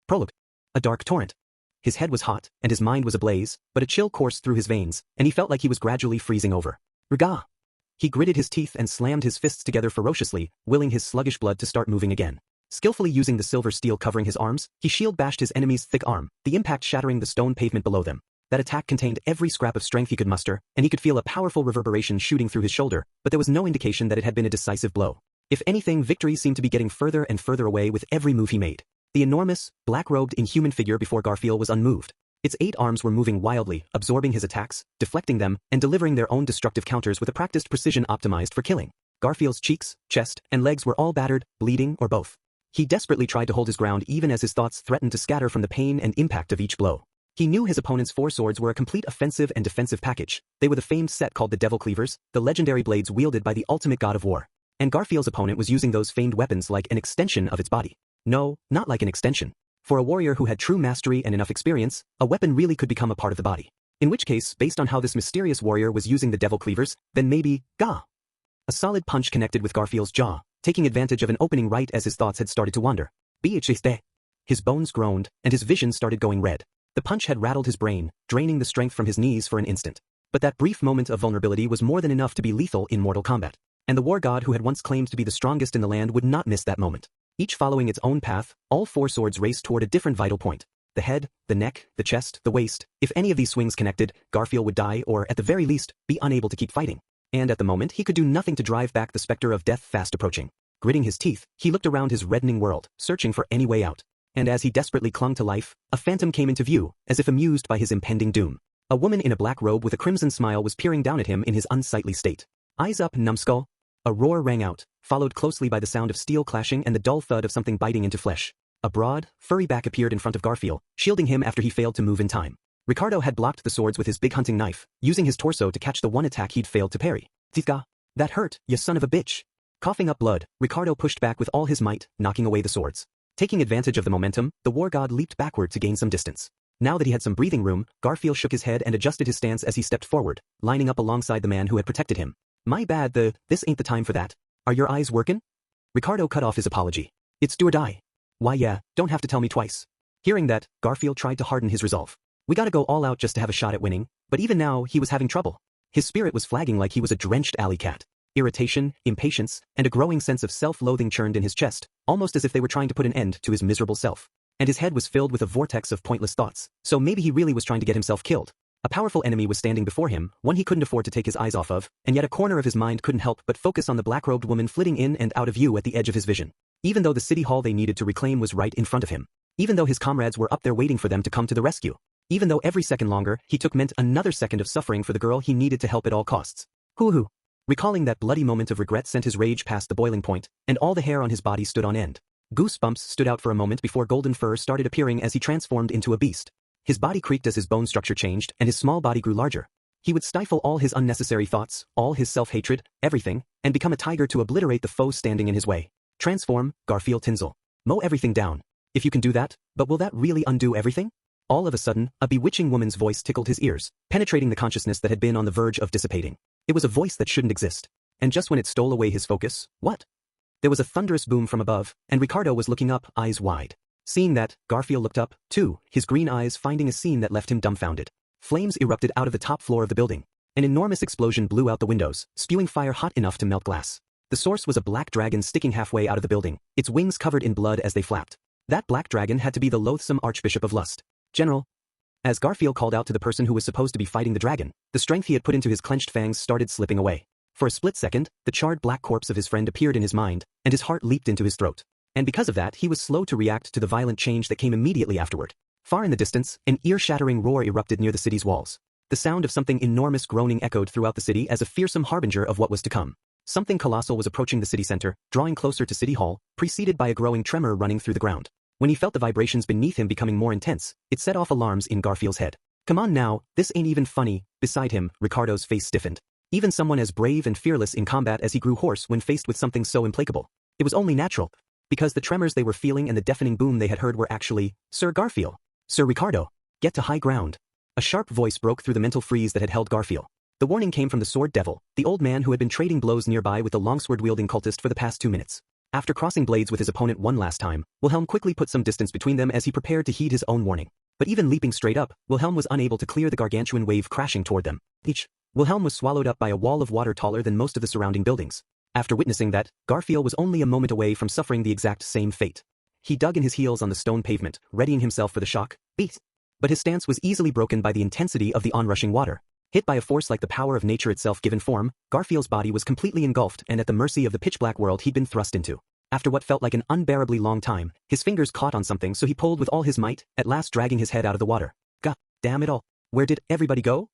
Prologue. A dark torrent. His head was hot, and his mind was ablaze, but a chill coursed through his veins, and he felt like he was gradually freezing over. Riga! He gritted his teeth and slammed his fists together ferociously, willing his sluggish blood to start moving again. Skillfully using the silver steel covering his arms, he shield bashed his enemy's thick arm, the impact shattering the stone pavement below them. That attack contained every scrap of strength he could muster, and he could feel a powerful reverberation shooting through his shoulder, but there was no indication that it had been a decisive blow. If anything, victory seemed to be getting further and further away with every move he made. The enormous, black-robed inhuman figure before Garfield was unmoved. Its 8 arms were moving wildly, absorbing his attacks, deflecting them, and delivering their own destructive counters with a practiced precision optimized for killing. Garfield's cheeks, chest, and legs were all battered, bleeding, or both. He desperately tried to hold his ground even as his thoughts threatened to scatter from the pain and impact of each blow. He knew his opponent's 4 swords were a complete offensive and defensive package. They were the famed set called the Devil Cleavers, the legendary blades wielded by the ultimate god of war. And Garfield's opponent was using those famed weapons like an extension of its body. No, not like an extension. For a warrior who had true mastery and enough experience, a weapon really could become a part of the body. In which case, based on how this mysterious warrior was using the Devil Cleavers, then maybe, gah! A solid punch connected with Garfield's jaw, taking advantage of an opening right as his thoughts had started to wander. Bhste. His bones groaned, and his vision started going red. The punch had rattled his brain, draining the strength from his knees for an instant. But that brief moment of vulnerability was more than enough to be lethal in mortal combat. And the war god who had once claimed to be the strongest in the land would not miss that moment. Each following its own path, all 4 swords raced toward a different vital point. The head, the neck, the chest, the waist. If any of these swings connected, Garfield would die or, at the very least, be unable to keep fighting. And at the moment, he could do nothing to drive back the specter of death fast approaching. Gritting his teeth, he looked around his reddening world, searching for any way out. And as he desperately clung to life, a phantom came into view, as if amused by his impending doom. A woman in a black robe with a crimson smile was peering down at him in his unsightly state. Eyes up, numbskull! A roar rang out, followed closely by the sound of steel clashing and the dull thud of something biting into flesh. A broad, furry back appeared in front of Garfield, shielding him after he failed to move in time. Ricardo had blocked the swords with his big hunting knife, using his torso to catch the one attack he'd failed to parry. Tika! That hurt, you son of a bitch! Coughing up blood, Ricardo pushed back with all his might, knocking away the swords. Taking advantage of the momentum, the war god leaped backward to gain some distance. Now that he had some breathing room, Garfield shook his head and adjusted his stance as he stepped forward, lining up alongside the man who had protected him. My bad, this ain't the time for that. Are your eyes workin'? Ricardo cut off his apology. It's do or die. Why yeah, don't have to tell me twice. Hearing that, Garfield tried to harden his resolve. We gotta go all out just to have a shot at winning, but even now he was having trouble. His spirit was flagging like he was a drenched alley cat. Irritation, impatience, and a growing sense of self-loathing churned in his chest, almost as if they were trying to put an end to his miserable self. And his head was filled with a vortex of pointless thoughts, so maybe he really was trying to get himself killed. A powerful enemy was standing before him, one he couldn't afford to take his eyes off of, and yet a corner of his mind couldn't help but focus on the black-robed woman flitting in and out of view at the edge of his vision. Even though the city hall they needed to reclaim was right in front of him. Even though his comrades were up there waiting for them to come to the rescue. Even though every second longer he took meant another second of suffering for the girl he needed to help at all costs. Hoo-hoo. Recalling that bloody moment of regret sent his rage past the boiling point, and all the hair on his body stood on end. Goosebumps stood out for a moment before golden fur started appearing as he transformed into a beast. His body creaked as his bone structure changed, and his small body grew larger. He would stifle all his unnecessary thoughts, all his self-hatred, everything, and become a tiger to obliterate the foe standing in his way. Transform, Garfield Tinsel. Mow everything down. If you can do that, but will that really undo everything? All of a sudden, a bewitching woman's voice tickled his ears, penetrating the consciousness that had been on the verge of dissipating. It was a voice that shouldn't exist. And just when it stole away his focus, what? There was a thunderous boom from above, and Ricardo was looking up, eyes wide. Seeing that, Garfield looked up, too, his green eyes finding a scene that left him dumbfounded. Flames erupted out of the top floor of the building. An enormous explosion blew out the windows, spewing fire hot enough to melt glass. The source was a black dragon sticking halfway out of the building, its wings covered in blood as they flapped. That black dragon had to be the loathsome Archbishop of Lust. General. As Garfield called out to the person who was supposed to be fighting the dragon, the strength he had put into his clenched fangs started slipping away. For a split second, the charred black corpse of his friend appeared in his mind, and his heart leaped into his throat. And because of that, he was slow to react to the violent change that came immediately afterward. Far in the distance, an ear-shattering roar erupted near the city's walls. The sound of something enormous groaning echoed throughout the city as a fearsome harbinger of what was to come. Something colossal was approaching the city center, drawing closer to City Hall, preceded by a growing tremor running through the ground. When he felt the vibrations beneath him becoming more intense, it set off alarms in Garfield's head. Come on now, this ain't even funny. Beside him, Ricardo's face stiffened. Even someone as brave and fearless in combat as he grew hoarse when faced with something so implacable. It was only natural. Because the tremors they were feeling and the deafening boom they had heard were actually, Sir Garfield. Sir Ricardo. Get to high ground. A sharp voice broke through the mental freeze that had held Garfield. The warning came from the Sword Devil, the old man who had been trading blows nearby with the longsword-wielding cultist for the past 2 minutes. After crossing blades with his opponent one last time, Wilhelm quickly put some distance between them as he prepared to heed his own warning. But even leaping straight up, Wilhelm was unable to clear the gargantuan wave crashing toward them. Wilhelm was swallowed up by a wall of water taller than most of the surrounding buildings. After witnessing that, Garfield was only a moment away from suffering the exact same fate. He dug in his heels on the stone pavement, readying himself for the shock. But his stance was easily broken by the intensity of the onrushing water. Hit by a force like the power of nature itself given form, Garfield's body was completely engulfed and at the mercy of the pitch-black world he'd been thrust into. After what felt like an unbearably long time, his fingers caught on something so he pulled with all his might, at last dragging his head out of the water. God damn it all. Where did everybody go?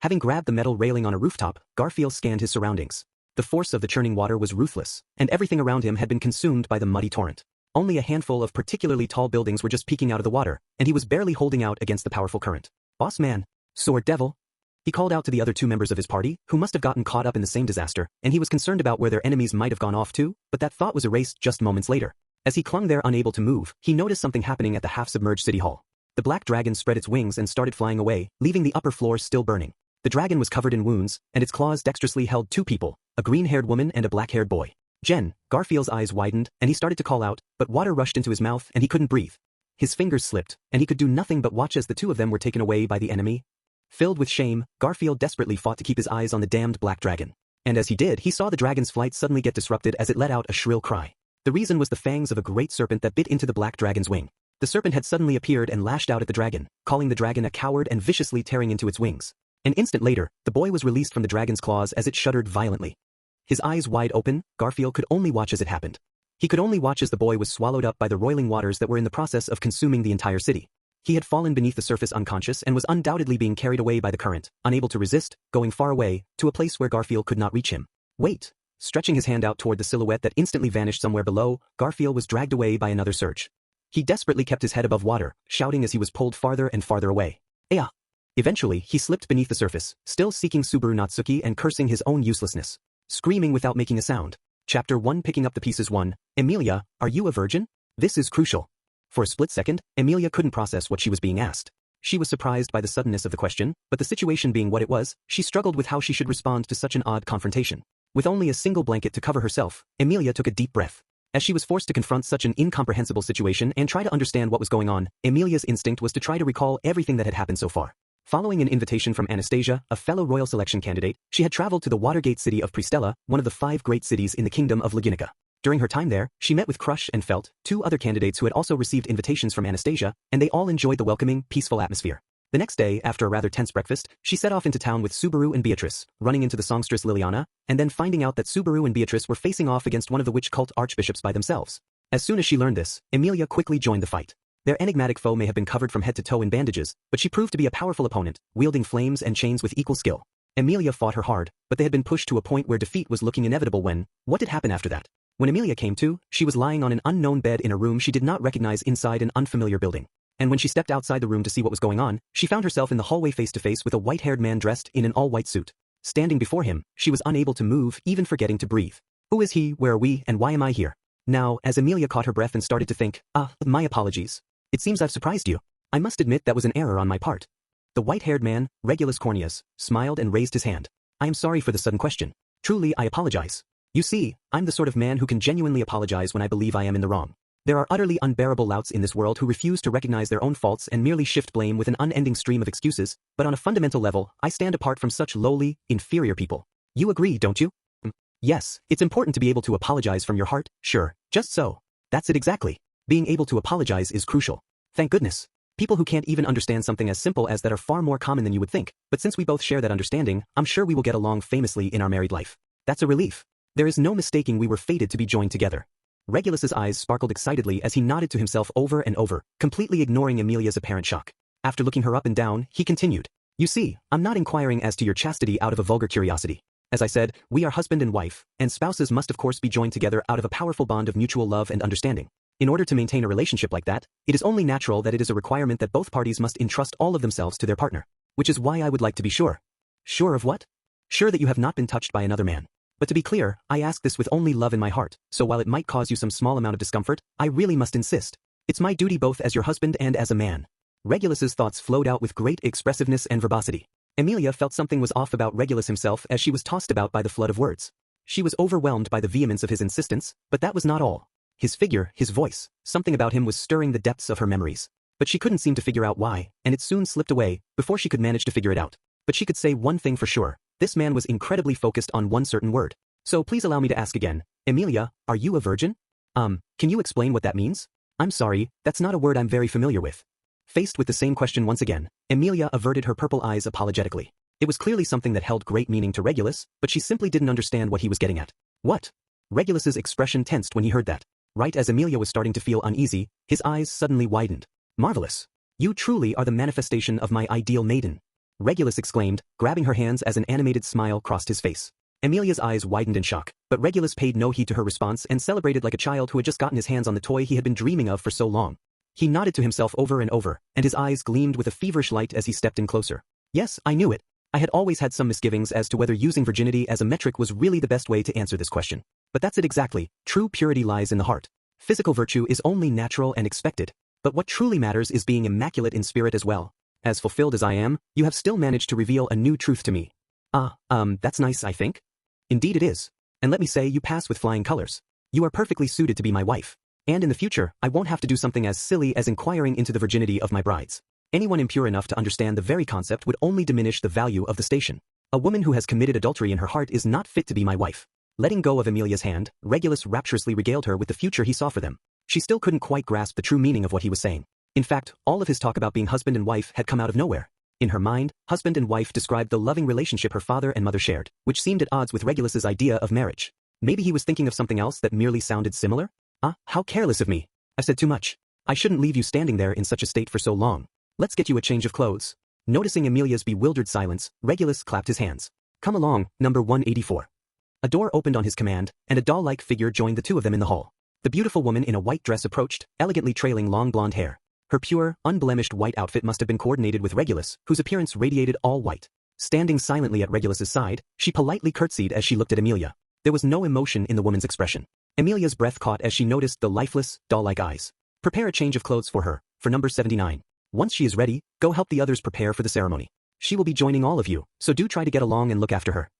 Having grabbed the metal railing on a rooftop, Garfield scanned his surroundings. The force of the churning water was ruthless, and everything around him had been consumed by the muddy torrent. Only a handful of particularly tall buildings were just peeking out of the water, and he was barely holding out against the powerful current. Boss man. Sword devil. He called out to the other two members of his party, who must have gotten caught up in the same disaster, and he was concerned about where their enemies might have gone off to, but that thought was erased just moments later. As he clung there unable to move, he noticed something happening at the half-submerged city hall. The black dragon spread its wings and started flying away, leaving the upper floor still burning. The dragon was covered in wounds, and its claws dexterously held two people, a green-haired woman and a black-haired boy. Jen. Garfield's eyes widened, and he started to call out, but water rushed into his mouth and he couldn't breathe. His fingers slipped, and he could do nothing but watch as the two of them were taken away by the enemy. Filled with shame, Garfield desperately fought to keep his eyes on the damned black dragon. And as he did, he saw the dragon's flight suddenly get disrupted as it let out a shrill cry. The reason was the fangs of a great serpent that bit into the black dragon's wing. The serpent had suddenly appeared and lashed out at the dragon, calling the dragon a coward and viciously tearing into its wings. An instant later, the boy was released from the dragon's claws as it shuddered violently. His eyes wide open, Garfield could only watch as it happened. He could only watch as the boy was swallowed up by the roiling waters that were in the process of consuming the entire city. He had fallen beneath the surface unconscious and was undoubtedly being carried away by the current, unable to resist, going far away, to a place where Garfield could not reach him. Wait! Stretching his hand out toward the silhouette that instantly vanished somewhere below, Garfield was dragged away by another surge. He desperately kept his head above water, shouting as he was pulled farther and farther away. Aya! Eventually, he slipped beneath the surface, still seeking Nagatsuki and cursing his own uselessness. Screaming without making a sound. Chapter 1 Picking up the pieces 1. Emilia, are you a virgin? This is crucial. For a split second, Emilia couldn't process what she was being asked. She was surprised by the suddenness of the question, but the situation being what it was, she struggled with how she should respond to such an odd confrontation. With only a single blanket to cover herself, Emilia took a deep breath. As she was forced to confront such an incomprehensible situation and try to understand what was going on, Emilia's instinct was to try to recall everything that had happened so far. Following an invitation from Anastasia, a fellow royal selection candidate, she had traveled to the Watergate city of Pristella, one of the 5 great cities in the kingdom of Lagunica. During her time there, she met with Crush and Felt, 2 other candidates who had also received invitations from Anastasia, and they all enjoyed the welcoming, peaceful atmosphere. The next day, after a rather tense breakfast, she set off into town with Subaru and Beatrice, running into the songstress Liliana, and then finding out that Subaru and Beatrice were facing off against one of the witch cult archbishops by themselves. As soon as she learned this, Emilia quickly joined the fight. Their enigmatic foe may have been covered from head to toe in bandages, but she proved to be a powerful opponent, wielding flames and chains with equal skill. Emilia fought her hard, but they had been pushed to a point where defeat was looking inevitable when, what did happen after that? When Emilia came to, she was lying on an unknown bed in a room she did not recognize inside an unfamiliar building. And when she stepped outside the room to see what was going on, she found herself in the hallway face to face with a white-haired man dressed in an all-white suit. Standing before him, she was unable to move, even forgetting to breathe. Who is he, where are we, and why am I here? Now, as Emilia caught her breath and started to think, my apologies. It seems I've surprised you. I must admit that was an error on my part. The white-haired man, Regulus Corneas, smiled and raised his hand. I am sorry for the sudden question. Truly, I apologize. You see, I'm the sort of man who can genuinely apologize when I believe I am in the wrong. There are utterly unbearable louts in this world who refuse to recognize their own faults and merely shift blame with an unending stream of excuses, but on a fundamental level, I stand apart from such lowly, inferior people. You agree, don't you? Yes, it's important to be able to apologize from your heart, sure, just so. That's it exactly. Being able to apologize is crucial. Thank goodness. People who can't even understand something as simple as that are far more common than you would think, but since we both share that understanding, I'm sure we will get along famously in our married life. That's a relief. There is no mistaking we were fated to be joined together. Regulus's eyes sparkled excitedly as he nodded to himself over and over, completely ignoring Emilia's apparent shock. After looking her up and down, he continued. You see, I'm not inquiring as to your chastity out of a vulgar curiosity. As I said, we are husband and wife, and spouses must of course be joined together out of a powerful bond of mutual love and understanding. In order to maintain a relationship like that, it is only natural that it is a requirement that both parties must entrust all of themselves to their partner. Which is why I would like to be sure. Sure of what? Sure that you have not been touched by another man. But to be clear, I ask this with only love in my heart, so while it might cause you some small amount of discomfort, I really must insist. It's my duty both as your husband and as a man. Regulus's thoughts flowed out with great expressiveness and verbosity. Emilia felt something was off about Regulus himself as she was tossed about by the flood of words. She was overwhelmed by the vehemence of his insistence, but that was not all. His figure, his voice, something about him was stirring the depths of her memories. But she couldn't seem to figure out why, and it soon slipped away, before she could manage to figure it out. But she could say one thing for sure, this man was incredibly focused on one certain word. So please allow me to ask again, Emilia, are you a virgin? Can you explain what that means? I'm sorry, that's not a word I'm very familiar with. Faced with the same question once again, Emilia averted her purple eyes apologetically. It was clearly something that held great meaning to Regulus, but she simply didn't understand what he was getting at. What? Regulus's expression tensed when he heard that. Right as Emilia was starting to feel uneasy, his eyes suddenly widened. Marvelous. You truly are the manifestation of my ideal maiden. Regulus exclaimed, grabbing her hands as an animated smile crossed his face. Emilia's eyes widened in shock, but Regulus paid no heed to her response and celebrated like a child who had just gotten his hands on the toy he had been dreaming of for so long. He nodded to himself over and over, and his eyes gleamed with a feverish light as he stepped in closer. Yes, I knew it. I had always had some misgivings as to whether using virginity as a metric was really the best way to answer this question. But that's it exactly, true purity lies in the heart. Physical virtue is only natural and expected. But what truly matters is being immaculate in spirit as well. As fulfilled as I am, you have still managed to reveal a new truth to me. That's nice, I think. Indeed it is. And let me say, you pass with flying colors. You are perfectly suited to be my wife. And in the future, I won't have to do something as silly as inquiring into the virginity of my brides. Anyone impure enough to understand the very concept would only diminish the value of the station. A woman who has committed adultery in her heart is not fit to be my wife. Letting go of Emilia's hand, Regulus rapturously regaled her with the future he saw for them. She still couldn't quite grasp the true meaning of what he was saying. In fact, all of his talk about being husband and wife had come out of nowhere. In her mind, husband and wife described the loving relationship her father and mother shared, which seemed at odds with Regulus's idea of marriage. Maybe he was thinking of something else that merely sounded similar? How careless of me. I said too much. I shouldn't leave you standing there in such a state for so long. Let's get you a change of clothes. Noticing Emilia's bewildered silence, Regulus clapped his hands. Come along, number 184. A door opened on his command, and a doll-like figure joined the two of them in the hall. The beautiful woman in a white dress approached, elegantly trailing long blonde hair. Her pure, unblemished white outfit must have been coordinated with Regulus, whose appearance radiated all white. Standing silently at Regulus's side, she politely curtsied as she looked at Emilia. There was no emotion in the woman's expression. Emilia's breath caught as she noticed the lifeless, doll-like eyes. Prepare a change of clothes for her, for number 79. Once she is ready, go help the others prepare for the ceremony. She will be joining all of you, so do try to get along and look after her.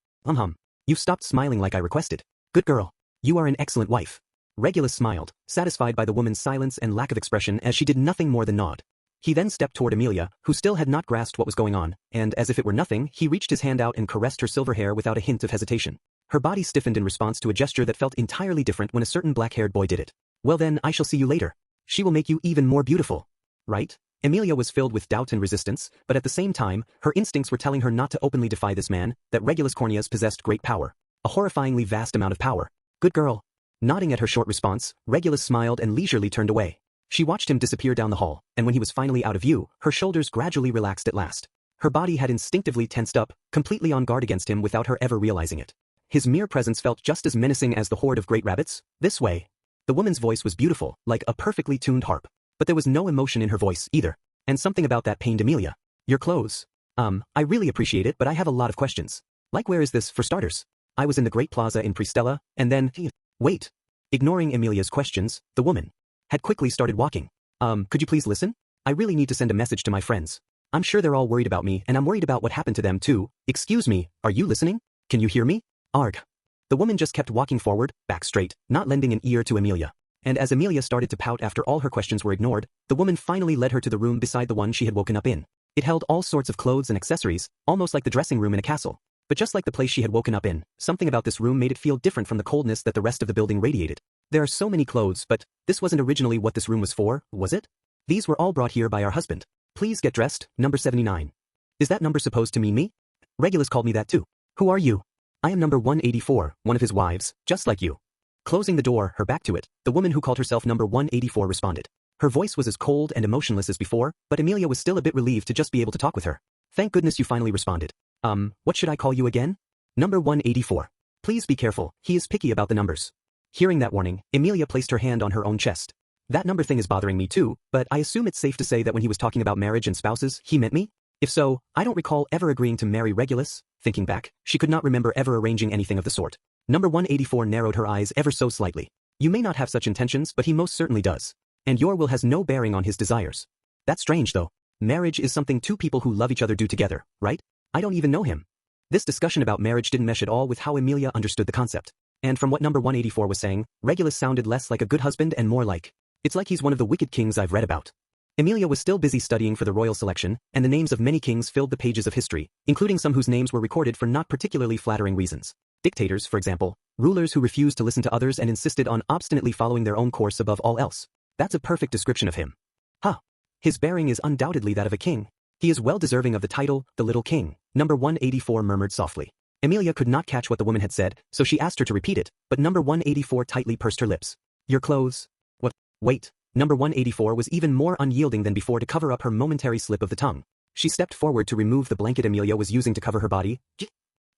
You've stopped smiling like I requested. Good girl. You are an excellent wife. Regulus smiled, satisfied by the woman's silence and lack of expression as she did nothing more than nod. He then stepped toward Emilia, who still had not grasped what was going on, and as if it were nothing, he reached his hand out and caressed her silver hair without a hint of hesitation. Her body stiffened in response to a gesture that felt entirely different when a certain black-haired boy did it. Well then, I shall see you later. She will make you even more beautiful. Right? Emilia was filled with doubt and resistance, but at the same time, her instincts were telling her not to openly defy this man, that Regulus Corneas possessed great power. A horrifyingly vast amount of power. Good girl. Nodding at her short response, Regulus smiled and leisurely turned away. She watched him disappear down the hall, and when he was finally out of view, her shoulders gradually relaxed at last. Her body had instinctively tensed up, completely on guard against him without her ever realizing it. His mere presence felt just as menacing as the horde of great rabbits. This way. The woman's voice was beautiful, like a perfectly tuned harp. But there was no emotion in her voice, either. And something about that pained Emilia. Your clothes. I really appreciate it, but I have a lot of questions. Like where is this, for starters? I was in the Great Plaza in Pristella, and then... Wait. Ignoring Emilia's questions, the woman had quickly started walking. Could you please listen? I really need to send a message to my friends. I'm sure they're all worried about me, and I'm worried about what happened to them too. Excuse me, are you listening? Can you hear me? Arg. The woman just kept walking forward, back straight, not lending an ear to Emilia. And as Emilia started to pout after all her questions were ignored, the woman finally led her to the room beside the one she had woken up in. It held all sorts of clothes and accessories, almost like the dressing room in a castle. But just like the place she had woken up in, something about this room made it feel different from the coldness that the rest of the building radiated. There are so many clothes, but this wasn't originally what this room was for, was it? These were all brought here by our husband. Please get dressed, number 79. Is that number supposed to mean me? Regulus called me that too. Who are you? I am number 184, one of his wives, just like you. Closing the door, her back to it, the woman who called herself number 184 responded. Her voice was as cold and emotionless as before, but Emilia was still a bit relieved to just be able to talk with her. Thank goodness you finally responded. What should I call you again? Number 184. Please be careful, he is picky about the numbers. Hearing that warning, Emilia placed her hand on her own chest. That number thing is bothering me too, but I assume it's safe to say that when he was talking about marriage and spouses, he meant me? If so, I don't recall ever agreeing to marry Regulus. Thinking back, she could not remember ever arranging anything of the sort. Number 184 narrowed her eyes ever so slightly. You may not have such intentions, but he most certainly does. And your will has no bearing on his desires. That's strange though. Marriage is something two people who love each other do together, right? I don't even know him. This discussion about marriage didn't mesh at all with how Emilia understood the concept. And from what number 184 was saying, Regulus sounded less like a good husband and more like, it's like he's one of the wicked kings I've read about. Emilia was still busy studying for the royal selection, and the names of many kings filled the pages of history, including some whose names were recorded for not particularly flattering reasons. Dictators, for example, rulers who refused to listen to others and insisted on obstinately following their own course above all else. That's a perfect description of him. Huh. His bearing is undoubtedly that of a king. He is well deserving of the title, the Little King, number 184 murmured softly. Emilia could not catch what the woman had said, so she asked her to repeat it, but number 184 tightly pursed her lips. Your clothes? What? Wait. Number 184 was even more unyielding than before to cover up her momentary slip of the tongue. She stepped forward to remove the blanket Emilia was using to cover her body.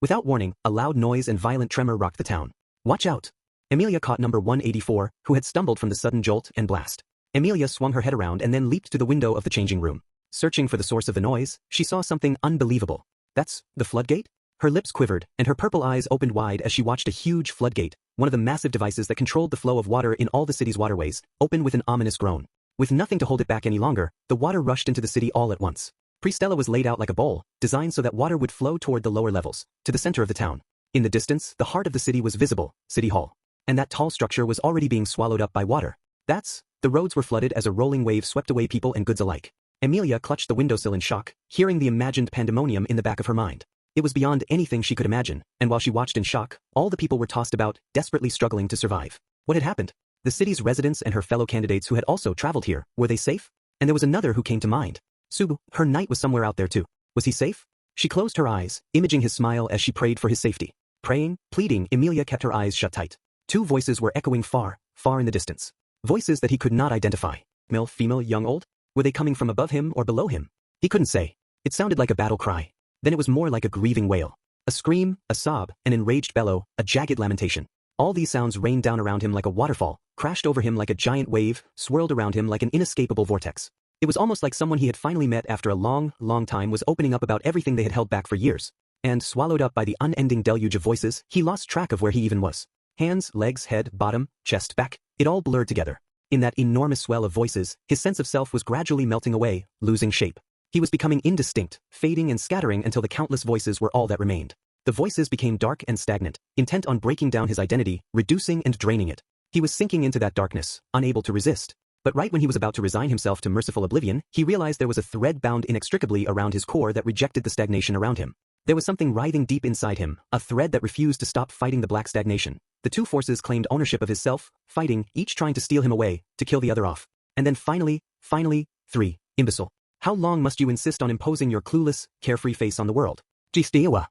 Without warning, a loud noise and violent tremor rocked the town. Watch out! Emilia caught number 184, who had stumbled from the sudden jolt and blast. Emilia swung her head around and then leaped to the window of the changing room. Searching for the source of the noise, she saw something unbelievable. That's the floodgate? Her lips quivered, and her purple eyes opened wide as she watched a huge floodgate, one of the massive devices that controlled the flow of water in all the city's waterways, open with an ominous groan. With nothing to hold it back any longer, the water rushed into the city all at once. Pristella was laid out like a bowl, designed so that water would flow toward the lower levels, to the center of the town. In the distance, the heart of the city was visible, City Hall. And that tall structure was already being swallowed up by water. The roads were flooded as a rolling wave swept away people and goods alike. Emilia clutched the windowsill in shock, hearing the imagined pandemonium in the back of her mind. It was beyond anything she could imagine, and while she watched in shock, all the people were tossed about, desperately struggling to survive. What had happened? The city's residents and her fellow candidates who had also traveled here, were they safe? And there was another who came to mind. Subu, her knight was somewhere out there too. Was he safe? She closed her eyes, imaging his smile as she prayed for his safety. Praying, pleading, Emilia kept her eyes shut tight. Two voices were echoing far, far in the distance. Voices that he could not identify. Male, female, young, old? Were they coming from above him or below him? He couldn't say. It sounded like a battle cry. Then it was more like a grieving wail. A scream, a sob, an enraged bellow, a jagged lamentation. All these sounds rained down around him like a waterfall, crashed over him like a giant wave, swirled around him like an inescapable vortex. It was almost like someone he had finally met after a long, long time was opening up about everything they had held back for years. And swallowed up by the unending deluge of voices, he lost track of where he even was. Hands, legs, head, bottom, chest, back, it all blurred together. In that enormous swell of voices, his sense of self was gradually melting away, losing shape. He was becoming indistinct, fading and scattering until the countless voices were all that remained. The voices became dark and stagnant, intent on breaking down his identity, reducing and draining it. He was sinking into that darkness, unable to resist. But right when he was about to resign himself to merciful oblivion, he realized there was a thread bound inextricably around his core that rejected the stagnation around him. There was something writhing deep inside him, a thread that refused to stop fighting the black stagnation. The two forces claimed ownership of his self, fighting, each trying to steal him away, to kill the other off. And then finally, 3, imbecile. How long must you insist on imposing your clueless, carefree face on the world? Jistiawa.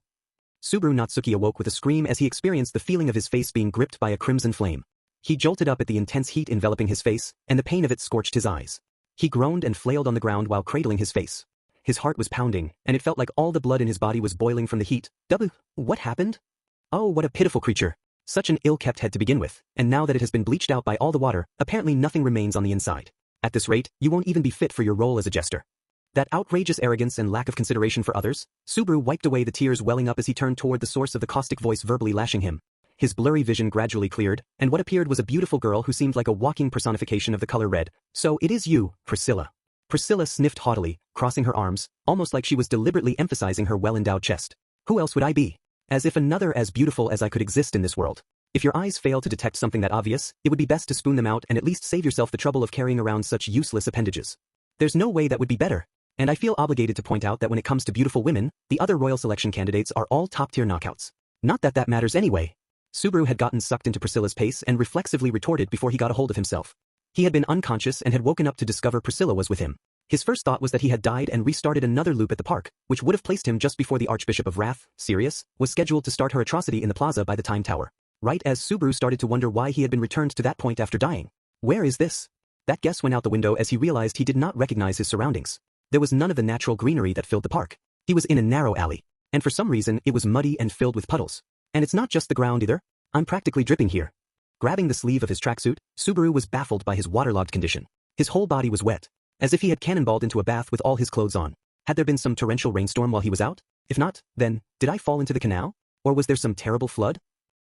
Subaru Natsuki awoke with a scream as he experienced the feeling of his face being gripped by a crimson flame. He jolted up at the intense heat enveloping his face, and the pain of it scorched his eyes. He groaned and flailed on the ground while cradling his face. His heart was pounding, and it felt like all the blood in his body was boiling from the heat. What happened? Oh, what a pitiful creature. Such an ill-kept head to begin with, and now that it has been bleached out by all the water, apparently nothing remains on the inside. At this rate, you won't even be fit for your role as a jester. That outrageous arrogance and lack of consideration for others? Subaru wiped away the tears welling up as he turned toward the source of the caustic voice verbally lashing him. His blurry vision gradually cleared, and what appeared was a beautiful girl who seemed like a walking personification of the color red. So it is you, Priscilla. Priscilla sniffed haughtily, crossing her arms, almost like she was deliberately emphasizing her well-endowed chest. Who else would I be? As if another as beautiful as I could exist in this world. If your eyes fail to detect something that obvious, it would be best to spoon them out and at least save yourself the trouble of carrying around such useless appendages. There's no way that would be better. And I feel obligated to point out that when it comes to beautiful women, the other royal selection candidates are all top-tier knockouts. Not that that matters anyway. Subaru had gotten sucked into Priscilla's pace and reflexively retorted before he got a hold of himself. He had been unconscious and had woken up to discover Priscilla was with him. His first thought was that he had died and restarted another loop at the park, which would have placed him just before the Archbishop of Wrath, Sirius, was scheduled to start her atrocity in the plaza by the Time Tower. Right as Subaru started to wonder why he had been returned to that point after dying. Where is this? That guess went out the window as he realized he did not recognize his surroundings. There was none of the natural greenery that filled the park. He was in a narrow alley, and for some reason it was muddy and filled with puddles. And it's not just the ground either. I'm practically dripping here. Grabbing the sleeve of his tracksuit, Subaru was baffled by his waterlogged condition. His whole body was wet, as if he had cannonballed into a bath with all his clothes on. Had there been some torrential rainstorm while he was out? If not, then, did I fall into the canal? Or was there some terrible flood?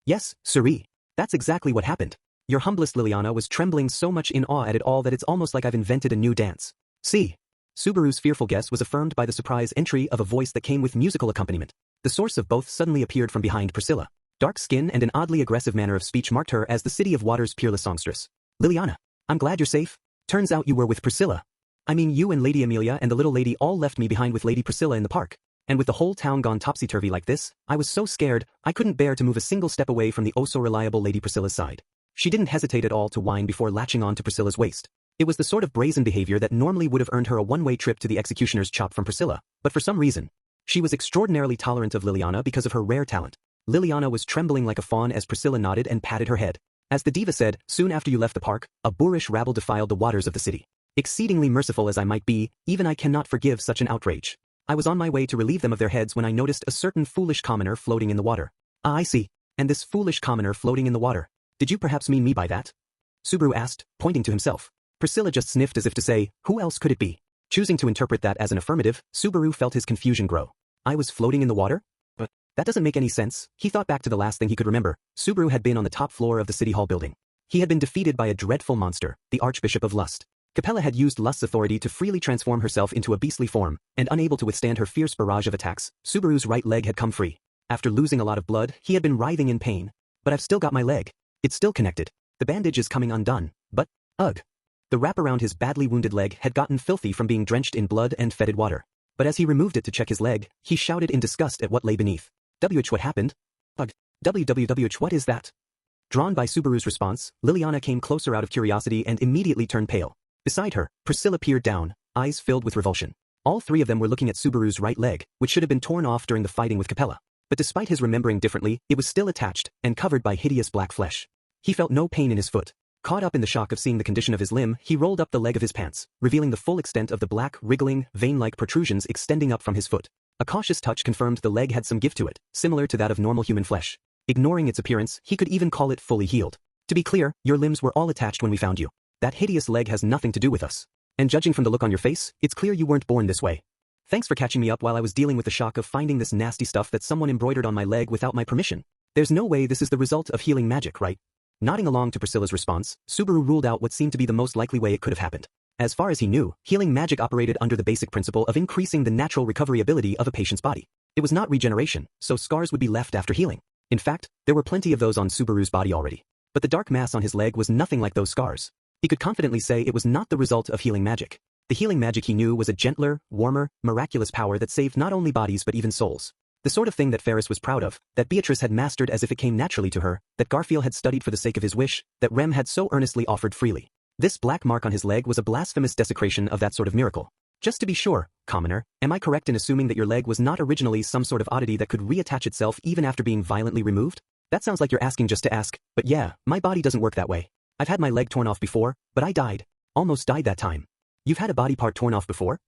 Yes, siree. That's exactly what happened. Your humblest Liliana was trembling so much in awe at it all that it's almost like I've invented a new dance. See. Subaru's fearful guess was affirmed by the surprise entry of a voice that came with musical accompaniment. The source of both suddenly appeared from behind Priscilla. Dark skin and an oddly aggressive manner of speech marked her as the City of Water's peerless songstress. Liliana, I'm glad you're safe. Turns out you were with Priscilla. I mean, you and Lady Amelia and the little lady all left me behind with Lady Priscilla in the park. And with the whole town gone topsy-turvy like this, I was so scared, I couldn't bear to move a single step away from the oh-so-reliable Lady Priscilla's side. She didn't hesitate at all to whine before latching on to Priscilla's waist. It was the sort of brazen behavior that normally would have earned her a one-way trip to the executioner's chop from Priscilla, but for some reason, she was extraordinarily tolerant of Liliana because of her rare talent. Liliana was trembling like a fawn as Priscilla nodded and patted her head. As the diva said, soon after you left the park, a boorish rabble defiled the waters of the city. Exceedingly merciful as I might be, even I cannot forgive such an outrage. I was on my way to relieve them of their heads when I noticed a certain foolish commoner floating in the water. Ah, I see. And this foolish commoner floating in the water. Did you perhaps mean me by that? Subaru asked, pointing to himself. Priscilla just sniffed as if to say, who else could it be? Choosing to interpret that as an affirmative, Subaru felt his confusion grow. I was floating in the water? But that doesn't make any sense. He thought back to the last thing he could remember. Subaru had been on the top floor of the City Hall building. He had been defeated by a dreadful monster, the Archbishop of Lust. Capella had used Lust's authority to freely transform herself into a beastly form, and unable to withstand her fierce barrage of attacks, Subaru's right leg had come free. After losing a lot of blood, he had been writhing in pain. But I've still got my leg. It's still connected. The bandage is coming undone, but, ugh. The wrap around his badly wounded leg had gotten filthy from being drenched in blood and fetid water. But as he removed it to check his leg, he shouted in disgust at what lay beneath. What happened? Ugh. What is that? Drawn by Subaru's response, Liliana came closer out of curiosity and immediately turned pale. Beside her, Priscilla peered down, eyes filled with revulsion. All three of them were looking at Subaru's right leg, which should have been torn off during the fighting with Capella. But despite his remembering differently, it was still attached, and covered by hideous black flesh. He felt no pain in his foot. Caught up in the shock of seeing the condition of his limb, he rolled up the leg of his pants, revealing the full extent of the black, wriggling, vein-like protrusions extending up from his foot. A cautious touch confirmed the leg had some give to it, similar to that of normal human flesh. Ignoring its appearance, he could even call it fully healed. To be clear, your limbs were all attached when we found you. That hideous leg has nothing to do with us. And judging from the look on your face, it's clear you weren't born this way. Thanks for catching me up while I was dealing with the shock of finding this nasty stuff that someone embroidered on my leg without my permission. There's no way this is the result of healing magic, right? Nodding along to Priscilla's response, Subaru ruled out what seemed to be the most likely way it could have happened. As far as he knew, healing magic operated under the basic principle of increasing the natural recovery ability of a patient's body. It was not regeneration, so scars would be left after healing. In fact, there were plenty of those on Subaru's body already. But the dark mass on his leg was nothing like those scars. He could confidently say it was not the result of healing magic. The healing magic he knew was a gentler, warmer, miraculous power that saved not only bodies but even souls. The sort of thing that Ferris was proud of, that Beatrice had mastered as if it came naturally to her, that Garfield had studied for the sake of his wish, that Rem had so earnestly offered freely. This black mark on his leg was a blasphemous desecration of that sort of miracle. Just to be sure, commoner, am I correct in assuming that your leg was not originally some sort of oddity that could reattach itself even after being violently removed? That sounds like you're asking just to ask, but yeah, my body doesn't work that way. I've had my leg torn off before, but I died. Almost died that time. You've had a body part torn off before?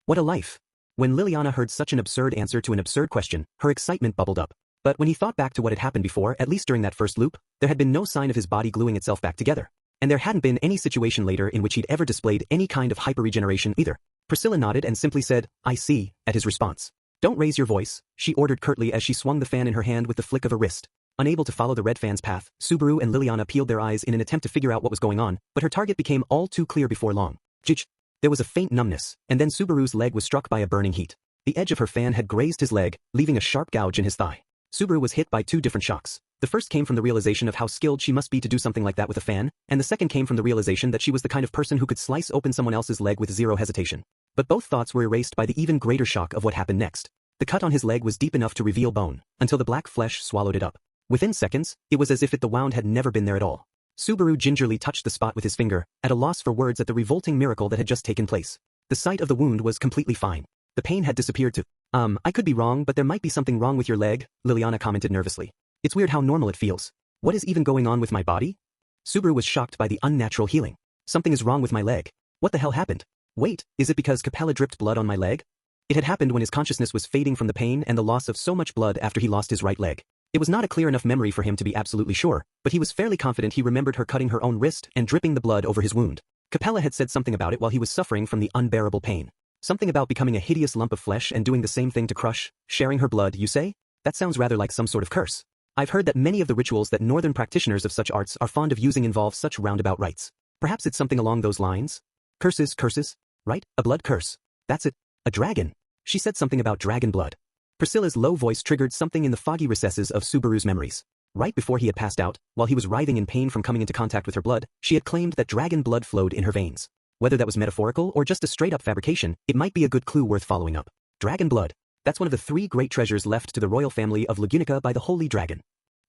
What a life. When Liliana heard such an absurd answer to an absurd question, her excitement bubbled up. But when he thought back to what had happened before, at least during that first loop, there had been no sign of his body gluing itself back together. And there hadn't been any situation later in which he'd ever displayed any kind of hyper-regeneration either. Priscilla nodded and simply said, I see, at his response. Don't raise your voice, she ordered curtly as she swung the fan in her hand with the flick of a wrist. Unable to follow the red fan's path, Subaru and Liliana peeled their eyes in an attempt to figure out what was going on, but her target became all too clear before long. Jich. There was a faint numbness, and then Subaru's leg was struck by a burning heat. The edge of her fan had grazed his leg, leaving a sharp gouge in his thigh. Subaru was hit by two different shocks. The first came from the realization of how skilled she must be to do something like that with a fan, and the second came from the realization that she was the kind of person who could slice open someone else's leg with zero hesitation. But both thoughts were erased by the even greater shock of what happened next. The cut on his leg was deep enough to reveal bone, until the black flesh swallowed it up. Within seconds, it was as if the wound had never been there at all. Subaru gingerly touched the spot with his finger, at a loss for words at the revolting miracle that had just taken place. The site of the wound was completely fine. The pain had disappeared too. I could be wrong, but there might be something wrong with your leg, Liliana commented nervously. It's weird how normal it feels. What is even going on with my body? Subaru was shocked by the unnatural healing. Something is wrong with my leg. What the hell happened? Wait, is it because Capella dripped blood on my leg? It had happened when his consciousness was fading from the pain and the loss of so much blood after he lost his right leg. It was not a clear enough memory for him to be absolutely sure, but he was fairly confident he remembered her cutting her own wrist and dripping the blood over his wound. Capella had said something about it while he was suffering from the unbearable pain. Something about becoming a hideous lump of flesh and doing the same thing to crush, sharing her blood, you say? That sounds rather like some sort of curse. I've heard that many of the rituals that northern practitioners of such arts are fond of using involve such roundabout rites. Perhaps it's something along those lines? Curses, right? A blood curse. That's it. A dragon. She said something about dragon blood. Priscilla's low voice triggered something in the foggy recesses of Subaru's memories. Right before he had passed out, while he was writhing in pain from coming into contact with her blood, she had claimed that dragon blood flowed in her veins. Whether that was metaphorical or just a straight-up fabrication, it might be a good clue worth following up. Dragon blood. That's one of the 3 great treasures left to the royal family of Lagunica by the Holy Dragon.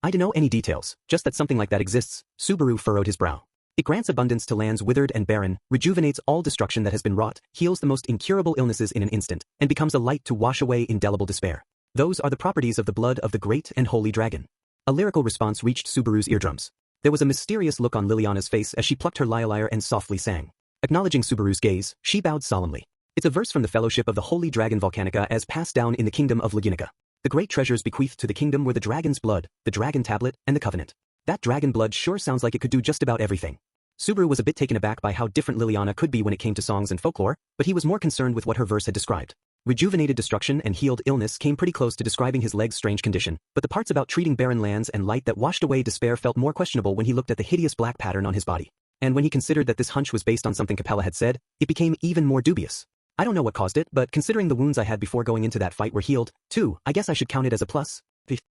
I don't know any details, just that something like that exists. Subaru furrowed his brow. It grants abundance to lands withered and barren, rejuvenates all destruction that has been wrought, heals the most incurable illnesses in an instant, and becomes a light to wash away indelible despair. Those are the properties of the blood of the great and holy dragon. A lyrical response reached Subaru's eardrums. There was a mysterious look on Liliana's face as she plucked her lyre and softly sang. Acknowledging Subaru's gaze, she bowed solemnly. It's a verse from the Fellowship of the Holy Dragon Volcanica as passed down in the kingdom of Lagunica. The great treasures bequeathed to the kingdom were the dragon's blood, the dragon tablet, and the covenant. That dragon blood sure sounds like it could do just about everything. Subaru was a bit taken aback by how different Liliana could be when it came to songs and folklore, but he was more concerned with what her verse had described. Rejuvenated destruction and healed illness came pretty close to describing his leg's strange condition, but the parts about treating barren lands and light that washed away despair felt more questionable when he looked at the hideous black pattern on his body. And when he considered that this hunch was based on something Capella had said, it became even more dubious. I don't know what caused it, but considering the wounds I had before going into that fight were healed, too, I guess I should count it as a plus.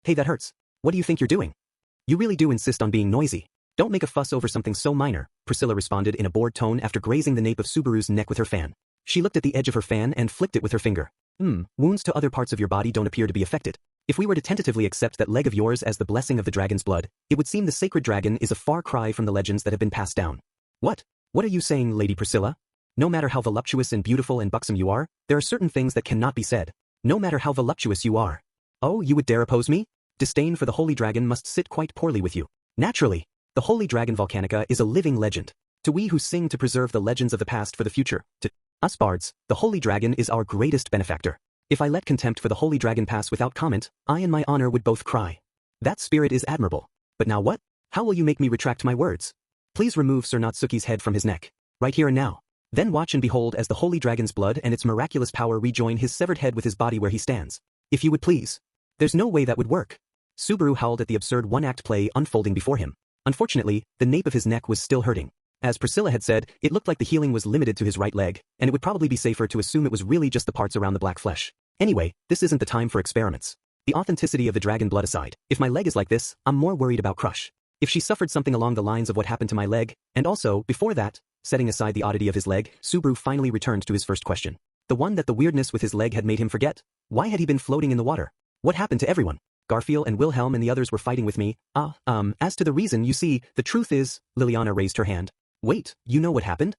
Hey, that hurts. What do you think you're doing? You really do insist on being noisy. Don't make a fuss over something so minor, Priscilla responded in a bored tone after grazing the nape of Subaru's neck with her fan. She looked at the edge of her fan and flicked it with her finger. Wounds to other parts of your body don't appear to be affected. If we were to tentatively accept that leg of yours as the blessing of the dragon's blood, it would seem the sacred dragon is a far cry from the legends that have been passed down. What? What are you saying, Lady Priscilla? No matter how voluptuous and beautiful and buxom you are, there are certain things that cannot be said. No matter how voluptuous you are. Oh, you would dare oppose me? Disdain for the holy dragon must sit quite poorly with you. Naturally. The Holy Dragon Volcanica is a living legend. To we who sing to preserve the legends of the past for the future, to us bards, the Holy Dragon is our greatest benefactor. If I let contempt for the Holy Dragon pass without comment, I and my honor would both cry. That spirit is admirable. But now what? How will you make me retract my words? Please remove Sir Natsuki's head from his neck. Right here and now. Then watch and behold as the Holy Dragon's blood and its miraculous power rejoin his severed head with his body where he stands. If you would please. There's no way that would work. Subaru howled at the absurd one-act play unfolding before him. Unfortunately, the nape of his neck was still hurting. As Priscilla had said, it looked like the healing was limited to his right leg, and it would probably be safer to assume it was really just the parts around the black flesh. Anyway, this isn't the time for experiments. The authenticity of the dragon blood aside, if my leg is like this, I'm more worried about Crush. If she suffered something along the lines of what happened to my leg, and also, before that, setting aside the oddity of his leg, Subaru finally returned to his first question. The one that the weirdness with his leg had made him forget. Why had he been floating in the water? What happened to everyone? Garfield and Wilhelm and the others were fighting with me. As to the reason, you see, the truth is, Liliana raised her hand. Wait, you know what happened?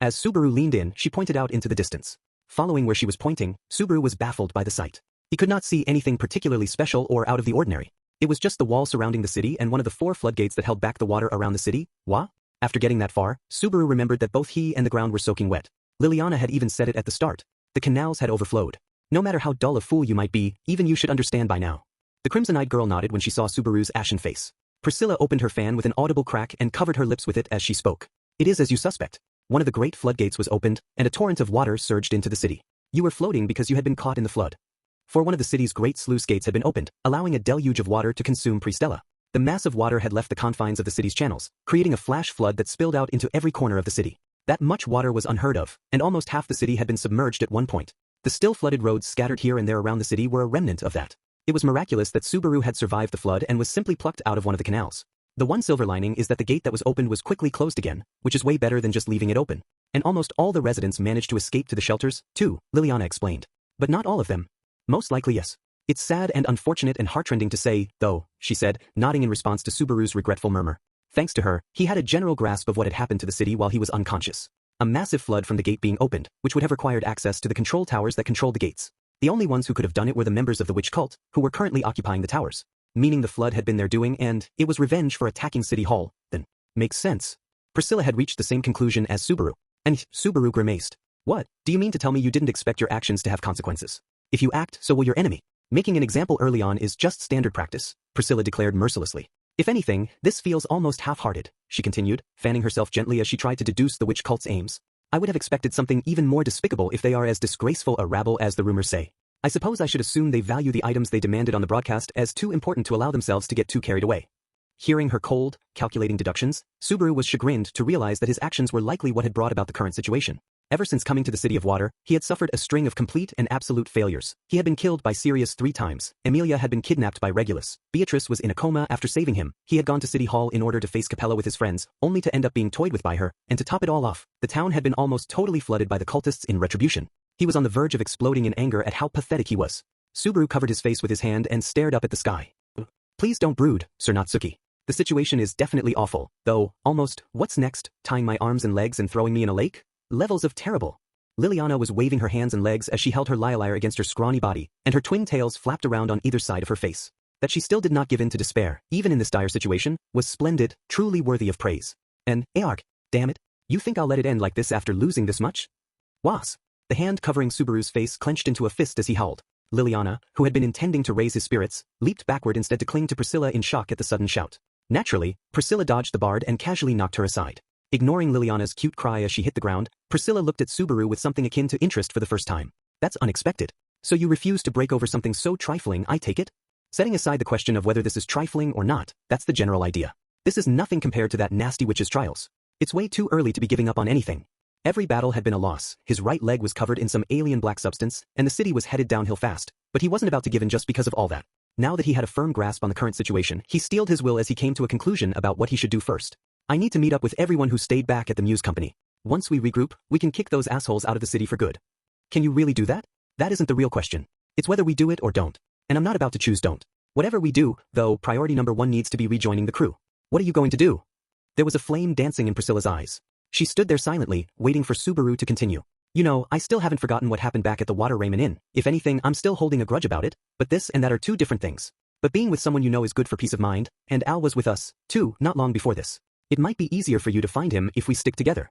As Subaru leaned in, she pointed out into the distance. Following where she was pointing, Subaru was baffled by the sight. He could not see anything particularly special or out of the ordinary. It was just the wall surrounding the city and one of the 4 floodgates that held back the water around the city. What? After getting that far, Subaru remembered that both he and the ground were soaking wet. Liliana had even said it at the start. The canals had overflowed. No matter how dull a fool you might be, even you should understand by now. The crimson-eyed girl nodded when she saw Subaru's ashen face. Priscilla opened her fan with an audible crack and covered her lips with it as she spoke. It is as you suspect. One of the great floodgates was opened, and a torrent of water surged into the city. You were floating because you had been caught in the flood. For one of the city's great sluice gates had been opened, allowing a deluge of water to consume Pristella. The mass of water had left the confines of the city's channels, creating a flash flood that spilled out into every corner of the city. That much water was unheard of, and almost half the city had been submerged at one point. The still flooded roads scattered here and there around the city were a remnant of that. It was miraculous that Subaru had survived the flood and was simply plucked out of one of the canals. The one silver lining is that the gate that was opened was quickly closed again, which is way better than just leaving it open. And almost all the residents managed to escape to the shelters, too, Liliana explained. But not all of them. Most likely yes. It's sad and unfortunate and heartrending to say, though, she said, nodding in response to Subaru's regretful murmur. Thanks to her, he had a general grasp of what had happened to the city while he was unconscious. A massive flood from the gate being opened, which would have required access to the control towers that controlled the gates. The only ones who could have done it were the members of the witch cult, who were currently occupying the towers. Meaning the flood had been their doing and it was revenge for attacking City Hall, then. Makes sense. Priscilla had reached the same conclusion as Subaru. And Subaru grimaced. What, do you mean to tell me you didn't expect your actions to have consequences? If you act, so will your enemy. Making an example early on is just standard practice, Priscilla declared mercilessly. If anything, this feels almost half-hearted, she continued, fanning herself gently as she tried to deduce the witch cult's aims. I would have expected something even more despicable if they are as disgraceful a rabble as the rumors say. I suppose I should assume they value the items they demanded on the broadcast as too important to allow themselves to get too carried away. Hearing her cold, calculating deductions, Subaru was chagrined to realize that his actions were likely what had brought about the current situation. Ever since coming to the City of Water, he had suffered a string of complete and absolute failures. He had been killed by Sirius 3 times, Emilia had been kidnapped by Regulus, Beatrice was in a coma after saving him, he had gone to City Hall in order to face Capella with his friends, only to end up being toyed with by her, and to top it all off, the town had been almost totally flooded by the cultists in retribution. He was on the verge of exploding in anger at how pathetic he was. Subaru covered his face with his hand and stared up at the sky. Please don't brood, Sir Natsuki. The situation is definitely awful, though, almost, what's next, tying my arms and legs and throwing me in a lake? Levels of terrible. Liliana was waving her hands and legs as she held her lyre against her scrawny body, and her twin tails flapped around on either side of her face. That she still did not give in to despair, even in this dire situation, was splendid, truly worthy of praise. And, Aarg, damn it, you think I'll let it end like this after losing this much? Was. The hand covering Subaru's face clenched into a fist as he howled. Liliana, who had been intending to raise his spirits, leaped backward instead to cling to Priscilla in shock at the sudden shout. Naturally, Priscilla dodged the bard and casually knocked her aside. Ignoring Liliana's cute cry as she hit the ground, Priscilla looked at Subaru with something akin to interest for the first time. That's unexpected. So you refuse to break over something so trifling, I take it? Setting aside the question of whether this is trifling or not, that's the general idea. This is nothing compared to that nasty witch's trials. It's way too early to be giving up on anything. Every battle had been a loss, his right leg was covered in some alien black substance, and the city was headed downhill fast, but he wasn't about to give in just because of all that. Now that he had a firm grasp on the current situation, he steeled his will as he came to a conclusion about what he should do first. I need to meet up with everyone who stayed back at the Muse Company. Once we regroup, we can kick those assholes out of the city for good. Can you really do that? That isn't the real question. It's whether we do it or don't. And I'm not about to choose don't. Whatever we do, though, priority number 1 needs to be rejoining the crew. What are you going to do? There was a flame dancing in Priscilla's eyes. She stood there silently, waiting for Subaru to continue. You know, I still haven't forgotten what happened back at the Water Ramen Inn. If anything, I'm still holding a grudge about it, but this and that are two different things. But being with someone you know is good for peace of mind, and Al was with us, too, not long before this. It might be easier for you to find him if we stick together.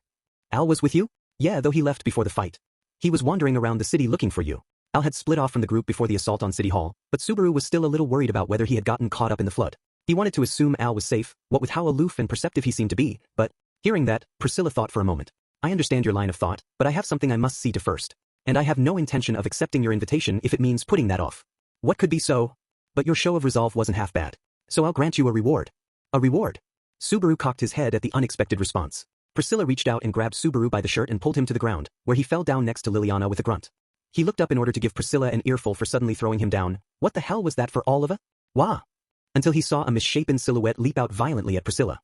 Al was with you? Yeah, though he left before the fight. He was wandering around the city looking for you. Al had split off from the group before the assault on City Hall, but Subaru was still a little worried about whether he had gotten caught up in the flood. He wanted to assume Al was safe, what with how aloof and perceptive he seemed to be, but, hearing that, Priscilla thought for a moment. I understand your line of thought, but I have something I must see to first. And I have no intention of accepting your invitation if it means putting that off. What could be so? But your show of resolve wasn't half bad. So I'll grant you a reward. A reward? Subaru cocked his head at the unexpected response. Priscilla reached out and grabbed Subaru by the shirt and pulled him to the ground, where he fell down next to Liliana with a grunt. He looked up in order to give Priscilla an earful for suddenly throwing him down. What the hell was that for all of a? Wah! Until he saw a misshapen silhouette leap out violently at Priscilla.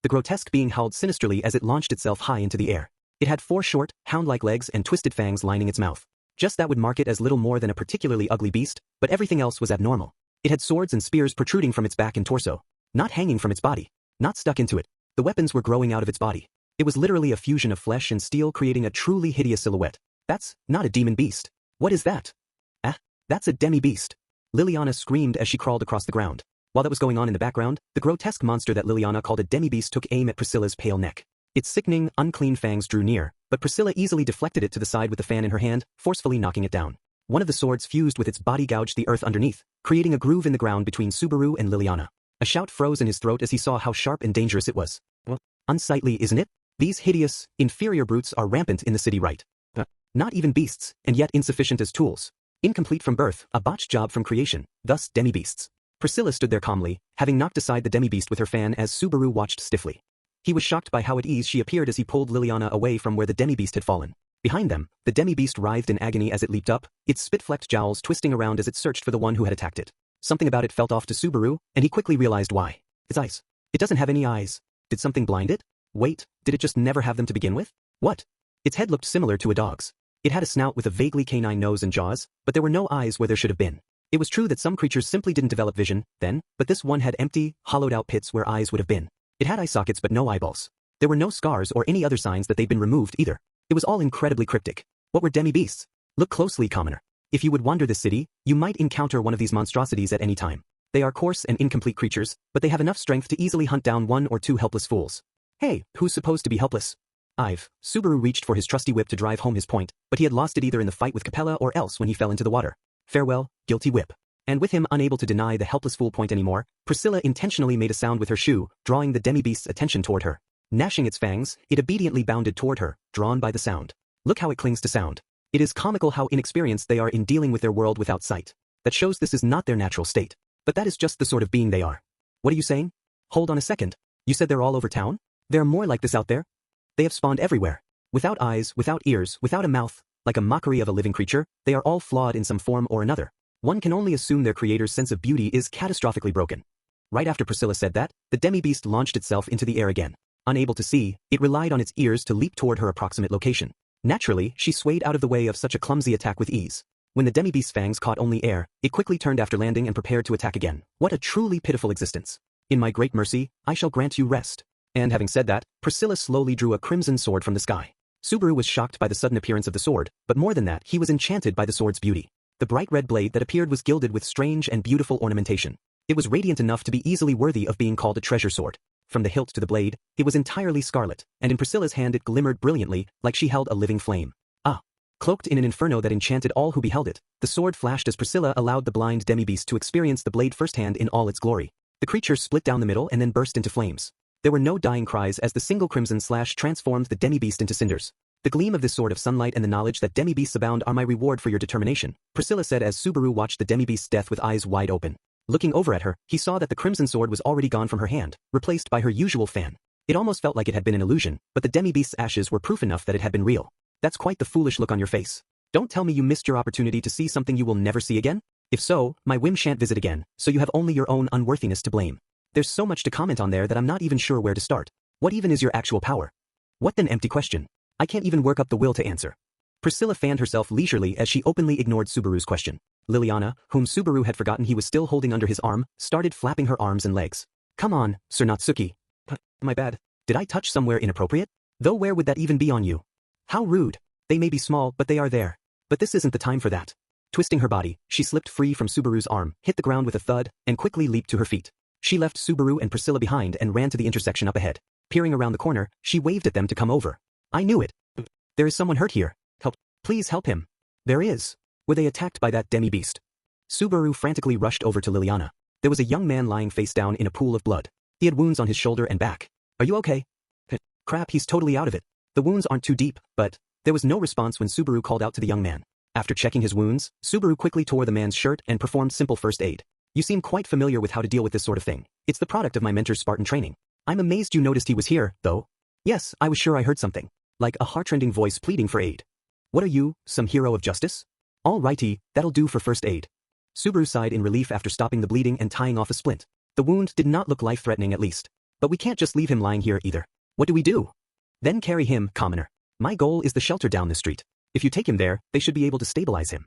The grotesque being howled sinisterly as it launched itself high into the air. It had 4 short, hound-like legs and twisted fangs lining its mouth. Just that would mark it as little more than a particularly ugly beast, but everything else was abnormal. It had swords and spears protruding from its back and torso, not hanging from its body, not stuck into it. The weapons were growing out of its body. It was literally a fusion of flesh and steel creating a truly hideous silhouette. That's not a demon beast. What is that? Ah, that's a demi-beast. Liliana screamed as she crawled across the ground. While that was going on in the background, the grotesque monster that Liliana called a demi-beast took aim at Priscilla's pale neck. Its sickening, unclean fangs drew near, but Priscilla easily deflected it to the side with the fan in her hand, forcefully knocking it down. One of the swords fused with its body gouged the earth underneath, creating a groove in the ground between Subaru and Liliana. A shout froze in his throat as he saw how sharp and dangerous it was. Well, unsightly, isn't it? These hideous, inferior brutes are rampant in the city, right? Not even beasts, and yet insufficient as tools. Incomplete from birth, a botched job from creation, thus demi-beasts. Priscilla stood there calmly, having knocked aside the demi-beast with her fan as Subaru watched stiffly. He was shocked by how at ease she appeared as he pulled Liliana away from where the demi-beast had fallen. Behind them, the demi-beast writhed in agony as it leaped up, its spit-flecked jowls twisting around as it searched for the one who had attacked it. Something about it felt off to Subaru, and he quickly realized why. Its eyes. It doesn't have any eyes. Did something blind it? Wait, did it just never have them to begin with? What? Its head looked similar to a dog's. It had a snout with a vaguely canine nose and jaws, but there were no eyes where there should have been. It was true that some creatures simply didn't develop vision, then, but this one had empty, hollowed-out pits where eyes would have been. It had eye sockets but no eyeballs. There were no scars or any other signs that they'd been removed either. It was all incredibly cryptic. What were demi-beasts? Look closely, commoner. If you would wander this city, you might encounter one of these monstrosities at any time. They are coarse and incomplete creatures, but they have enough strength to easily hunt down 1 or 2 helpless fools. Hey, who's supposed to be helpless? Subaru reached for his trusty whip to drive home his point, but he had lost it either in the fight with Capella or else when he fell into the water. Farewell, guilty whip. And with him unable to deny the helpless fool point anymore, Priscilla intentionally made a sound with her shoe, drawing the demi-beast's attention toward her. Gnashing its fangs, it obediently bounded toward her, drawn by the sound. Look how it clings to sound. It is comical how inexperienced they are in dealing with their world without sight. That shows this is not their natural state. But that is just the sort of being they are. What are you saying? Hold on a second. You said they're all over town? There are more like this out there? They have spawned everywhere. Without eyes, without ears, without a mouth, like a mockery of a living creature, they are all flawed in some form or another. One can only assume their creator's sense of beauty is catastrophically broken. Right after Priscilla said that, the demi-beast launched itself into the air again. Unable to see, it relied on its ears to leap toward her approximate location. Naturally, she swayed out of the way of such a clumsy attack with ease. When the demi-beast's fangs caught only air, it quickly turned after landing and prepared to attack again. What a truly pitiful existence. In my great mercy, I shall grant you rest. And having said that, Priscilla slowly drew a crimson sword from the sky. Subaru was shocked by the sudden appearance of the sword, but more than that, he was enchanted by the sword's beauty. The bright red blade that appeared was gilded with strange and beautiful ornamentation. It was radiant enough to be easily worthy of being called a treasure sword. From the hilt to the blade, it was entirely scarlet, and in Priscilla's hand it glimmered brilliantly, like she held a living flame. Cloaked in an inferno that enchanted all who beheld it, the sword flashed as Priscilla allowed the blind demi-beast to experience the blade firsthand in all its glory. The creature split down the middle and then burst into flames. There were no dying cries as the single crimson slash transformed the demi-beast into cinders. The gleam of this sword of sunlight and the knowledge that demi-beasts abound are my reward for your determination, Priscilla said as Subaru watched the demi-beast's death with eyes wide open. Looking over at her, he saw that the crimson sword was already gone from her hand, replaced by her usual fan. It almost felt like it had been an illusion, but the demi-beast's ashes were proof enough that it had been real. That's quite the foolish look on your face. Don't tell me you missed your opportunity to see something you will never see again? If so, my whim shan't visit again, so you have only your own unworthiness to blame. There's so much to comment on there that I'm not even sure where to start. What even is your actual power? What an empty question. I can't even work up the will to answer. Priscilla fanned herself leisurely as she openly ignored Subaru's question. Liliana, whom Subaru had forgotten he was still holding under his arm, started flapping her arms and legs. Come on, Sir Natsuki. My bad. Did I touch somewhere inappropriate? Though where would that even be on you? How rude. They may be small, but they are there. But this isn't the time for that. Twisting her body, she slipped free from Subaru's arm, hit the ground with a thud, and quickly leaped to her feet. She left Subaru and Priscilla behind and ran to the intersection up ahead. Peering around the corner, she waved at them to come over. I knew it. There is someone hurt here. Help. Please help him. There is. Were they attacked by that demi-beast? Subaru frantically rushed over to Liliana. There was a young man lying face down in a pool of blood. He had wounds on his shoulder and back. Are you okay? Crap, he's totally out of it. The wounds aren't too deep, but... There was no response when Subaru called out to the young man. After checking his wounds, Subaru quickly tore the man's shirt and performed simple first aid. You seem quite familiar with how to deal with this sort of thing. It's the product of my mentor's Spartan training. I'm amazed you noticed he was here, though. Yes, I was sure I heard something. Like a heart-rending voice pleading for aid. What are you, some hero of justice? All righty, that'll do for first aid. Subaru sighed in relief after stopping the bleeding and tying off a splint. The wound did not look life-threatening at least. But we can't just leave him lying here either. What do we do? Then carry him, commoner. My goal is the shelter down this street. If you take him there, they should be able to stabilize him.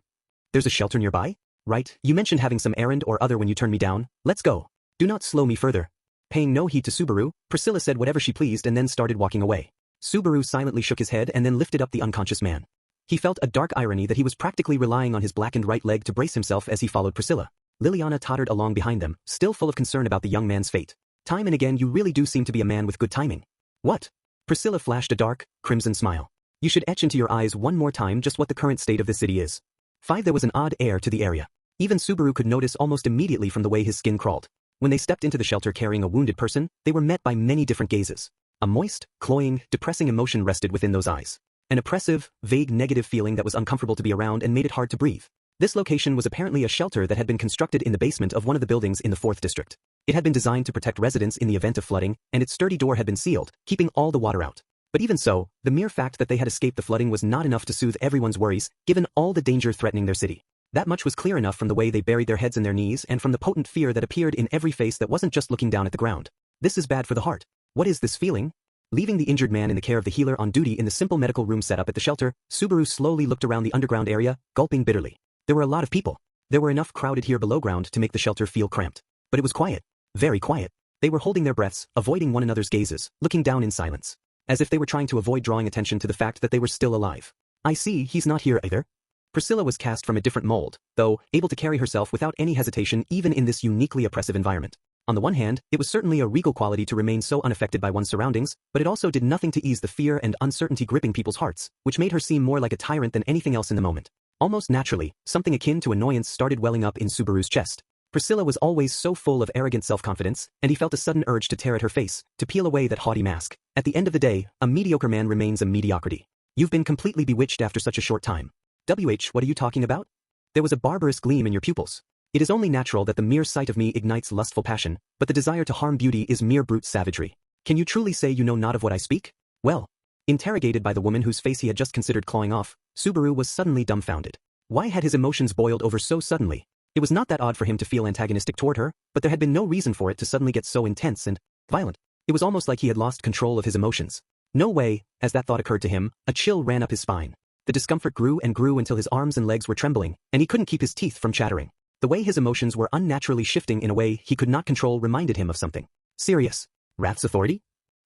There's a shelter nearby? Right, you mentioned having some errand or other when you turned me down. Let's go. Do not slow me further. Paying no heed to Subaru, Priscilla said whatever she pleased and then started walking away. Subaru silently shook his head and then lifted up the unconscious man. He felt a dark irony that he was practically relying on his blackened right leg to brace himself as he followed Priscilla. Liliana tottered along behind them, still full of concern about the young man's fate. Time and again you really do seem to be a man with good timing. What? Priscilla flashed a dark, crimson smile. You should etch into your eyes one more time just what the current state of the city is. 5. There was an odd air to the area. Even Subaru could notice almost immediately from the way his skin crawled. When they stepped into the shelter carrying a wounded person, they were met by many different gazes. A moist, cloying, depressing emotion rested within those eyes. An oppressive, vague negative feeling that was uncomfortable to be around and made it hard to breathe. This location was apparently a shelter that had been constructed in the basement of one of the buildings in the 4th district. It had been designed to protect residents in the event of flooding, and its sturdy door had been sealed, keeping all the water out. But even so, the mere fact that they had escaped the flooding was not enough to soothe everyone's worries, given all the danger threatening their city. That much was clear enough from the way they buried their heads in their knees and from the potent fear that appeared in every face that wasn't just looking down at the ground. This is bad for the heart. What is this feeling? Leaving the injured man in the care of the healer on duty in the simple medical room set up at the shelter, Subaru slowly looked around the underground area, gulping bitterly. There were a lot of people. There were enough crowded here below ground to make the shelter feel cramped. But it was quiet. Very quiet. They were holding their breaths, avoiding one another's gazes, looking down in silence. As if they were trying to avoid drawing attention to the fact that they were still alive. I see, he's not here either. Priscilla was cast from a different mold, though able to carry herself without any hesitation even in this uniquely oppressive environment. On the one hand, it was certainly a regal quality to remain so unaffected by one's surroundings, but it also did nothing to ease the fear and uncertainty gripping people's hearts, which made her seem more like a tyrant than anything else in the moment. Almost naturally, something akin to annoyance started welling up in Subaru's chest. Priscilla was always so full of arrogant self-confidence, and he felt a sudden urge to tear at her face, to peel away that haughty mask. At the end of the day, a mediocre man remains a mediocrity. You've been completely bewitched after such a short time. What are you talking about? There was a barbarous gleam in your pupils. It is only natural that the mere sight of me ignites lustful passion, but the desire to harm beauty is mere brute savagery. Can you truly say you know not of what I speak? Well, Interrogated by the woman whose face he had just considered clawing off, Subaru was suddenly dumbfounded. Why had his emotions boiled over so suddenly? It was not that odd for him to feel antagonistic toward her, but there had been no reason for it to suddenly get so intense and violent. It was almost like he had lost control of his emotions. No way, as that thought occurred to him, a chill ran up his spine. The discomfort grew and grew until his arms and legs were trembling, and he couldn't keep his teeth from chattering. The way his emotions were unnaturally shifting in a way he could not control reminded him of something. Sirius. Wrath's authority?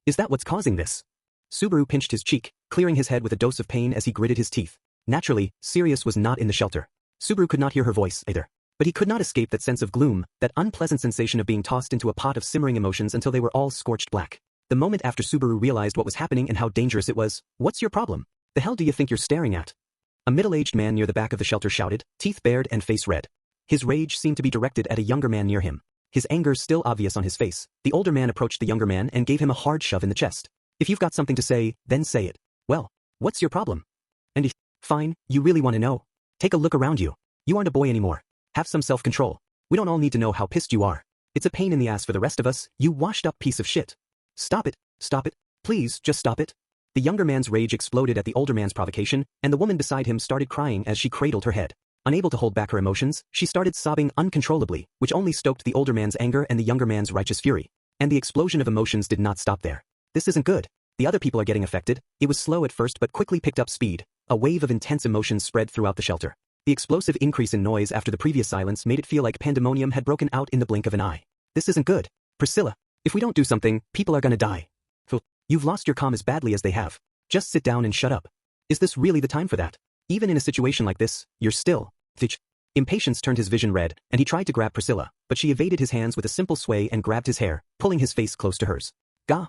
Is that what's causing this? Subaru pinched his cheek, clearing his head with a dose of pain as he gritted his teeth. Naturally, Sirius was not in the shelter. Subaru could not hear her voice either. But he could not escape that sense of gloom, that unpleasant sensation of being tossed into a pot of simmering emotions until they were all scorched black. The moment after Subaru realized what was happening and how dangerous it was, "What's your problem? The hell do you think you're staring at?" A middle-aged man near the back of the shelter shouted, teeth bared and face red. His rage seemed to be directed at a younger man near him. His anger still obvious on his face, the older man approached the younger man and gave him a hard shove in the chest. "If you've got something to say, then say it." "Well, what's your problem?" "And if, fine, you really want to know? Take a look around you. You aren't a boy anymore. Have some self-control. We don't all need to know how pissed you are. It's a pain in the ass for the rest of us, you washed-up piece of shit. Stop it, please, just stop it." The younger man's rage exploded at the older man's provocation, and the woman beside him started crying as she cradled her head. Unable to hold back her emotions, she started sobbing uncontrollably, which only stoked the older man's anger and the younger man's righteous fury. And the explosion of emotions did not stop there. "This isn't good. The other people are getting affected." It was slow at first but quickly picked up speed. A wave of intense emotions spread throughout the shelter. The explosive increase in noise after the previous silence made it feel like pandemonium had broken out in the blink of an eye. "This isn't good. Priscilla, if we don't do something, people are gonna die. You've lost your calm as badly as they have. Just sit down and shut up. Is this really the time for that? Even in a situation like this, you're still..." Impatience turned his vision red, and he tried to grab Priscilla, but she evaded his hands with a simple sway and grabbed his hair, pulling his face close to hers. "Gah.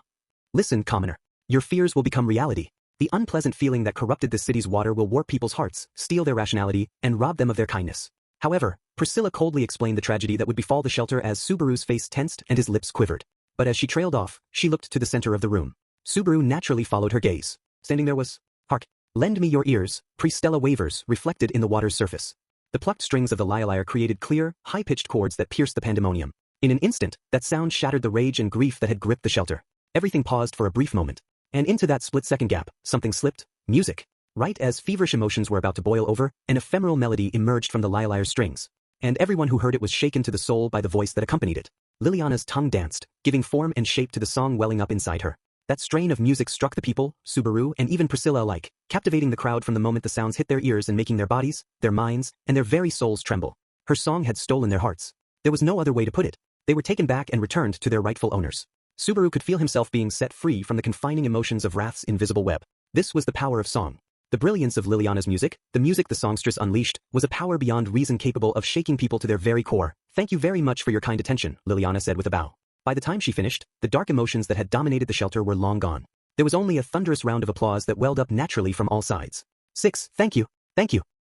Listen, commoner. Your fears will become reality. The unpleasant feeling that corrupted this city's water will warp people's hearts, steal their rationality, and rob them of their kindness." However, Priscilla coldly explained the tragedy that would befall the shelter as Subaru's face tensed and his lips quivered. But as she trailed off, she looked to the center of the room. Subaru naturally followed her gaze. Standing there was, "Hark, lend me your ears," Priscilla wavers reflected in the water's surface. The plucked strings of the lyre created clear, high-pitched chords that pierced the pandemonium. In an instant, that sound shattered the rage and grief that had gripped the shelter. Everything paused for a brief moment. And into that split-second gap, something slipped: music. Right as feverish emotions were about to boil over, an ephemeral melody emerged from the lyre's strings. And everyone who heard it was shaken to the soul by the voice that accompanied it. Liliana's tongue danced, giving form and shape to the song welling up inside her. That strain of music struck the people, Subaru and even Priscilla alike, captivating the crowd from the moment the sounds hit their ears and making their bodies, their minds, and their very souls tremble. Her song had stolen their hearts. There was no other way to put it. They were taken back and returned to their rightful owners. Subaru could feel himself being set free from the confining emotions of Wrath's invisible web. This was the power of song. The brilliance of Liliana's music, the music the songstress unleashed, was a power beyond reason capable of shaking people to their very core. "Thank you very much for your kind attention," Liliana said with a bow. By the time she finished, the dark emotions that had dominated the shelter were long gone. There was only a thunderous round of applause that welled up naturally from all sides. "6, thank you.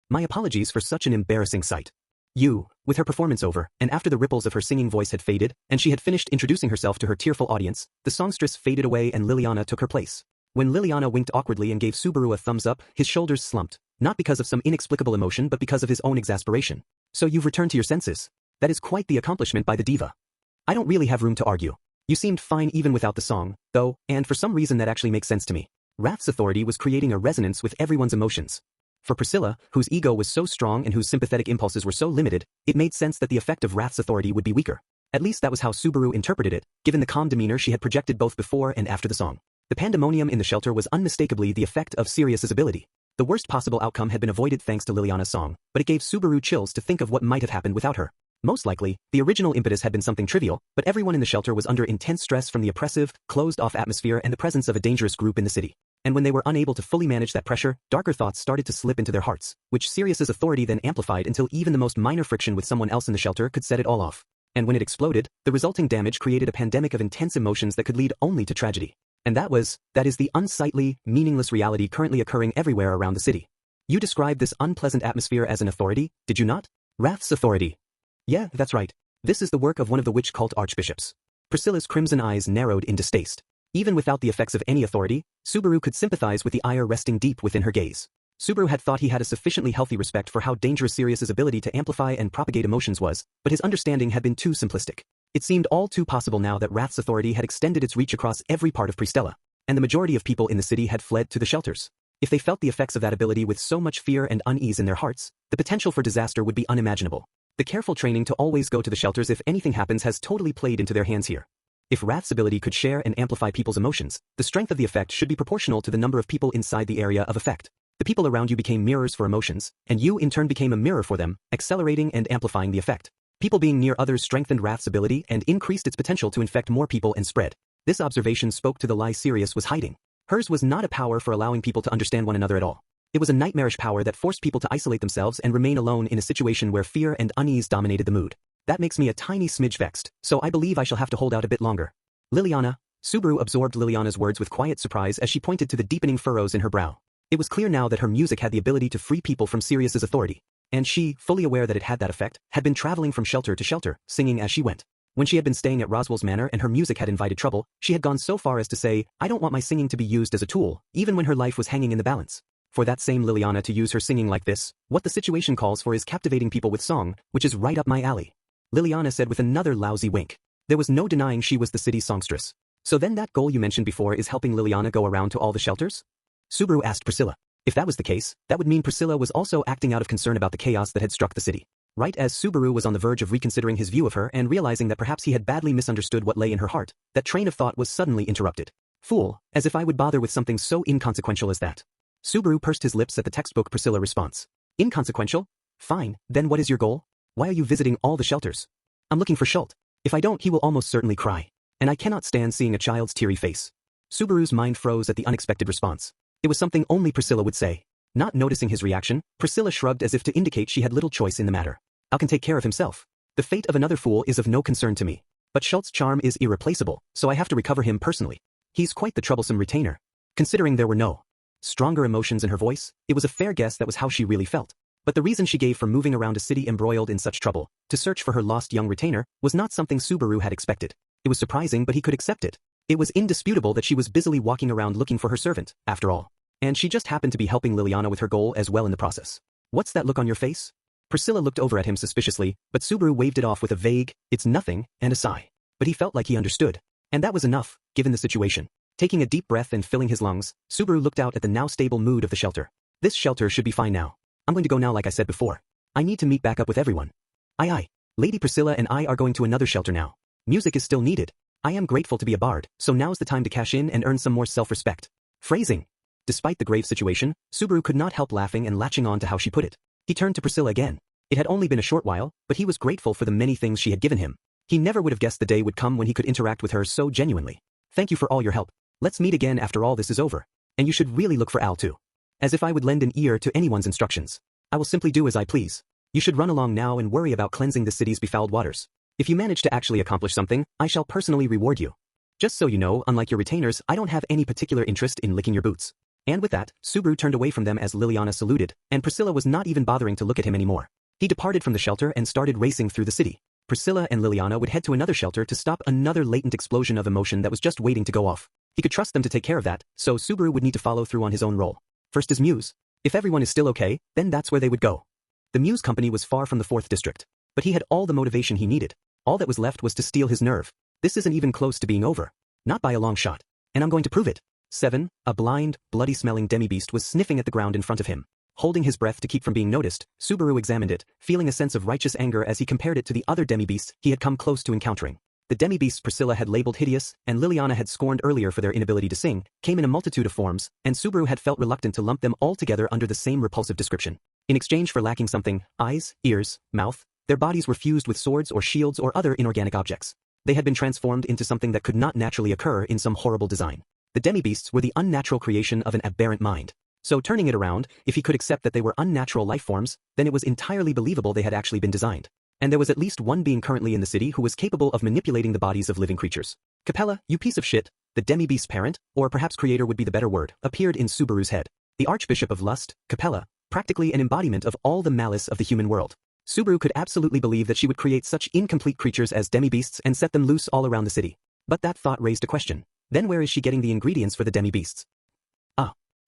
My apologies for such an embarrassing sight." With her performance over, and after the ripples of her singing voice had faded, and she had finished introducing herself to her tearful audience, the songstress faded away and Liliana took her place. When Liliana winked awkwardly and gave Subaru a thumbs up, his shoulders slumped, not because of some inexplicable emotion but because of his own exasperation. "So you've returned to your senses. That is quite the accomplishment by the diva. I don't really have room to argue. You seemed fine even without the song, though, and for some reason that actually makes sense to me." Wrath's authority was creating a resonance with everyone's emotions. For Priscilla, whose ego was so strong and whose sympathetic impulses were so limited, it made sense that the effect of Wrath's authority would be weaker. At least that was how Subaru interpreted it, given the calm demeanor she had projected both before and after the song. The pandemonium in the shelter was unmistakably the effect of Sirius's ability. The worst possible outcome had been avoided thanks to Liliana's song, but it gave Subaru chills to think of what might have happened without her. Most likely, the original impetus had been something trivial, but everyone in the shelter was under intense stress from the oppressive, closed-off atmosphere and the presence of a dangerous group in the city. And when they were unable to fully manage that pressure, darker thoughts started to slip into their hearts, which Sirius's authority then amplified until even the most minor friction with someone else in the shelter could set it all off. And when it exploded, the resulting damage created a pandemic of intense emotions that could lead only to tragedy. And that is the unsightly, meaningless reality currently occurring everywhere around the city. You described this unpleasant atmosphere as an authority, did you not? Wrath's authority. Yeah, that's right. This is the work of one of the witch cult archbishops. Priscilla's crimson eyes narrowed in distaste. Even without the effects of any authority, Subaru could sympathize with the ire resting deep within her gaze. Subaru had thought he had a sufficiently healthy respect for how dangerous Sirius's ability to amplify and propagate emotions was, but his understanding had been too simplistic. It seemed all too possible now that Wrath's authority had extended its reach across every part of Pristella. and the majority of people in the city had fled to the shelters. If they felt the effects of that ability with so much fear and unease in their hearts, the potential for disaster would be unimaginable. The careful training to always go to the shelters if anything happens has totally played into their hands here. If Wrath's ability could share and amplify people's emotions, the strength of the effect should be proportional to the number of people inside the area of effect. The people around you became mirrors for emotions, and you in turn became a mirror for them, accelerating and amplifying the effect. People being near others strengthened Wrath's ability and increased its potential to infect more people and spread. This observation spoke to the lie Sirius was hiding. Hers was not a power for allowing people to understand one another at all. It was a nightmarish power that forced people to isolate themselves and remain alone in a situation where fear and unease dominated the mood. That makes me a tiny smidge vexed, so I believe I shall have to hold out a bit longer. Liliana. Subaru absorbed Liliana's words with quiet surprise as she pointed to the deepening furrows in her brow. It was clear now that her music had the ability to free people from Sirius's authority. And she, fully aware that it had that effect, had been traveling from shelter to shelter, singing as she went. When she had been staying at Roswell's Manor and her music had invited trouble, she had gone so far as to say, I don't want my singing to be used as a tool, even when her life was hanging in the balance. For that same Liliana to use her singing like this, what the situation calls for is captivating people with song, which is right up my alley. Liliana said with another lousy wink. There was no denying she was the city's songstress. So then that goal you mentioned before is helping Liliana go around to all the shelters? Subaru asked Priscilla. If that was the case, that would mean Priscilla was also acting out of concern about the chaos that had struck the city. Right as Subaru was on the verge of reconsidering his view of her and realizing that perhaps he had badly misunderstood what lay in her heart, that train of thought was suddenly interrupted. Fool, as if I would bother with something so inconsequential as that. Subaru pursed his lips at the textbook Priscilla response. Inconsequential? Fine, then what is your goal? Why are you visiting all the shelters? I'm looking for Schult. If I don't, he will almost certainly cry. And I cannot stand seeing a child's teary face. Subaru's mind froze at the unexpected response. It was something only Priscilla would say. Not noticing his reaction, Priscilla shrugged as if to indicate she had little choice in the matter. Al can take care of himself. The fate of another fool is of no concern to me. But Schult's charm is irreplaceable, so I have to recover him personally. He's quite the troublesome retainer. Considering there were no stronger emotions in her voice, it was a fair guess that was how she really felt. But the reason she gave for moving around a city embroiled in such trouble, to search for her lost young retainer, was not something Subaru had expected. It was surprising, but he could accept it. It was indisputable that she was busily walking around looking for her servant, after all. And she just happened to be helping Liliana with her goal as well in the process. What's that look on your face? Priscilla looked over at him suspiciously, but Subaru waved it off with a vague, it's nothing, and a sigh. But he felt like he understood. And that was enough, given the situation. Taking a deep breath and filling his lungs, Subaru looked out at the now stable mood of the shelter. This shelter should be fine now. I'm going to go now like I said before. I need to meet back up with everyone. Aye. Lady Priscilla and I are going to another shelter now. Music is still needed. I am grateful to be a bard, so now's the time to cash in and earn some more self-respect. Phrasing. Despite the grave situation, Subaru could not help laughing and latching on to how she put it. He turned to Priscilla again. It had only been a short while, but he was grateful for the many things she had given him. He never would have guessed the day would come when he could interact with her so genuinely. Thank you for all your help. Let's meet again after all this is over. And you should really look for Al too. As if I would lend an ear to anyone's instructions. I will simply do as I please. You should run along now and worry about cleansing the city's befouled waters. If you manage to actually accomplish something, I shall personally reward you. Just so you know, unlike your retainers, I don't have any particular interest in licking your boots. And with that, Subaru turned away from them as Liliana saluted, and Priscilla was not even bothering to look at him anymore. He departed from the shelter and started racing through the city. Priscilla and Liliana would head to another shelter to stop another latent explosion of emotion that was just waiting to go off. He could trust them to take care of that, so Subaru would need to follow through on his own role. First is Muse. If everyone is still okay, then that's where they would go. The Muse company was far from the 4th district, but he had all the motivation he needed. All that was left was to steal his nerve. This isn't even close to being over. Not by a long shot. And I'm going to prove it. 7. A blind, bloody-smelling demi-beast was sniffing at the ground in front of him. Holding his breath to keep from being noticed, Subaru examined it, feeling a sense of righteous anger as he compared it to the other demi-beasts he had come close to encountering. The demi-beasts Priscilla had labeled hideous, and Liliana had scorned earlier for their inability to sing, came in a multitude of forms, and Subaru had felt reluctant to lump them all together under the same repulsive description. In exchange for lacking something, eyes, ears, mouth, their bodies were fused with swords or shields or other inorganic objects. They had been transformed into something that could not naturally occur in some horrible design. The demi-beasts were the unnatural creation of an aberrant mind. So turning it around, if he could accept that they were unnatural life forms, then it was entirely believable they had actually been designed. And there was at least one being currently in the city who was capable of manipulating the bodies of living creatures. Capella, you piece of shit, the demi-beast's parent, or perhaps creator would be the better word, appeared in Subaru's head. The Archbishop of Lust, Capella, practically an embodiment of all the malice of the human world. Subaru could absolutely believe that she would create such incomplete creatures as demi-beasts and set them loose all around the city. But that thought raised a question. Then where is she getting the ingredients for the demi-beasts?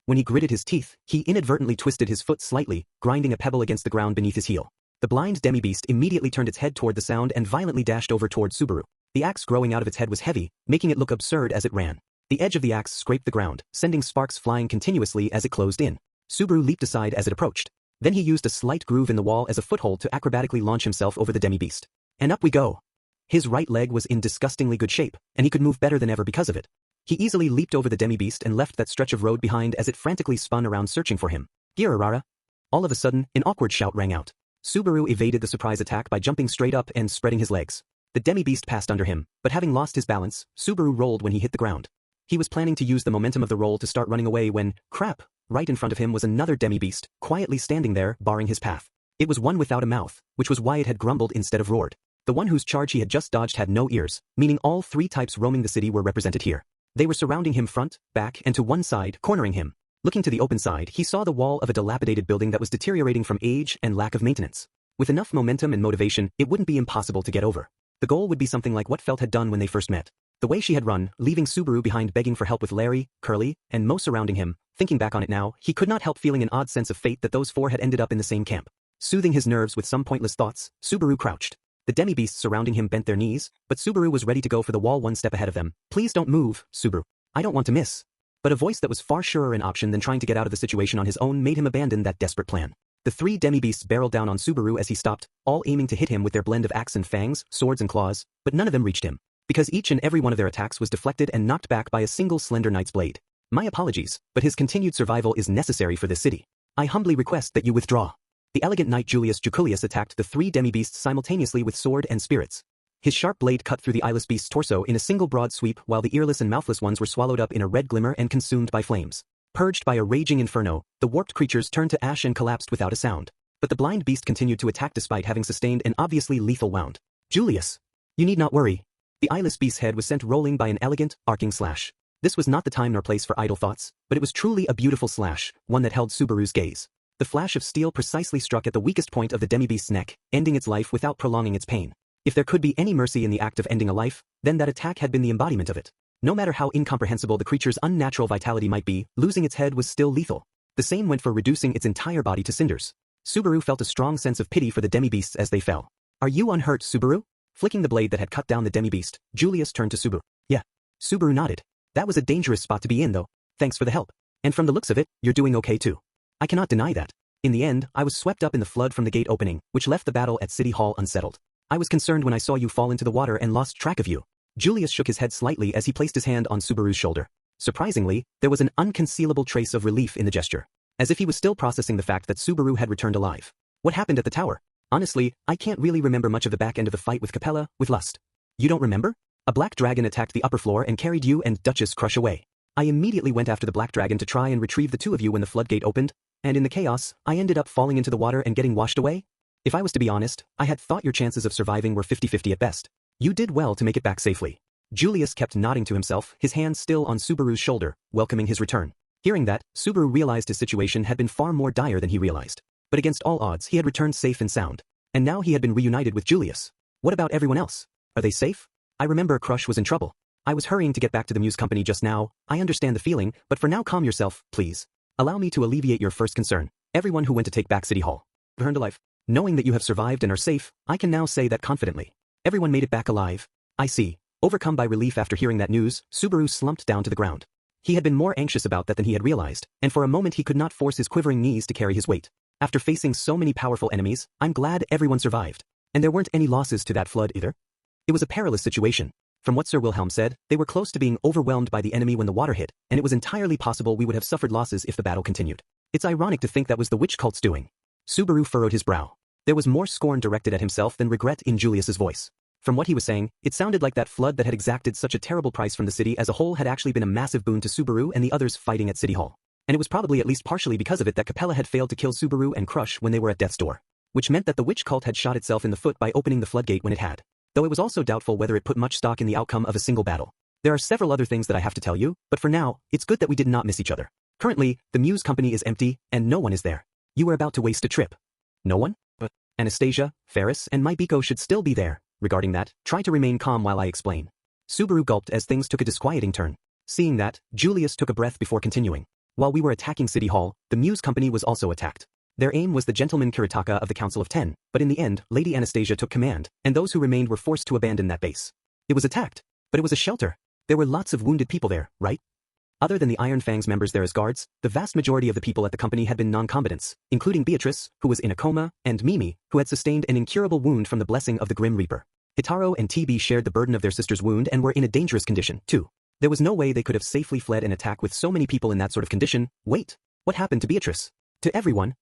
When he gritted his teeth, he inadvertently twisted his foot slightly, grinding a pebble against the ground beneath his heel. The blind demi-beast immediately turned its head toward the sound and violently dashed over toward Subaru. The axe growing out of its head was heavy, making it look absurd as it ran. The edge of the axe scraped the ground, sending sparks flying continuously as it closed in. Subaru leaped aside as it approached. Then he used a slight groove in the wall as a foothold to acrobatically launch himself over the demi-beast. And up we go. His right leg was in disgustingly good shape, and he could move better than ever because of it. He easily leaped over the demi-beast and left that stretch of road behind as it frantically spun around searching for him. Girarara. All of a sudden, an awkward shout rang out. Subaru evaded the surprise attack by jumping straight up and spreading his legs. The demi-beast passed under him, but having lost his balance, Subaru rolled when he hit the ground. He was planning to use the momentum of the roll to start running away when, crap, right in front of him was another demi-beast, quietly standing there, barring his path. It was one without a mouth, which was why it had grumbled instead of roared. The one whose charge he had just dodged had no ears, meaning all three types roaming the city were represented here. They were surrounding him front, back, and to one side, cornering him. Looking to the open side, he saw the wall of a dilapidated building that was deteriorating from age and lack of maintenance. With enough momentum and motivation, it wouldn't be impossible to get over. The goal would be something like what Felt had done when they first met. The way she had run, leaving Subaru behind begging for help with Larry, Curly, and Mo surrounding him. Thinking back on it now, he could not help feeling an odd sense of fate that those four had ended up in the same camp. Soothing his nerves with some pointless thoughts, Subaru crouched. The demi-beasts surrounding him bent their knees, but Subaru was ready to go for the wall one step ahead of them. Please don't move, Subaru. I don't want to miss. But a voice that was far surer an option than trying to get out of the situation on his own made him abandon that desperate plan. The three demi-beasts barreled down on Subaru as he stopped, all aiming to hit him with their blend of axe and fangs, swords and claws, but none of them reached him. Because each and every one of their attacks was deflected and knocked back by a single slender knight's blade. My apologies, but his continued survival is necessary for this city. I humbly request that you withdraw. The elegant knight Julius Juculius attacked the three demi-beasts simultaneously with sword and spirits. His sharp blade cut through the eyeless beast's torso in a single broad sweep while the earless and mouthless ones were swallowed up in a red glimmer and consumed by flames. Purged by a raging inferno, the warped creatures turned to ash and collapsed without a sound. But the blind beast continued to attack despite having sustained an obviously lethal wound. Julius! You need not worry. The eyeless beast's head was sent rolling by an elegant, arcing slash. This was not the time nor place for idle thoughts, but it was truly a beautiful slash, one that held Subaru's gaze. The flash of steel precisely struck at the weakest point of the demi-beast's neck, ending its life without prolonging its pain. If there could be any mercy in the act of ending a life, then that attack had been the embodiment of it. No matter how incomprehensible the creature's unnatural vitality might be, losing its head was still lethal. The same went for reducing its entire body to cinders. Subaru felt a strong sense of pity for the demi-beasts as they fell. Are you unhurt, Subaru? Flicking the blade that had cut down the demi-beast, Julius turned to Subaru. Yeah. Subaru nodded. That was a dangerous spot to be in though. Thanks for the help. And from the looks of it, you're doing okay too. I cannot deny that. In the end, I was swept up in the flood from the gate opening, which left the battle at City Hall unsettled. I was concerned when I saw you fall into the water and lost track of you. Julius shook his head slightly as he placed his hand on Subaru's shoulder. Surprisingly, there was an unconcealable trace of relief in the gesture. As if he was still processing the fact that Subaru had returned alive. What happened at the tower? Honestly, I can't really remember much of the back end of the fight with Capella, with Lust. You don't remember? A black dragon attacked the upper floor and carried you and Duchess Crush away. I immediately went after the black dragon to try and retrieve the two of you when the floodgate opened, and in the chaos, I ended up falling into the water and getting washed away. If I was to be honest, I had thought your chances of surviving were 50-50 at best. You did well to make it back safely. Julius kept nodding to himself, his hand still on Subaru's shoulder, welcoming his return. Hearing that, Subaru realized his situation had been far more dire than he realized. But against all odds, he had returned safe and sound. And now he had been reunited with Julius. What about everyone else? Are they safe? I remember Crush was in trouble. I was hurrying to get back to the Muse Company just now. I understand the feeling, but for now calm yourself, please. Allow me to alleviate your first concern. Everyone who went to take back City Hall returned to life. Knowing that you have survived and are safe, I can now say that confidently. Everyone made it back alive. I see. Overcome by relief after hearing that news, Subaru slumped down to the ground. He had been more anxious about that than he had realized, and for a moment he could not force his quivering knees to carry his weight. After facing so many powerful enemies, I'm glad everyone survived. And there weren't any losses to that flood either. It was a perilous situation. From what Sir Wilhelm said, they were close to being overwhelmed by the enemy when the water hit, and it was entirely possible we would have suffered losses if the battle continued. It's ironic to think that was the witch cult's doing. Subaru furrowed his brow. There was more scorn directed at himself than regret in Julius's voice. From what he was saying, it sounded like that flood that had exacted such a terrible price from the city as a whole had actually been a massive boon to Subaru and the others fighting at City Hall. And it was probably at least partially because of it that Capella had failed to kill Subaru and Crush when they were at death's door. Which meant that the witch cult had shot itself in the foot by opening the floodgate when it had. Though it was also doubtful whether it put much stock in the outcome of a single battle. There are several other things that I have to tell you, but for now, it's good that we did not miss each other. Currently, the Muse Company is empty, and no one is there. You were about to waste a trip. No one? But Anastasia, Ferris, and Maibiko should still be there. Regarding that, try to remain calm while I explain. Subaru gulped as things took a disquieting turn. Seeing that, Julius took a breath before continuing. While we were attacking City Hall, the Muse Company was also attacked. Their aim was the gentleman Kiritaka of the Council of Ten, but in the end, Lady Anastasia took command, and those who remained were forced to abandon that base. It was attacked, but it was a shelter. There were lots of wounded people there, right? Other than the Iron Fang's members there as guards, the vast majority of the people at the company had been non-combatants, including Beatrice, who was in a coma, and Mimi, who had sustained an incurable wound from the blessing of the Grim Reaper. Hitaro and TB shared the burden of their sister's wound and were in a dangerous condition, too. There was no way they could have safely fled an attack with so many people in that sort of condition. Wait, what happened to Beatrice? To everyone?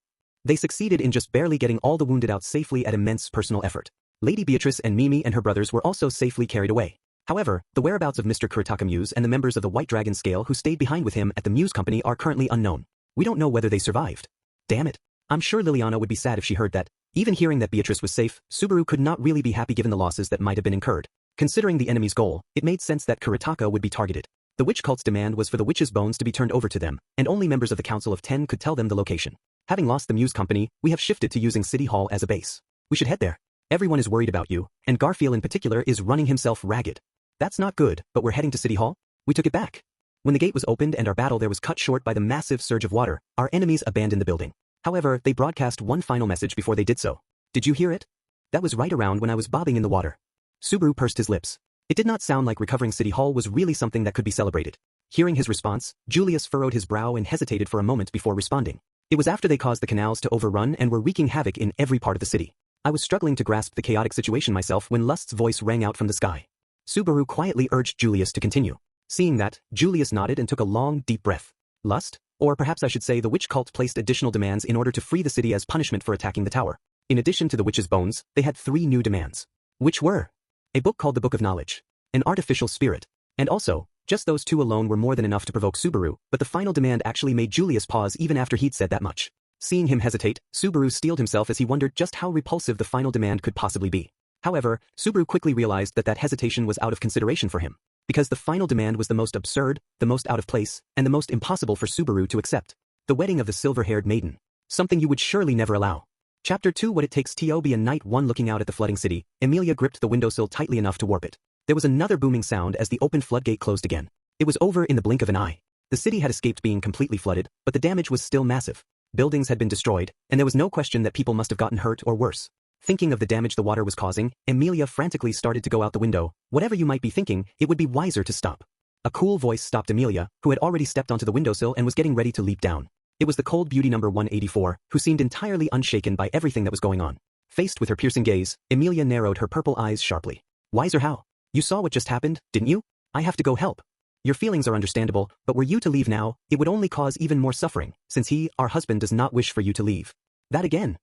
They succeeded in just barely getting all the wounded out safely at immense personal effort. Lady Beatrice and Mimi and her brothers were also safely carried away. However, the whereabouts of Mr. Kuretaka Muse and the members of the White Dragon Scale who stayed behind with him at the Muse Company are currently unknown. We don't know whether they survived. Damn it. I'm sure Liliana would be sad if she heard that. Even hearing that Beatrice was safe, Subaru could not really be happy given the losses that might have been incurred. Considering the enemy's goal, it made sense that Kuretaka would be targeted. The witch cult's demand was for the witch's bones to be turned over to them, and only members of the Council of 10 could tell them the location. Having lost the Muse Company, we have shifted to using City Hall as a base. We should head there. Everyone is worried about you, and Garfield in particular is running himself ragged. That's not good, but we're heading to City Hall? We took it back. When the gate was opened and our battle there was cut short by the massive surge of water, our enemies abandoned the building. However, they broadcast one final message before they did so. Did you hear it? That was right around when I was bobbing in the water. Subaru pursed his lips. It did not sound like recovering City Hall was really something that could be celebrated. Hearing his response, Julius furrowed his brow and hesitated for a moment before responding. It was after they caused the canals to overrun and were wreaking havoc in every part of the city. I was struggling to grasp the chaotic situation myself when Lust's voice rang out from the sky. Subaru quietly urged Julius to continue. Seeing that, Julius nodded and took a long, deep breath. Lust? Or perhaps I should say the witch cult placed additional demands in order to free the city as punishment for attacking the tower. In addition to the witch's bones, they had 3 new demands. Which were? A book called the Book of Knowledge. An artificial spirit. And also, just those 2 alone were more than enough to provoke Subaru, but the final demand actually made Julius pause even after he'd said that much. Seeing him hesitate, Subaru steeled himself as he wondered just how repulsive the final demand could possibly be. However, Subaru quickly realized that hesitation was out of consideration for him, because the final demand was the most absurd, the most out of place, and the most impossible for Subaru to accept. The wedding of the silver-haired maiden. Something you would surely never allow. Chapter 2 What It Takes to Be a Night 1 Looking out at the flooding city, Emilia gripped the windowsill tightly enough to warp it. There was another booming sound as the open floodgate closed again. It was over in the blink of an eye. The city had escaped being completely flooded, but the damage was still massive. Buildings had been destroyed, and there was no question that people must have gotten hurt or worse. Thinking of the damage the water was causing, Emilia frantically started to go out the window. Whatever you might be thinking, it would be wiser to stop. A cool voice stopped Emilia, who had already stepped onto the windowsill and was getting ready to leap down. It was the cold beauty number 184, who seemed entirely unshaken by everything that was going on. Faced with her piercing gaze, Emilia narrowed her purple eyes sharply. Wiser how? You saw what just happened, didn't you? I have to go help. Your feelings are understandable, but were you to leave now, it would only cause even more suffering, since he, our husband, does not wish for you to leave. That again.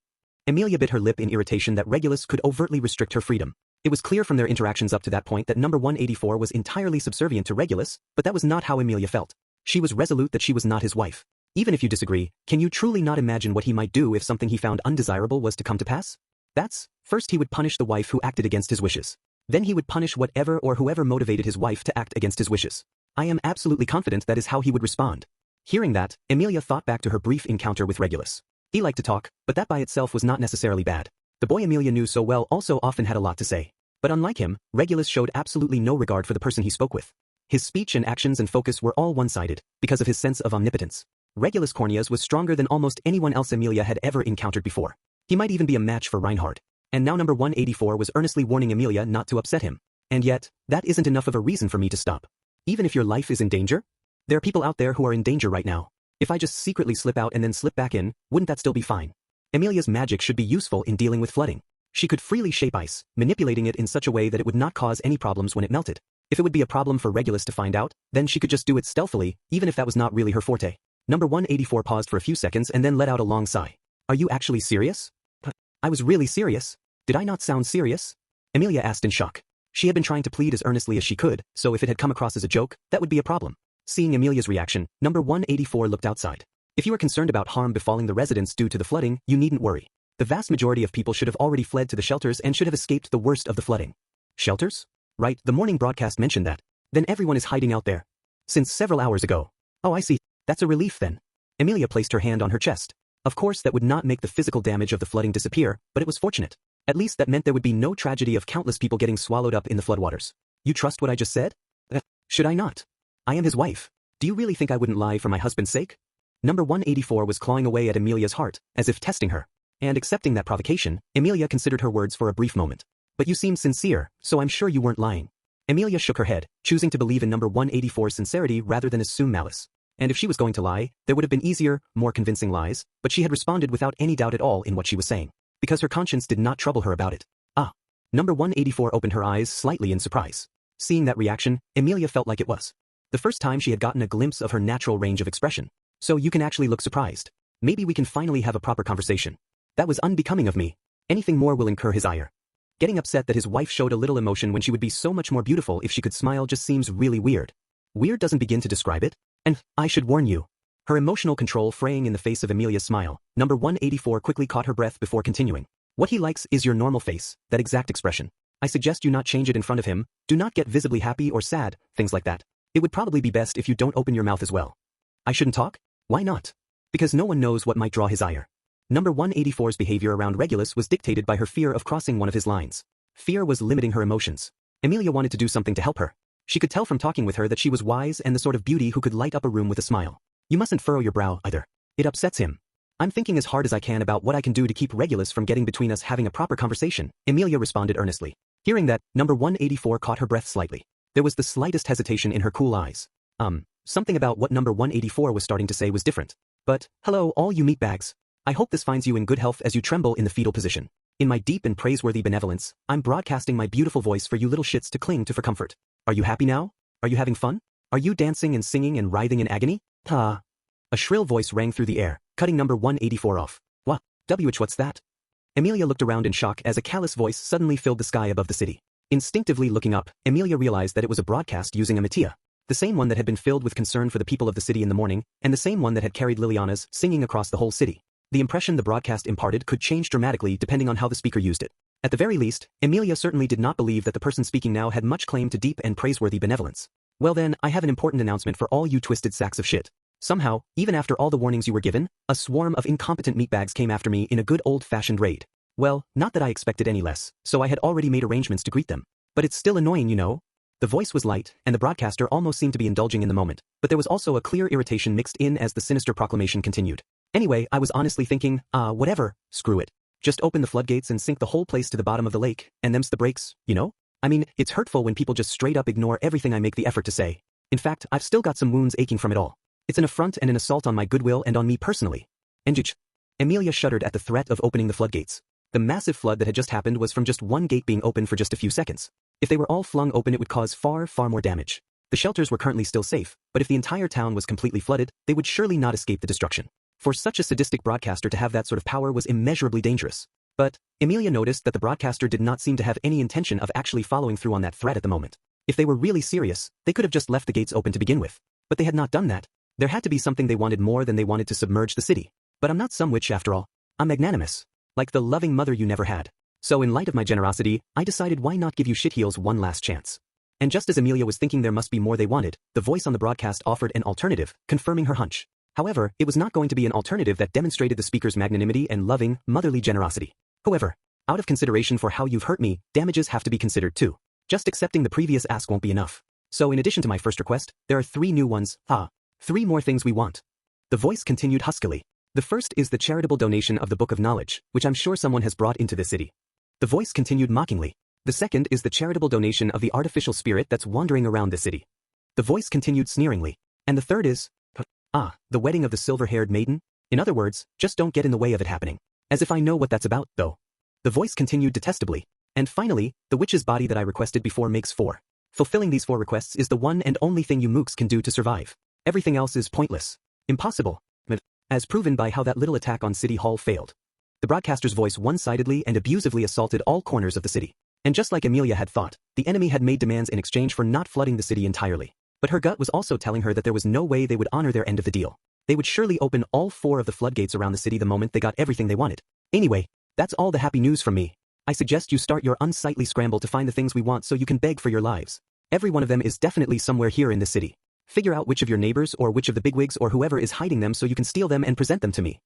Emilia bit her lip in irritation that Regulus could overtly restrict her freedom. It was clear from their interactions up to that point that number 184 was entirely subservient to Regulus, but that was not how Emilia felt. She was resolute that she was not his wife. Even if you disagree, can you truly not imagine what he might do if something he found undesirable was to come to pass? First he would punish the wife who acted against his wishes. Then he would punish whatever or whoever motivated his wife to act against his wishes. I am absolutely confident that is how he would respond. Hearing that, Emilia thought back to her brief encounter with Regulus. He liked to talk, but that by itself was not necessarily bad. The boy Emilia knew so well also often had a lot to say. But unlike him, Regulus showed absolutely no regard for the person he spoke with. His speech and actions and focus were all one-sided, because of his sense of omnipotence. Regulus Corneas was stronger than almost anyone else Emilia had ever encountered before. He might even be a match for Reinhard. And now number 184 was earnestly warning Emilia not to upset him. And yet, that isn't enough of a reason for me to stop. Even if your life is in danger? There are people out there who are in danger right now. If I just secretly slip out and then slip back in, wouldn't that still be fine? Emilia's magic should be useful in dealing with flooding. She could freely shape ice, manipulating it in such a way that it would not cause any problems when it melted. If it would be a problem for Regulus to find out, then she could just do it stealthily, even if that was not really her forte. Number 184 paused for a few seconds and then let out a long sigh. Are you actually serious? I was really serious. Did I not sound serious? Emilia asked in shock. She had been trying to plead as earnestly as she could, so if it had come across as a joke, that would be a problem. Seeing Emilia's reaction, number 184 looked outside. If you are concerned about harm befalling the residents due to the flooding, you needn't worry. The vast majority of people should have already fled to the shelters and should have escaped the worst of the flooding. Shelters? Right, the morning broadcast mentioned that. Then everyone is hiding out there. Since several hours ago. Oh, I see. That's a relief then. Emilia placed her hand on her chest. Of course that would not make the physical damage of the flooding disappear, but it was fortunate. At least that meant there would be no tragedy of countless people getting swallowed up in the floodwaters. You trust what I just said? Should I not? I am his wife. Do you really think I wouldn't lie for my husband's sake? Number 184 was clawing away at Emilia's heart, as if testing her. And accepting that provocation, Emilia considered her words for a brief moment. But you seemed sincere, so I'm sure you weren't lying. Amelia shook her head, choosing to believe in number 184's sincerity rather than assume malice. And if she was going to lie, there would have been easier, more convincing lies, but she had responded without any doubt at all in what she was saying, because her conscience did not trouble her about it. Ah. Number 184 opened her eyes slightly in surprise. Seeing that reaction, Amelia felt like it was the first time she had gotten a glimpse of her natural range of expression. So you can actually look surprised. Maybe we can finally have a proper conversation. That was unbecoming of me. Anything more will incur his ire. Getting upset that his wife showed a little emotion when she would be so much more beautiful if she could smile just seems really weird. Weird doesn't begin to describe it. And, I should warn you. Her emotional control fraying in the face of Amelia's smile, number 184 quickly caught her breath before continuing. What he likes is your normal face, that exact expression. I suggest you not change it in front of him, do not get visibly happy or sad, things like that. It would probably be best if you don't open your mouth as well. I shouldn't talk? Why not? Because no one knows what might draw his ire. Number 184's behavior around Regulus was dictated by her fear of crossing one of his lines. Fear was limiting her emotions. Amelia wanted to do something to help her. She could tell from talking with her that she was wise and the sort of beauty who could light up a room with a smile. You mustn't furrow your brow, either. It upsets him. I'm thinking as hard as I can about what I can do to keep Regulus from getting between us having a proper conversation, Amelia responded earnestly. Hearing that, number 184 caught her breath slightly. There was the slightest hesitation in her cool eyes. Something about what number 184 was starting to say was different. But, hello all you meatbags. I hope this finds you in good health as you tremble in the fetal position. In my deep and praiseworthy benevolence, I'm broadcasting my beautiful voice for you little shits to cling to for comfort. Are you happy now? Are you having fun? Are you dancing and singing and writhing in agony? Ha! A shrill voice rang through the air, cutting number 184 off. What's that? Amelia looked around in shock as a callous voice suddenly filled the sky above the city. Instinctively looking up, Amelia realized that it was a broadcast using a Mattia. The same one that had been filled with concern for the people of the city in the morning, and the same one that had carried Liliana's singing across the whole city. The impression the broadcast imparted could change dramatically depending on how the speaker used it. At the very least, Amelia certainly did not believe that the person speaking now had much claim to deep and praiseworthy benevolence. Well then, I have an important announcement for all you twisted sacks of shit. Somehow, even after all the warnings you were given, a swarm of incompetent meatbags came after me in a good old-fashioned raid. Well, not that I expected any less, so I had already made arrangements to greet them. But it's still annoying, you know? The voice was light, and the broadcaster almost seemed to be indulging in the moment, but there was also a clear irritation mixed in as the sinister proclamation continued. Anyway, I was honestly thinking, whatever, screw it. Just open the floodgates and sink the whole place to the bottom of the lake, and them's the breaks, you know? I mean, it's hurtful when people just straight up ignore everything I make the effort to say. In fact, I've still got some wounds aching from it all. It's an affront and an assault on my goodwill and on me personally. Amelia shuddered at the threat of opening the floodgates. The massive flood that had just happened was from just one gate being open for just a few seconds. If they were all flung open it would cause far, far more damage. The shelters were currently still safe, but if the entire town was completely flooded, they would surely not escape the destruction. For such a sadistic broadcaster to have that sort of power was immeasurably dangerous. But, Amelia noticed that the broadcaster did not seem to have any intention of actually following through on that threat at the moment. If they were really serious, they could have just left the gates open to begin with. But they had not done that. There had to be something they wanted more than they wanted to submerge the city. But I'm not some witch after all. I'm magnanimous. Like the loving mother you never had. So in light of my generosity, I decided why not give you shitheels one last chance. And just as Amelia was thinking there must be more they wanted, the voice on the broadcast offered an alternative, confirming her hunch. However, it was not going to be an alternative that demonstrated the speaker's magnanimity and loving, motherly generosity. However, out of consideration for how you've hurt me, damages have to be considered too. Just accepting the previous ask won't be enough. So in addition to my first request, there are 3 new ones, 3 more things we want. The voice continued huskily. The first is the charitable donation of the Book of Knowledge, which I'm sure someone has brought into the city. The voice continued mockingly. The second is the charitable donation of the artificial spirit that's wandering around the city. The voice continued sneeringly. And the third is, the wedding of the silver-haired maiden? In other words, just don't get in the way of it happening. As if I know what that's about, though. The voice continued detestably. And finally, the witch's body that I requested before makes 4. Fulfilling these 4 requests is the one and only thing you mooks can do to survive. Everything else is pointless. Impossible. As proven by how that little attack on City Hall failed. The broadcaster's voice one-sidedly and abusively assaulted all corners of the city. And just like Amelia had thought, the enemy had made demands in exchange for not flooding the city entirely. But her gut was also telling her that there was no way they would honor their end of the deal. They would surely open all 4 of the floodgates around the city the moment they got everything they wanted. Anyway, that's all the happy news from me. I suggest you start your unsightly scramble to find the things we want so you can beg for your lives. Every one of them is definitely somewhere here in the city. Figure out which of your neighbors or which of the bigwigs or whoever is hiding them so you can steal them and present them to me.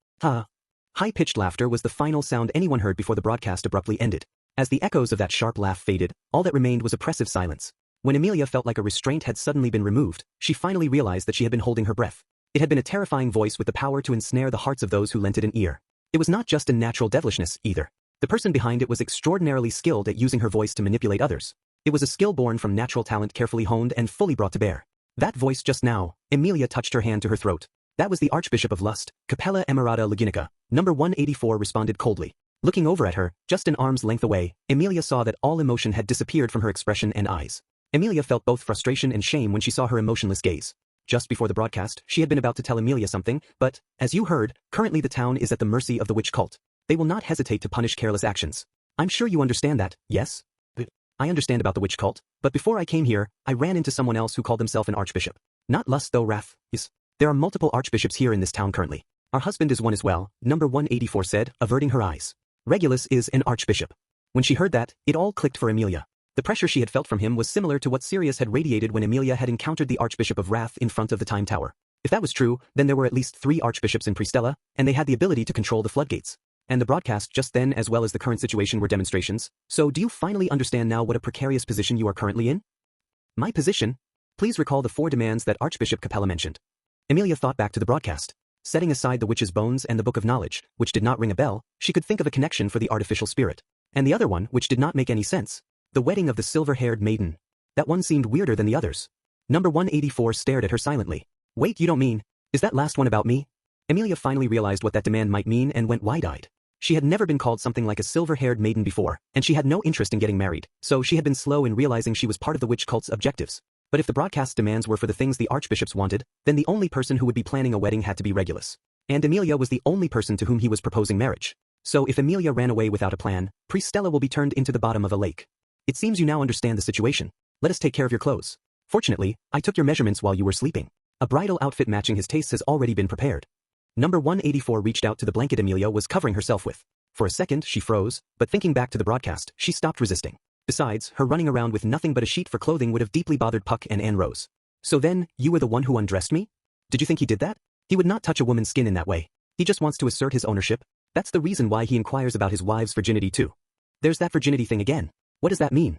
High-pitched laughter was the final sound anyone heard before the broadcast abruptly ended. As the echoes of that sharp laugh faded, all that remained was oppressive silence. When Amelia felt like a restraint had suddenly been removed, she finally realized that she had been holding her breath. It had been a terrifying voice with the power to ensnare the hearts of those who lent it an ear. It was not just a natural devilishness, either. The person behind it was extraordinarily skilled at using her voice to manipulate others. It was a skill born from natural talent carefully honed and fully brought to bear. That voice just now, Emilia touched her hand to her throat. That was the Archbishop of Lust, Capella Emerata Laginica. Number 184 responded coldly. Looking over at her, just an arm's length away, Emilia saw that all emotion had disappeared from her expression and eyes. Emilia felt both frustration and shame when she saw her emotionless gaze. Just before the broadcast, she had been about to tell Emilia something, but, as you heard, currently the town is at the mercy of the witch cult. They will not hesitate to punish careless actions. I'm sure you understand that, yes? I understand about the witch cult, but before I came here, I ran into someone else who called himself an archbishop. Not Lust though, Wrath. Yes. There are multiple archbishops here in this town currently. Our husband is one as well, number 184 said, averting her eyes. Regulus is an archbishop. When she heard that, it all clicked for Emilia. The pressure she had felt from him was similar to what Sirius had radiated when Emilia had encountered the Archbishop of Wrath in front of the Time Tower. If that was true, then there were at least 3 archbishops in Pristella, and they had the ability to control the floodgates. And the broadcast just then as well as the current situation were demonstrations, so do you finally understand now what a precarious position you are currently in? My position? Please recall the 4 demands that Archbishop Capella mentioned. Emilia thought back to the broadcast. Setting aside the witch's bones and the Book of Knowledge, which did not ring a bell, she could think of a connection for the artificial spirit. And the other one, which did not make any sense. The wedding of the silver-haired maiden. That one seemed weirder than the others. Number 184 stared at her silently. Wait, you don't mean, is that last one about me? Emilia finally realized what that demand might mean and went wide-eyed. She had never been called something like a silver-haired maiden before, and she had no interest in getting married, so she had been slow in realizing she was part of the witch cult's objectives. But if the broadcast demands were for the things the archbishops wanted, then the only person who would be planning a wedding had to be Regulus. And Emilia was the only person to whom he was proposing marriage. So if Emilia ran away without a plan, Pristella will be turned into the bottom of a lake. It seems you now understand the situation. Let us take care of your clothes. Fortunately, I took your measurements while you were sleeping. A bridal outfit matching his tastes has already been prepared. Number 184 reached out to the blanket Emilia was covering herself with. For a second, she froze, but thinking back to the broadcast, she stopped resisting. Besides, her running around with nothing but a sheet for clothing would have deeply bothered Puck and Anne Rose. So then, you were the one who undressed me? Did you think he did that? He would not touch a woman's skin in that way. He just wants to assert his ownership. That's the reason why he inquires about his wife's virginity too. There's that virginity thing again. What does that mean?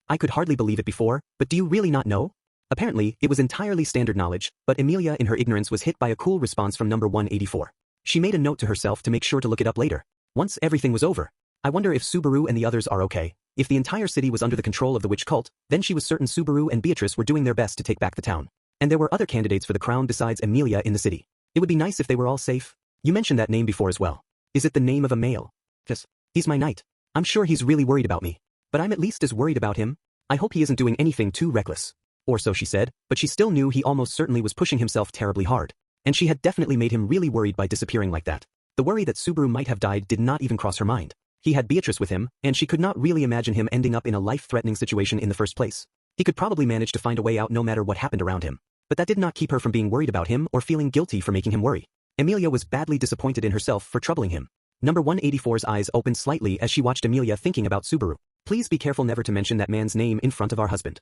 I could hardly believe it before, but do you really not know? Apparently, it was entirely standard knowledge, but Emilia in her ignorance was hit by a cool response from number 184. She made a note to herself to make sure to look it up later. Once everything was over. I wonder if Subaru and the others are okay. If the entire city was under the control of the witch cult, then she was certain Subaru and Beatrice were doing their best to take back the town. And there were other candidates for the crown besides Emilia in the city. It would be nice if they were all safe. You mentioned that name before as well. Is it the name of a male? Yes. He's my knight. I'm sure he's really worried about me. But I'm at least as worried about him. I hope he isn't doing anything too reckless. Or so she said, but she still knew he almost certainly was pushing himself terribly hard. And she had definitely made him really worried by disappearing like that. The worry that Subaru might have died did not even cross her mind. He had Beatrice with him, and she could not really imagine him ending up in a life-threatening situation in the first place. He could probably manage to find a way out no matter what happened around him. But that did not keep her from being worried about him or feeling guilty for making him worry. Emilia was badly disappointed in herself for troubling him. Number 184's eyes opened slightly as she watched Emilia thinking about Subaru. Please be careful never to mention that man's name in front of our husband.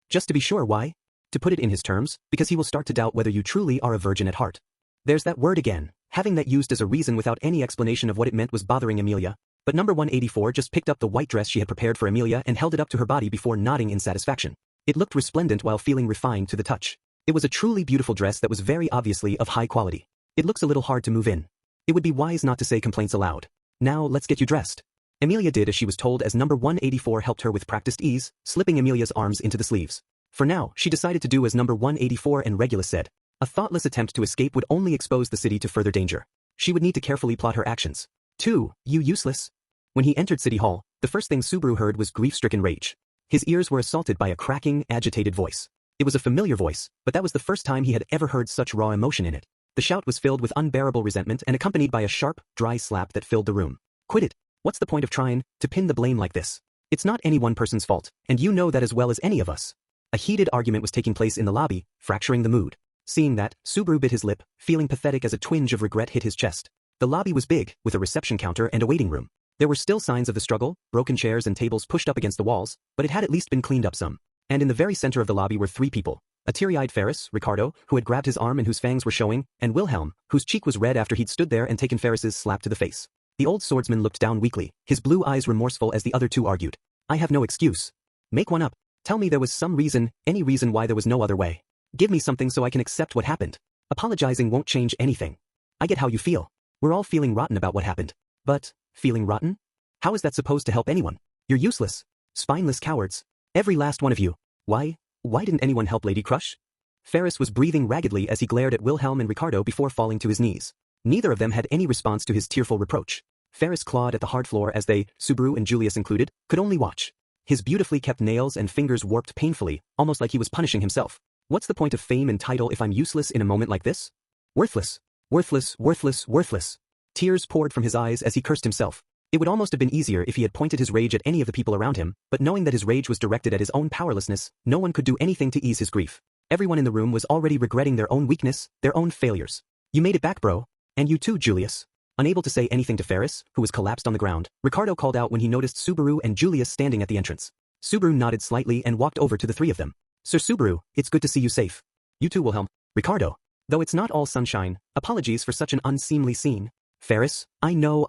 Just to be sure, why? To put it in his terms, because he will start to doubt whether you truly are a virgin at heart. There's that word again. Having that used as a reason without any explanation of what it meant was bothering Emilia. But number 184 just picked up the white dress she had prepared for Emilia and held it up to her body before nodding in satisfaction. It looked resplendent while feeling refined to the touch. It was a truly beautiful dress that was very obviously of high quality. It looks a little hard to move in. It would be wise not to say complaints aloud. Now let's get you dressed. Emilia did as she was told as number 184 helped her with practiced ease, slipping Emilia's arms into the sleeves. For now, she decided to do as number 184 and Regulus said. A thoughtless attempt to escape would only expose the city to further danger. She would need to carefully plot her actions. 2. You useless. When he entered City Hall, the first thing Subaru heard was grief-stricken rage. His ears were assaulted by a cracking, agitated voice. It was a familiar voice, but that was the first time he had ever heard such raw emotion in it. The shout was filled with unbearable resentment and accompanied by a sharp, dry slap that filled the room. Quit it. What's the point of trying to pin the blame like this? It's not any one person's fault, and you know that as well as any of us. A heated argument was taking place in the lobby, fracturing the mood. Seeing that, Subaru bit his lip, feeling pathetic as a twinge of regret hit his chest. The lobby was big, with a reception counter and a waiting room. There were still signs of the struggle, broken chairs and tables pushed up against the walls, but it had at least been cleaned up some. And in the very center of the lobby were 3 people. A teary-eyed Ferris, Ricardo, who had grabbed his arm and whose fangs were showing, and Wilhelm, whose cheek was red after he'd stood there and taken Ferris's slap to the face. The old swordsman looked down weakly, his blue eyes remorseful as the other 2 argued. I have no excuse. Make one up. Tell me there was some reason, any reason why there was no other way. Give me something so I can accept what happened. Apologizing won't change anything. I get how you feel. We're all feeling rotten about what happened. But, feeling rotten? How is that supposed to help anyone? You're useless. Spineless cowards. Every last one of you. Why didn't anyone help Lady Crush? Ferris was breathing raggedly as he glared at Wilhelm and Ricardo before falling to his knees. Neither of them had any response to his tearful reproach. Ferris clawed at the hard floor as they, Subaru and Julius included, could only watch. His beautifully kept nails and fingers warped painfully, almost like he was punishing himself. What's the point of fame and title if I'm useless in a moment like this? Worthless. Worthless, worthless, worthless. Tears poured from his eyes as he cursed himself. It would almost have been easier if he had pointed his rage at any of the people around him, but knowing that his rage was directed at his own powerlessness, no one could do anything to ease his grief. Everyone in the room was already regretting their own weakness, their own failures. You made it back, bro. And you too, Julius. Unable to say anything to Ferris, who was collapsed on the ground, Ricardo called out when he noticed Subaru and Julius standing at the entrance. Subaru nodded slightly and walked over to the three of them. Sir Subaru, it's good to see you safe. You too, Wilhelm. Ricardo. Though it's not all sunshine, apologies for such an unseemly scene. Ferris, I know.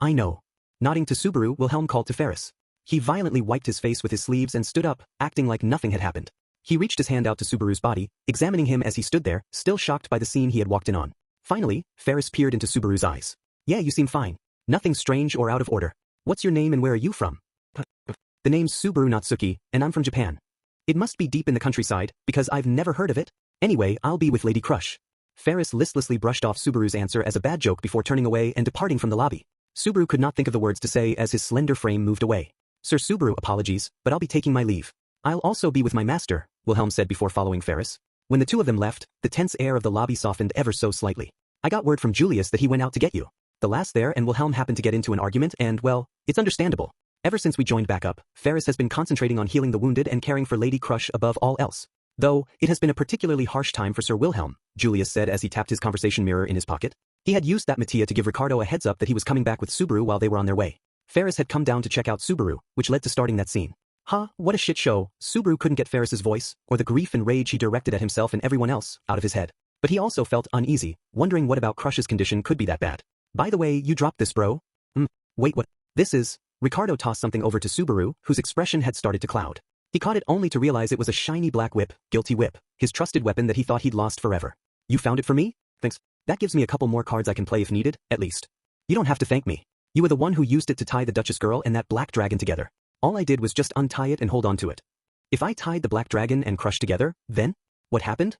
Nodding to Subaru, Wilhelm called to Ferris. He violently wiped his face with his sleeves and stood up, acting like nothing had happened. He reached his hand out to Subaru's body, examining him as he stood there, still shocked by the scene he had walked in on. Finally, Ferris peered into Subaru's eyes. Yeah, you seem fine. Nothing strange or out of order. What's your name and where are you from? The name's Subaru Nagatsuki, and I'm from Japan. It must be deep in the countryside, because I've never heard of it. Anyway, I'll be with Lady Crush. Ferris listlessly brushed off Subaru's answer as a bad joke before turning away and departing from the lobby. Subaru could not think of the words to say as his slender frame moved away. Sir Subaru, apologies, but I'll be taking my leave. I'll also be with my master, Wilhelm said before following Ferris. When the two of them left, the tense air of the lobby softened ever so slightly. I got word from Julius that he went out to get you. The last there and Wilhelm happened to get into an argument and, well, it's understandable. Ever since we joined back up, Ferris has been concentrating on healing the wounded and caring for Lady Crush above all else. Though, it has been a particularly harsh time for Sir Wilhelm, Julius said as he tapped his conversation mirror in his pocket. He had used that Mattia to give Ricardo a heads up that he was coming back with Subaru while they were on their way. Ferris had come down to check out Subaru, which led to starting that scene. What a shit show. Subaru couldn't get Ferris's voice, or the grief and rage he directed at himself and everyone else, out of his head. But he also felt uneasy, wondering what about Crush's condition could be that bad. By the way, you dropped this, bro. Wait, what? This is... Ricardo tossed something over to Subaru, whose expression had started to cloud. He caught it only to realize it was a shiny black whip, guilty whip, his trusted weapon that he thought he'd lost forever. You found it for me? Thanks. That gives me a couple more cards I can play if needed, at least. You don't have to thank me. You were the one who used it to tie the Duchess girl and that black dragon together. All I did was just untie it and hold on to it. If I tied the black dragon and Crush together, then? What happened?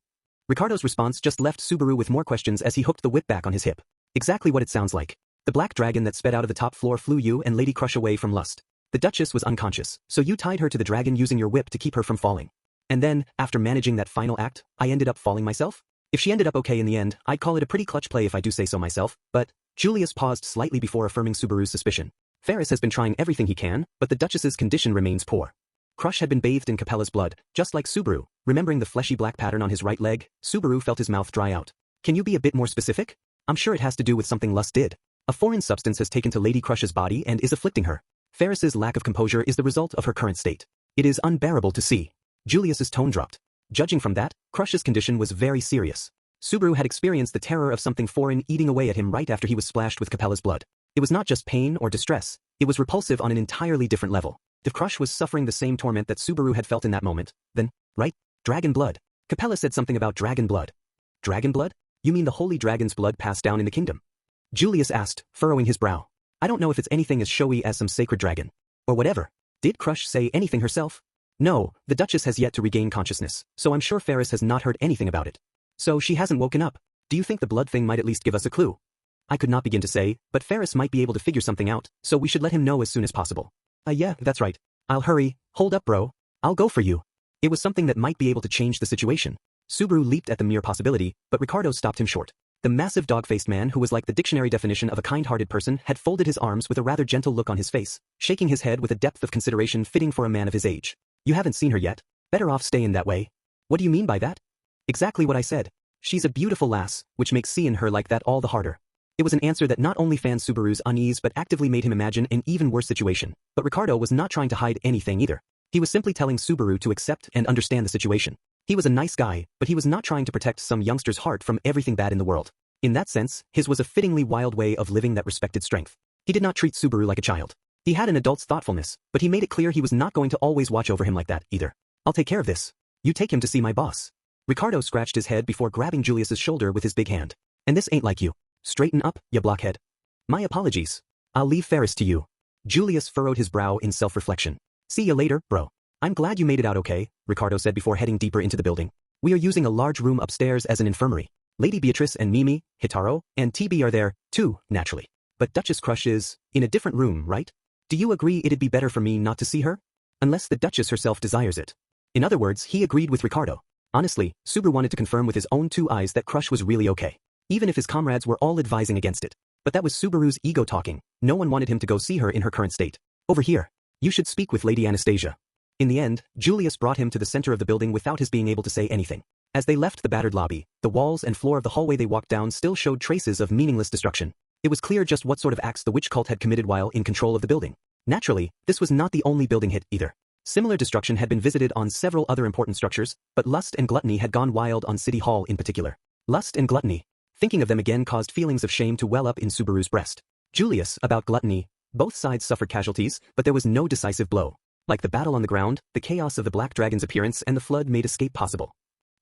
Ricardo's response just left Subaru with more questions as he hooked the whip back on his hip. Exactly what it sounds like. The black dragon that sped out of the top floor flew you and Lady Crush away from lust. The Duchess was unconscious, so you tied her to the dragon using your whip to keep her from falling. And then, after managing that final act, I ended up falling myself? If she ended up okay in the end, I'd call it a pretty clutch play if I do say so myself, but... Julius paused slightly before affirming Subaru's suspicion. Ferris has been trying everything he can, but the Duchess's condition remains poor. Crush had been bathed in Capella's blood, just like Subaru. Remembering the fleshy black pattern on his right leg, Subaru felt his mouth dry out. Can you be a bit more specific? I'm sure it has to do with something lust did. A foreign substance has taken to Lady Crush's body and is afflicting her. Ferris's lack of composure is the result of her current state. It is unbearable to see. Julius's tone dropped. Judging from that, Crush's condition was very serious. Subaru had experienced the terror of something foreign eating away at him right after he was splashed with Capella's blood. It was not just pain or distress, it was repulsive on an entirely different level. If Crush was suffering the same torment that Subaru had felt in that moment, then, right? Dragon blood. Capella said something about dragon blood. Dragon blood? You mean the holy dragon's blood passed down in the kingdom? Julius asked, furrowing his brow. I don't know if it's anything as showy as some sacred dragon. Or whatever. Did Crush say anything herself? No, the Duchess has yet to regain consciousness, so I'm sure Ferris has not heard anything about it. So she hasn't woken up. Do you think the blood thing might at least give us a clue? I could not begin to say, but Ferris might be able to figure something out, so we should let him know as soon as possible. Yeah, that's right. I'll hurry. Hold up, bro. I'll go for you. It was something that might be able to change the situation. Subaru leaped at the mere possibility, but Ricardo stopped him short. The massive dog-faced man who was like the dictionary definition of a kind-hearted person had folded his arms with a rather gentle look on his face, shaking his head with a depth of consideration fitting for a man of his age. You haven't seen her yet? Better off staying that way. What do you mean by that? Exactly what I said. She's a beautiful lass, which makes seeing her like that all the harder. It was an answer that not only fanned Subaru's unease but actively made him imagine an even worse situation. But Ricardo was not trying to hide anything either. He was simply telling Subaru to accept and understand the situation. He was a nice guy, but he was not trying to protect some youngster's heart from everything bad in the world. In that sense, his was a fittingly wild way of living that respected strength. He did not treat Subaru like a child. He had an adult's thoughtfulness, but he made it clear he was not going to always watch over him like that, either. I'll take care of this. You take him to see my boss. Ricardo scratched his head before grabbing Julius's shoulder with his big hand. And this ain't like you. Straighten up, ya blockhead. My apologies. I'll leave Ferris to you. Julius furrowed his brow in self-reflection. See ya later, bro. I'm glad you made it out okay, Ricardo said before heading deeper into the building. We are using a large room upstairs as an infirmary. Lady Beatrice and Mimi, Hitaro, and TB are there, too, naturally. But Duchess Crush is in a different room, right? Do you agree it'd be better for me not to see her? Unless the Duchess herself desires it. In other words, he agreed with Ricardo. Honestly, Subaru wanted to confirm with his own two eyes that Crush was really okay. Even if his comrades were all advising against it. But that was Subaru's ego talking. No one wanted him to go see her in her current state. Over here. You should speak with Lady Anastasia. In the end, Julius brought him to the center of the building without his being able to say anything. As they left the battered lobby, the walls and floor of the hallway they walked down still showed traces of meaningless destruction. It was clear just what sort of acts the witch cult had committed while in control of the building. Naturally, this was not the only building hit either. Similar destruction had been visited on several other important structures, but lust and gluttony had gone wild on City Hall in particular. Lust and gluttony. Thinking of them again caused feelings of shame to well up in Subaru's breast. Julius, about gluttony. Both sides suffered casualties, but there was no decisive blow. Like the battle on the ground, the chaos of the Black Dragon's appearance and the flood made escape possible.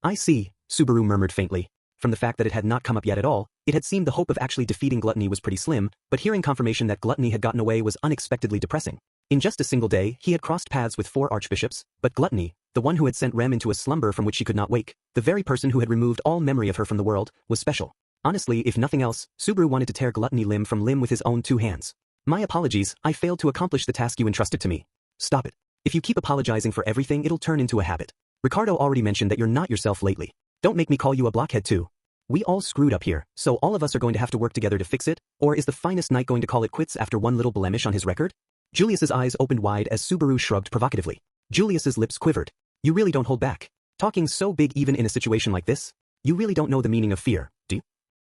I see, Subaru murmured faintly. From the fact that it had not come up yet at all, it had seemed the hope of actually defeating gluttony was pretty slim, but hearing confirmation that gluttony had gotten away was unexpectedly depressing. In just a single day, he had crossed paths with 4 archbishops, but gluttony, the one who had sent Rem into a slumber from which she could not wake, the very person who had removed all memory of her from the world, was special. Honestly, if nothing else, Subaru wanted to tear gluttony limb from limb with his own 2 hands. My apologies, I failed to accomplish the task you entrusted to me. Stop it. If you keep apologizing for everything, it'll turn into a habit. Ricardo already mentioned that you're not yourself lately. Don't make me call you a blockhead too. We all screwed up here, so all of us are going to have to work together to fix it, or is the finest knight going to call it quits after one little blemish on his record? Julius's eyes opened wide as Subaru shrugged provocatively. Julius's lips quivered. You really don't hold back. Talking so big even in a situation like this? You really don't know the meaning of fear, do you?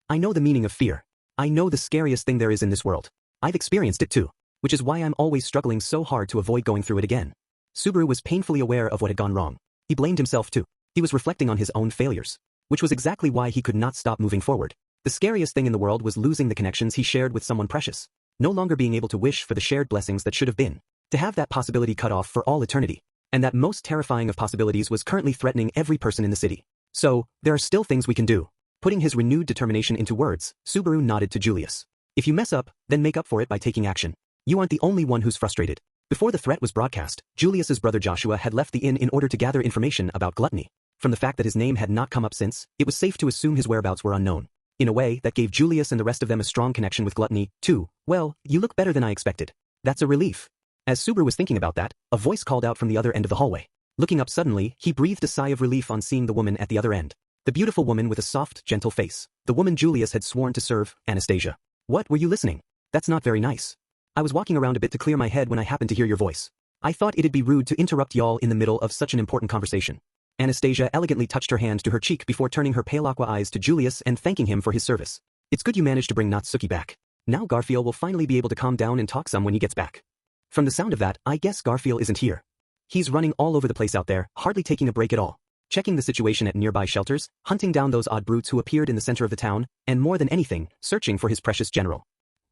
I know the meaning of fear. I know the scariest thing there is in this world. I've experienced it too, which is why I'm always struggling so hard to avoid going through it again. Subaru was painfully aware of what had gone wrong. He blamed himself too. He was reflecting on his own failures. Which was exactly why he could not stop moving forward. The scariest thing in the world was losing the connections he shared with someone precious. No longer being able to wish for the shared blessings that should have been. To have that possibility cut off for all eternity. And that most terrifying of possibilities was currently threatening every person in the city. So, there are still things we can do. Putting his renewed determination into words, Subaru nodded to Julius. If you mess up, then make up for it by taking action. You aren't the only one who's frustrated. Before the threat was broadcast, Julius's brother Joshua had left the inn in order to gather information about gluttony. From the fact that his name had not come up since, it was safe to assume his whereabouts were unknown. In a way, that gave Julius and the rest of them a strong connection with gluttony, too. Well, you look better than I expected. That's a relief. As Subaru was thinking about that, a voice called out from the other end of the hallway. Looking up suddenly, he breathed a sigh of relief on seeing the woman at the other end. The beautiful woman with a soft, gentle face. The woman Julius had sworn to serve, Anastasia. What, were you listening? That's not very nice. I was walking around a bit to clear my head when I happened to hear your voice. I thought it'd be rude to interrupt y'all in the middle of such an important conversation. Anastasia elegantly touched her hand to her cheek before turning her pale aqua eyes to Julius and thanking him for his service. It's good you managed to bring Nagatsuki back. Now Garfield will finally be able to calm down and talk some when he gets back. From the sound of that, I guess Garfield isn't here. He's running all over the place out there, hardly taking a break at all. Checking the situation at nearby shelters, hunting down those odd brutes who appeared in the center of the town, and more than anything, searching for his precious general.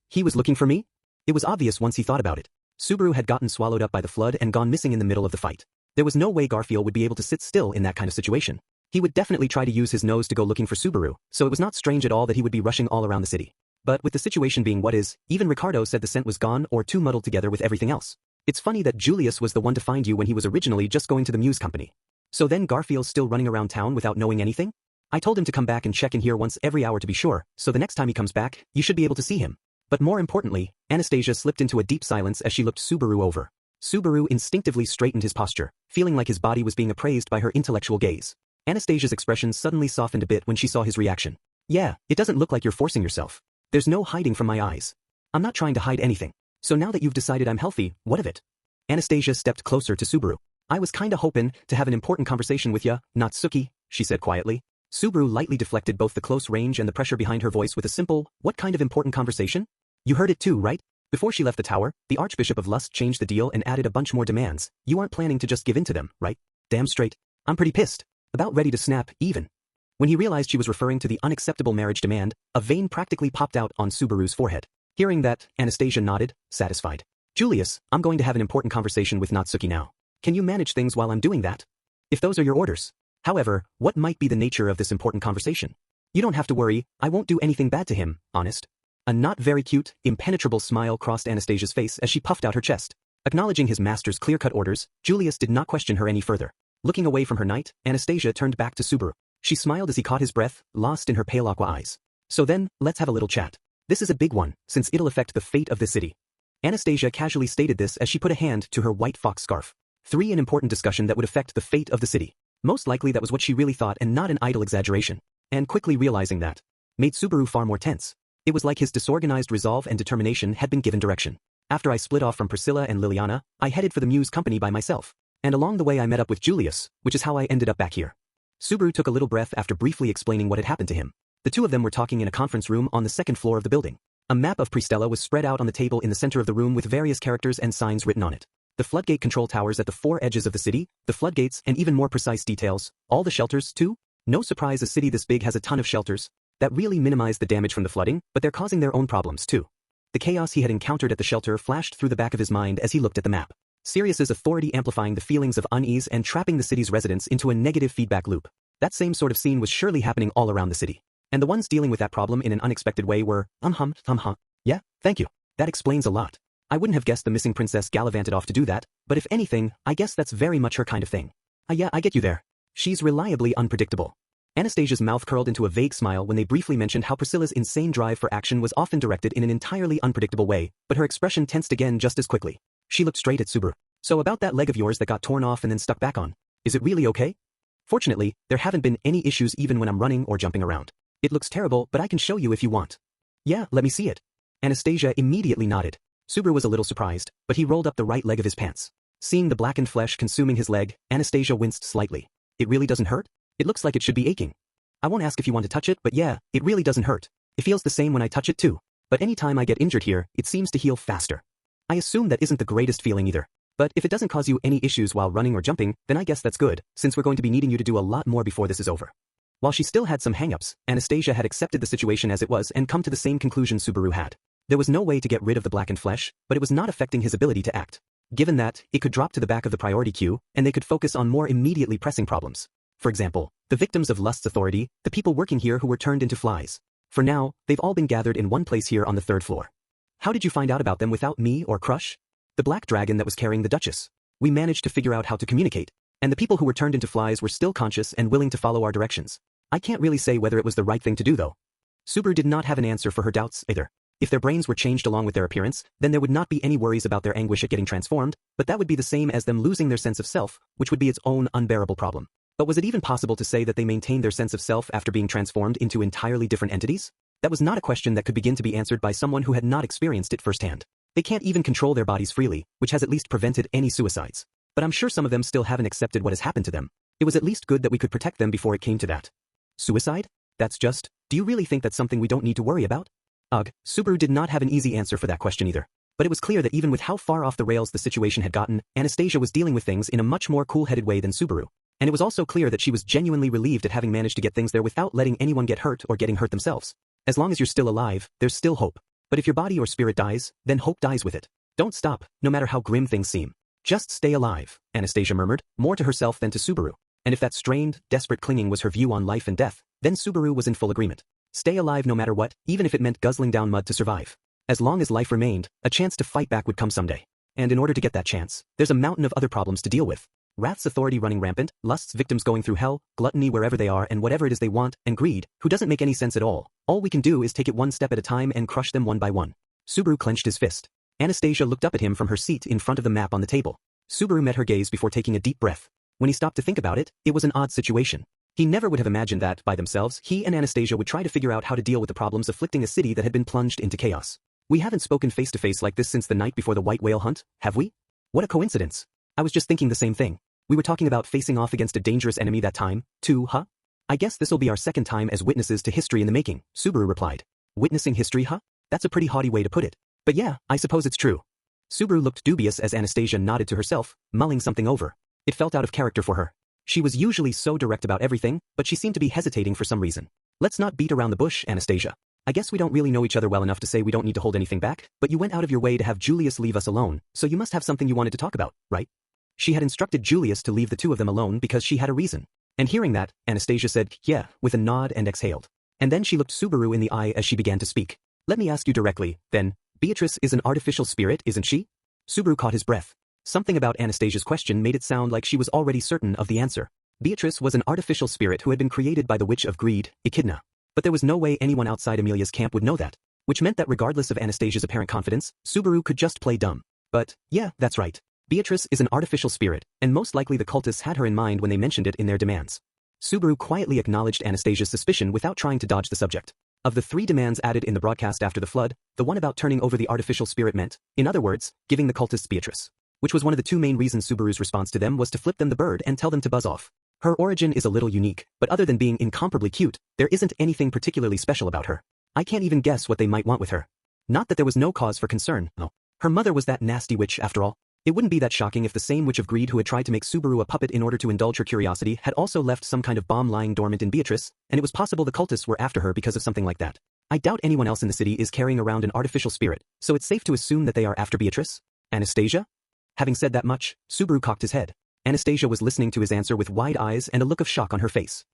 He was looking for me? It was obvious once he thought about it. Subaru had gotten swallowed up by the flood and gone missing in the middle of the fight. There was no way Garfield would be able to sit still in that kind of situation. He would definitely try to use his nose to go looking for Subaru, so it was not strange at all that he would be rushing all around the city. But with the situation being what is, even Ricardo said the scent was gone or too muddled together with everything else. It's funny that Julius was the one to find you when he was originally just going to the Muse Company. So then Garfield's still running around town without knowing anything? I told him to come back and check in here once every hour to be sure, so the next time he comes back, you should be able to see him. But more importantly, Anastasia slipped into a deep silence as she looked Subaru over. Subaru instinctively straightened his posture, feeling like his body was being appraised by her intellectual gaze. Anastasia's expression suddenly softened a bit when she saw his reaction. Yeah, it doesn't look like you're forcing yourself. There's no hiding from my eyes. I'm not trying to hide anything. So now that you've decided I'm healthy, what of it? Anastasia stepped closer to Subaru. I was kinda hoping to have an important conversation with ya, Nagatsuki, she said quietly. Subaru lightly deflected both the close range and the pressure behind her voice with a simple, what kind of important conversation? You heard it too, right? Before she left the tower, the Archbishop of Lust changed the deal and added a bunch more demands. You aren't planning to just give in to them, right? Damn straight. I'm pretty pissed. About ready to snap, even. When he realized she was referring to the unacceptable marriage demand, a vein practically popped out on Subaru's forehead. Hearing that, Anastasia nodded, satisfied. Julius, I'm going to have an important conversation with Nagatsuki now. Can you manage things while I'm doing that? If those are your orders. However, what might be the nature of this important conversation? You don't have to worry, I won't do anything bad to him, honest. A not very cute, impenetrable smile crossed Anastasia's face as she puffed out her chest. Acknowledging his master's clear-cut orders, Julius did not question her any further. Looking away from her knight, Anastasia turned back to Subaru. She smiled as he caught his breath, lost in her pale aqua eyes. So then, let's have a little chat. This is a big one, since it'll affect the fate of the city. Anastasia casually stated this as she put a hand to her white fox scarf. An important discussion that would affect the fate of the city. Most likely that was what she really thought and not an idle exaggeration. And quickly realizing that made Subaru far more tense. It was like his disorganized resolve and determination had been given direction. After I split off from Priscilla and Liliana, I headed for the Muse company by myself. And along the way I met up with Julius, which is how I ended up back here. Subaru took a little breath after briefly explaining what had happened to him. The two of them were talking in a conference room on the second floor of the building. A map of Pristella was spread out on the table in the center of the room with various characters and signs written on it. The floodgate control towers at the four edges of the city, the floodgates, and even more precise details, all the shelters too. No surprise a city this big has a ton of shelters that really minimize the damage from the flooding, but they're causing their own problems too. The chaos he had encountered at the shelter flashed through the back of his mind as he looked at the map. Sirius's authority amplifying the feelings of unease and trapping the city's residents into a negative feedback loop. That same sort of scene was surely happening all around the city. And the ones dealing with that problem in an unexpected way were, yeah, thank you. That explains a lot. I wouldn't have guessed the missing princess gallivanted off to do that, but if anything, I guess that's very much her kind of thing. Yeah, I get you there. She's reliably unpredictable. Anastasia's mouth curled into a vague smile when they briefly mentioned how Priscilla's insane drive for action was often directed in an entirely unpredictable way, but her expression tensed again just as quickly. She looked straight at Subaru. So about that leg of yours that got torn off and then stuck back on. Is it really okay? Fortunately, there haven't been any issues even when I'm running or jumping around. It looks terrible, but I can show you if you want. Yeah, let me see it. Anastasia immediately nodded. Subaru was a little surprised, but he rolled up the right leg of his pants. Seeing the blackened flesh consuming his leg, Anastasia winced slightly. It really doesn't hurt? It looks like it should be aching. I won't ask if you want to touch it, but yeah, it really doesn't hurt. It feels the same when I touch it too. But anytime I get injured here, it seems to heal faster. I assume that isn't the greatest feeling either. But if it doesn't cause you any issues while running or jumping, then I guess that's good, since we're going to be needing you to do a lot more before this is over. While she still had some hang-ups, Anastasia had accepted the situation as it was and come to the same conclusion Subaru had. There was no way to get rid of the blackened flesh, but it was not affecting his ability to act. Given that, it could drop to the back of the priority queue, and they could focus on more immediately pressing problems. For example, the victims of Lust's authority, the people working here who were turned into flies. For now, they've all been gathered in one place here on the third floor. How did you find out about them without me or Crush? The black dragon that was carrying the Duchess. We managed to figure out how to communicate, and the people who were turned into flies were still conscious and willing to follow our directions. I can't really say whether it was the right thing to do though. Subaru did not have an answer for her doubts either. If their brains were changed along with their appearance, then there would not be any worries about their anguish at getting transformed, but that would be the same as them losing their sense of self, which would be its own unbearable problem. But was it even possible to say that they maintained their sense of self after being transformed into entirely different entities? That was not a question that could begin to be answered by someone who had not experienced it firsthand. They can't even control their bodies freely, which has at least prevented any suicides. But I'm sure some of them still haven't accepted what has happened to them. It was at least good that we could protect them before it came to that. Suicide? That's just, do you really think that's something we don't need to worry about? Ugh, Subaru did not have an easy answer for that question either. But it was clear that even with how far off the rails the situation had gotten, Anastasia was dealing with things in a much more cool-headed way than Subaru. And it was also clear that she was genuinely relieved at having managed to get things there without letting anyone get hurt or getting hurt themselves. As long as you're still alive, there's still hope. But if your body or spirit dies, then hope dies with it. Don't stop, no matter how grim things seem. Just stay alive, Anastasia murmured, more to herself than to Subaru. And if that strained, desperate clinging was her view on life and death, then Subaru was in full agreement. Stay alive no matter what, even if it meant guzzling down mud to survive. As long as life remained, a chance to fight back would come someday. And in order to get that chance, there's a mountain of other problems to deal with. Wrath's authority running rampant, Lust's victims going through hell, gluttony wherever they are and whatever it is they want, and greed, who doesn't make any sense at all. All we can do is take it one step at a time and crush them one by one. Subaru clenched his fist. Anastasia looked up at him from her seat in front of the map on the table. Subaru met her gaze before taking a deep breath. When he stopped to think about it, it was an odd situation. He never would have imagined that, by themselves, he and Anastasia would try to figure out how to deal with the problems afflicting a city that had been plunged into chaos. We haven't spoken face to face like this since the night before the white whale hunt, have we? What a coincidence. I was just thinking the same thing. We were talking about facing off against a dangerous enemy that time, too, huh? I guess this'll be our second time as witnesses to history in the making, Subaru replied. Witnessing history, huh? That's a pretty haughty way to put it. But yeah, I suppose it's true. Subaru looked dubious as Anastasia nodded to herself, mulling something over. It felt out of character for her. She was usually so direct about everything, but she seemed to be hesitating for some reason. Let's not beat around the bush, Anastasia. I guess we don't really know each other well enough to say we don't need to hold anything back, but you went out of your way to have Julius leave us alone, so you must have something you wanted to talk about, right? She had instructed Julius to leave the two of them alone because she had a reason. And hearing that, Anastasia said, yeah, with a nod and exhaled. And then she looked Subaru in the eye as she began to speak. Let me ask you directly, then, Beatrice is an artificial spirit, isn't she? Subaru caught his breath. Something about Anastasia's question made it sound like she was already certain of the answer. Beatrice was an artificial spirit who had been created by the Witch of Greed, Echidna. But there was no way anyone outside Amelia's camp would know that. Which meant that regardless of Anastasia's apparent confidence, Subaru could just play dumb. But, yeah, that's right. Beatrice is an artificial spirit, and most likely the cultists had her in mind when they mentioned it in their demands. Subaru quietly acknowledged Anastasia's suspicion without trying to dodge the subject. Of the 3 demands added in the broadcast after the flood, the one about turning over the artificial spirit meant, in other words, giving the cultists Beatrice. Which was one of the 2 main reasons Subaru's response to them was to flip them the bird and tell them to buzz off. Her origin is a little unique, but other than being incomparably cute, there isn't anything particularly special about her. I can't even guess what they might want with her. Not that there was no cause for concern, no. Her mother was that nasty witch after all. It wouldn't be that shocking if the same Witch of Greed who had tried to make Subaru a puppet in order to indulge her curiosity had also left some kind of bomb lying dormant in Beatrice, and it was possible the cultists were after her because of something like that. I doubt anyone else in the city is carrying around an artificial spirit, so it's safe to assume that they are after Beatrice? Anastasia? Having said that much, Subaru cocked his head. Anastasia was listening to his answer with wide eyes and a look of shock on her face.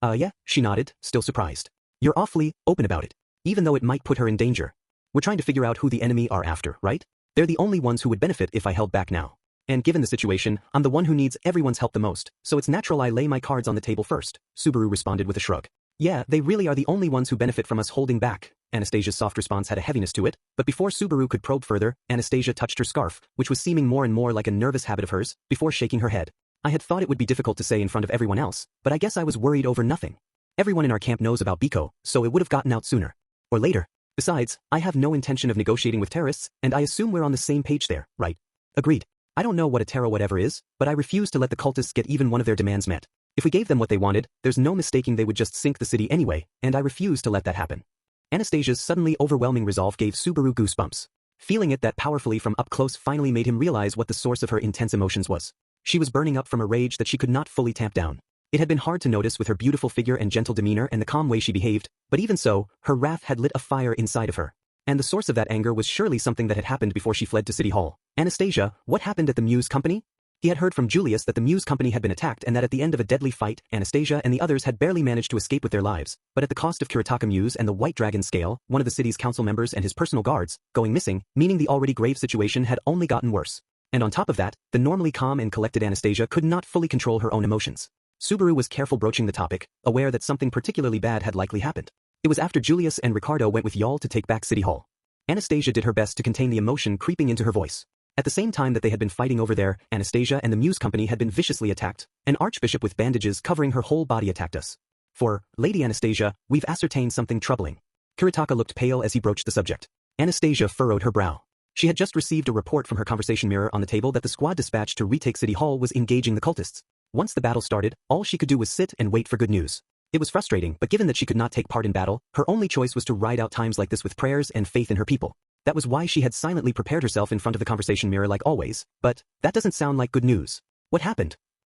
Yeah, she nodded, still surprised. You're awfully open about it, even though it might put her in danger. We're trying to figure out who the enemy are after, right? They're the only ones who would benefit if I held back now. And given the situation, I'm the one who needs everyone's help the most, so it's natural I lay my cards on the table first, Subaru responded with a shrug. Yeah, they really are the only ones who benefit from us holding back. Anastasia's soft response had a heaviness to it, but before Subaru could probe further, Anastasia touched her scarf, which was seeming more and more like a nervous habit of hers, before shaking her head. I had thought it would be difficult to say in front of everyone else, but I guess I was worried over nothing. Everyone in our camp knows about Biko, so it would have gotten out sooner. Or later. Besides, I have no intention of negotiating with terrorists, and I assume we're on the same page there, right? Agreed. I don't know what a terror whatever is, but I refuse to let the cultists get even one of their demands met. If we gave them what they wanted, there's no mistaking they would just sink the city anyway, and I refuse to let that happen. Anastasia's suddenly overwhelming resolve gave Subaru goosebumps. Feeling it that powerfully from up close finally made him realize what the source of her intense emotions was. She was burning up from a rage that she could not fully tamp down. It had been hard to notice with her beautiful figure and gentle demeanor and the calm way she behaved, but even so, her wrath had lit a fire inside of her. And the source of that anger was surely something that had happened before she fled to City Hall. Anastasia, what happened at the Muse Company? He had heard from Julius that the Muse Company had been attacked and that at the end of a deadly fight, Anastasia and the others had barely managed to escape with their lives, but at the cost of Kiritaka Muse and the White Dragon Scale, one of the city's council members and his personal guards, going missing, meaning the already grave situation had only gotten worse. And on top of that, the normally calm and collected Anastasia could not fully control her own emotions. Subaru was careful broaching the topic, aware that something particularly bad had likely happened. It was after Julius and Ricardo went with Y'all to take back City Hall. Anastasia did her best to contain the emotion creeping into her voice. At the same time that they had been fighting over there, Anastasia and the Muse Company had been viciously attacked. An archbishop with bandages covering her whole body attacked us. For, Lady Anastasia, we've ascertained something troubling. Kiritaka looked pale as he broached the subject. Anastasia furrowed her brow. She had just received a report from her conversation mirror on the table that the squad dispatched to retake City Hall was engaging the cultists. Once the battle started, all she could do was sit and wait for good news. It was frustrating, but given that she could not take part in battle, her only choice was to ride out times like this with prayers and faith in her people. That was why she had silently prepared herself in front of the conversation mirror like always, but that doesn't sound like good news. What happened?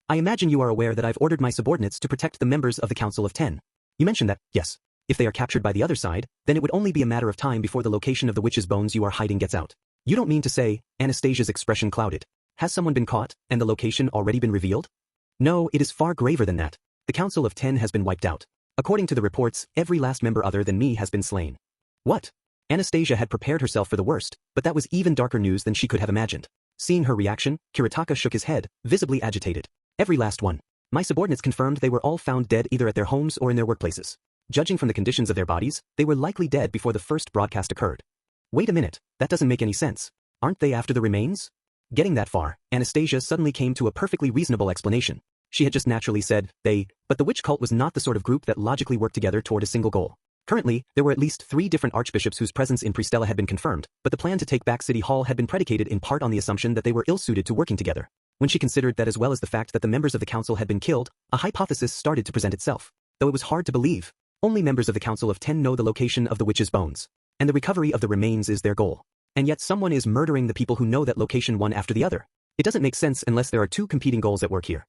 I imagine you are aware that I've ordered my subordinates to protect the members of the Council of 10. You mentioned that, yes. If they are captured by the other side, then it would only be a matter of time before the location of the witch's bones you are hiding gets out. You don't mean to say, Anastasia's expression clouded. Has someone been caught, and the location already been revealed? No, it is far graver than that. The Council of 10 has been wiped out. According to the reports, every last member other than me has been slain. What? Anastasia had prepared herself for the worst, but that was even darker news than she could have imagined. Seeing her reaction, Kiritaka shook his head, visibly agitated. Every last one. My subordinates confirmed they were all found dead either at their homes or in their workplaces. Judging from the conditions of their bodies, they were likely dead before the first broadcast occurred. Wait a minute, that doesn't make any sense. Aren't they after the remains? Getting that far, Anastasia suddenly came to a perfectly reasonable explanation. She had just naturally said, but the witch cult was not the sort of group that logically worked together toward a single goal. Currently, there were at least 3 different archbishops whose presence in Pristella had been confirmed, but the plan to take back City Hall had been predicated in part on the assumption that they were ill-suited to working together. When she considered that as well as the fact that the members of the council had been killed, a hypothesis started to present itself. Though it was hard to believe, only members of the Council of 10 know the location of the witch's bones. And the recovery of the remains is their goal. And yet someone is murdering the people who know that location one after the other. It doesn't make sense unless there are 2 competing goals at work here.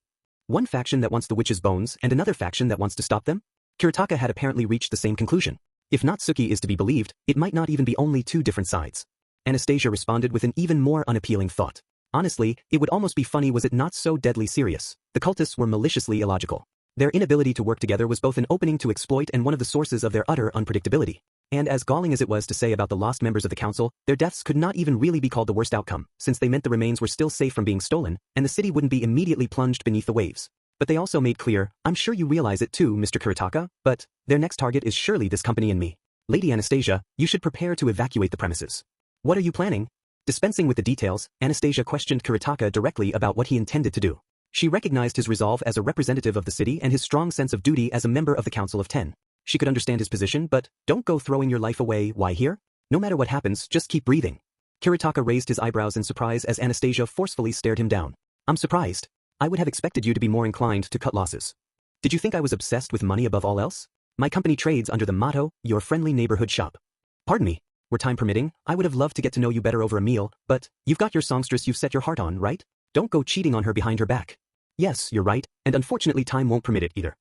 One faction that wants the witch's bones and another faction that wants to stop them? Kiritaka had apparently reached the same conclusion. If Nagatsuki is to be believed, it might not even be only 2 different sides. Anastasia responded with an even more unappealing thought. Honestly, it would almost be funny was it not so deadly serious. The cultists were maliciously illogical. Their inability to work together was both an opening to exploit and one of the sources of their utter unpredictability. And as galling as it was to say about the lost members of the council, their deaths could not even really be called the worst outcome, since they meant the remains were still safe from being stolen, and the city wouldn't be immediately plunged beneath the waves. But they also made clear, I'm sure you realize it too, Mr. Kuretaka, but their next target is surely this company and me. Lady Anastasia, you should prepare to evacuate the premises. What are you planning? Dispensing with the details, Anastasia questioned Kuretaka directly about what he intended to do. She recognized his resolve as a representative of the city and his strong sense of duty as a member of the Council of Ten. She could understand his position, but don't go throwing your life away. Why here? No matter what happens, just keep breathing. Kuretaka raised his eyebrows in surprise as Anastasia forcefully stared him down. I'm surprised. I would have expected you to be more inclined to cut losses. Did you think I was obsessed with money above all else? My company trades under the motto, your friendly neighborhood shop. Pardon me. Were time permitting, I would have loved to get to know you better over a meal, but you've got your songstress you've set your heart on, right? Don't go cheating on her behind her back. Yes, you're right, and unfortunately time won't permit it either.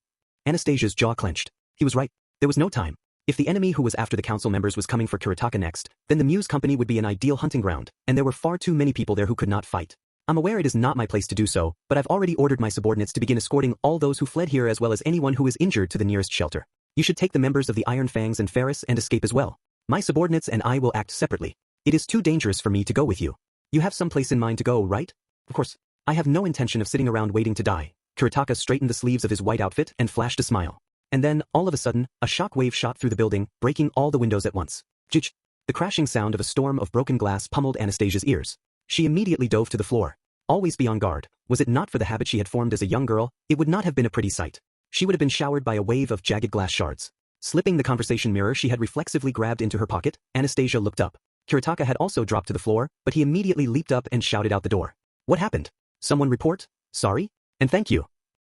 Anastasia's jaw clenched. He was right. There was no time. If the enemy who was after the council members was coming for Kuretaka next, then the Muse Company would be an ideal hunting ground, and there were far too many people there who could not fight. I'm aware it is not my place to do so, but I've already ordered my subordinates to begin escorting all those who fled here as well as anyone who is injured to the nearest shelter. You should take the members of the Iron Fangs and Ferris and escape as well. My subordinates and I will act separately. It is too dangerous for me to go with you. You have some place in mind to go, right? Of course. I have no intention of sitting around waiting to die. Kuretaka straightened the sleeves of his white outfit and flashed a smile. And then, all of a sudden, a shock wave shot through the building, breaking all the windows at once. Jich! The crashing sound of a storm of broken glass pummeled Anastasia's ears. She immediately dove to the floor. Always be on guard. Was it not for the habit she had formed as a young girl, it would not have been a pretty sight. She would have been showered by a wave of jagged glass shards. Slipping the conversation mirror she had reflexively grabbed into her pocket, Anastasia looked up. Kuretaka had also dropped to the floor, but he immediately leaped up and shouted out the door. What happened? Someone report? Sorry? And thank you.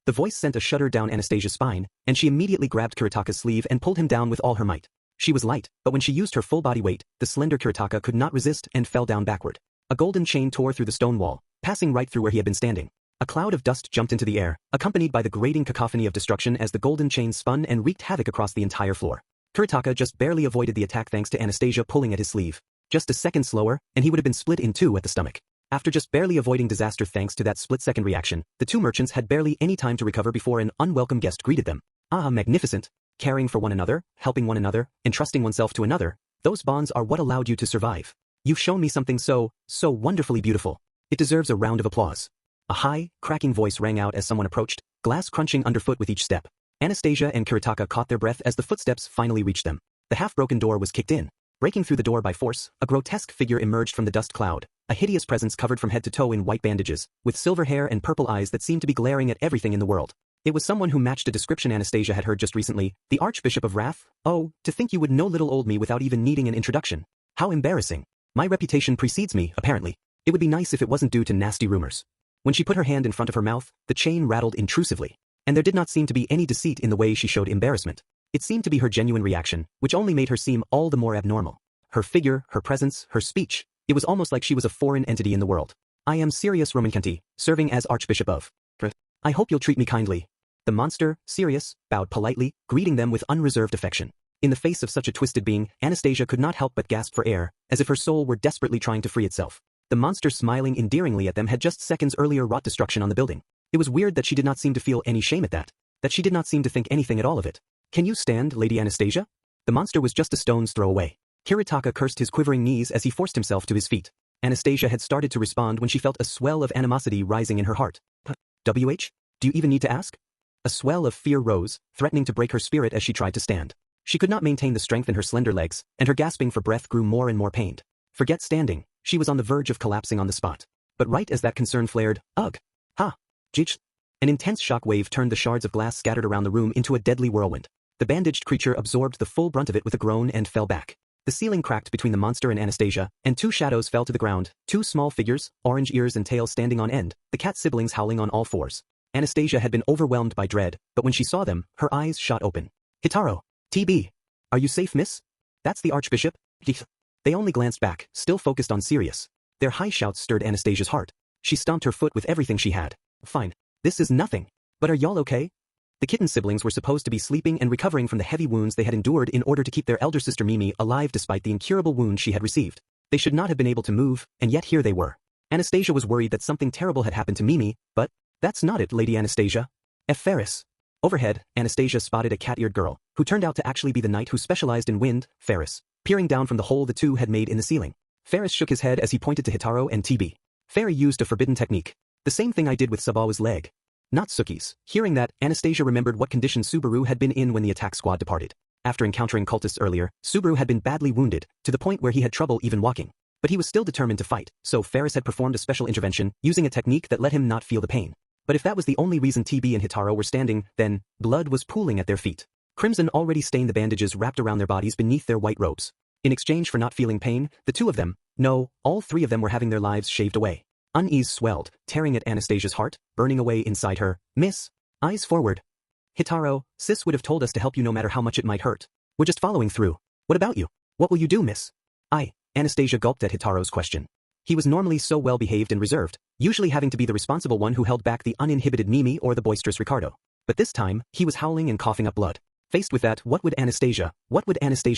The voice sent a shudder down Anastasia's spine, and she immediately grabbed Kuretaka's sleeve and pulled him down with all her might. She was light, but when she used her full body weight, the slender Kuretaka could not resist and fell down backward. A golden chain tore through the stone wall, passing right through where he had been standing. A cloud of dust jumped into the air, accompanied by the grating cacophony of destruction as the golden chain spun and wreaked havoc across the entire floor. Kuretaka just barely avoided the attack thanks to Anastasia pulling at his sleeve. Just a second slower, and he would have been split in two at the stomach. After just barely avoiding disaster thanks to that split-second reaction, the two merchants had barely any time to recover before an unwelcome guest greeted them. Ah, magnificent. Caring for one another, helping one another, entrusting oneself to another, those bonds are what allowed you to survive. You've shown me something so wonderfully beautiful. It deserves a round of applause. A high, cracking voice rang out as someone approached, glass crunching underfoot with each step. Anastasia and Kuretaka caught their breath as the footsteps finally reached them. The half-broken door was kicked in. Breaking through the door by force, a grotesque figure emerged from the dust cloud, a hideous presence covered from head to toe in white bandages, with silver hair and purple eyes that seemed to be glaring at everything in the world. It was someone who matched a description Anastasia had heard just recently, the Archbishop of Wrath. Oh, to think you would know little old me without even needing an introduction. How embarrassing. My reputation precedes me, apparently. It would be nice if it wasn't due to nasty rumors. When she put her hand in front of her mouth, the chain rattled intrusively. And there did not seem to be any deceit in the way she showed embarrassment. It seemed to be her genuine reaction, which only made her seem all the more abnormal. Her figure, her presence, her speech, it was almost like she was a foreign entity in the world. I am Sirius Romancanti, serving as Archbishop of. I hope you'll treat me kindly. The monster, Sirius, bowed politely, greeting them with unreserved affection. In the face of such a twisted being, Anastasia could not help but gasp for air, as if her soul were desperately trying to free itself. The monster smiling endearingly at them had just seconds earlier wrought destruction on the building. It was weird that she did not seem to feel any shame at that she did not seem to think anything at all of it. Can you stand, Lady Anastasia? The monster was just a stone's throw away. Kuretaka cursed his quivering knees as he forced himself to his feet. Anastasia had started to respond when she felt a swell of animosity rising in her heart. WH? Do you even need to ask? A swell of fear rose, threatening to break her spirit as she tried to stand. She could not maintain the strength in her slender legs, and her gasping for breath grew more and more pained. Forget standing, she was on the verge of collapsing on the spot. But right as that concern flared, ugh! Ha! Jich! An intense shock wave turned the shards of glass scattered around the room into a deadly whirlwind. The bandaged creature absorbed the full brunt of it with a groan and fell back. The ceiling cracked between the monster and Anastasia, and two shadows fell to the ground, two small figures, orange ears and tail standing on end, the cat siblings howling on all fours. Anastasia had been overwhelmed by dread, but when she saw them, her eyes shot open. Hitaro! TB! Are you safe, miss? That's the Archbishop? They only glanced back, still focused on Sirius. Their high shouts stirred Anastasia's heart. She stomped her foot with everything she had. Fine. This is nothing. But are y'all okay? The kitten siblings were supposed to be sleeping and recovering from the heavy wounds they had endured in order to keep their elder sister Mimi alive despite the incurable wound she had received. They should not have been able to move, and yet here they were. Anastasia was worried that something terrible had happened to Mimi, but that's not it, Lady Anastasia. F. Ferris. Overhead, Anastasia spotted a cat-eared girl, who turned out to actually be the knight who specialized in wind, Ferris, peering down from the hole the two had made in the ceiling. Ferris shook his head as he pointed to Hitaro and TB. Fairy used a forbidden technique. The same thing I did with Sabawa's leg. Not Suki's. Hearing that, Anastasia remembered what condition Subaru had been in when the attack squad departed. After encountering cultists earlier, Subaru had been badly wounded, to the point where he had trouble even walking. But he was still determined to fight, so Ferris had performed a special intervention, using a technique that let him not feel the pain. But if that was the only reason TB and Hitaro were standing, then blood was pooling at their feet. Crimson already stained the bandages wrapped around their bodies beneath their white robes. In exchange for not feeling pain, the two of them, no, all three of them were having their lives shaved away. Unease swelled, tearing at Anastasia's heart, burning away inside her. Miss. Eyes forward. Hitaro, sis would have told us to help you no matter how much it might hurt. We're just following through. What about you? What will you do, miss? Anastasia gulped at Hitaro's question. He was normally so well-behaved and reserved, usually having to be the responsible one who held back the uninhibited Mimi or the boisterous Ricardo. But this time, he was howling and coughing up blood. Faced with that, what would Anastasia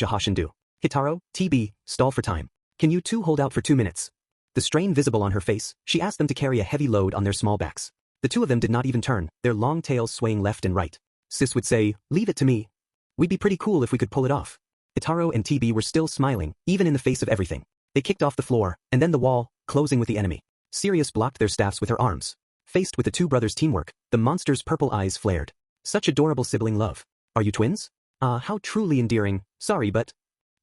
Hashin do? Hitaro, TB, stall for time. Can you two hold out for 2 minutes? The strain visible on her face, she asked them to carry a heavy load on their small backs. The two of them did not even turn, their long tails swaying left and right. Sis would say, leave it to me. We'd be pretty cool if we could pull it off. Hitaro and TB were still smiling, even in the face of everything. They kicked off the floor, and then the wall, closing with the enemy. Sirius blocked their staffs with her arms. Faced with the two brothers' teamwork, the monster's purple eyes flared. Such adorable sibling love. Are you twins? How truly endearing. Sorry, but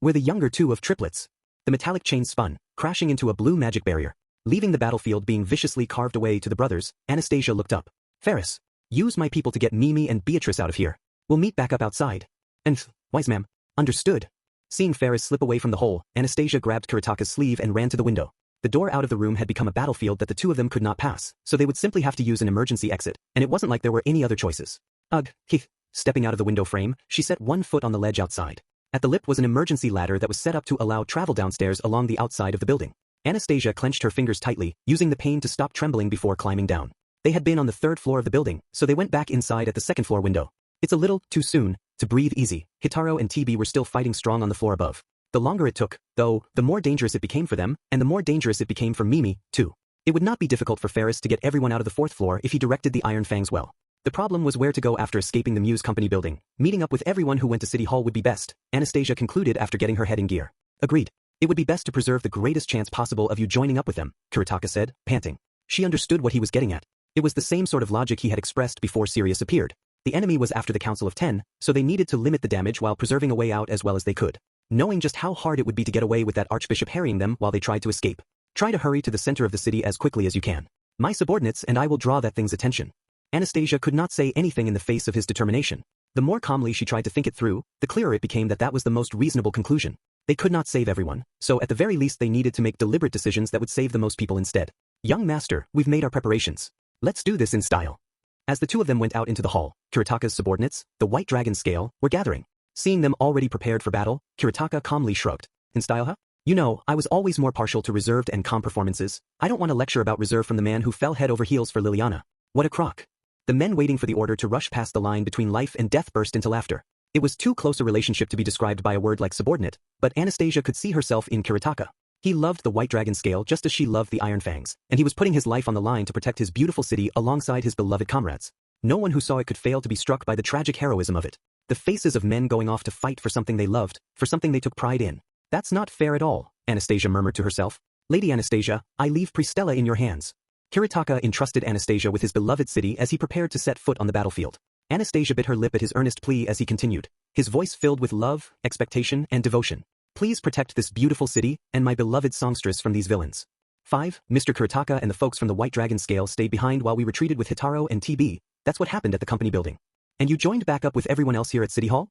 we're the younger two of triplets. The metallic chain spun, crashing into a blue magic barrier. Leaving the battlefield being viciously carved away to the brothers, Anastasia looked up. Ferris, use my people to get Mimi and Beatrice out of here. We'll meet back up outside. And, wise ma'am. Understood. Seeing Ferris slip away from the hole, Anastasia grabbed Kuritaka's sleeve and ran to the window. The door out of the room had become a battlefield that the two of them could not pass, so they would simply have to use an emergency exit, and it wasn't like there were any other choices. Ugh, Keith. Stepping out of the window frame, she set one foot on the ledge outside. At the lip was an emergency ladder that was set up to allow travel downstairs along the outside of the building. Anastasia clenched her fingers tightly, using the pain to stop trembling before climbing down. They had been on the 3rd floor of the building, so they went back inside at the 2nd floor window. It's a little too soon to breathe easy. Hitaro and TB were still fighting strong on the floor above. The longer it took, though, the more dangerous it became for them, and the more dangerous it became for Mimi, too. It would not be difficult for Ferris to get everyone out of the 4th floor if he directed the Iron Fangs well. The problem was where to go after escaping the Muse Company building. Meeting up with everyone who went to City Hall would be best, Anastasia concluded after getting her head in gear. Agreed. It would be best to preserve the greatest chance possible of you joining up with them, Kuritaka said, panting. She understood what he was getting at. It was the same sort of logic he had expressed before Sirius appeared. The enemy was after the Council of 10, so they needed to limit the damage while preserving a way out as well as they could. Knowing just how hard it would be to get away with that Archbishop harrying them while they tried to escape. Try to hurry to the center of the city as quickly as you can. My subordinates and I will draw that thing's attention. Anastasia could not say anything in the face of his determination. The more calmly she tried to think it through, the clearer it became that that was the most reasonable conclusion. They could not save everyone, so at the very least they needed to make deliberate decisions that would save the most people instead. Young master, we've made our preparations. Let's do this in style. As the two of them went out into the hall, Kuritaka's subordinates, the White Dragon Scale, were gathering. Seeing them already prepared for battle, Kuritaka calmly shrugged. In style, huh? You know, I was always more partial to reserved and calm performances. I don't want to lecture about reserve from the man who fell head over heels for Liliana. What a crock. The men waiting for the order to rush past the line between life and death burst into laughter. It was too close a relationship to be described by a word like subordinate, but Anastasia could see herself in Kuritaka. He loved the White Dragon Scale just as she loved the Iron Fangs, and he was putting his life on the line to protect his beautiful city alongside his beloved comrades. No one who saw it could fail to be struck by the tragic heroism of it. The faces of men going off to fight for something they loved, for something they took pride in. That's not fair at all, Anastasia murmured to herself. Lady Anastasia, I leave Pristella in your hands. Kuritaka entrusted Anastasia with his beloved city as he prepared to set foot on the battlefield. Anastasia bit her lip at his earnest plea as he continued, his voice filled with love, expectation, and devotion. Please protect this beautiful city and my beloved songstress from these villains. 5. Mr. Kuritaka and the folks from the White Dragon Scale stayed behind while we retreated with Hitaro and TB. That's what happened at the company building. And you joined back up with everyone else here at City Hall?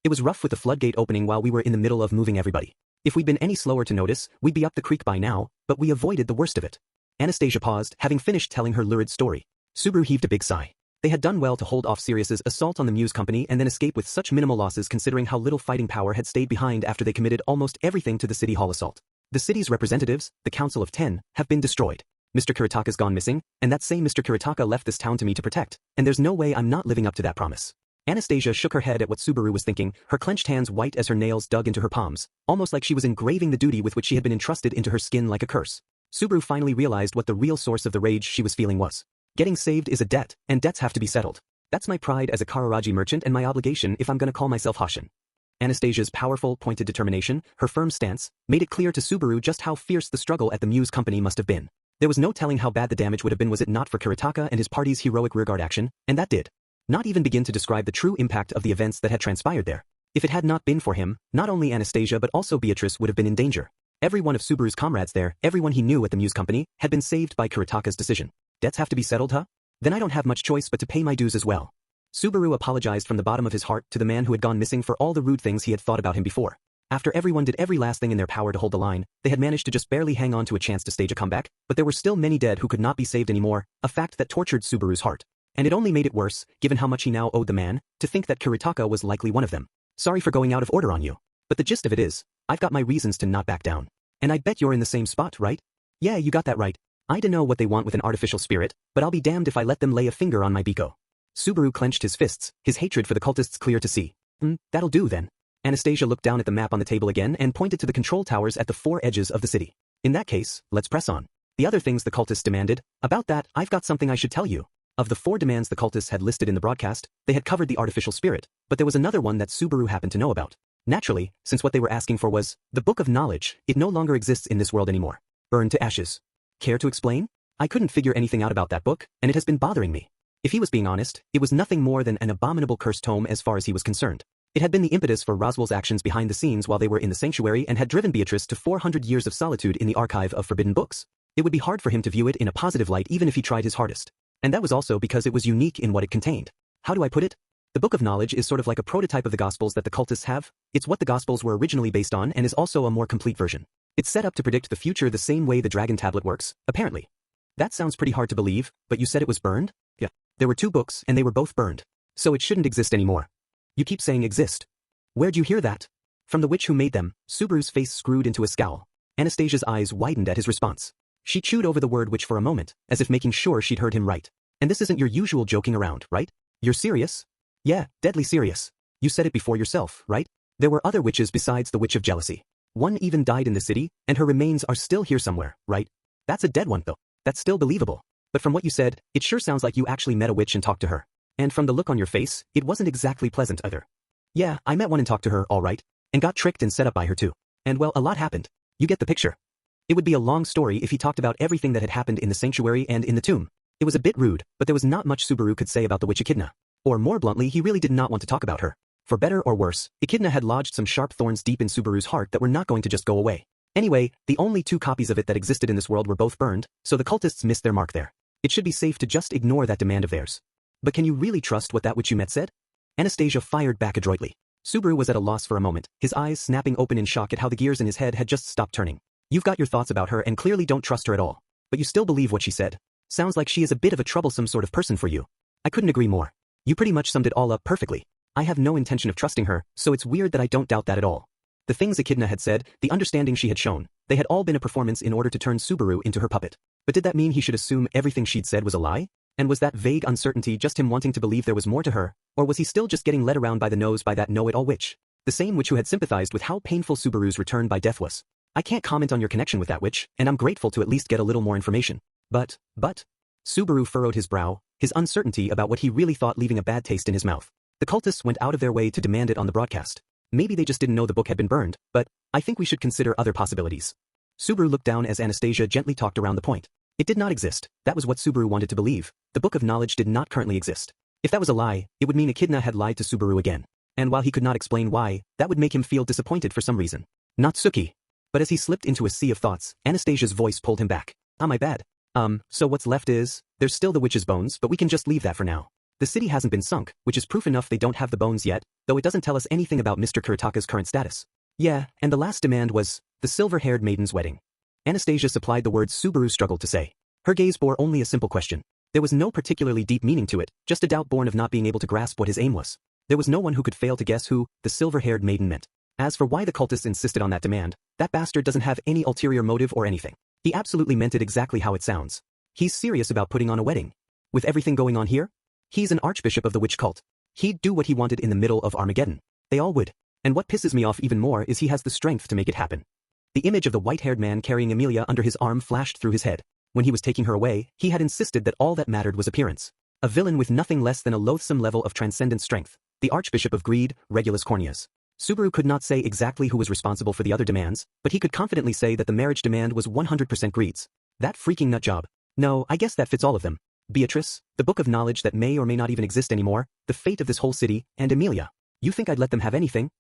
It was rough with the floodgate opening while we were in the middle of moving everybody. If we'd been any slower to notice, we'd be up the creek by now, but we avoided the worst of it. Anastasia paused, having finished telling her lurid story. Subaru heaved a big sigh. They had done well to hold off Sirius's assault on the Muse Company and then escape with such minimal losses considering how little fighting power had stayed behind after they committed almost everything to the City Hall assault. The city's representatives, the Council of 10, have been destroyed. Mr. Kuritaka's gone missing, and that same Mr. Kuritaka left this town to me to protect, and there's no way I'm not living up to that promise. Anastasia shook her head at what Subaru was thinking, her clenched hands white as her nails dug into her palms, almost like she was engraving the duty with which she had been entrusted into her skin like a curse. Subaru finally realized what the real source of the rage she was feeling was. Getting saved is a debt, and debts have to be settled. That's my pride as a Kararaji merchant and my obligation if I'm gonna call myself Hashin. Anastasia's powerful, pointed determination, her firm stance, made it clear to Subaru just how fierce the struggle at the Muse company must have been. There was no telling how bad the damage would have been was it not for Kiritaka and his party's heroic rearguard action, and that did not even begin to describe the true impact of the events that had transpired there. If it had not been for him, not only Anastasia but also Beatrice would have been in danger. Every one of Subaru's comrades there, everyone he knew at the Muse company, had been saved by Kiritaka's decision. Debts have to be settled, huh? Then I don't have much choice but to pay my dues as well. Subaru apologized from the bottom of his heart to the man who had gone missing for all the rude things he had thought about him before. After everyone did every last thing in their power to hold the line, they had managed to just barely hang on to a chance to stage a comeback, but there were still many dead who could not be saved anymore, a fact that tortured Subaru's heart. And it only made it worse, given how much he now owed the man, to think that Kiritaka was likely one of them. Sorry for going out of order on you. But the gist of it is, I've got my reasons to not back down. And I bet you're in the same spot, right? Yeah, you got that right. I dunno what they want with an artificial spirit, but I'll be damned if I let them lay a finger on my Biko. Subaru clenched his fists, his hatred for the cultists clear to see. That'll do then. Anastasia looked down at the map on the table again and pointed to the control towers at the four edges of the city. In that case, let's press on. The other things the cultists demanded, about that, I've got something I should tell you. Of the 4 demands the cultists had listed in the broadcast, they had covered the artificial spirit, but there was another one that Subaru happened to know about. Naturally, since what they were asking for was the Book of Knowledge, it no longer exists in this world anymore. Burned to ashes. Care to explain? I couldn't figure anything out about that book, and it has been bothering me. If he was being honest, it was nothing more than an abominable cursed tome as far as he was concerned. It had been the impetus for Roswell's actions behind the scenes while they were in the sanctuary and had driven Beatrice to 400 years of solitude in the archive of forbidden books. It would be hard for him to view it in a positive light even if he tried his hardest. And that was also because it was unique in what it contained. How do I put it? The Book of Knowledge is sort of like a prototype of the Gospels that the cultists have. It's what the Gospels were originally based on and is also a more complete version. It's set up to predict the future the same way the Dragon Tablet works, apparently. That sounds pretty hard to believe, but you said it was burned? Yeah. There were 2 books and they were both burned. So it shouldn't exist anymore. You keep saying exist. Where'd you hear that? From the witch who made them. Subaru's face screwed into a scowl. Anastasia's eyes widened at his response. She chewed over the word witch for a moment, as if making sure she'd heard him right. And this isn't your usual joking around, right? You're serious? Yeah, deadly serious. You said it before yourself, right? There were other witches besides the Witch of Jealousy. One even died in the city, and her remains are still here somewhere, right? That's a dead one though. That's still believable. But from what you said, it sure sounds like you actually met a witch and talked to her. And from the look on your face, it wasn't exactly pleasant either. Yeah, I met one and talked to her, all right. And got tricked and set up by her too. And well, a lot happened. You get the picture. It would be a long story if he talked about everything that had happened in the sanctuary and in the tomb. It was a bit rude, but there was not much Subaru could say about the witch Echidna. Or more bluntly, he really did not want to talk about her. For better or worse, Echidna had lodged some sharp thorns deep in Subaru's heart that were not going to just go away. Anyway, the only 2 copies of it that existed in this world were both burned, so the cultists missed their mark there. It should be safe to just ignore that demand of theirs. But can you really trust what that witch you met said? Anastasia fired back adroitly. Subaru was at a loss for a moment, his eyes snapping open in shock at how the gears in his head had just stopped turning. You've got your thoughts about her and clearly don't trust her at all. But you still believe what she said. Sounds like she is a bit of a troublesome sort of person for you. I couldn't agree more. You pretty much summed it all up perfectly. I have no intention of trusting her, so it's weird that I don't doubt that at all. The things Echidna had said, the understanding she had shown, they had all been a performance in order to turn Subaru into her puppet. But did that mean he should assume everything she'd said was a lie? And was that vague uncertainty just him wanting to believe there was more to her, or was he still just getting led around by the nose by that know-it-all witch? The same witch who had sympathized with how painful Subaru's return by death was. I can't comment on your connection with that witch, and I'm grateful to at least get a little more information. But, Subaru furrowed his brow, his uncertainty about what he really thought leaving a bad taste in his mouth. The cultists went out of their way to demand it on the broadcast. Maybe they just didn't know the book had been burned, but I think we should consider other possibilities. Subaru looked down as Anastasia gently talked around the point. It did not exist. That was what Subaru wanted to believe. The Book of Knowledge did not currently exist. If that was a lie, it would mean Echidna had lied to Subaru again. And while he could not explain why, that would make him feel disappointed for some reason. Nagatsuki. But as he slipped into a sea of thoughts, Anastasia's voice pulled him back. Ah, my bad. So what's left is, there's still the witch's bones, but we can just leave that for now. The city hasn't been sunk, which is proof enough they don't have the bones yet, though it doesn't tell us anything about Mr. Kuritaka's current status. Yeah, and the last demand was, the silver-haired maiden's wedding. Anastasia supplied the words Subaru struggled to say. Her gaze bore only a simple question. There was no particularly deep meaning to it, just a doubt born of not being able to grasp what his aim was. There was no one who could fail to guess who the silver-haired maiden meant. As for why the cultists insisted on that demand, that bastard doesn't have any ulterior motive or anything. He absolutely meant it exactly how it sounds. He's serious about putting on a wedding. With everything going on here? He's an archbishop of the witch cult. He'd do what he wanted in the middle of Armageddon. They all would. And what pisses me off even more is he has the strength to make it happen. The image of the white-haired man carrying Amelia under his arm flashed through his head. When he was taking her away, he had insisted that all that mattered was appearance. A villain with nothing less than a loathsome level of transcendent strength, the Archbishop of Greed, Regulus Corneas. Subaru could not say exactly who was responsible for the other demands, but he could confidently say that the marriage demand was 100% Greed's. That freaking nutjob. No, I guess that fits all of them. Beatrice, the book of knowledge that may or may not even exist anymore, the fate of this whole city, and Emilia. You think I'd let them have anything?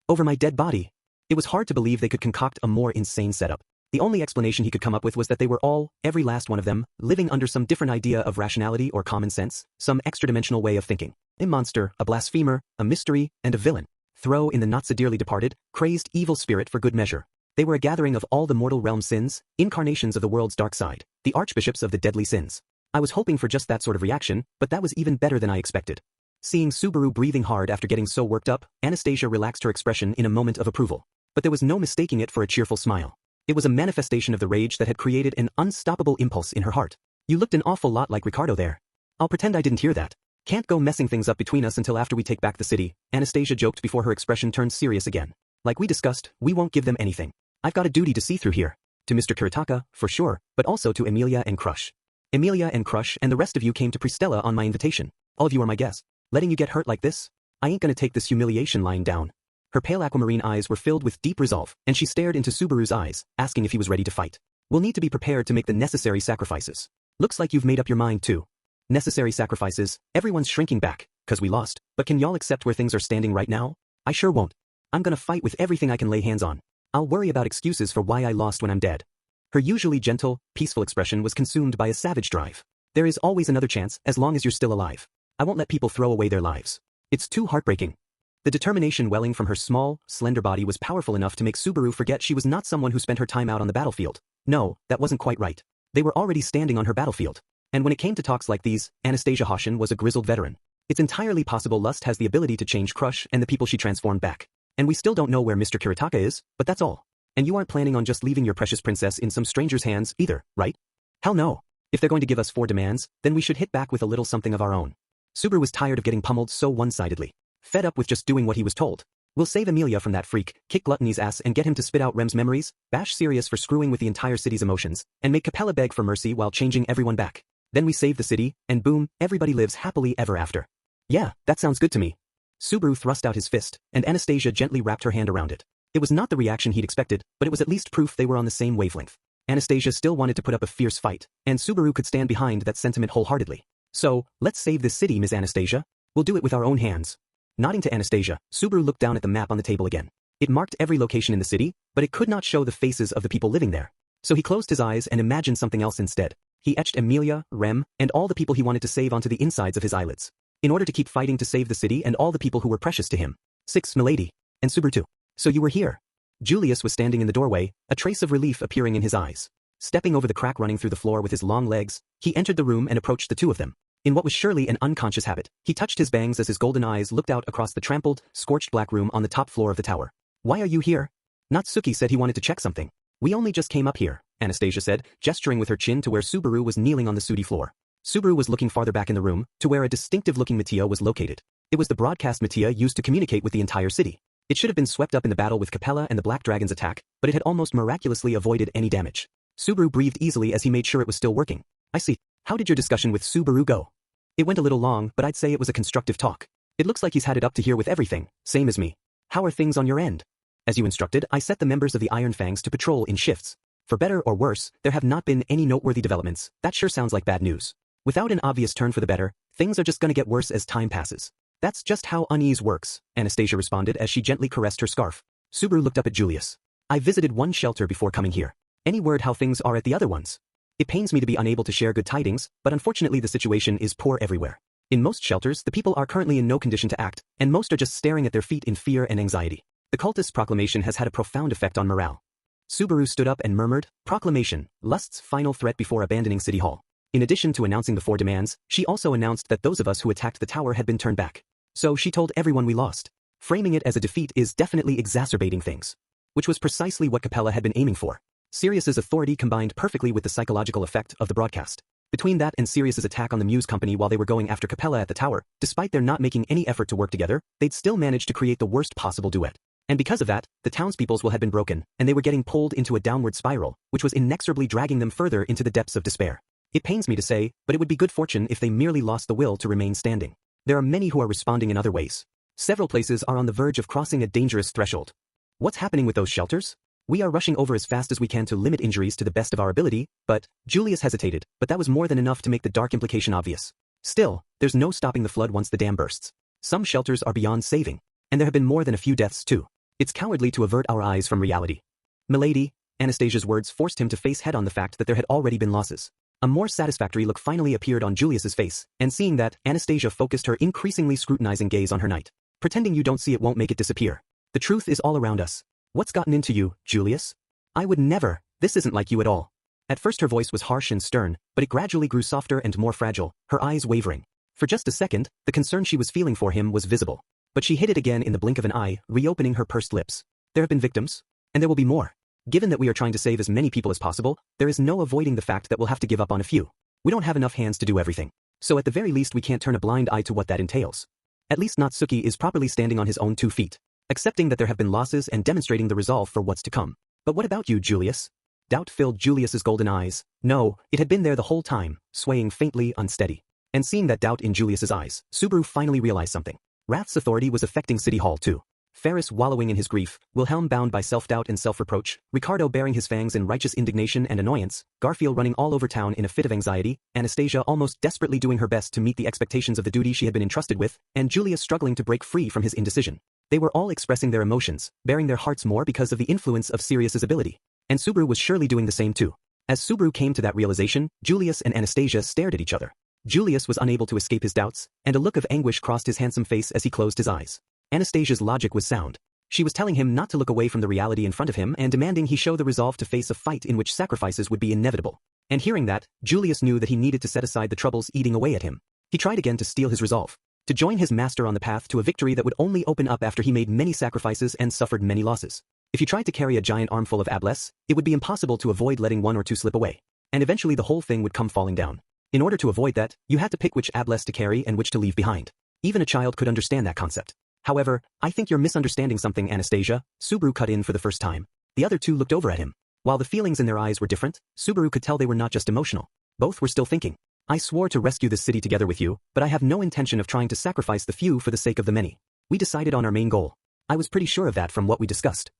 Over my dead body. It was hard to believe they could concoct a more insane setup. The only explanation he could come up with was that they were all, every last one of them, living under some different idea of rationality or common sense, some extra-dimensional way of thinking. A monster, a blasphemer, a mystery, and a villain. Throw in the not so dearly departed, crazed evil spirit for good measure. They were a gathering of all the mortal realm sins, incarnations of the world's dark side, the archbishops of the deadly sins. I was hoping for just that sort of reaction, but that was even better than I expected. Seeing Subaru breathing hard after getting so worked up, Anastasia relaxed her expression in a moment of approval. But there was no mistaking it for a cheerful smile. It was a manifestation of the rage that had created an unstoppable impulse in her heart. You looked an awful lot like Ricardo there. I'll pretend I didn't hear that. Can't go messing things up between us until after we take back the city, Anastasia joked before her expression turned serious again. Like we discussed, we won't give them anything. I've got a duty to see through here. To Mr. Kiritaka, for sure, but also to Emilia and Crush. Emilia and Crush and the rest of you came to Pristella on my invitation. All of you are my guests. Letting you get hurt like this? I ain't gonna take this humiliation lying down. Her pale aquamarine eyes were filled with deep resolve, and she stared into Subaru's eyes, asking if he was ready to fight. We'll need to be prepared to make the necessary sacrifices. Looks like you've made up your mind too. Necessary sacrifices, everyone's shrinking back, 'cause we lost, but can y'all accept where things are standing right now? I sure won't. I'm gonna fight with everything I can lay hands on. I'll worry about excuses for why I lost when I'm dead. Her usually gentle, peaceful expression was consumed by a savage drive. There is always another chance as long as you're still alive. I won't let people throw away their lives. It's too heartbreaking. The determination welling from her small, slender body was powerful enough to make Subaru forget she was not someone who spent her time out on the battlefield. No, that wasn't quite right. They were already standing on her battlefield. And when it came to talks like these, Anastasia Hoshin was a grizzled veteran. It's entirely possible Lust has the ability to change Crush and the people she transformed back. And we still don't know where Mr. Kiritaka is, but that's all. And you aren't planning on just leaving your precious princess in some stranger's hands either, right? Hell no. If they're going to give us 4 demands, then we should hit back with a little something of our own. Subaru was tired of getting pummeled so one-sidedly. Fed up with just doing what he was told. We'll save Emilia from that freak, kick Gluttony's ass and get him to spit out Rem's memories, bash Sirius for screwing with the entire city's emotions, and make Capella beg for mercy while changing everyone back. Then we save the city, and boom, everybody lives happily ever after. Yeah, that sounds good to me. Subaru thrust out his fist, and Anastasia gently wrapped her hand around it. It was not the reaction he'd expected, but it was at least proof they were on the same wavelength. Anastasia still wanted to put up a fierce fight, and Subaru could stand behind that sentiment wholeheartedly. So, let's save this city, Miss Anastasia. We'll do it with our own hands. Nodding to Anastasia, Subaru looked down at the map on the table again. It marked every location in the city, but it could not show the faces of the people living there. So he closed his eyes and imagined something else instead. He etched Emilia, Rem, and all the people he wanted to save onto the insides of his eyelids. In order to keep fighting to save the city and all the people who were precious to him. 6, milady. And Subaru too. So you were here. Julius was standing in the doorway, a trace of relief appearing in his eyes. Stepping over the crack running through the floor with his long legs, he entered the room and approached the two of them. In what was surely an unconscious habit, he touched his bangs as his golden eyes looked out across the trampled, scorched black room on the top floor of the tower. Why are you here? Nagatsuki said he wanted to check something. We only just came up here, Anastasia said, gesturing with her chin to where Subaru was kneeling on the sooty floor. Subaru was looking farther back in the room, to where a distinctive-looking Mattia was located. It was the broadcast Mattia used to communicate with the entire city. It should have been swept up in the battle with Capella and the Black Dragon's attack, but it had almost miraculously avoided any damage. Subaru breathed easily as he made sure it was still working. I see. How did your discussion with Subaru go? It went a little long, but I'd say it was a constructive talk. It looks like he's had it up to here with everything, same as me. How are things on your end? As you instructed, I set the members of the Iron Fangs to patrol in shifts. For better or worse, there have not been any noteworthy developments. That sure sounds like bad news. Without an obvious turn for the better, things are just gonna get worse as time passes. That's just how unease works, Anastasia responded as she gently caressed her scarf. Subaru looked up at Julius. I visited one shelter before coming here. Any word how things are at the other ones? It pains me to be unable to share good tidings, but unfortunately the situation is poor everywhere. In most shelters, the people are currently in no condition to act, and most are just staring at their feet in fear and anxiety. The cultist's proclamation has had a profound effect on morale. Subaru stood up and murmured, Proclamation, Lust's final threat before abandoning City Hall. In addition to announcing the 4 demands, she also announced that those of us who attacked the tower had been turned back. So she told everyone we lost. Framing it as a defeat is definitely exacerbating things. Which was precisely what Capella had been aiming for. Sirius's authority combined perfectly with the psychological effect of the broadcast. Between that and Sirius's attack on the Muse Company while they were going after Capella at the tower, despite their not making any effort to work together, they'd still managed to create the worst possible duet. And because of that, the townspeople's will had been broken, and they were getting pulled into a downward spiral, which was inexorably dragging them further into the depths of despair. It pains me to say, but it would be good fortune if they merely lost the will to remain standing. There are many who are responding in other ways. Several places are on the verge of crossing a dangerous threshold. What's happening with those shelters? We are rushing over as fast as we can to limit injuries to the best of our ability, but, Julius hesitated, but that was more than enough to make the dark implication obvious. Still, there's no stopping the flood once the dam bursts. Some shelters are beyond saving, and there have been more than a few deaths too. It's cowardly to avert our eyes from reality. Milady, Anastasia's words forced him to face head-on the fact that there had already been losses. A more satisfactory look finally appeared on Julius's face, and seeing that, Anastasia focused her increasingly scrutinizing gaze on her knight. Pretending you don't see it won't make it disappear. The truth is all around us. What's gotten into you, Julius? I would never. This isn't like you at all. At first her voice was harsh and stern, but it gradually grew softer and more fragile, her eyes wavering. For just a second, the concern she was feeling for him was visible. But she hid it again in the blink of an eye, reopening her pursed lips. There have been victims. And there will be more. Given that we are trying to save as many people as possible, there is no avoiding the fact that we'll have to give up on a few. We don't have enough hands to do everything. So at the very least we can't turn a blind eye to what that entails. At least Nagatsuki is properly standing on his own 2 feet, accepting that there have been losses and demonstrating the resolve for what's to come. But what about you, Julius? Doubt filled Julius's golden eyes. No, it had been there the whole time, swaying faintly unsteady. And seeing that doubt in Julius's eyes, Subaru finally realized something. Wrath's authority was affecting City Hall too. Ferris wallowing in his grief, Wilhelm bound by self-doubt and self-reproach, Ricardo baring his fangs in righteous indignation and annoyance, Garfield running all over town in a fit of anxiety, Anastasia almost desperately doing her best to meet the expectations of the duty she had been entrusted with, and Julius struggling to break free from his indecision. They were all expressing their emotions, baring their hearts more because of the influence of Sirius's ability. And Subaru was surely doing the same too. As Subaru came to that realization, Julius and Anastasia stared at each other. Julius was unable to escape his doubts, and a look of anguish crossed his handsome face as he closed his eyes. Anastasia's logic was sound. She was telling him not to look away from the reality in front of him and demanding he show the resolve to face a fight in which sacrifices would be inevitable. And hearing that, Julius knew that he needed to set aside the troubles eating away at him. He tried again to steel his resolve. To join his master on the path to a victory that would only open up after he made many sacrifices and suffered many losses. If he tried to carry a giant armful of abless, it would be impossible to avoid letting 1 or 2 slip away. And eventually the whole thing would come falling down. In order to avoid that, you had to pick which abless to carry and which to leave behind. Even a child could understand that concept. However, I think you're misunderstanding something, Anastasia, Subaru cut in for the first time. The other two looked over at him. While the feelings in their eyes were different, Subaru could tell they were not just emotional. Both were still thinking. I swore to rescue this city together with you, but I have no intention of trying to sacrifice the few for the sake of the many. We decided on our main goal. I was pretty sure of that from what we discussed.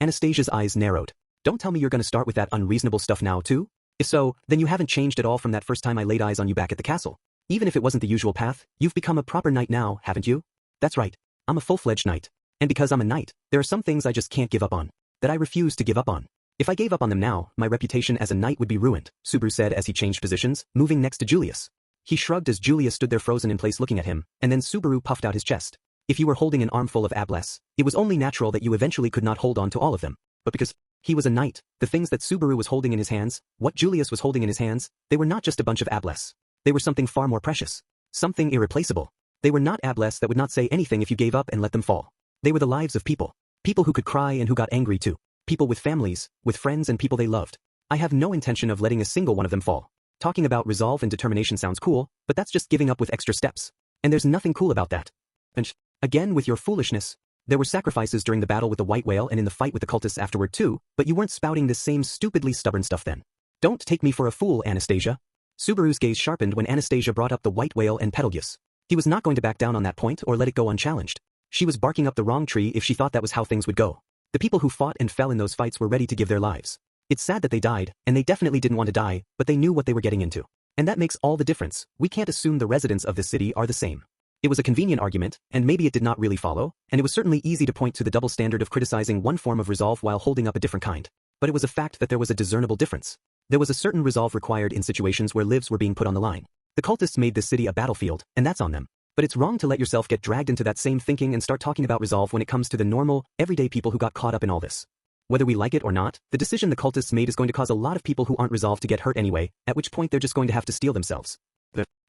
Anastasia's eyes narrowed. Don't tell me you're going to start with that unreasonable stuff now too? If so, then you haven't changed at all from that first time I laid eyes on you back at the castle. Even if it wasn't the usual path, you've become a proper knight now, haven't you? That's right. I'm a full-fledged knight. And because I'm a knight, there are some things I just can't give up on. That I refuse to give up on. If I gave up on them now, my reputation as a knight would be ruined, Subaru said as he changed positions, moving next to Julius. He shrugged as Julius stood there frozen in place looking at him, and then Subaru puffed out his chest. If you were holding an armful of abless, it was only natural that you eventually could not hold on to all of them. But because he was a knight, the things that Subaru was holding in his hands, what Julius was holding in his hands, they were not just a bunch of abless. They were something far more precious. Something irreplaceable. They were not abless that would not say anything if you gave up and let them fall. They were the lives of people. People who could cry and who got angry too. People with families, with friends and people they loved. I have no intention of letting a single one of them fall. Talking about resolve and determination sounds cool, but that's just giving up with extra steps. And there's nothing cool about that. And again with your foolishness. There were sacrifices during the battle with the white whale and in the fight with the cultists afterward too, but you weren't spouting this same stupidly stubborn stuff then. Don't take me for a fool, Anastasia. Subaru's gaze sharpened when Anastasia brought up the white whale and Betelgeuse. He was not going to back down on that point or let it go unchallenged. She was barking up the wrong tree if she thought that was how things would go. The people who fought and fell in those fights were ready to give their lives. It's sad that they died, and they definitely didn't want to die, but they knew what they were getting into. And that makes all the difference. We can't assume the residents of this city are the same. It was a convenient argument, and maybe it did not really follow, and it was certainly easy to point to the double standard of criticizing one form of resolve while holding up a different kind. But it was a fact that there was a discernible difference. There was a certain resolve required in situations where lives were being put on the line. The cultists made this city a battlefield, and that's on them. But it's wrong to let yourself get dragged into that same thinking and start talking about resolve when it comes to the normal, everyday people who got caught up in all this. Whether we like it or not, the decision the cultists made is going to cause a lot of people who aren't resolved to get hurt anyway, at which point they're just going to have to steel themselves.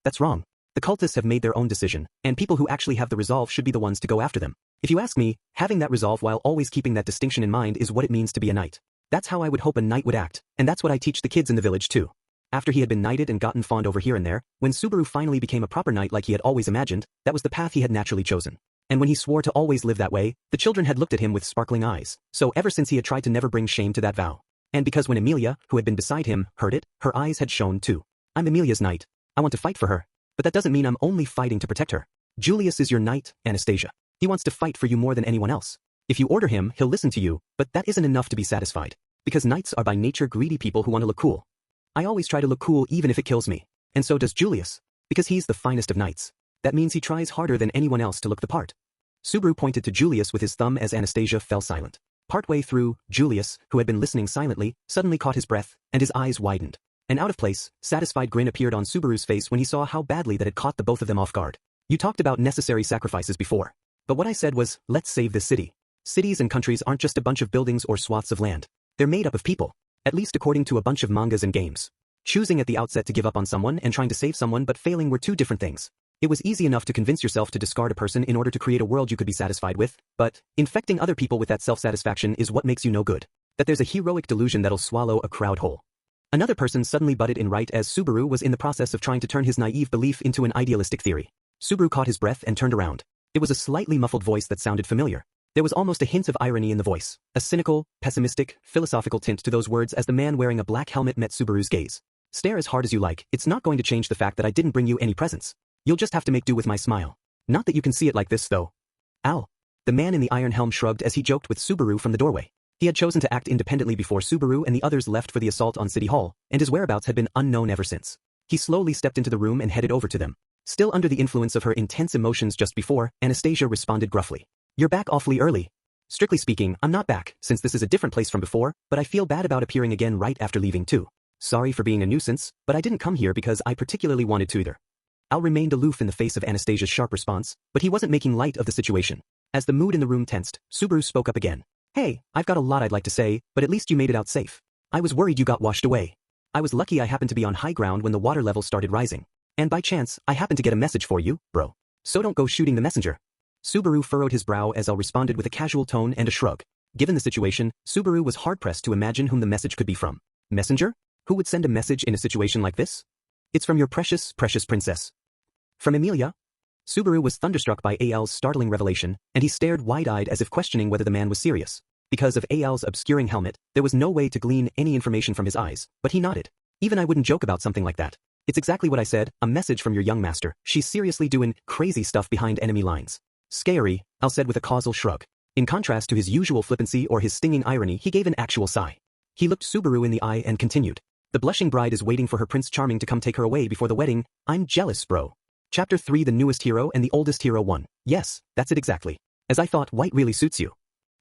That's wrong. The cultists have made their own decision, and people who actually have the resolve should be the ones to go after them. If you ask me, having that resolve while always keeping that distinction in mind is what it means to be a knight. That's how I would hope a knight would act, and that's what I teach the kids in the village too. After he had been knighted and gotten fawned over here and there, when Subaru finally became a proper knight like he had always imagined, that was the path he had naturally chosen. And when he swore to always live that way, the children had looked at him with sparkling eyes, so ever since he had tried to never bring shame to that vow. And because when Amelia, who had been beside him, heard it, her eyes had shone too. I'm Emilia's knight. I want to fight for her. But that doesn't mean I'm only fighting to protect her. Julius is your knight, Anastasia. He wants to fight for you more than anyone else. If you order him, he'll listen to you, but that isn't enough to be satisfied. Because knights are by nature greedy people who want to look cool. I always try to look cool even if it kills me. And so does Julius. Because he's the finest of knights. That means he tries harder than anyone else to look the part. Subaru pointed to Julius with his thumb as Anastasia fell silent. Partway through, Julius, who had been listening silently, suddenly caught his breath, and his eyes widened. An out-of-place, satisfied grin appeared on Subaru's face when he saw how badly that had caught the both of them off guard. You talked about necessary sacrifices before. But what I said was, let's save this city. Cities and countries aren't just a bunch of buildings or swaths of land. They're made up of people. At least according to a bunch of mangas and games. Choosing at the outset to give up on someone and trying to save someone but failing were two different things. It was easy enough to convince yourself to discard a person in order to create a world you could be satisfied with, but infecting other people with that self-satisfaction is what makes you no good. That there's a heroic delusion that'll swallow a crowd whole. Another person suddenly butted in right as Subaru was in the process of trying to turn his naive belief into an idealistic theory. Subaru caught his breath and turned around. It was a slightly muffled voice that sounded familiar. There was almost a hint of irony in the voice, a cynical, pessimistic, philosophical tint to those words as the man wearing a black helmet met Subaru's gaze. Stare as hard as you like, it's not going to change the fact that I didn't bring you any presents. You'll just have to make do with my smile. Not that you can see it like this though. Ow. The man in the iron helm shrugged as he joked with Subaru from the doorway. He had chosen to act independently before Subaru and the others left for the assault on City Hall, and his whereabouts had been unknown ever since. He slowly stepped into the room and headed over to them. Still under the influence of her intense emotions just before, Anastasia responded gruffly. You're back awfully early. Strictly speaking, I'm not back, since this is a different place from before, but I feel bad about appearing again right after leaving too. Sorry for being a nuisance, but I didn't come here because I particularly wanted to either. Al remained aloof in the face of Anastasia's sharp response, but he wasn't making light of the situation. As the mood in the room tensed, Subaru spoke up again. Hey, I've got a lot I'd like to say, but at least you made it out safe. I was worried you got washed away. I was lucky I happened to be on high ground when the water level started rising. And by chance, I happened to get a message for you, bro. So don't go shooting the messenger. Subaru furrowed his brow as Al responded with a casual tone and a shrug. Given the situation, Subaru was hard-pressed to imagine whom the message could be from. Messenger? Who would send a message in a situation like this? It's from your precious, precious princess. From Emilia? Subaru was thunderstruck by Al's startling revelation, and he stared wide-eyed as if questioning whether the man was serious. Because of Al's obscuring helmet, there was no way to glean any information from his eyes, but he nodded. Even I wouldn't joke about something like that. It's exactly what I said, a message from your young master. She's seriously doing crazy stuff behind enemy lines. Scary, Al said with a causal shrug. In contrast to his usual flippancy or his stinging irony, he gave an actual sigh. He looked Subaru in the eye and continued. The blushing bride is waiting for her Prince Charming to come take her away before the wedding. I'm jealous, bro. Chapter 3 The newest hero and the oldest hero 1. Yes, that's it exactly. As I thought, white really suits you.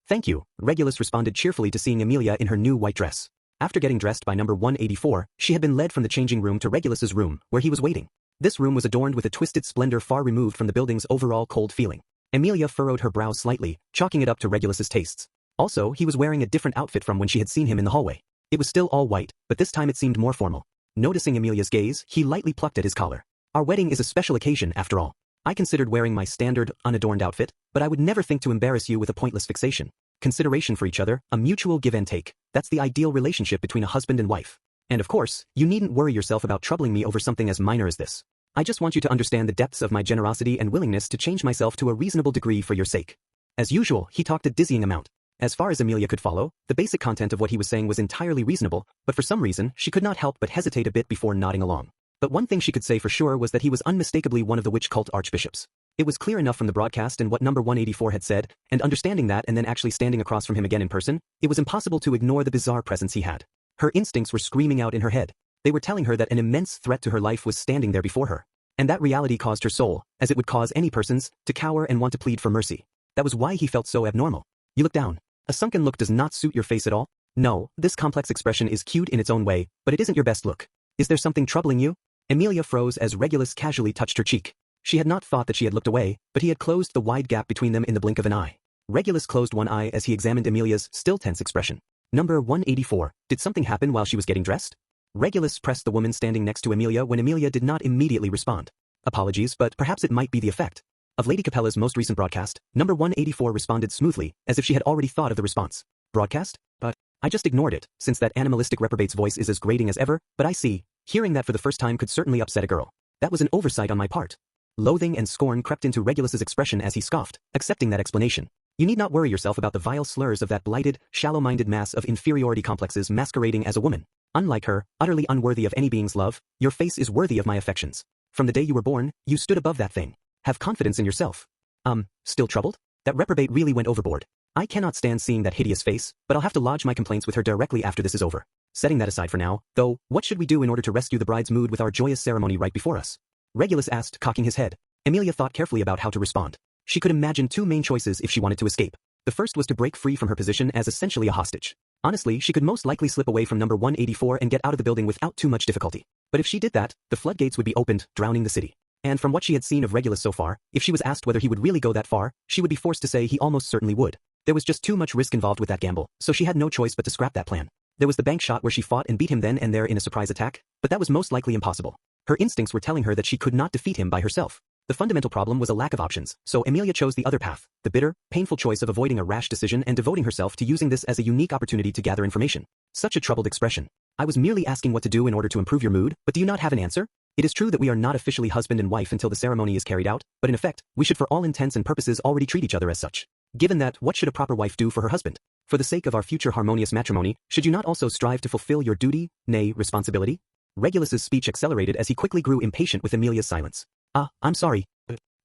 Thank you, Regulus responded cheerfully to seeing Emilia in her new white dress. After getting dressed by number 184, she had been led from the changing room to Regulus's room, where he was waiting. This room was adorned with a twisted splendor far removed from the building's overall cold feeling. Emilia furrowed her brows slightly, chalking it up to Regulus's tastes. Also, he was wearing a different outfit from when she had seen him in the hallway. It was still all white, but this time it seemed more formal. Noticing Emilia's gaze, he lightly plucked at his collar. Our wedding is a special occasion after all. I considered wearing my standard, unadorned outfit, but I would never think to embarrass you with a pointless fixation. Consideration for each other, a mutual give and take. That's the ideal relationship between a husband and wife. And of course, you needn't worry yourself about troubling me over something as minor as this. I just want you to understand the depths of my generosity and willingness to change myself to a reasonable degree for your sake. As usual, he talked a dizzying amount. As far as Emilia could follow, the basic content of what he was saying was entirely reasonable, but for some reason, she could not help but hesitate a bit before nodding along. But one thing she could say for sure was that he was unmistakably one of the witch cult archbishops. It was clear enough from the broadcast and what number 184 had said, and understanding that and then actually standing across from him again in person, it was impossible to ignore the bizarre presence he had. Her instincts were screaming out in her head. They were telling her that an immense threat to her life was standing there before her. And that reality caused her soul, as it would cause any person's, to cower and want to plead for mercy. That was why he felt so abnormal. You look down. A sunken look does not suit your face at all? No, this complex expression is cute in its own way, but it isn't your best look. Is there something troubling you? Emilia froze as Regulus casually touched her cheek. She had not thought that she had looked away, but he had closed the wide gap between them in the blink of an eye. Regulus closed one eye as he examined Emilia's still tense expression. Number 184, did something happen while she was getting dressed? Regulus pressed the woman standing next to Emilia when Emilia did not immediately respond. Apologies, but perhaps it might be the effect of Lady Capella's most recent broadcast. Number 184 responded smoothly, as if she had already thought of the response. Broadcast? But I just ignored it, since that animalistic reprobate's voice is as grating as ever, but I see. Hearing that for the first time could certainly upset a girl. That was an oversight on my part. Loathing and scorn crept into Regulus's expression as he scoffed, accepting that explanation. You need not worry yourself about the vile slurs of that blighted, shallow-minded mass of inferiority complexes masquerading as a woman. Unlike her, utterly unworthy of any being's love, your face is worthy of my affections. From the day you were born, you stood above that thing. Have confidence in yourself. Still troubled? That reprobate really went overboard. I cannot stand seeing that hideous face, but I'll have to lodge my complaints with her directly after this is over. Setting that aside for now, though, what should we do in order to rescue the bride's mood with our joyous ceremony right before us? Regulus asked, cocking his head. Emilia thought carefully about how to respond. She could imagine two main choices if she wanted to escape. The first was to break free from her position as essentially a hostage. Honestly, she could most likely slip away from number 184 and get out of the building without too much difficulty. But if she did that, the floodgates would be opened, drowning the city. And from what she had seen of Regulus so far, if she was asked whether he would really go that far, she would be forced to say he almost certainly would. There was just too much risk involved with that gamble, so she had no choice but to scrap that plan. There was the bank shot where she fought and beat him then and there in a surprise attack, but that was most likely impossible. Her instincts were telling her that she could not defeat him by herself. The fundamental problem was a lack of options, so Emilia chose the other path, the bitter, painful choice of avoiding a rash decision and devoting herself to using this as a unique opportunity to gather information. Such a troubled expression. I was merely asking what to do in order to improve your mood, but do you not have an answer? It is true that we are not officially husband and wife until the ceremony is carried out, but in effect, we should for all intents and purposes already treat each other as such. Given that, what should a proper wife do for her husband? For the sake of our future harmonious matrimony, should you not also strive to fulfill your duty, nay, responsibility? Regulus's speech accelerated as he quickly grew impatient with Emilia's silence. I'm sorry.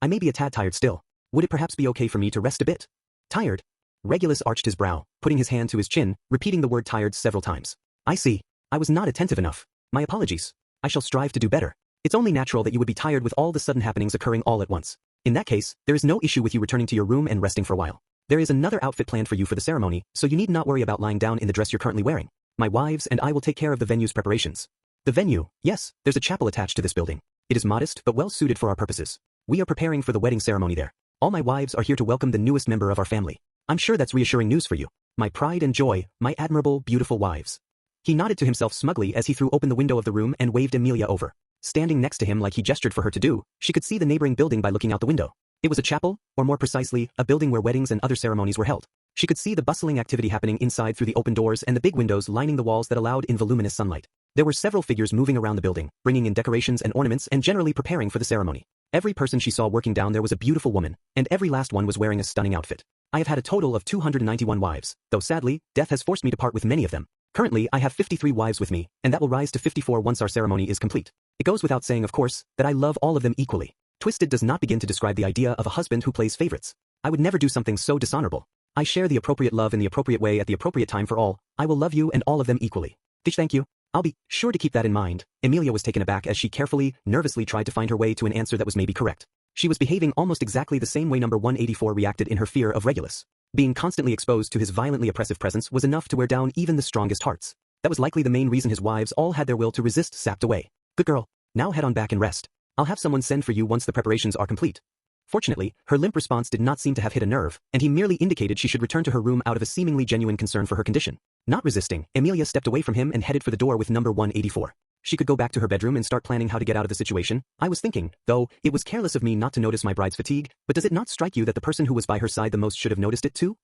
I may be a tad tired still. Would it perhaps be okay for me to rest a bit? Tired? Regulus arched his brow, putting his hand to his chin, repeating the word tired several times. I see. I was not attentive enough. My apologies. I shall strive to do better. It's only natural that you would be tired with all the sudden happenings occurring all at once. In that case, there is no issue with you returning to your room and resting for a while. There is another outfit planned for you for the ceremony, so you need not worry about lying down in the dress you're currently wearing. My wives and I will take care of the venue's preparations. The venue, yes, there's a chapel attached to this building. It is modest but well suited for our purposes. We are preparing for the wedding ceremony there. All my wives are here to welcome the newest member of our family. I'm sure that's reassuring news for you. My pride and joy, my admirable, beautiful wives. He nodded to himself smugly as he threw open the window of the room and waved Emilia over. Standing next to him like he gestured for her to do, she could see the neighboring building by looking out the window. It was a chapel, or more precisely, a building where weddings and other ceremonies were held. She could see the bustling activity happening inside through the open doors and the big windows lining the walls that allowed in voluminous sunlight. There were several figures moving around the building, bringing in decorations and ornaments and generally preparing for the ceremony. Every person she saw working down there was a beautiful woman, and every last one was wearing a stunning outfit. I have had a total of 291 wives, though sadly, death has forced me to part with many of them. Currently, I have 53 wives with me, and that will rise to 54 once our ceremony is complete. It goes without saying, of course, that I love all of them equally. Twisted does not begin to describe the idea of a husband who plays favorites. I would never do something so dishonorable. I share the appropriate love in the appropriate way at the appropriate time for all. I will love you and all of them equally. Thank you. I'll be sure to keep that in mind. Emilia was taken aback as she carefully, nervously tried to find her way to an answer that was maybe correct. She was behaving almost exactly the same way number 184 reacted in her fear of Regulus. Being constantly exposed to his violently oppressive presence was enough to wear down even the strongest hearts. That was likely the main reason his wives all had their will to resist sapped away. Good girl. Now head on back and rest. I'll have someone send for you once the preparations are complete. Fortunately, her limp response did not seem to have hit a nerve, and he merely indicated she should return to her room out of a seemingly genuine concern for her condition. Not resisting, Emilia stepped away from him and headed for the door with number 184. She could go back to her bedroom and start planning how to get out of the situation. I was thinking, though, it was careless of me not to notice my bride's fatigue, but does it not strike you that the person who was by her side the most should have noticed it too?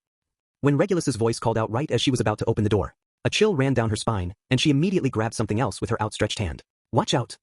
When Regulus's voice called out right as she was about to open the door, a chill ran down her spine, and she immediately grabbed something else with her outstretched hand. Watch out.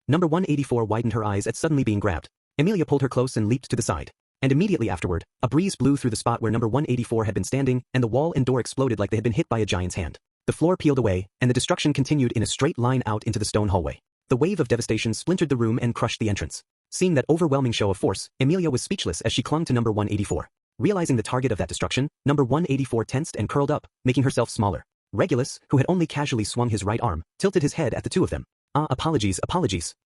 Number 184 widened her eyes at suddenly being grabbed. Emilia pulled her close and leaped to the side. And immediately afterward, a breeze blew through the spot where number 184 had been standing, and the wall and door exploded like they had been hit by a giant's hand. The floor peeled away, and the destruction continued in a straight line out into the stone hallway. The wave of devastation splintered the room and crushed the entrance. Seeing that overwhelming show of force, Emilia was speechless as she clung to number 184. Realizing the target of that destruction, number 184 tensed and curled up, making herself smaller. Regulus, who had only casually swung his right arm, tilted his head at the two of them. Apologies.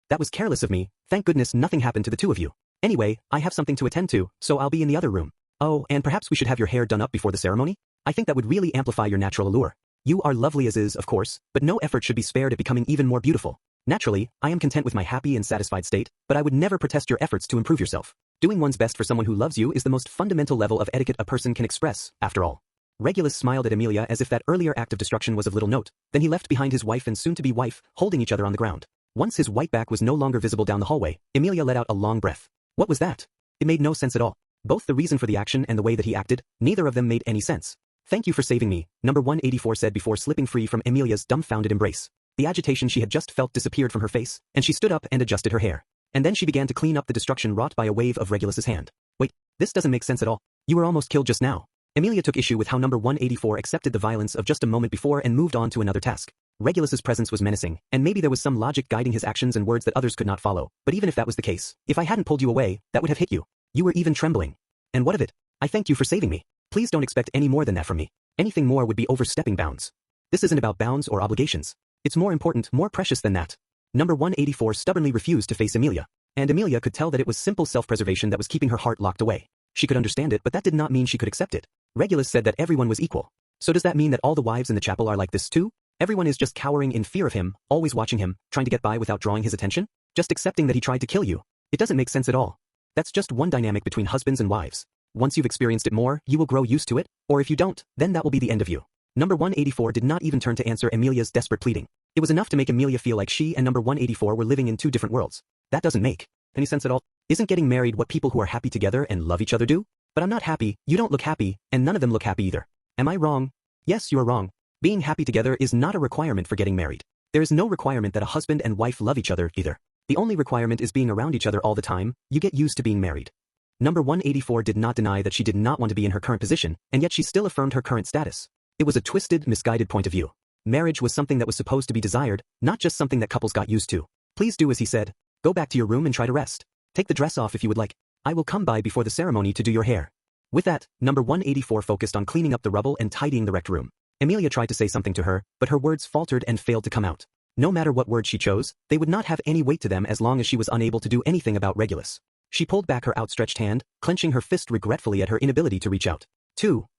That was careless of me. Thank goodness nothing happened to the two of you. Anyway, I have something to attend to, so I'll be in the other room. Oh, and perhaps we should have your hair done up before the ceremony? I think that would really amplify your natural allure. You are lovely as is, of course, but no effort should be spared at becoming even more beautiful. Naturally, I am content with my happy and satisfied state, but I would never protest your efforts to improve yourself. Doing one's best for someone who loves you is the most fundamental level of etiquette a person can express, after all. Regulus smiled at Emilia as if that earlier act of destruction was of little note, then he left behind his wife and soon-to-be wife, holding each other on the ground. Once his white back was no longer visible down the hallway, Emilia let out a long breath. What was that? It made no sense at all. Both the reason for the action and the way that he acted, neither of them made any sense. Thank you for saving me, number 184 said before slipping free from Emilia's dumbfounded embrace. The agitation she had just felt disappeared from her face, and she stood up and adjusted her hair. And then she began to clean up the destruction wrought by a wave of Regulus's hand. Wait, this doesn't make sense at all. You were almost killed just now. Emilia took issue with how number 184 accepted the violence of just a moment before and moved on to another task. Regulus's presence was menacing, and maybe there was some logic guiding his actions and words that others could not follow, but even if that was the case, if I hadn't pulled you away, that would have hit you. You were even trembling. And what of it? I thanked you for saving me. Please don't expect any more than that from me. Anything more would be overstepping bounds. This isn't about bounds or obligations. It's more important, more precious than that. Number 184 stubbornly refused to face Emilia. And Emilia could tell that it was simple self-preservation that was keeping her heart locked away. She could understand it, but that did not mean she could accept it. Regulus said that everyone was equal. So does that mean that all the wives in the chapel are like this too? Everyone is just cowering in fear of him, always watching him, trying to get by without drawing his attention? Just accepting that he tried to kill you. It doesn't make sense at all. That's just one dynamic between husbands and wives. Once you've experienced it more, you will grow used to it, or if you don't, then that will be the end of you. Number 184 did not even turn to answer Emilia's desperate pleading. It was enough to make Emilia feel like she and number 184 were living in two different worlds. That doesn't make any sense at all. Isn't getting married what people who are happy together and love each other do? But I'm not happy, you don't look happy, and none of them look happy either. Am I wrong? Yes, you are wrong. Being happy together is not a requirement for getting married. There is no requirement that a husband and wife love each other either. The only requirement is being around each other all the time. You get used to being married. Number 184 did not deny that she did not want to be in her current position, and yet she still affirmed her current status. It was a twisted, misguided point of view. Marriage was something that was supposed to be desired, not just something that couples got used to. Please do as he said. Go back to your room and try to rest. Take the dress off if you would like. I will come by before the ceremony to do your hair. With that, number 184 focused on cleaning up the rubble and tidying the wrecked room. Emilia tried to say something to her, but her words faltered and failed to come out. No matter what words she chose, they would not have any weight to them as long as she was unable to do anything about Regulus. She pulled back her outstretched hand, clenching her fist regretfully at her inability to reach out.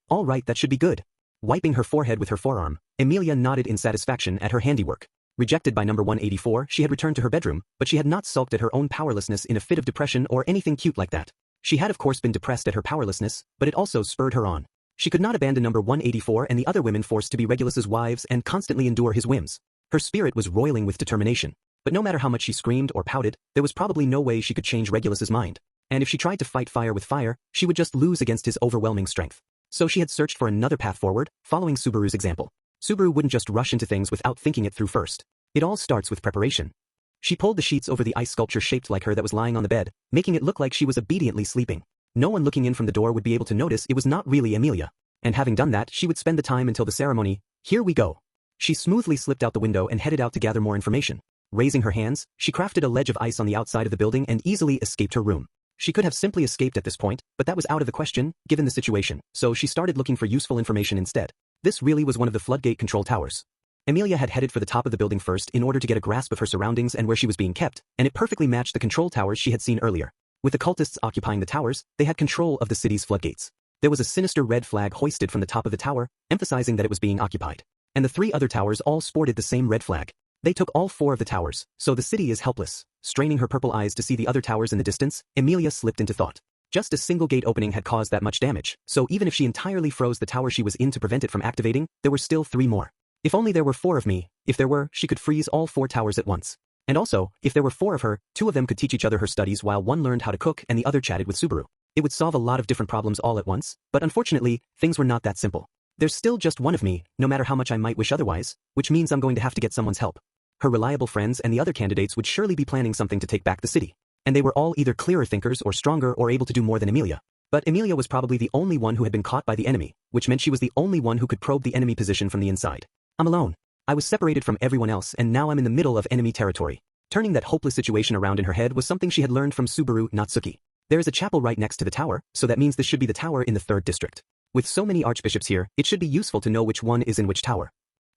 All right, that should be good. Wiping her forehead with her forearm, Emilia nodded in satisfaction at her handiwork. Rejected by number 184, she had returned to her bedroom, but she had not sulked at her own powerlessness in a fit of depression or anything cute like that. She had of course been depressed at her powerlessness, but it also spurred her on. She could not abandon number 184 and the other women forced to be Regulus's wives and constantly endure his whims. Her spirit was roiling with determination. But no matter how much she screamed or pouted, there was probably no way she could change Regulus's mind. And if she tried to fight fire with fire, she would just lose against his overwhelming strength. So she had searched for another path forward, following Subaru's example. Subaru wouldn't just rush into things without thinking it through first. It all starts with preparation. She pulled the sheets over the ice sculpture shaped like her that was lying on the bed, making it look like she was obediently sleeping. No one looking in from the door would be able to notice it was not really Emilia. And having done that, she would spend the time until the ceremony. Here we go. She smoothly slipped out the window and headed out to gather more information. Raising her hands, she crafted a ledge of ice on the outside of the building and easily escaped her room. She could have simply escaped at this point, but that was out of the question, given the situation, so she started looking for useful information instead. This really was one of the floodgate control towers. Emilia had headed for the top of the building first in order to get a grasp of her surroundings and where she was being kept, and it perfectly matched the control towers she had seen earlier. With the cultists occupying the towers, they had control of the city's floodgates. There was a sinister red flag hoisted from the top of the tower, emphasizing that it was being occupied. And the three other towers all sported the same red flag. They took all four of the towers, so the city is helpless. Straining her purple eyes to see the other towers in the distance, Emilia slipped into thought. Just a single gate opening had caused that much damage, so even if she entirely froze the tower she was in to prevent it from activating, there were still 3 more. If only there were 4 of me. If there were, she could freeze all 4 towers at once. And also, if there were 4 of her, 2 of them could teach each other her studies while one learned how to cook and the other chatted with Subaru. It would solve a lot of different problems all at once, but unfortunately, things were not that simple. There's still just one of me, no matter how much I might wish otherwise, which means I'm going to have to get someone's help. Her reliable friends and the other candidates would surely be planning something to take back the city. And they were all either clearer thinkers or stronger or able to do more than Emilia. But Emilia was probably the only one who had been caught by the enemy, which meant she was the only one who could probe the enemy position from the inside. I'm alone. I was separated from everyone else and now I'm in the middle of enemy territory. Turning that hopeless situation around in her head was something she had learned from Subaru Nagatsuki. There is a chapel right next to the tower, so that means this should be the tower in the 3rd district. With so many archbishops here, it should be useful to know which one is in which tower.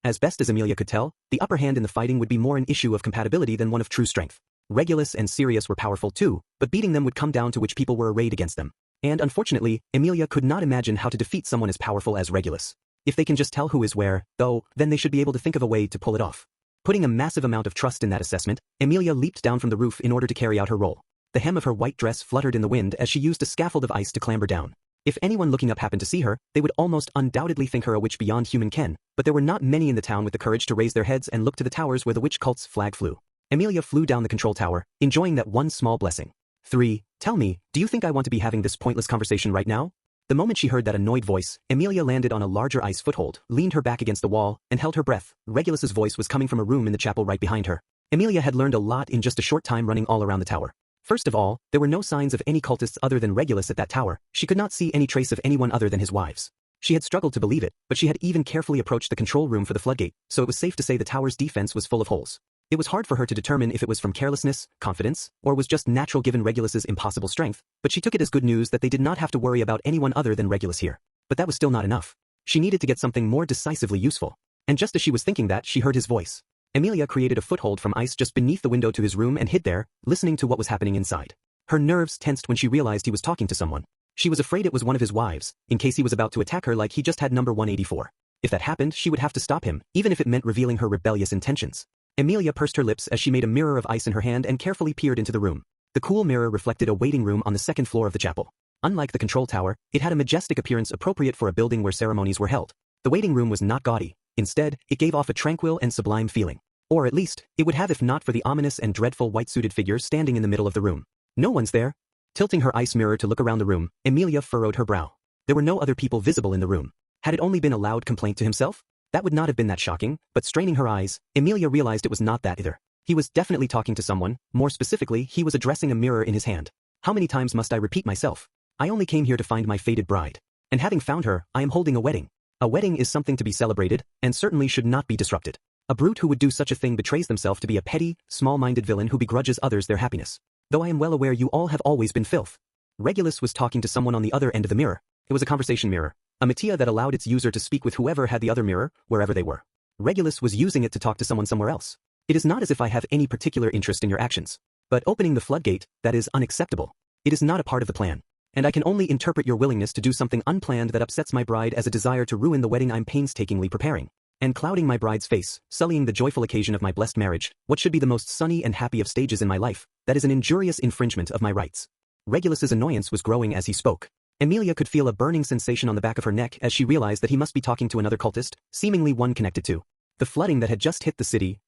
As best as Emilia could tell, the upper hand in the fighting would be more an issue of compatibility than one of true strength. Regulus and Sirius were powerful too, but beating them would come down to which people were arrayed against them. And unfortunately, Emilia could not imagine how to defeat someone as powerful as Regulus. If they can just tell who is where, though, then they should be able to think of a way to pull it off. Putting a massive amount of trust in that assessment, Emilia leaped down from the roof in order to carry out her role. The hem of her white dress fluttered in the wind as she used a scaffold of ice to clamber down. If anyone looking up happened to see her, they would almost undoubtedly think her a witch beyond human ken, but there were not many in the town with the courage to raise their heads and look to the towers where the witch cult's flag flew. Emilia flew down the control tower, enjoying that one small blessing. 3. Tell me, do you think I want to be having this pointless conversation right now? The moment she heard that annoyed voice, Emilia landed on a larger ice foothold, leaned her back against the wall, and held her breath. Regulus's voice was coming from a room in the chapel right behind her. Emilia had learned a lot in just a short time running all around the tower. First of all, there were no signs of any cultists other than Regulus at that tower. She could not see any trace of anyone other than his wives. She had struggled to believe it, but she had even carefully approached the control room for the floodgate, so it was safe to say the tower's defense was full of holes. It was hard for her to determine if it was from carelessness, confidence, or was just natural given Regulus's impossible strength, but she took it as good news that they did not have to worry about anyone other than Regulus here. But that was still not enough. She needed to get something more decisively useful. And just as she was thinking that, she heard his voice. Emilia created a foothold from ice just beneath the window to his room and hid there, listening to what was happening inside. Her nerves tensed when she realized he was talking to someone. She was afraid it was one of his wives, in case he was about to attack her like he just had number 184. If that happened, she would have to stop him, even if it meant revealing her rebellious intentions. Emilia pursed her lips as she made a mirror of ice in her hand and carefully peered into the room. The cool mirror reflected a waiting room on the second floor of the chapel. Unlike the control tower, it had a majestic appearance appropriate for a building where ceremonies were held. The waiting room was not gaudy. Instead, it gave off a tranquil and sublime feeling. Or at least, it would have if not for the ominous and dreadful white-suited figure standing in the middle of the room. No one's there. Tilting her ice mirror to look around the room, Emilia furrowed her brow. There were no other people visible in the room. Had it only been a loud complaint to himself? That would not have been that shocking, but straining her eyes, Emilia realized it was not that either. He was definitely talking to someone, more specifically, he was addressing a mirror in his hand. How many times must I repeat myself? I only came here to find my fated bride. And having found her, I am holding a wedding. A wedding is something to be celebrated, and certainly should not be disrupted. A brute who would do such a thing betrays themselves to be a petty, small-minded villain who begrudges others their happiness. Though I am well aware you all have always been filth. Regulus was talking to someone on the other end of the mirror. It was a conversation mirror, a metia that allowed its user to speak with whoever had the other mirror, wherever they were. Regulus was using it to talk to someone somewhere else. It is not as if I have any particular interest in your actions. But opening the floodgate, that is unacceptable. It is not a part of the plan. And I can only interpret your willingness to do something unplanned that upsets my bride as a desire to ruin the wedding I'm painstakingly preparing. And clouding my bride's face, sullying the joyful occasion of my blessed marriage, what should be the most sunny and happy of stages in my life, that is an injurious infringement of my rights. Regulus's annoyance was growing as he spoke. Emilia could feel a burning sensation on the back of her neck as she realized that he must be talking to another cultist, seemingly one connected to the flooding that had just hit the city.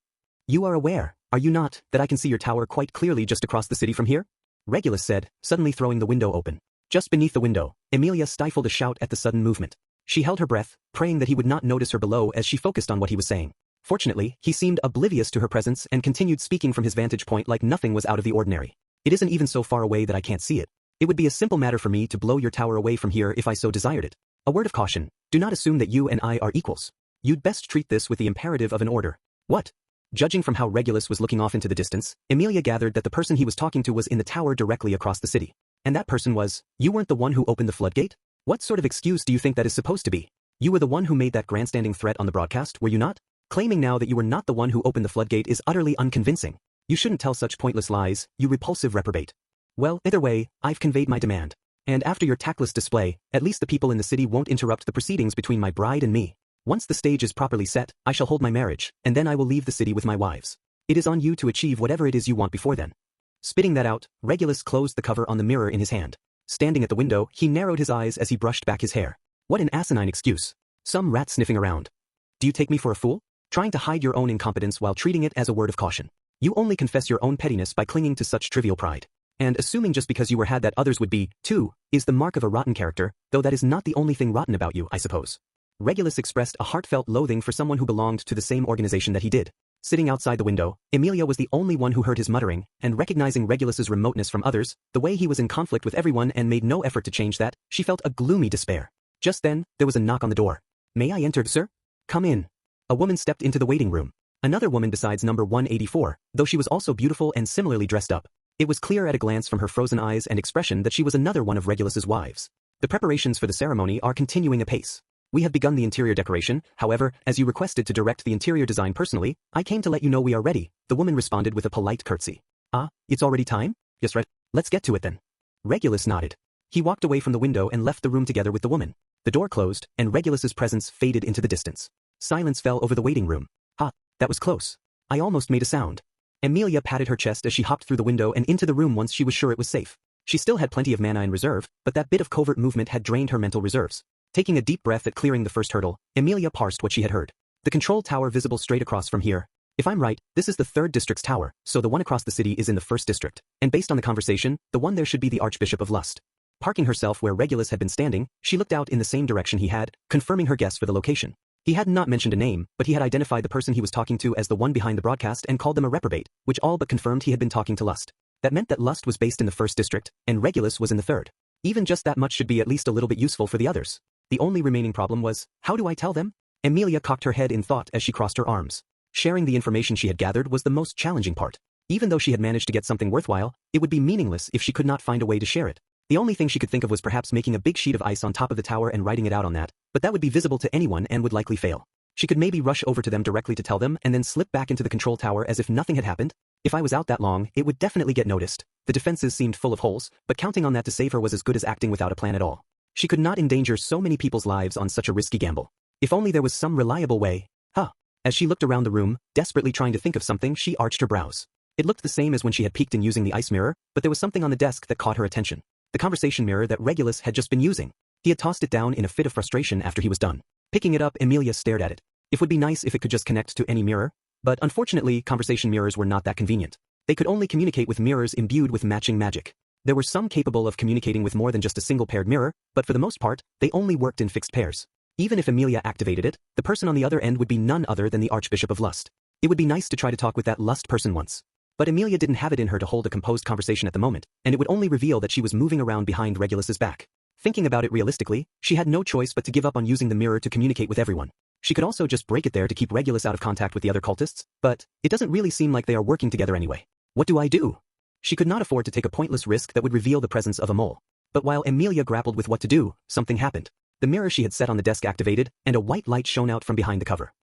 You are aware, are you not, that I can see your tower quite clearly just across the city from here? Regulus said, suddenly throwing the window open. Just beneath the window, Emilia stifled a shout at the sudden movement. She held her breath, praying that he would not notice her below as she focused on what he was saying. Fortunately, he seemed oblivious to her presence and continued speaking from his vantage point like nothing was out of the ordinary. It isn't even so far away that I can't see it. It would be a simple matter for me to blow your tower away from here if I so desired it. A word of caution, do not assume that you and I are equals. You'd best treat this with the imperative of an order. What? Judging from how Regulus was looking off into the distance, Emilia gathered that the person he was talking to was in the tower directly across the city. And that person was, you weren't the one who opened the floodgate? What sort of excuse do you think that is supposed to be? You were the one who made that grandstanding threat on the broadcast, were you not? Claiming now that you were not the one who opened the floodgate is utterly unconvincing. You shouldn't tell such pointless lies, you repulsive reprobate. Well, either way, I've conveyed my demand. And after your tactless display, at least the people in the city won't interrupt the proceedings between my bride and me. Once the stage is properly set, I shall hold my marriage, and then I will leave the city with my wives. It is on you to achieve whatever it is you want before then. Spitting that out, Regulus closed the cover on the mirror in his hand. Standing at the window, he narrowed his eyes as he brushed back his hair. What an asinine excuse. Some rat sniffing around. Do you take me for a fool? Trying to hide your own incompetence while treating it as a word of caution. You only confess your own pettiness by clinging to such trivial pride. And assuming just because you were had that others would be, too, is the mark of a rotten character, though that is not the only thing rotten about you, I suppose. Regulus expressed a heartfelt loathing for someone who belonged to the same organization that he did. Sitting outside the window, Emilia was the only one who heard his muttering, and recognizing Regulus's remoteness from others, the way he was in conflict with everyone and made no effort to change that, she felt a gloomy despair. Just then, there was a knock on the door. May I enter, sir? Come in. A woman stepped into the waiting room. Another woman besides number 184, though she was also beautiful and similarly dressed up. It was clear at a glance from her frozen eyes and expression that she was another one of Regulus's wives. The preparations for the ceremony are continuing apace. We have begun the interior decoration, however, as you requested to direct the interior design personally, I came to let you know we are ready, the woman responded with a polite curtsy. Ah, it's already time? Yes, right. Let's get to it then. Regulus nodded. He walked away from the window and left the room together with the woman. The door closed, and Regulus's presence faded into the distance. Silence fell over the waiting room. Ah, that was close. I almost made a sound. Emilia patted her chest as she hopped through the window and into the room once she was sure it was safe. She still had plenty of mana in reserve, but that bit of covert movement had drained her mental reserves. Taking a deep breath at clearing the first hurdle, Emilia parsed what she had heard. The control tower visible straight across from here. If I'm right, this is the 3rd district's tower, so the one across the city is in the 1st district, and based on the conversation, the one there should be the Archbishop of Lust. Parking herself where Regulus had been standing, she looked out in the same direction he had, confirming her guess for the location. He had not mentioned a name, but he had identified the person he was talking to as the one behind the broadcast and called them a reprobate, which all but confirmed he had been talking to Lust. That meant that Lust was based in the 1st district, and Regulus was in the 3rd. Even just that much should be at least a little bit useful for the others. The only remaining problem was, how do I tell them? Emilia cocked her head in thought as she crossed her arms. Sharing the information she had gathered was the most challenging part. Even though she had managed to get something worthwhile, it would be meaningless if she could not find a way to share it. The only thing she could think of was perhaps making a big sheet of ice on top of the tower and writing it out on that, but that would be visible to anyone and would likely fail. She could maybe rush over to them directly to tell them and then slip back into the control tower as if nothing had happened. If I was out that long, it would definitely get noticed. The defenses seemed full of holes, but counting on that to save her was as good as acting without a plan at all. She could not endanger so many people's lives on such a risky gamble. If only there was some reliable way. As she looked around the room, desperately trying to think of something, she arched her brows. It looked the same as when she had peeked in using the ice mirror, but there was something on the desk that caught her attention. The conversation mirror that Regulus had just been using. He had tossed it down in a fit of frustration after he was done. Picking it up, Emilia stared at it. It would be nice if it could just connect to any mirror, but unfortunately, conversation mirrors were not that convenient. They could only communicate with mirrors imbued with matching magic. There were some capable of communicating with more than just a single paired mirror, but for the most part, they only worked in fixed pairs. Even if Emilia activated it, the person on the other end would be none other than the Archbishop of Lust. It would be nice to try to talk with that Lust person once. But Emilia didn't have it in her to hold a composed conversation at the moment, and it would only reveal that she was moving around behind Regulus's back. Thinking about it realistically, she had no choice but to give up on using the mirror to communicate with everyone. She could also just break it there to keep Regulus out of contact with the other cultists, but it doesn't really seem like they are working together anyway. What do I do? She could not afford to take a pointless risk that would reveal the presence of a mole. But while Emilia grappled with what to do, something happened. The mirror she had set on the desk activated, and a white light shone out from behind the cover.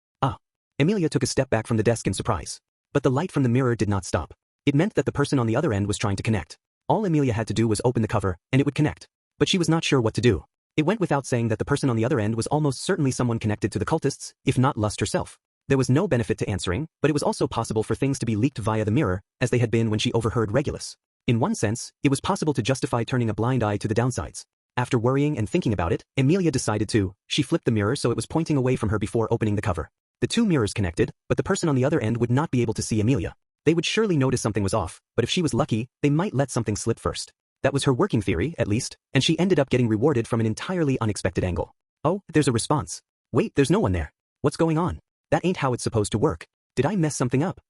Emilia took a step back from the desk in surprise. But the light from the mirror did not stop. It meant that the person on the other end was trying to connect. All Emilia had to do was open the cover, and it would connect. But she was not sure what to do. It went without saying that the person on the other end was almost certainly someone connected to the cultists, if not Lust herself. There was no benefit to answering, but it was also possible for things to be leaked via the mirror, as they had been when she overheard Regulus. In one sense, it was possible to justify turning a blind eye to the downsides. After worrying and thinking about it, Emilia decided to. She flipped the mirror so it was pointing away from her before opening the cover. The two mirrors connected, but the person on the other end would not be able to see Emilia. They would surely notice something was off, but if she was lucky, they might let something slip first. That was her working theory, at least, and she ended up getting rewarded from an entirely unexpected angle. Oh, there's a response. Wait, there's no one there. What's going on? That ain't how it's supposed to work. Did I mess something up?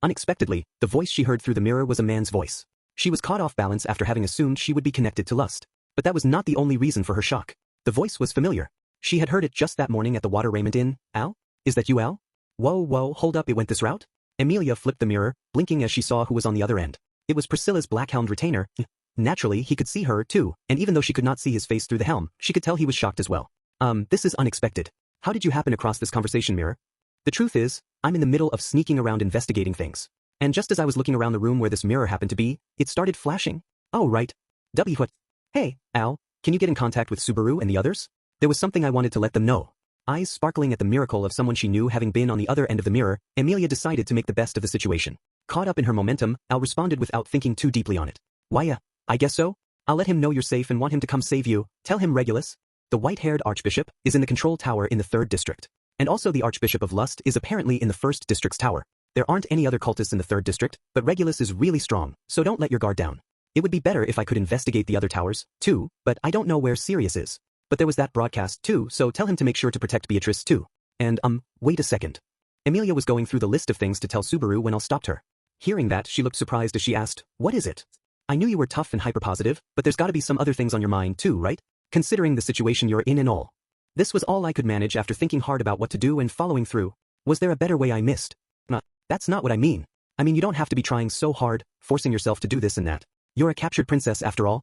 Unexpectedly, the voice she heard through the mirror was a man's voice. She was caught off balance after having assumed she would be connected to Lust. But that was not the only reason for her shock. The voice was familiar. She had heard it just that morning at the Water Raiment Inn. Al? Is that you, Al? Whoa, hold up, it went this route? Emilia flipped the mirror, blinking as she saw who was on the other end. It was Priscilla's black-helmed retainer. Naturally, he could see her, too, and even though she could not see his face through the helm, she could tell he was shocked as well. This is unexpected. How did you happen across this conversation mirror? The truth is, I'm in the middle of sneaking around investigating things. And just as I was looking around the room where this mirror happened to be, it started flashing. Oh, right. What? Hey, Al, can you get in contact with Subaru and the others? There was something I wanted to let them know. Eyes sparkling at the miracle of someone she knew having been on the other end of the mirror, Emilia decided to make the best of the situation. Caught up in her momentum, Al responded without thinking too deeply on it. Why, I guess so. I'll let him know you're safe and want him to come save you. Tell him Regulus, the white-haired archbishop, is in the control tower in the 3rd district. And also the Archbishop of Lust is apparently in the 1st district's tower. There aren't any other cultists in the 3rd district, but Regulus is really strong, so don't let your guard down. It would be better if I could investigate the other towers, too, but I don't know where Sirius is. But there was that broadcast, too, so tell him to make sure to protect Beatrice, too. And, wait a second. Emilia was going through the list of things to tell Subaru when Al stopped her. Hearing that, she looked surprised as she asked, what is it? I knew you were tough and hyperpositive, but there's gotta be some other things on your mind, too, right? Considering the situation you're in and all. This was all I could manage after thinking hard about what to do and following through. Was there a better way I missed? That's not what I mean. I mean, you don't have to be trying so hard, forcing yourself to do this and that. You're a captured princess after all.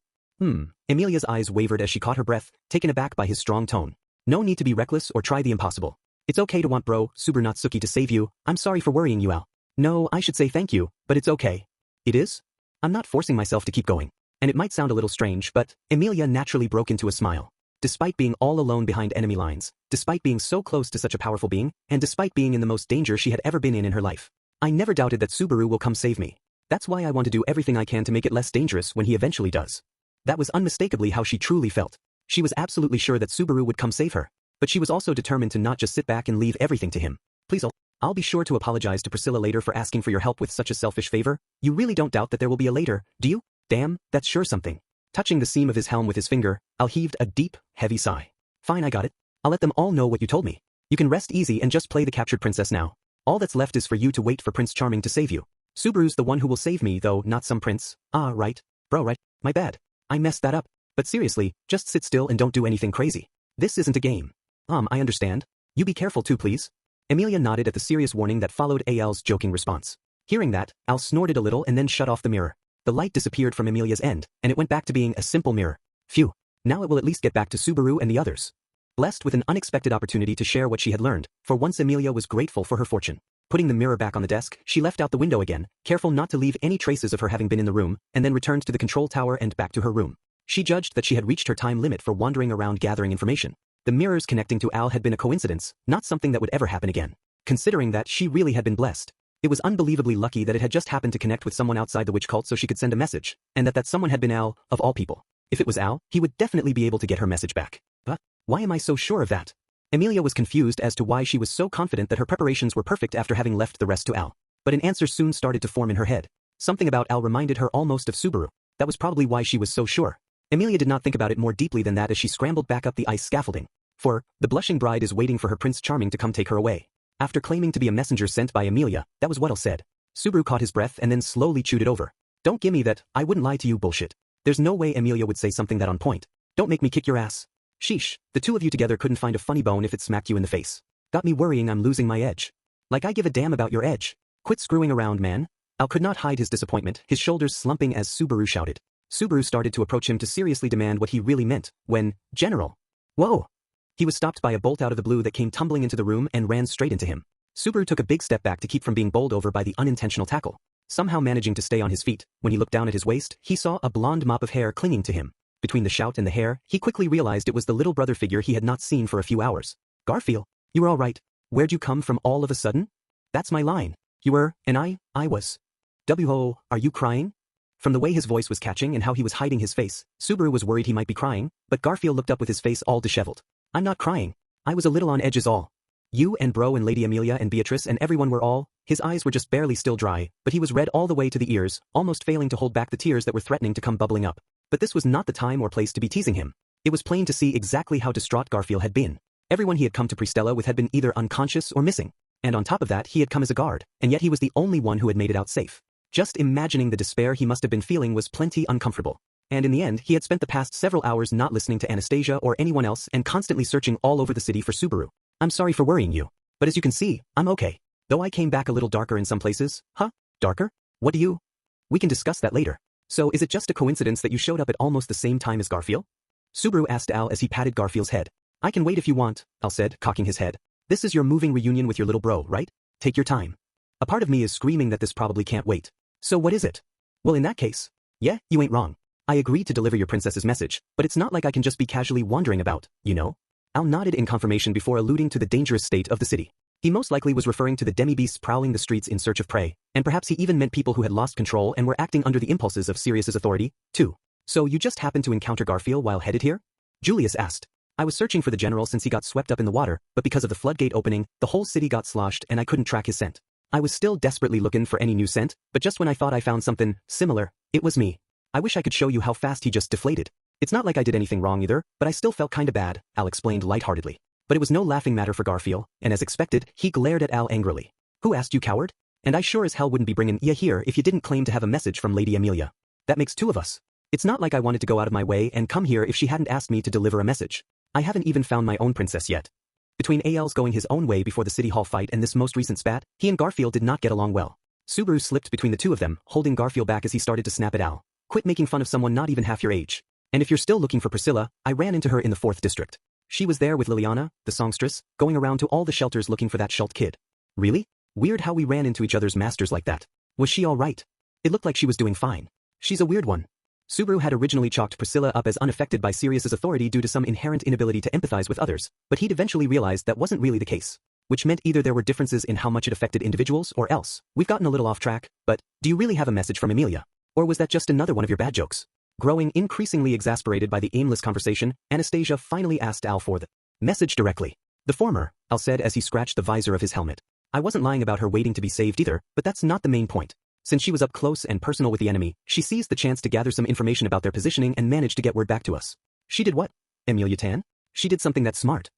Emilia's eyes wavered as she caught her breath, taken aback by his strong tone. No need to be reckless or try the impossible. It's okay to want bro, Nagatsuki to save you. I'm sorry for worrying you, Al. No, I should say thank you, but it's okay. It is? I'm not forcing myself to keep going. And it might sound a little strange, but Emilia naturally broke into a smile. Despite being all alone behind enemy lines, despite being so close to such a powerful being, and despite being in the most danger she had ever been in her life, I never doubted that Subaru will come save me. That's why I want to do everything I can to make it less dangerous when he eventually does. That was unmistakably how she truly felt. She was absolutely sure that Subaru would come save her, but she was also determined to not just sit back and leave everything to him. Please, I'll be sure to apologize to Priscilla later for asking for your help with such a selfish favor. You really don't doubt that there will be a later, do you? Damn, that's sure something. Touching the seam of his helm with his finger, Al heaved a deep, heavy sigh. Fine, I got it. I'll let them all know what you told me. You can rest easy and just play the captured princess now. All that's left is for you to wait for Prince Charming to save you. Subaru's the one who will save me though, not some prince. Ah, right. Bro, right. My bad. I messed that up. But seriously, just sit still and don't do anything crazy. This isn't a game. I understand. You be careful too, please. Amelia nodded at the serious warning that followed Al's joking response. Hearing that, Al snorted a little and then shut off the mirror. The light disappeared from Amelia's end, and it went back to being a simple mirror. Phew. Now it will at least get back to Subaru and the others. Blessed with an unexpected opportunity to share what she had learned, for once Amelia was grateful for her fortune. Putting the mirror back on the desk, she left out the window again, careful not to leave any traces of her having been in the room, and then returned to the control tower and back to her room. She judged that she had reached her time limit for wandering around gathering information. The mirrors connecting to Al had been a coincidence, not something that would ever happen again. Considering that she really had been blessed. It was unbelievably lucky that it had just happened to connect with someone outside the witch cult so she could send a message, and that someone had been Al, of all people. If it was Al, he would definitely be able to get her message back. But why am I so sure of that? Amelia was confused as to why she was so confident that her preparations were perfect after having left the rest to Al. But an answer soon started to form in her head. Something about Al reminded her almost of Subaru. That was probably why she was so sure. Amelia did not think about it more deeply than that as she scrambled back up the ice scaffolding. For, the blushing bride is waiting for her Prince Charming to come take her away. After claiming to be a messenger sent by Amelia, that was what Al said. Subaru caught his breath and then slowly chewed it over. Don't gimme that, I wouldn't lie to you bullshit. There's no way Amelia would say something that on point. Don't make me kick your ass. Sheesh, the two of you together couldn't find a funny bone if it smacked you in the face. Got me worrying I'm losing my edge. Like I give a damn about your edge. Quit screwing around, man. Al could not hide his disappointment, his shoulders slumping as Subaru shouted. Subaru started to approach him to seriously demand what he really meant, when, General. Whoa! He was stopped by a bolt out of the blue that came tumbling into the room and ran straight into him. Subaru took a big step back to keep from being bowled over by the unintentional tackle. Somehow managing to stay on his feet, when he looked down at his waist, he saw a blonde mop of hair clinging to him. Between the shout and the hair, he quickly realized it was the little brother figure he had not seen for a few hours. Garfield, you were all right. Where'd you come from all of a sudden? That's my line. You were, and I was. W-ho, are you crying? From the way his voice was catching and how he was hiding his face, Subaru was worried he might be crying, but Garfield looked up with his face all disheveled. I'm not crying. I was a little on edge is all. You and Bro and Lady Amelia and Beatrice and everyone were all, his eyes were just barely still dry, but he was red all the way to the ears, almost failing to hold back the tears that were threatening to come bubbling up. But this was not the time or place to be teasing him. It was plain to see exactly how distraught Garfield had been. Everyone he had come to Pristella with had been either unconscious or missing. And on top of that he had come as a guard, and yet he was the only one who had made it out safe. Just imagining the despair he must have been feeling was plenty uncomfortable. And in the end he had spent the past several hours not listening to Anastasia or anyone else and constantly searching all over the city for Subaru. I'm sorry for worrying you. But as you can see, I'm okay. Though I came back a little darker in some places. Huh? Darker? What do you? We can discuss that later. So is it just a coincidence that you showed up at almost the same time as Garfield? Subaru asked Al as he patted Garfield's head. I can wait if you want, Al said, cocking his head. This is your moving reunion with your little bro, right? Take your time. A part of me is screaming that this probably can't wait. So what is it? Well, in that case. Yeah, you ain't wrong. I agreed to deliver your princess's message, but it's not like I can just be casually wandering about, you know? Al nodded in confirmation before alluding to the dangerous state of the city. He most likely was referring to the demi-beasts prowling the streets in search of prey, and perhaps he even meant people who had lost control and were acting under the impulses of Sirius's authority, too. So you just happened to encounter Garfield while headed here? Julius asked. I was searching for the general since he got swept up in the water, but because of the floodgate opening, the whole city got sloshed and I couldn't track his scent. I was still desperately looking for any new scent, but just when I thought I found something similar, it was me. I wish I could show you how fast he just deflated. It's not like I did anything wrong either, but I still felt kinda bad, Al explained lightheartedly. But it was no laughing matter for Garfield, and as expected, he glared at Al angrily. Who asked you, coward? And I sure as hell wouldn't be bringing ya here if you didn't claim to have a message from Lady Amelia. That makes two of us. It's not like I wanted to go out of my way and come here if she hadn't asked me to deliver a message. I haven't even found my own princess yet. Between Al's going his own way before the city hall fight and this most recent spat, he and Garfield did not get along well. Subaru slipped between the two of them, holding Garfield back as he started to snap at Al. Quit making fun of someone not even half your age. And if you're still looking for Priscilla, I ran into her in the 4th district. She was there with Liliana, the songstress, going around to all the shelters looking for that Schult kid. Really? Weird how we ran into each other's masters like that. Was she all right? It looked like she was doing fine. She's a weird one. Subaru had originally chalked Priscilla up as unaffected by Sirius's authority due to some inherent inability to empathize with others, but he'd eventually realized that wasn't really the case. Which meant either there were differences in how much it affected individuals or else. We've gotten a little off track, but do you really have a message from Amelia? Or was that just another one of your bad jokes? Growing increasingly exasperated by the aimless conversation, Anastasia finally asked Al for the message directly. The former, Al said as he scratched the visor of his helmet. I wasn't lying about her waiting to be saved either, but that's not the main point. Since she was up close and personal with the enemy, she seized the chance to gather some information about their positioning and managed to get word back to us. She did what? Amelia Tan? She did something that's smart.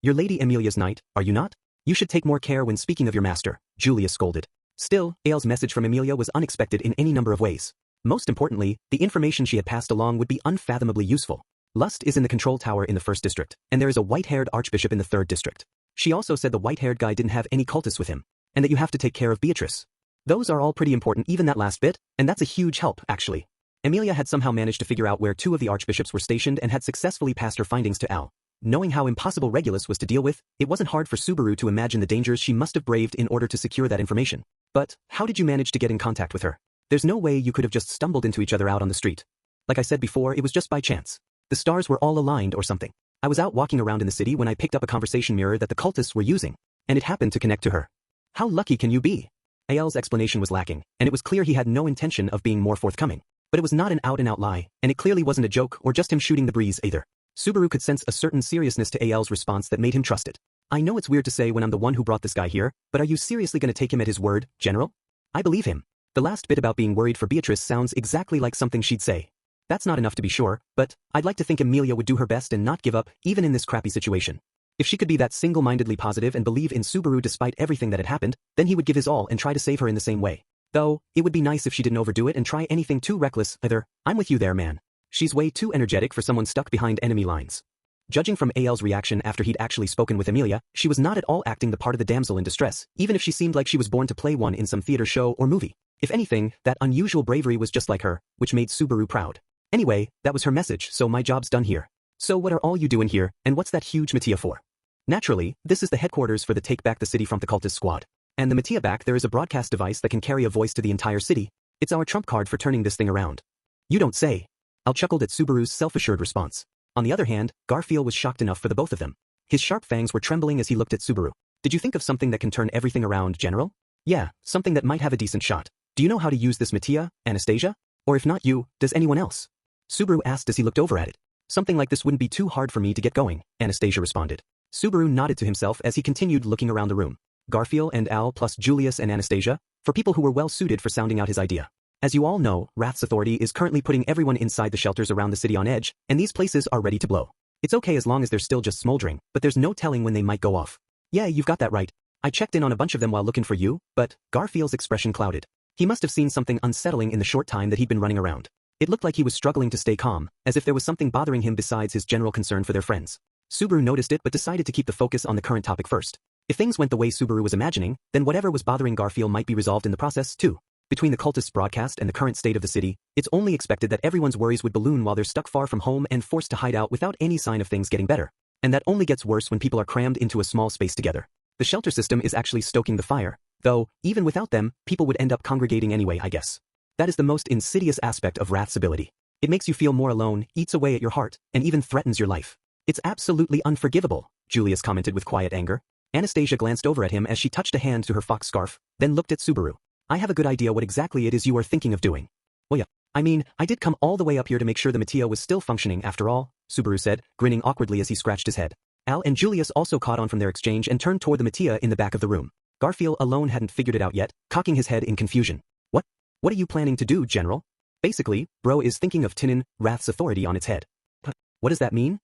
You're Lady Amelia's knight, are you not? You should take more care when speaking of your master, Julia scolded. Still, Al's message from Amelia was unexpected in any number of ways. Most importantly, the information she had passed along would be unfathomably useful. Lust is in the control tower in the 1st district, and there is a white-haired archbishop in the 3rd district. She also said the white-haired guy didn't have any cultists with him, and that you have to take care of Beatrice. Those are all pretty important, even that last bit, and that's a huge help, actually. Emilia had somehow managed to figure out where 2 of the archbishops were stationed and had successfully passed her findings to Al. Knowing how impossible Regulus was to deal with, it wasn't hard for Subaru to imagine the dangers she must have braved in order to secure that information. But, how did you manage to get in contact with her? There's no way you could have just stumbled into each other out on the street. Like I said before, it was just by chance. The stars were all aligned or something. I was out walking around in the city when I picked up a conversation mirror that the cultists were using, and it happened to connect to her. How lucky can you be? Al's explanation was lacking, and it was clear he had no intention of being more forthcoming. But it was not an out-and-out lie, and it clearly wasn't a joke or just him shooting the breeze either. Subaru could sense a certain seriousness to Al's response that made him trust it. I know it's weird to say when I'm the one who brought this guy here, but are you seriously going to take him at his word, General? I believe him. The last bit about being worried for Beatrice sounds exactly like something she'd say. That's not enough to be sure, but I'd like to think Emilia would do her best and not give up, even in this crappy situation. If she could be that single-mindedly positive and believe in Subaru despite everything that had happened, then he would give his all and try to save her in the same way. Though, it would be nice if she didn't overdo it and try anything too reckless either. I'm with you there, man. She's way too energetic for someone stuck behind enemy lines. Judging from Al's reaction after he'd actually spoken with Emilia, she was not at all acting the part of the damsel in distress, even if she seemed like she was born to play one in some theater show or movie. If anything, that unusual bravery was just like her, which made Subaru proud. Anyway, that was her message, so my job's done here. So what are all you doing here, and what's that huge Mattia for? Naturally, this is the headquarters for the Take Back the City from the Cultist Squad. And the Mattia back there is a broadcast device that can carry a voice to the entire city. It's our trump card for turning this thing around. You don't say. Al chuckled at Subaru's self-assured response. On the other hand, Garfield was shocked enough for the both of them. His sharp fangs were trembling as he looked at Subaru. Did you think of something that can turn everything around, General? Yeah, something that might have a decent shot. Do you know how to use this Mattia, Anastasia? Or if not you, does anyone else? Subaru asked as he looked over at it. Something like this wouldn't be too hard for me to get going, Anastasia responded. Subaru nodded to himself as he continued looking around the room. Garfield and Al plus Julius and Anastasia, for people who were well suited for sounding out his idea. As you all know, Wrath's authority is currently putting everyone inside the shelters around the city on edge, and these places are ready to blow. It's okay as long as they're still just smoldering, but there's no telling when they might go off. Yeah, you've got that right. I checked in on a bunch of them while looking for you, but Garfield's expression clouded. He must have seen something unsettling in the short time that he'd been running around. It looked like he was struggling to stay calm, as if there was something bothering him besides his general concern for their friends. Subaru noticed it but decided to keep the focus on the current topic first. If things went the way Subaru was imagining, then whatever was bothering Garfield might be resolved in the process, too. Between the cultists' broadcast and the current state of the city, it's only expected that everyone's worries would balloon while they're stuck far from home and forced to hide out without any sign of things getting better. And that only gets worse when people are crammed into a small space together. The shelter system is actually stoking the fire, though, even without them, people would end up congregating anyway, I guess. That is the most insidious aspect of Wrath's ability. It makes you feel more alone, eats away at your heart, and even threatens your life. It's absolutely unforgivable, Julius commented with quiet anger. Anastasia glanced over at him as she touched a hand to her fox scarf, then looked at Subaru. I have a good idea what exactly it is you are thinking of doing. Well yeah, I mean, I did come all the way up here to make sure the Mattia was still functioning after all, Subaru said, grinning awkwardly as he scratched his head. Al and Julius also caught on from their exchange and turned toward the Mattia in the back of the room. Garfield alone hadn't figured it out yet, cocking his head in confusion. What? What are you planning to do, General? Basically, bro is thinking of Tinin, Wrath's authority on its head. But what does that mean?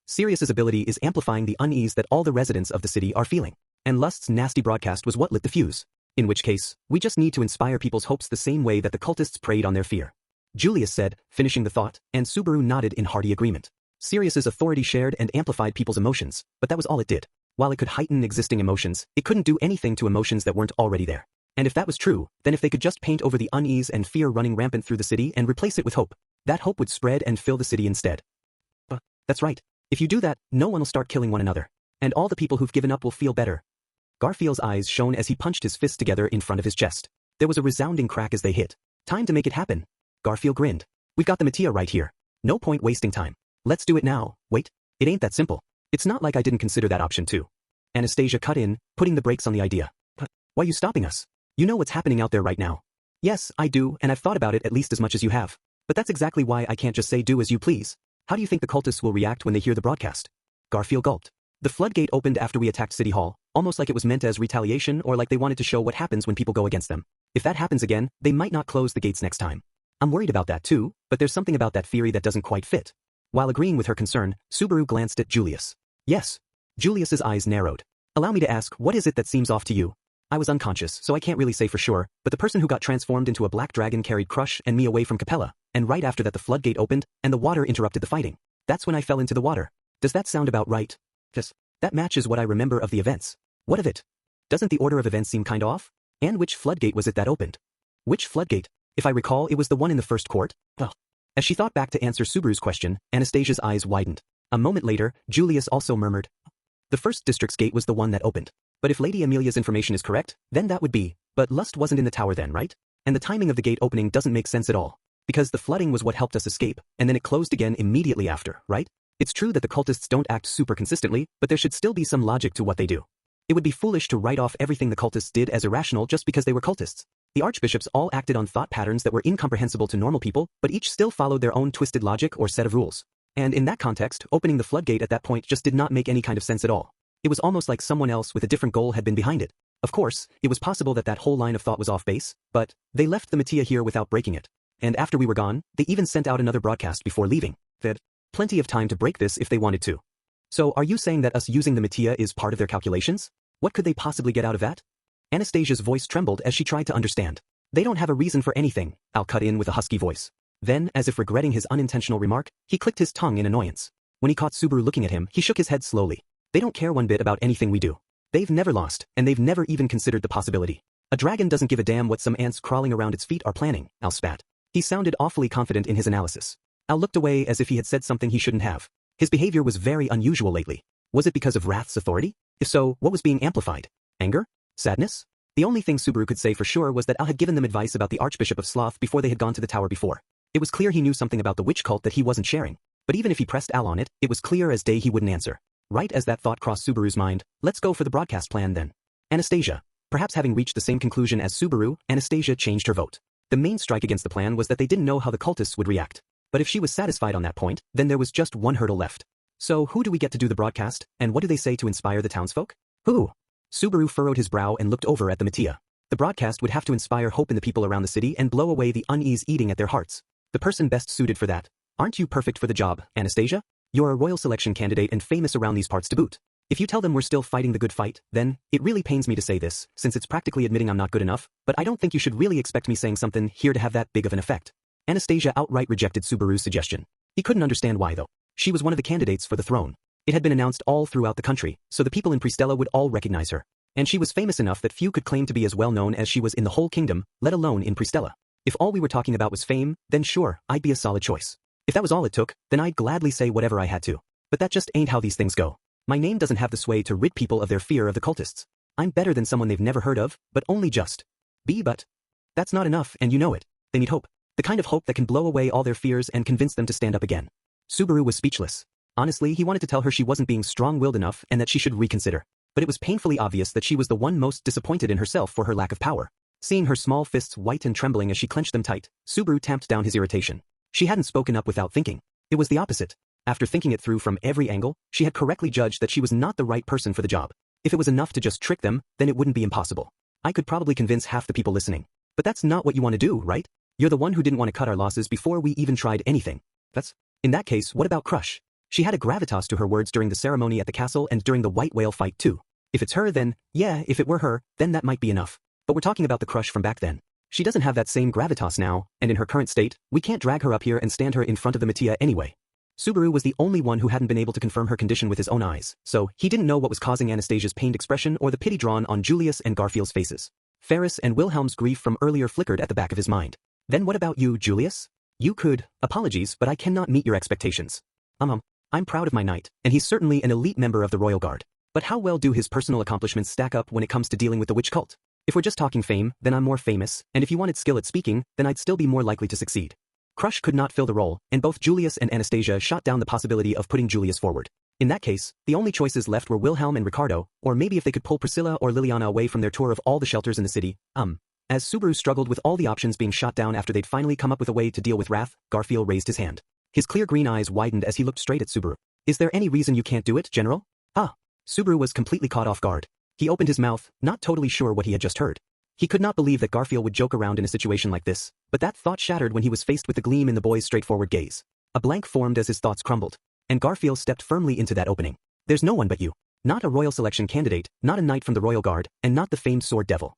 Sirius's ability is amplifying the unease that all the residents of the city are feeling. And Lust's nasty broadcast was what lit the fuse. In which case, we just need to inspire people's hopes the same way that the cultists preyed on their fear. Julius said, finishing the thought, and Subaru nodded in hearty agreement. Sirius's authority shared and amplified people's emotions, but that was all it did. While it could heighten existing emotions, it couldn't do anything to emotions that weren't already there. And if that was true, then if they could just paint over the unease and fear running rampant through the city and replace it with hope, that hope would spread and fill the city instead. That's right. If you do that, no one will start killing one another. And all the people who've given up will feel better. Garfield's eyes shone as he punched his fists together in front of his chest. There was a resounding crack as they hit. Time to make it happen. Garfield grinned. We've got the Mattia right here. No point wasting time. Let's do it now. Wait, it ain't that simple. It's not like I didn't consider that option too. Anastasia cut in, putting the brakes on the idea. But why are you stopping us? You know what's happening out there right now. Yes, I do, and I've thought about it at least as much as you have. But that's exactly why I can't just say do as you please. How do you think the cultists will react when they hear the broadcast? Garfield gulped. The floodgate opened after we attacked City Hall, almost like it was meant as retaliation or like they wanted to show what happens when people go against them. If that happens again, they might not close the gates next time. I'm worried about that too, but there's something about that theory that doesn't quite fit. While agreeing with her concern, Subaru glanced at Julius. Yes. Julius's eyes narrowed. Allow me to ask, what is it that seems off to you? I was unconscious, so I can't really say for sure, but the person who got transformed into a black dragon carried Crush and me away from Capella, and right after that the floodgate opened, and the water interrupted the fighting. That's when I fell into the water. Does that sound about right? Yes. That matches what I remember of the events. What of it? Doesn't the order of events seem kinda off? And which floodgate was it that opened? Which floodgate? If I recall, it was the one in the first court. Ugh. As she thought back to answer Subaru's question, Anastasia's eyes widened. A moment later, Julius also murmured. The first district's gate was the one that opened. But if Lady Amelia's information is correct, then that would be. But Lust wasn't in the tower then, right? And the timing of the gate opening doesn't make sense at all. Because the flooding was what helped us escape, and then it closed again immediately after, right? It's true that the cultists don't act super consistently, but there should still be some logic to what they do. It would be foolish to write off everything the cultists did as irrational just because they were cultists. The archbishops all acted on thought patterns that were incomprehensible to normal people, but each still followed their own twisted logic or set of rules. And in that context, opening the floodgate at that point just did not make any kind of sense at all. It was almost like someone else with a different goal had been behind it. Of course, it was possible that that whole line of thought was off base, but they left the Mattia here without breaking it. And after we were gone, they even sent out another broadcast before leaving. They'd plenty of time to break this if they wanted to. So are you saying that us using the Mattia is part of their calculations? What could they possibly get out of that? Anastasia's voice trembled as she tried to understand. They don't have a reason for anything, Al cut in with a husky voice. Then, as if regretting his unintentional remark, he clicked his tongue in annoyance. When he caught Subaru looking at him, he shook his head slowly. They don't care one bit about anything we do. They've never lost, and they've never even considered the possibility. A dragon doesn't give a damn what some ants crawling around its feet are planning, Al spat. He sounded awfully confident in his analysis. Al looked away as if he had said something he shouldn't have. His behavior was very unusual lately. Was it because of Wrath's authority? If so, what was being amplified? Anger? Sadness? The only thing Subaru could say for sure was that Al had given them advice about the Archbishop of Sloth before they had gone to the tower before. It was clear he knew something about the witch cult that he wasn't sharing. But even if he pressed Al on it, it was clear as day he wouldn't answer. Right as that thought crossed Subaru's mind, let's go for the broadcast plan then. Anastasia. Perhaps having reached the same conclusion as Subaru, Anastasia changed her vote. The main strike against the plan was that they didn't know how the cultists would react. But if she was satisfied on that point, then there was just one hurdle left. So who do we get to do the broadcast, and what do they say to inspire the townsfolk? Who? Subaru furrowed his brow and looked over at the Mattia. The broadcast would have to inspire hope in the people around the city and blow away the unease eating at their hearts. The person best suited for that. Aren't you perfect for the job, Anastasia? You're a royal selection candidate and famous around these parts to boot. If you tell them we're still fighting the good fight, then, it really pains me to say this, since it's practically admitting I'm not good enough, but I don't think you should really expect me saying something here to have that big of an effect. Anastasia outright rejected Subaru's suggestion. He couldn't understand why though. She was one of the candidates for the throne. It had been announced all throughout the country, so the people in Pristella would all recognize her. And she was famous enough that few could claim to be as well known as she was in the whole kingdom, let alone in Pristella. If all we were talking about was fame, then sure, I'd be a solid choice. If that was all it took, then I'd gladly say whatever I had to. But that just ain't how these things go. My name doesn't have the sway to rid people of their fear of the cultists. I'm better than someone they've never heard of, but only just. But that's not enough, and you know it. They need hope. The kind of hope that can blow away all their fears and convince them to stand up again. Subaru was speechless. Honestly, he wanted to tell her she wasn't being strong-willed enough and that she should reconsider. But it was painfully obvious that she was the one most disappointed in herself for her lack of power. Seeing her small fists white and trembling as she clenched them tight, Subaru tamped down his irritation. She hadn't spoken up without thinking. It was the opposite. After thinking it through from every angle, she had correctly judged that she was not the right person for the job. If it was enough to just trick them, then it wouldn't be impossible. I could probably convince half the people listening. But that's not what you want to do, right? You're the one who didn't want to cut our losses before we even tried anything. In that case, what about Crush? She had a gravitas to her words during the ceremony at the castle and during the white whale fight too. If it's her then, yeah, if it were her, then that might be enough. But we're talking about the Crush from back then. She doesn't have that same gravitas now, and in her current state, we can't drag her up here and stand her in front of the Mattia anyway. Subaru was the only one who hadn't been able to confirm her condition with his own eyes, so he didn't know what was causing Anastasia's pained expression or the pity drawn on Julius and Garfield's faces. Ferris and Wilhelm's grief from earlier flickered at the back of his mind. Then what about you, Julius? You could, apologies, but I cannot meet your expectations. I'm proud of my knight, and he's certainly an elite member of the Royal Guard. But how well do his personal accomplishments stack up when it comes to dealing with the witch cult? If we're just talking fame, then I'm more famous, and if you wanted skill at speaking, then I'd still be more likely to succeed. Crush could not fill the role, and both Julius and Anastasia shot down the possibility of putting Julius forward. In that case, the only choices left were Wilhelm and Ricardo, or maybe if they could pull Priscilla or Liliana away from their tour of all the shelters in the city. As Subaru struggled with all the options being shot down after they'd finally come up with a way to deal with Wrath, Garfield raised his hand. His clear green eyes widened as he looked straight at Subaru. Is there any reason you can't do it, General? Subaru was completely caught off guard. He opened his mouth, not totally sure what he had just heard. He could not believe that Garfield would joke around in a situation like this, but that thought shattered when he was faced with the gleam in the boy's straightforward gaze. A blank formed as his thoughts crumbled, and Garfield stepped firmly into that opening. There's no one but you. Not a royal selection candidate, not a knight from the Royal Guard, and not the famed sword devil.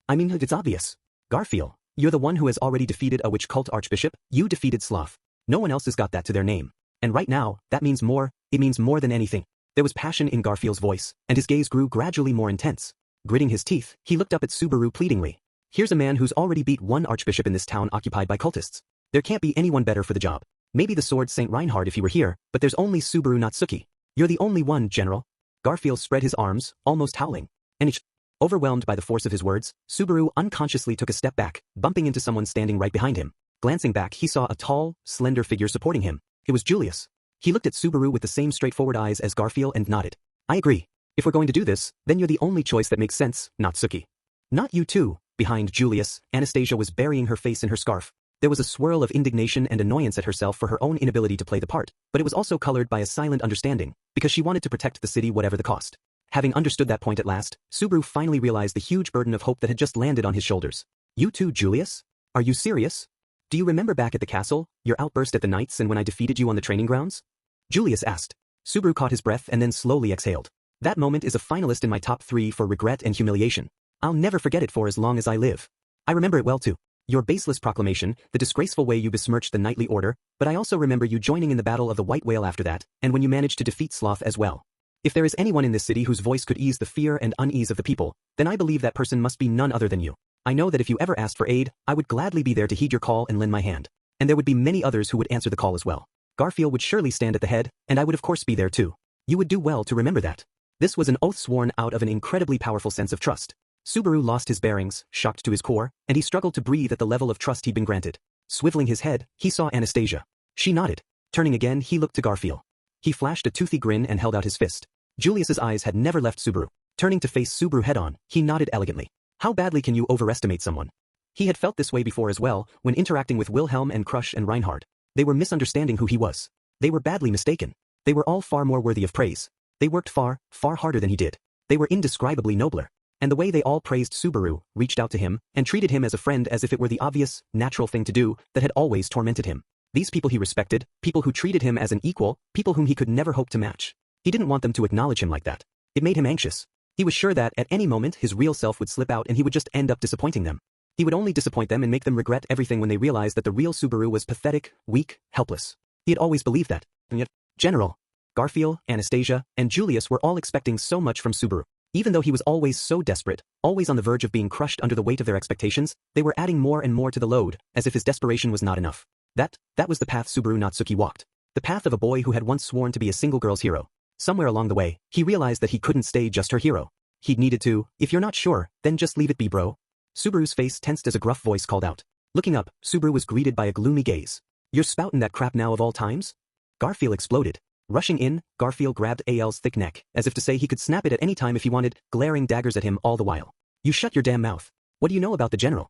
It's obvious. Garfield, you're the one who has already defeated a witch cult archbishop, you defeated Sloth. No one else has got that to their name. And right now, that means more, it means more than anything. There was passion in Garfield's voice, and his gaze grew gradually more intense. Gritting his teeth, he looked up at Subaru pleadingly. Here's a man who's already beat one archbishop in this town occupied by cultists. There can't be anyone better for the job. Maybe the sword St. Reinhard if he were here, but there's only Subaru Nagatsuki. You're the only one, General. Garfield spread his arms, almost howling. And overwhelmed by the force of his words, Subaru unconsciously took a step back, bumping into someone standing right behind him. Glancing back, he saw a tall, slender figure supporting him. It was Julius. He looked at Subaru with the same straightforward eyes as Garfield and nodded. I agree. If we're going to do this, then you're the only choice that makes sense, Nagatsuki. Not you too. Behind Julius, Anastasia was burying her face in her scarf. There was a swirl of indignation and annoyance at herself for her own inability to play the part, but it was also colored by a silent understanding, because she wanted to protect the city whatever the cost. Having understood that point at last, Subaru finally realized the huge burden of hope that had just landed on his shoulders. You too, Julius? Are you serious? Do you remember back at the castle, your outburst at the Knights and when I defeated you on the training grounds? Julius asked. Subaru caught his breath and then slowly exhaled. That moment is a finalist in my top 3 for regret and humiliation. I'll never forget it for as long as I live. I remember it well too. Your baseless proclamation, the disgraceful way you besmirched the knightly order, but I also remember you joining in the Battle of the White Whale after that, and when you managed to defeat Sloth as well. If there is anyone in this city whose voice could ease the fear and unease of the people, then I believe that person must be none other than you. I know that if you ever asked for aid, I would gladly be there to heed your call and lend my hand. And there would be many others who would answer the call as well. Garfield would surely stand at the head, and I would of course be there too. You would do well to remember that. This was an oath sworn out of an incredibly powerful sense of trust. Subaru lost his bearings, shocked to his core, and he struggled to breathe at the level of trust he'd been granted. Swiveling his head, he saw Anastasia. She nodded. Turning again, he looked to Garfield. He flashed a toothy grin and held out his fist. Julius's eyes had never left Subaru. Turning to face Subaru head-on, he nodded elegantly. How badly can you overestimate someone? He had felt this way before as well, when interacting with Wilhelm and Crush and Reinhard. They were misunderstanding who he was. They were badly mistaken. They were all far more worthy of praise. They worked far, far harder than he did. They were indescribably nobler. And the way they all praised Subaru, reached out to him, and treated him as a friend as if it were the obvious, natural thing to do, that had always tormented him. These people he respected, people who treated him as an equal, people whom he could never hope to match. He didn't want them to acknowledge him like that. It made him anxious. He was sure that, at any moment, his real self would slip out and he would just end up disappointing them. He would only disappoint them and make them regret everything when they realized that the real Subaru was pathetic, weak, helpless. He had always believed that. And yet, General, Garfield, Anastasia, and Julius were all expecting so much from Subaru. Even though he was always so desperate, always on the verge of being crushed under the weight of their expectations, they were adding more and more to the load, as if his desperation was not enough. That was the path Subaru Nagatsuki walked. The path of a boy who had once sworn to be a single girl's hero. Somewhere along the way, he realized that he couldn't stay just her hero. He'd needed to. If you're not sure, then just leave it be, bro. Subaru's face tensed as a gruff voice called out. Looking up, Subaru was greeted by a gloomy gaze. You're spouting that crap now of all times? Garfield exploded. Rushing in, Garfield grabbed AL's thick neck, as if to say he could snap it at any time if he wanted, glaring daggers at him all the while. You shut your damn mouth. What do you know about the General?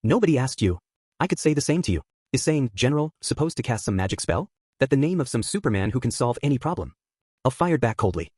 Nobody asked you. I could say the same to you. Is saying, General, supposed to cast some magic spell? That the name of some Superman who can solve any problem? Al fired back coldly.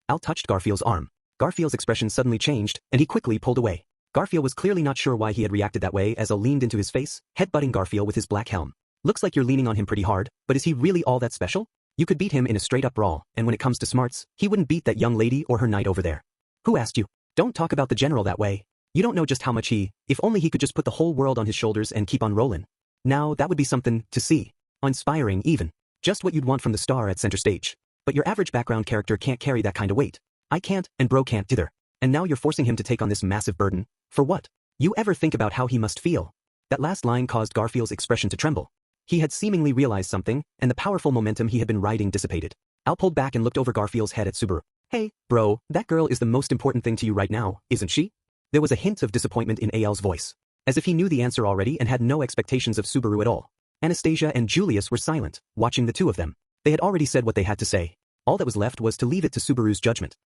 Al touched Garfield's arm. Garfield's expression suddenly changed, and he quickly pulled away. Garfield was clearly not sure why he had reacted that way as Al leaned into his face, headbutting Garfield with his black helm. Looks like you're leaning on him pretty hard, but is he really all that special? You could beat him in a straight-up brawl, and when it comes to smarts, he wouldn't beat that young lady or her knight over there. Who asked you? Don't talk about the General that way. You don't know just how much if only he could just put the whole world on his shoulders and keep on rolling. Now, that would be something to see. Inspiring even. Just what you'd want from the star at center stage. But your average background character can't carry that kind of weight. I can't, and bro can't either. And now you're forcing him to take on this massive burden. For what? You ever think about how he must feel? That last line caused Garfield's expression to tremble. He had seemingly realized something, and the powerful momentum he had been riding dissipated. Al pulled back and looked over Garfield's head at Subaru. Hey, bro, that girl is the most important thing to you right now, isn't she? There was a hint of disappointment in Al's voice. As if he knew the answer already and had no expectations of Subaru at all. Anastasia and Julius were silent, watching the two of them. They had already said what they had to say. All that was left was to leave it to Subaru's judgment.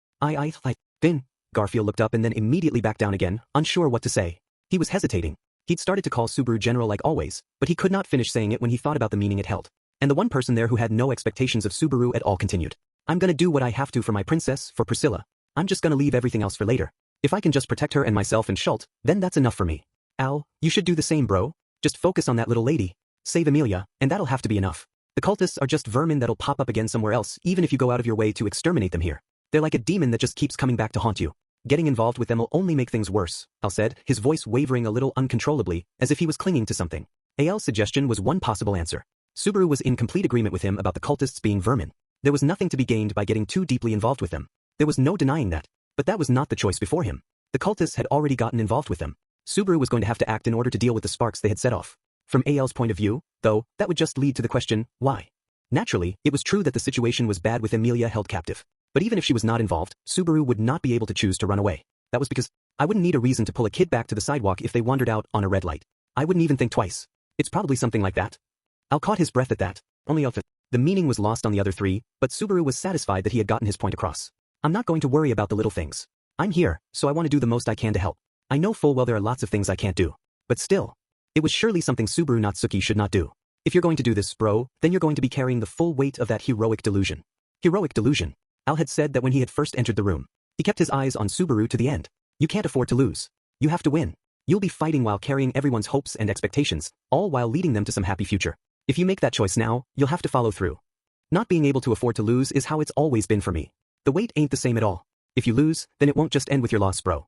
Then, Garfield looked up and then immediately back down again, unsure what to say. He was hesitating. He'd started to call Subaru General like always, but he could not finish saying it when he thought about the meaning it held. And the one person there who had no expectations of Subaru at all continued. I'm gonna do what I have to for my princess, for Priscilla. I'm just gonna leave everything else for later. If I can just protect her and myself and Schult, then that's enough for me. Al, you should do the same, bro. Just focus on that little lady. Save Amelia, and that'll have to be enough. The cultists are just vermin that'll pop up again somewhere else even if you go out of your way to exterminate them here. They're like a demon that just keeps coming back to haunt you. Getting involved with them will only make things worse, Al said, his voice wavering a little uncontrollably, as if he was clinging to something. Al's suggestion was one possible answer. Subaru was in complete agreement with him about the cultists being vermin. There was nothing to be gained by getting too deeply involved with them. There was no denying that. But that was not the choice before him. The cultists had already gotten involved with them. Subaru was going to have to act in order to deal with the sparks they had set off. From AL's point of view, though, that would just lead to the question, why? Naturally, it was true that the situation was bad with Emilia held captive. But even if she was not involved, Subaru would not be able to choose to run away. That was because I wouldn't need a reason to pull a kid back to the sidewalk if they wandered out on a red light. I wouldn't even think twice. It's probably something like that. Al caught his breath at that. Only the meaning was lost on the other three, but Subaru was satisfied that he had gotten his point across. I'm not going to worry about the little things. I'm here, so I want to do the most I can to help. I know full well there are lots of things I can't do. But still, it was surely something Subaru Natsuki should not do. If you're going to do this, bro, then you're going to be carrying the full weight of that heroic delusion. Heroic delusion. Al had said that when he had first entered the room. He kept his eyes on Subaru to the end. You can't afford to lose. You have to win. You'll be fighting while carrying everyone's hopes and expectations, all while leading them to some happy future. If you make that choice now, you'll have to follow through. Not being able to afford to lose is how it's always been for me. The weight ain't the same at all. If you lose, then it won't just end with your loss, bro.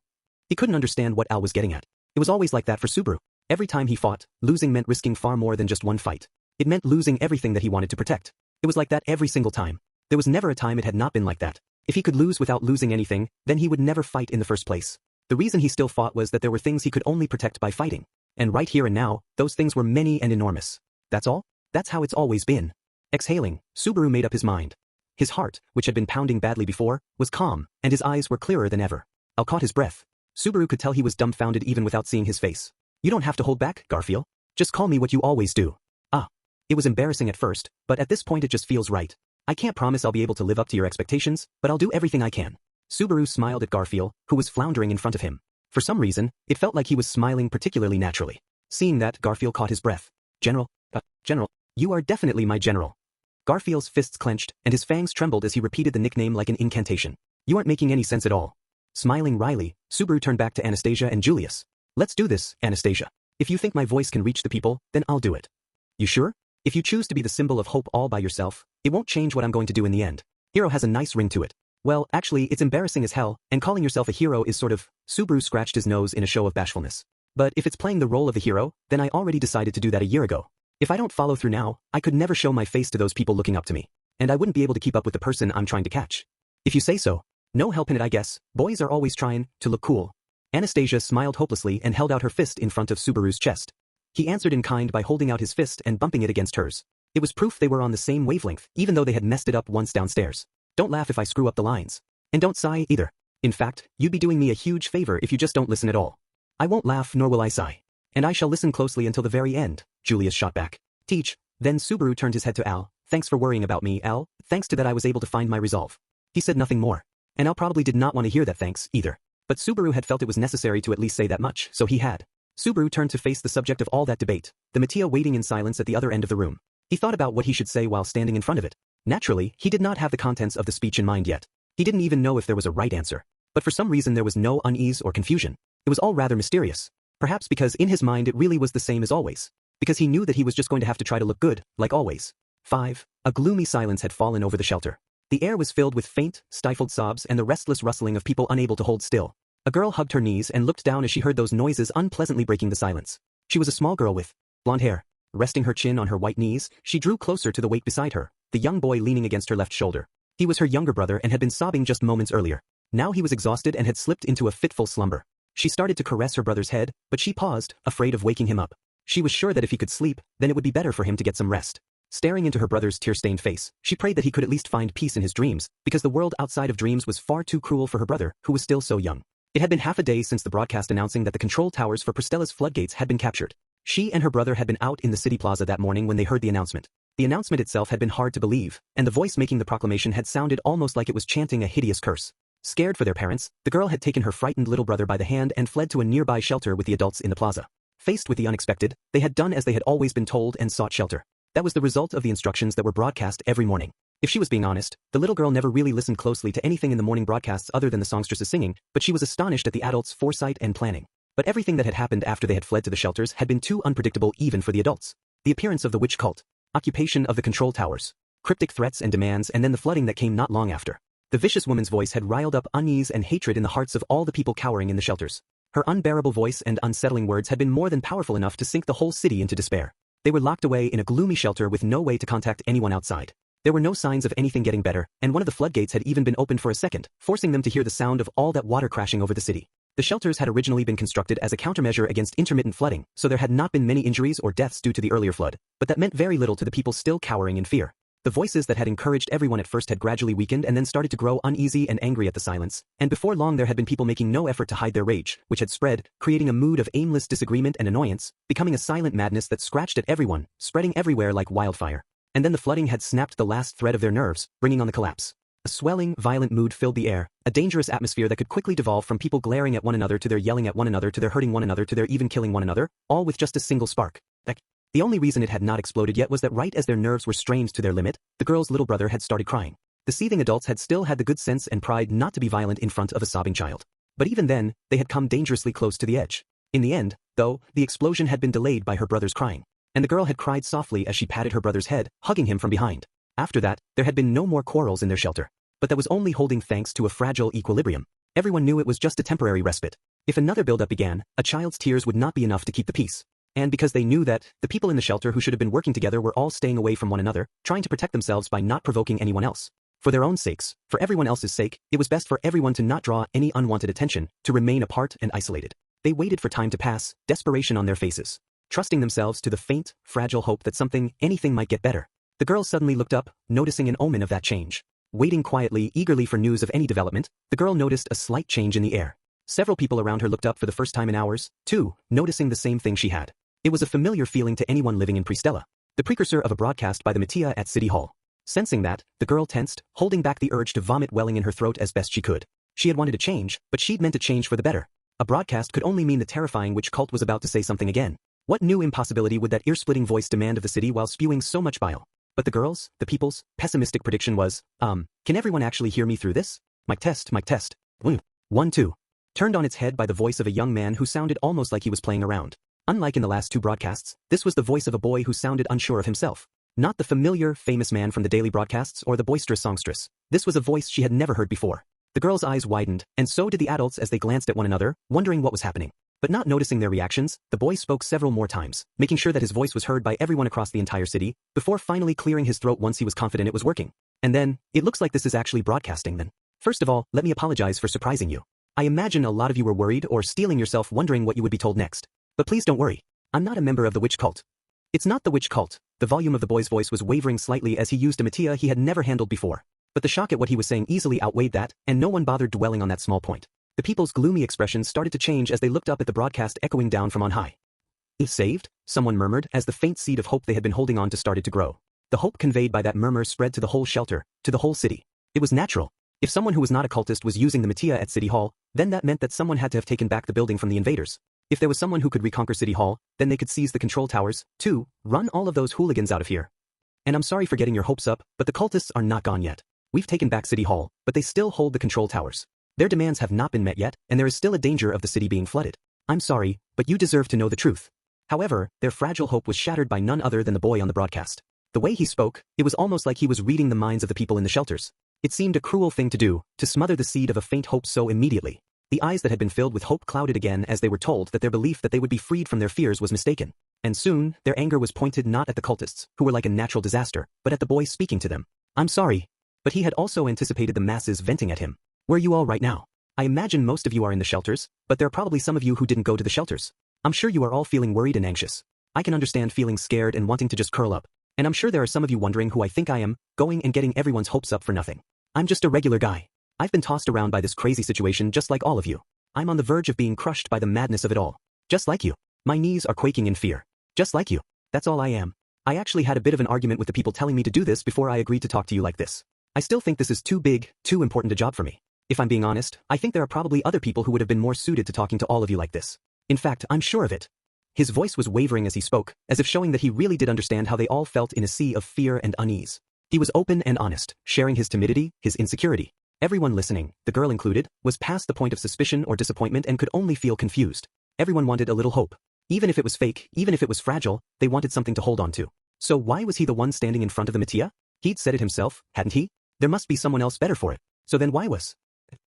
He couldn't understand what Al was getting at. It was always like that for Subaru. Every time he fought, losing meant risking far more than just one fight. It meant losing everything that he wanted to protect. It was like that every single time. There was never a time it had not been like that. If he could lose without losing anything, then he would never fight in the first place. The reason he still fought was that there were things he could only protect by fighting. And right here and now, those things were many and enormous. That's all? That's how it's always been. Exhaling, Subaru made up his mind. His heart, which had been pounding badly before, was calm, and his eyes were clearer than ever. Al caught his breath. Subaru could tell he was dumbfounded even without seeing his face. You don't have to hold back, Garfield. Just call me what you always do. Ah. It was embarrassing at first, but at this point it just feels right. I can't promise I'll be able to live up to your expectations, but I'll do everything I can. Subaru smiled at Garfield, who was floundering in front of him. For some reason, it felt like he was smiling particularly naturally. Seeing that, Garfield caught his breath. General, you are definitely my general. Garfield's fists clenched, and his fangs trembled as he repeated the nickname like an incantation. You aren't making any sense at all. Smiling wryly, Subaru turned back to Anastasia and Julius. Let's do this, Anastasia. If you think my voice can reach the people, then I'll do it. You sure? If you choose to be the symbol of hope all by yourself, it won't change what I'm going to do in the end. Hero has a nice ring to it. Well, actually, it's embarrassing as hell, and calling yourself a hero is sort of... Subaru scratched his nose in a show of bashfulness. But if it's playing the role of the hero, then I already decided to do that a year ago. If I don't follow through now, I could never show my face to those people looking up to me. And I wouldn't be able to keep up with the person I'm trying to catch. If you say so. No help in it, I guess. Boys are always trying to look cool. Anastasia smiled hopelessly and held out her fist in front of Subaru's chest. He answered in kind by holding out his fist and bumping it against hers. It was proof they were on the same wavelength, even though they had messed it up once downstairs. Don't laugh if I screw up the lines. And don't sigh, either. In fact, you'd be doing me a huge favor if you just don't listen at all. I won't laugh nor will I sigh. And I shall listen closely until the very end, Julius shot back. Teach. Then Subaru turned his head to Al. Thanks for worrying about me, Al. Thanks to that I was able to find my resolve. He said nothing more. And Al probably did not want to hear that thanks, either. But Subaru had felt it was necessary to at least say that much, so he had. Subaru turned to face the subject of all that debate, the Mattia waiting in silence at the other end of the room. He thought about what he should say while standing in front of it. Naturally, he did not have the contents of the speech in mind yet. He didn't even know if there was a right answer. But for some reason there was no unease or confusion. It was all rather mysterious. Perhaps because in his mind it really was the same as always. Because he knew that he was just going to have to try to look good, like always. 5. A gloomy silence had fallen over the shelter. The air was filled with faint, stifled sobs and the restless rustling of people unable to hold still. A girl hugged her knees and looked down as she heard those noises unpleasantly breaking the silence. She was a small girl with blonde hair. Resting her chin on her white knees, she drew closer to the weight beside her, the young boy leaning against her left shoulder. He was her younger brother and had been sobbing just moments earlier. Now he was exhausted and had slipped into a fitful slumber. She started to caress her brother's head, but she paused, afraid of waking him up. She was sure that if he could sleep, then it would be better for him to get some rest. Staring into her brother's tear-stained face, she prayed that he could at least find peace in his dreams, because the world outside of dreams was far too cruel for her brother, who was still so young. It had been half a day since the broadcast announcing that the control towers for Pristella's floodgates had been captured. She and her brother had been out in the city plaza that morning when they heard the announcement. The announcement itself had been hard to believe, and the voice making the proclamation had sounded almost like it was chanting a hideous curse. Scared for their parents, the girl had taken her frightened little brother by the hand and fled to a nearby shelter with the adults in the plaza. Faced with the unexpected, they had done as they had always been told and sought shelter. That was the result of the instructions that were broadcast every morning. If she was being honest, the little girl never really listened closely to anything in the morning broadcasts other than the songstress's singing, but she was astonished at the adults' foresight and planning. But everything that had happened after they had fled to the shelters had been too unpredictable even for the adults. The appearance of the witch cult, occupation of the control towers, cryptic threats and demands, and then the flooding that came not long after. The vicious woman's voice had riled up unease and hatred in the hearts of all the people cowering in the shelters. Her unbearable voice and unsettling words had been more than powerful enough to sink the whole city into despair. They were locked away in a gloomy shelter with no way to contact anyone outside. There were no signs of anything getting better, and one of the floodgates had even been opened for a second, forcing them to hear the sound of all that water crashing over the city. The shelters had originally been constructed as a countermeasure against intermittent flooding, so there had not been many injuries or deaths due to the earlier flood, but that meant very little to the people still cowering in fear. The voices that had encouraged everyone at first had gradually weakened and then started to grow uneasy and angry at the silence, and before long there had been people making no effort to hide their rage, which had spread, creating a mood of aimless disagreement and annoyance, becoming a silent madness that scratched at everyone, spreading everywhere like wildfire. And then the flooding had snapped the last thread of their nerves, bringing on the collapse. A swelling, violent mood filled the air, a dangerous atmosphere that could quickly devolve from people glaring at one another to their yelling at one another to their hurting one another to their even killing one another, all with just a single spark. The only reason it had not exploded yet was that right as their nerves were strained to their limit, the girl's little brother had started crying. The seething adults had still had the good sense and pride not to be violent in front of a sobbing child. But even then, they had come dangerously close to the edge. In the end, though, the explosion had been delayed by her brother's crying. And the girl had cried softly as she patted her brother's head, hugging him from behind. After that, there had been no more quarrels in their shelter. But that was only holding thanks to a fragile equilibrium. Everyone knew it was just a temporary respite. If another buildup began, a child's tears would not be enough to keep the peace. And because they knew that the people in the shelter who should have been working together were all staying away from one another, trying to protect themselves by not provoking anyone else. For their own sakes, for everyone else's sake, it was best for everyone to not draw any unwanted attention, to remain apart and isolated. They waited for time to pass, desperation on their faces, trusting themselves to the faint, fragile hope that anything might get better. The girl suddenly looked up, noticing an omen of that change. Waiting quietly, eagerly for news of any development, the girl noticed a slight change in the air. Several people around her looked up for the first time in hours, too, noticing the same thing she had. It was a familiar feeling to anyone living in Pristella, the precursor of a broadcast by the Mattia at City Hall. Sensing that, the girl tensed, holding back the urge to vomit welling in her throat as best she could. She had wanted to change, but she'd meant to change for the better. A broadcast could only mean the terrifying witch cult was about to say something again. What new impossibility would that ear-splitting voice demand of the city while spewing so much bile? But the girl's, the people's, pessimistic prediction was, can everyone actually hear me through this? Mic test, mic test. 1, 2. Turned on its head by the voice of a young man who sounded almost like he was playing around. Unlike in the last two broadcasts, this was the voice of a boy who sounded unsure of himself. Not the familiar, famous man from the daily broadcasts or the boisterous songstress. This was a voice she had never heard before. The girl's eyes widened, and so did the adults as they glanced at one another, wondering what was happening. But not noticing their reactions, the boy spoke several more times, making sure that his voice was heard by everyone across the entire city, before finally clearing his throat once he was confident it was working. And then, it looks like this is actually broadcasting then. First of all, let me apologize for surprising you. I imagine a lot of you were worried or steeling yourself wondering what you would be told next. But please don't worry. I'm not a member of the witch cult. It's not the witch cult. The volume of the boy's voice was wavering slightly as he used a Mattia he had never handled before. But the shock at what he was saying easily outweighed that, and no one bothered dwelling on that small point. The people's gloomy expressions started to change as they looked up at the broadcast echoing down from on high. "Is saved?" someone murmured as the faint seed of hope they had been holding on to started to grow. The hope conveyed by that murmur spread to the whole shelter, to the whole city. It was natural. If someone who was not a cultist was using the Mattia at City Hall, then that meant that someone had to have taken back the building from the invaders. If there was someone who could reconquer City Hall, then they could seize the control towers, too, run all of those hooligans out of here. And I'm sorry for getting your hopes up, but the cultists are not gone yet. We've taken back City Hall, but they still hold the control towers. Their demands have not been met yet, and there is still a danger of the city being flooded. I'm sorry, but you deserve to know the truth. However, their fragile hope was shattered by none other than the boy on the broadcast. The way he spoke, it was almost like he was reading the minds of the people in the shelters. It seemed a cruel thing to do, to smother the seed of a faint hope so immediately. The eyes that had been filled with hope clouded again as they were told that their belief that they would be freed from their fears was mistaken. And soon, their anger was pointed not at the cultists, who were like a natural disaster, but at the boy speaking to them. I'm sorry. But he had also anticipated the masses venting at him. Where are you all right now? I imagine most of you are in the shelters, but there are probably some of you who didn't go to the shelters. I'm sure you are all feeling worried and anxious. I can understand feeling scared and wanting to just curl up. And I'm sure there are some of you wondering who I think I am, going and getting everyone's hopes up for nothing. I'm just a regular guy. I've been tossed around by this crazy situation just like all of you. I'm on the verge of being crushed by the madness of it all. Just like you. My knees are quaking in fear. Just like you. That's all I am. I actually had a bit of an argument with the people telling me to do this before I agreed to talk to you like this. I still think this is too big, too important a job for me. If I'm being honest, I think there are probably other people who would have been more suited to talking to all of you like this. In fact, I'm sure of it. His voice was wavering as he spoke, as if showing that he really did understand how they all felt in a sea of fear and unease. He was open and honest, sharing his timidity, his insecurity. Everyone listening, the girl included, was past the point of suspicion or disappointment and could only feel confused. Everyone wanted a little hope. Even if it was fake, even if it was fragile, they wanted something to hold on to. So why was he the one standing in front of the Mattia? He'd said it himself, hadn't he? There must be someone else better for it. So then why was?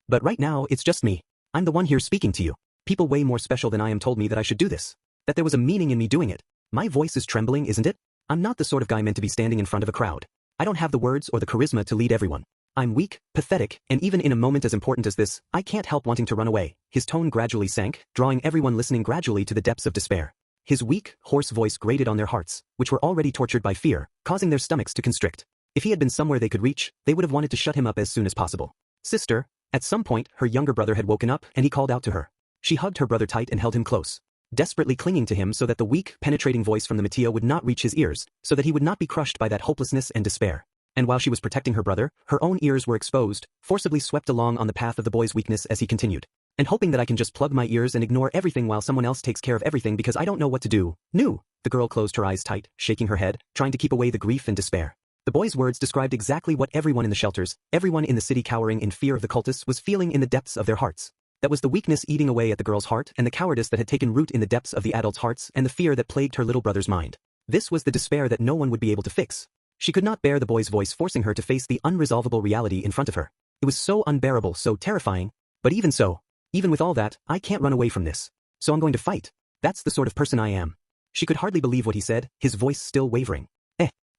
But right now, it's just me. I'm the one here speaking to you. People way more special than I am told me that I should do this. That there was a meaning in me doing it. My voice is trembling, isn't it? I'm not the sort of guy meant to be standing in front of a crowd. I don't have the words or the charisma to lead everyone. I'm weak, pathetic, and even in a moment as important as this, I can't help wanting to run away. His tone gradually sank, drawing everyone listening gradually to the depths of despair. His weak, hoarse voice grated on their hearts, which were already tortured by fear, causing their stomachs to constrict. If he had been somewhere they could reach, they would have wanted to shut him up as soon as possible. Sister. At some point, her younger brother had woken up, and he called out to her. She hugged her brother tight and held him close, desperately clinging to him so that the weak, penetrating voice from the Mateo would not reach his ears, so that he would not be crushed by that hopelessness and despair. And while she was protecting her brother, her own ears were exposed, forcibly swept along on the path of the boy's weakness as he continued. And hoping that I can just plug my ears and ignore everything while someone else takes care of everything because I don't know what to do. No. The girl closed her eyes tight, shaking her head, trying to keep away the grief and despair. The boy's words described exactly what everyone in the shelters, everyone in the city cowering in fear of the cultists was feeling in the depths of their hearts. That was the weakness eating away at the girl's heart and the cowardice that had taken root in the depths of the adults' hearts and the fear that plagued her little brother's mind. This was the despair that no one would be able to fix. She could not bear the boy's voice forcing her to face the unresolvable reality in front of her. It was so unbearable, so terrifying. But even so, even with all that, I can't run away from this. So I'm going to fight. That's the sort of person I am. She could hardly believe what he said, his voice still wavering.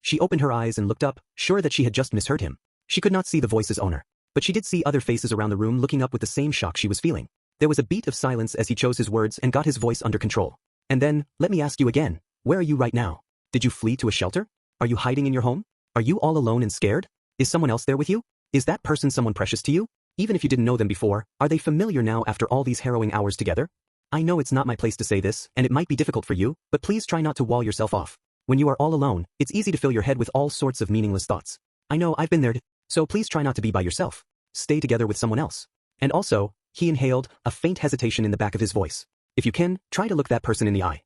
She opened her eyes and looked up, sure that she had just misheard him. She could not see the voice's owner, but she did see other faces around the room looking up with the same shock she was feeling. There was a beat of silence as he chose his words and got his voice under control. And then, let me ask you again, where are you right now? Did you flee to a shelter? Are you hiding in your home? Are you all alone and scared? Is someone else there with you? Is that person someone precious to you? Even if you didn't know them before, are they familiar now after all these harrowing hours together? I know it's not my place to say this, and it might be difficult for you, but please try not to wall yourself off. When you are all alone, it's easy to fill your head with all sorts of meaningless thoughts. I know I've been there, so please try not to be by yourself. Stay together with someone else. And also, he inhaled, a faint hesitation in the back of his voice. If you can, try to look that person in the eye.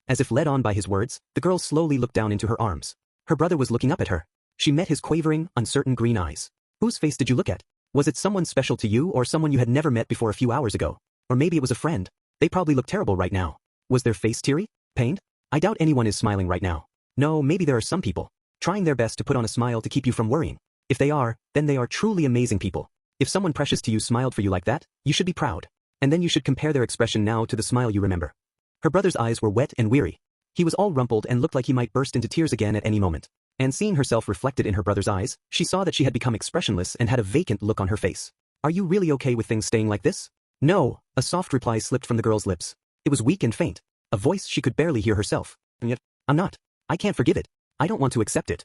As if led on by his words, the girl slowly looked down into her arms. Her brother was looking up at her. She met his quavering, uncertain green eyes. Whose face did you look at? Was it someone special to you or someone you had never met before a few hours ago? Or maybe it was a friend. They probably look terrible right now. Was their face teary? Pained? I doubt anyone is smiling right now. No, maybe there are some people trying their best to put on a smile to keep you from worrying. If they are, then they are truly amazing people. If someone precious to you smiled for you like that, you should be proud. And then you should compare their expression now to the smile you remember. Her brother's eyes were wet and weary. He was all rumpled and looked like he might burst into tears again at any moment. And seeing herself reflected in her brother's eyes, she saw that she had become expressionless and had a vacant look on her face. Are you really okay with things staying like this? No, a soft reply slipped from the girl's lips. It was weak and faint, a voice she could barely hear herself. And yet, I'm not. I can't forgive it. I don't want to accept it.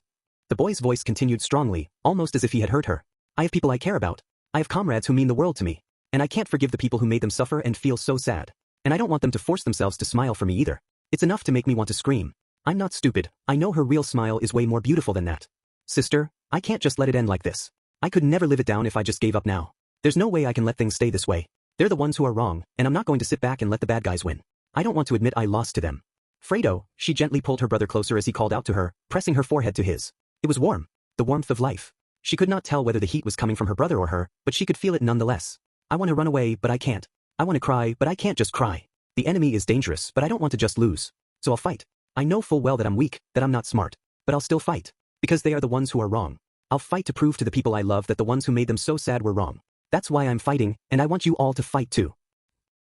The boy's voice continued strongly, almost as if he had heard her. I have people I care about. I have comrades who mean the world to me. And I can't forgive the people who made them suffer and feel so sad. And I don't want them to force themselves to smile for me either. It's enough to make me want to scream. I'm not stupid. I know her real smile is way more beautiful than that. Sister, I can't just let it end like this. I could never live it down if I just gave up now. There's no way I can let things stay this way. They're the ones who are wrong, and I'm not going to sit back and let the bad guys win. I don't want to admit I lost to them. Fredo, she gently pulled her brother closer as he called out to her, pressing her forehead to his. It was warm. The warmth of life. She could not tell whether the heat was coming from her brother or her, but she could feel it nonetheless. I want to run away, but I can't. I want to cry, but I can't just cry. The enemy is dangerous, but I don't want to just lose. So I'll fight. I know full well that I'm weak, that I'm not smart. But I'll still fight. Because they are the ones who are wrong. I'll fight to prove to the people I love that the ones who made them so sad were wrong. That's why I'm fighting, and I want you all to fight too.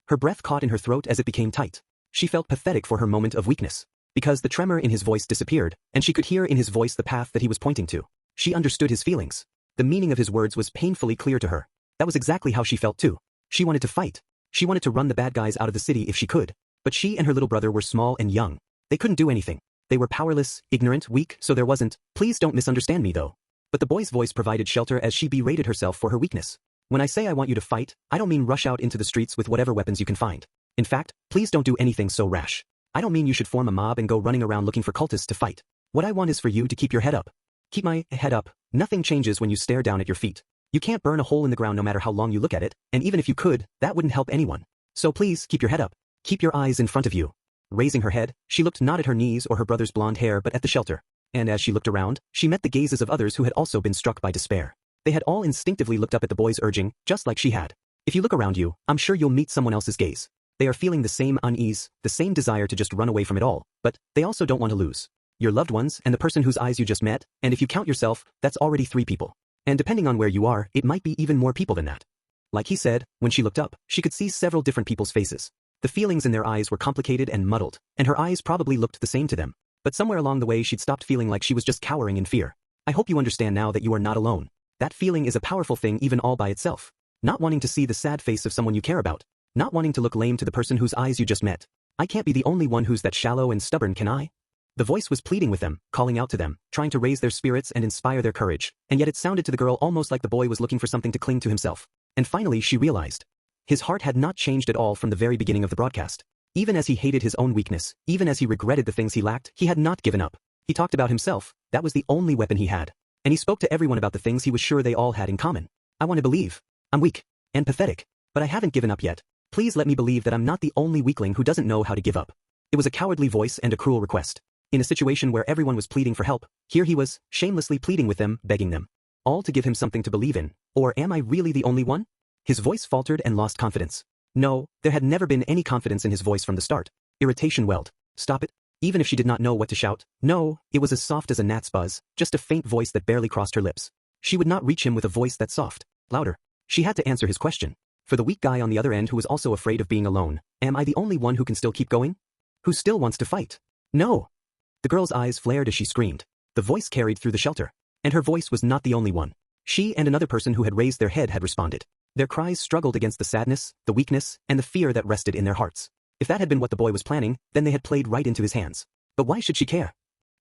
Her breath caught in her throat as it became tight. She felt pathetic for her moment of weakness. Because the tremor in his voice disappeared, and she could hear in his voice the path that he was pointing to. She understood his feelings. The meaning of his words was painfully clear to her. That was exactly how she felt too. She wanted to fight. She wanted to run the bad guys out of the city if she could. But she and her little brother were small and young. They couldn't do anything. They were powerless, ignorant, weak, so there wasn't. Please don't misunderstand me though. But the boy's voice provided shelter as she berated herself for her weakness. When I say I want you to fight, I don't mean rush out into the streets with whatever weapons you can find. In fact, please don't do anything so rash. I don't mean you should form a mob and go running around looking for cultists to fight. What I want is for you to keep your head up. Keep my head up. Nothing changes when you stare down at your feet. You can't burn a hole in the ground no matter how long you look at it, and even if you could, that wouldn't help anyone. So please, keep your head up. Keep your eyes in front of you. Raising her head, she looked not at her knees or her brother's blonde hair but at the shelter. And as she looked around, she met the gazes of others who had also been struck by despair. They had all instinctively looked up at the boy's urging, just like she had. If you look around you, I'm sure you'll meet someone else's gaze. They are feeling the same unease, the same desire to just run away from it all, but they also don't want to lose your loved ones and the person whose eyes you just met, and if you count yourself, that's already 3 people. And depending on where you are, it might be even more people than that. Like he said, when she looked up, she could see several different people's faces. The feelings in their eyes were complicated and muddled, and her eyes probably looked the same to them. But somewhere along the way she'd stopped feeling like she was just cowering in fear. I hope you understand now that you are not alone. That feeling is a powerful thing even all by itself. Not wanting to see the sad face of someone you care about. Not wanting to look lame to the person whose eyes you just met. I can't be the only one who's that shallow and stubborn, can I? The voice was pleading with them, calling out to them, trying to raise their spirits and inspire their courage, and yet it sounded to the girl almost like the boy was looking for something to cling to himself. And finally she realized. His heart had not changed at all from the very beginning of the broadcast. Even as he hated his own weakness, even as he regretted the things he lacked, he had not given up. He talked about himself, that was the only weapon he had. And he spoke to everyone about the things he was sure they all had in common. I want to believe. I'm weak. And pathetic. But I haven't given up yet. Please let me believe that I'm not the only weakling who doesn't know how to give up. It was a cowardly voice and a cruel request. In a situation where everyone was pleading for help, here he was, shamelessly pleading with them, begging them. All to give him something to believe in. Or am I really the only one? His voice faltered and lost confidence. No, there had never been any confidence in his voice from the start. Irritation welled. Stop it. Even if she did not know what to shout. No, it was as soft as a gnat's buzz, just a faint voice that barely crossed her lips. She would not reach him with a voice that soft. Louder. She had to answer his question. For the weak guy on the other end who was also afraid of being alone, am I the only one who can still keep going? Who still wants to fight? No. The girl's eyes flared as she screamed. The voice carried through the shelter. And her voice was not the only one. She and another person who had raised their head had responded. Their cries struggled against the sadness, the weakness, and the fear that rested in their hearts. If that had been what the boy was planning, then they had played right into his hands. But why should she care?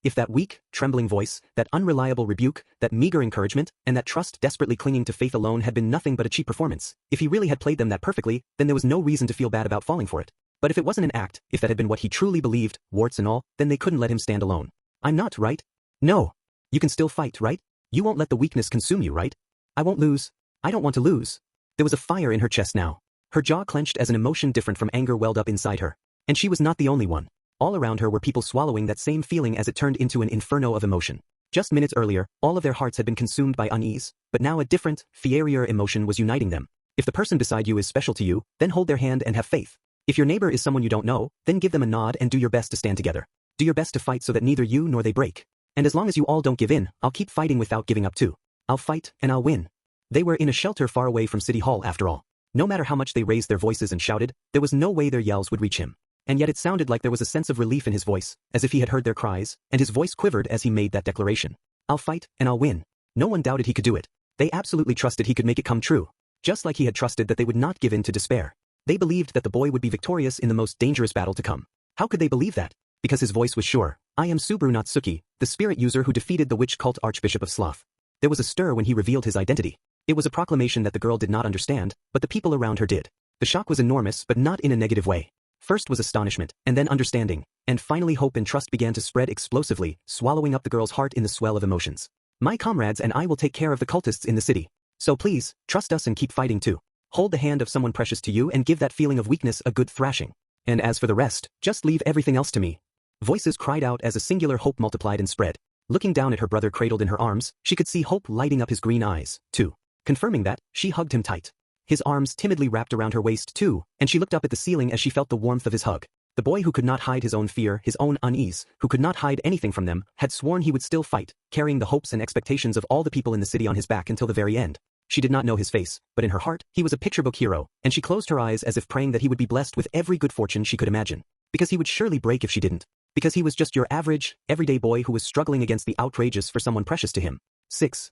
If that weak, trembling voice, that unreliable rebuke, that meager encouragement, and that trust desperately clinging to faith alone had been nothing but a cheap performance, if he really had played them that perfectly, then there was no reason to feel bad about falling for it. But if it wasn't an act, if that had been what he truly believed, warts and all, then they couldn't let him stand alone. I'm not, right? No. You can still fight, right? You won't let the weakness consume you, right? I won't lose. I don't want to lose. There was a fire in her chest now. Her jaw clenched as an emotion different from anger welled up inside her. And she was not the only one. All around her were people swallowing that same feeling as it turned into an inferno of emotion. Just minutes earlier, all of their hearts had been consumed by unease, but now a different, fierier emotion was uniting them. If the person beside you is special to you, then hold their hand and have faith. If your neighbor is someone you don't know, then give them a nod and do your best to stand together. Do your best to fight so that neither you nor they break. And as long as you all don't give in, I'll keep fighting without giving up too. I'll fight, and I'll win. They were in a shelter far away from City Hall after all. No matter how much they raised their voices and shouted, there was no way their yells would reach him. And yet it sounded like there was a sense of relief in his voice, as if he had heard their cries, and his voice quivered as he made that declaration. I'll fight, and I'll win. No one doubted he could do it. They absolutely trusted he could make it come true. Just like he had trusted that they would not give in to despair. They believed that the boy would be victorious in the most dangerous battle to come. How could they believe that? Because his voice was sure. I am Subaru Natsuki, the spirit user who defeated the witch cult Archbishop of Sloth. There was a stir when he revealed his identity. It was a proclamation that the girl did not understand, but the people around her did. The shock was enormous, but not in a negative way. First was astonishment, and then understanding, and finally hope and trust began to spread explosively, swallowing up the girl's heart in the swell of emotions. My comrades and I will take care of the cultists in the city. So please, trust us and keep fighting too. Hold the hand of someone precious to you and give that feeling of weakness a good thrashing. And as for the rest, just leave everything else to me. Voices cried out as a singular hope multiplied and spread. Looking down at her brother cradled in her arms, she could see hope lighting up his green eyes, too. Confirming that, she hugged him tight. His arms timidly wrapped around her waist too, and she looked up at the ceiling as she felt the warmth of his hug. The boy who could not hide his own fear, his own unease, who could not hide anything from them, had sworn he would still fight, carrying the hopes and expectations of all the people in the city on his back until the very end. She did not know his face, but in her heart, he was a picture-book hero, and she closed her eyes as if praying that he would be blessed with every good fortune she could imagine. Because he would surely break if she didn't. Because he was just your average, everyday boy who was struggling against the outrageous for someone precious to him. 6.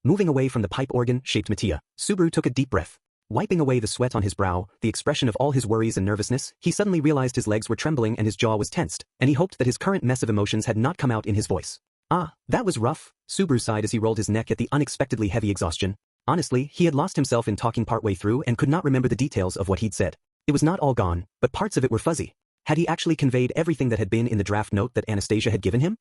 Moving away from the pipe organ-shaped Mattia, Subaru took a deep breath. Wiping away the sweat on his brow, the expression of all his worries and nervousness, he suddenly realized his legs were trembling and his jaw was tensed, and he hoped that his current mess of emotions had not come out in his voice. Ah, that was rough, Subaru sighed as he rolled his neck at the unexpectedly heavy exhaustion. Honestly, he had lost himself in talking partway through and could not remember the details of what he'd said. It was not all gone, but parts of it were fuzzy. Had he actually conveyed everything that had been in the draft note that Anastasia had given him?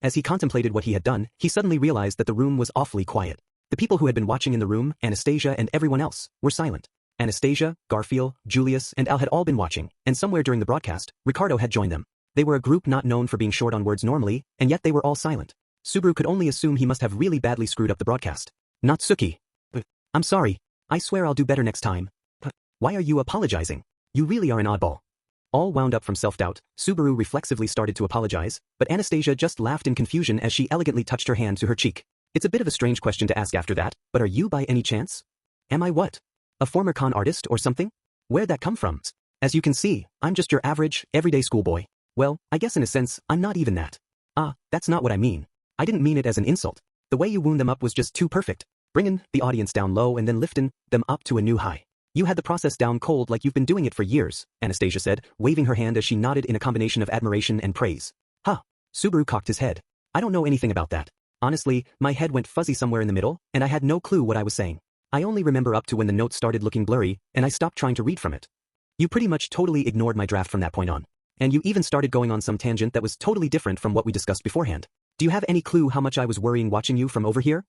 As he contemplated what he had done, he suddenly realized that the room was awfully quiet. The people who had been watching in the room, Anastasia and everyone else, were silent. Anastasia, Garfield, Julius, and Al had all been watching, and somewhere during the broadcast, Ricardo had joined them. They were a group not known for being short on words normally, and yet they were all silent. Subaru could only assume he must have really badly screwed up the broadcast. Natsuki. I'm sorry. I swear I'll do better next time. But why are you apologizing? You really are an oddball. All wound up from self-doubt, Subaru reflexively started to apologize, but Anastasia just laughed in confusion as she elegantly touched her hand to her cheek. It's a bit of a strange question to ask after that, but are you by any chance? Am I what? A former con artist or something? Where'd that come from? As you can see, I'm just your average, everyday schoolboy. Well, I guess in a sense, I'm not even that. Ah, that's not what I mean. I didn't mean it as an insult. The way you wound them up was just too perfect. Bringing the audience down low and then lifting them up to a new high. You had the process down cold like you've been doing it for years, Anastasia said, waving her hand as she nodded in a combination of admiration and praise. Huh. Subaru cocked his head. I don't know anything about that. Honestly, my head went fuzzy somewhere in the middle, and I had no clue what I was saying. I only remember up to when the note started looking blurry, and I stopped trying to read from it. You pretty much totally ignored my draft from that point on. And you even started going on some tangent that was totally different from what we discussed beforehand. Do you have any clue how much I was worrying watching you from over here?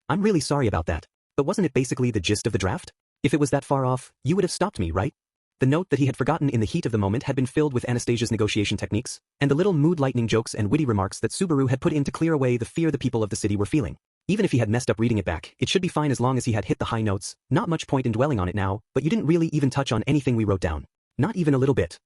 I'm really sorry about that. But wasn't it basically the gist of the draft? If it was that far off, you would have stopped me, right? The note that he had forgotten in the heat of the moment had been filled with Anastasia's negotiation techniques, and the little mood-lightening jokes and witty remarks that Subaru had put in to clear away the fear the people of the city were feeling. Even if he had messed up reading it back, it should be fine as long as he had hit the high notes. Not much point in dwelling on it now, but you didn't really even touch on anything we wrote down. Not even a little bit.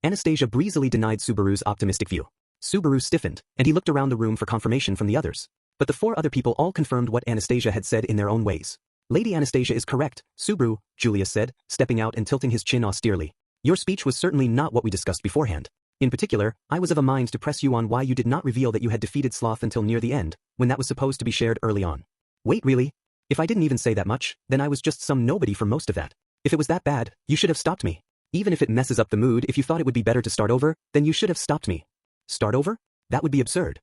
Anastasia breezily denied Subaru's optimistic view. Subaru stiffened, and he looked around the room for confirmation from the others. But the four other people all confirmed what Anastasia had said in their own ways. Lady Anastasia is correct, Subaru, Julius said, stepping out and tilting his chin austerely. Your speech was certainly not what we discussed beforehand. In particular, I was of a mind to press you on why you did not reveal that you had defeated Sloth until near the end, when that was supposed to be shared early on. Wait, really? If I didn't even say that much, then I was just some nobody for most of that. If it was that bad, you should have stopped me. Even if it messes up the mood, if you thought it would be better to start over, then you should have stopped me. Start over? That would be absurd.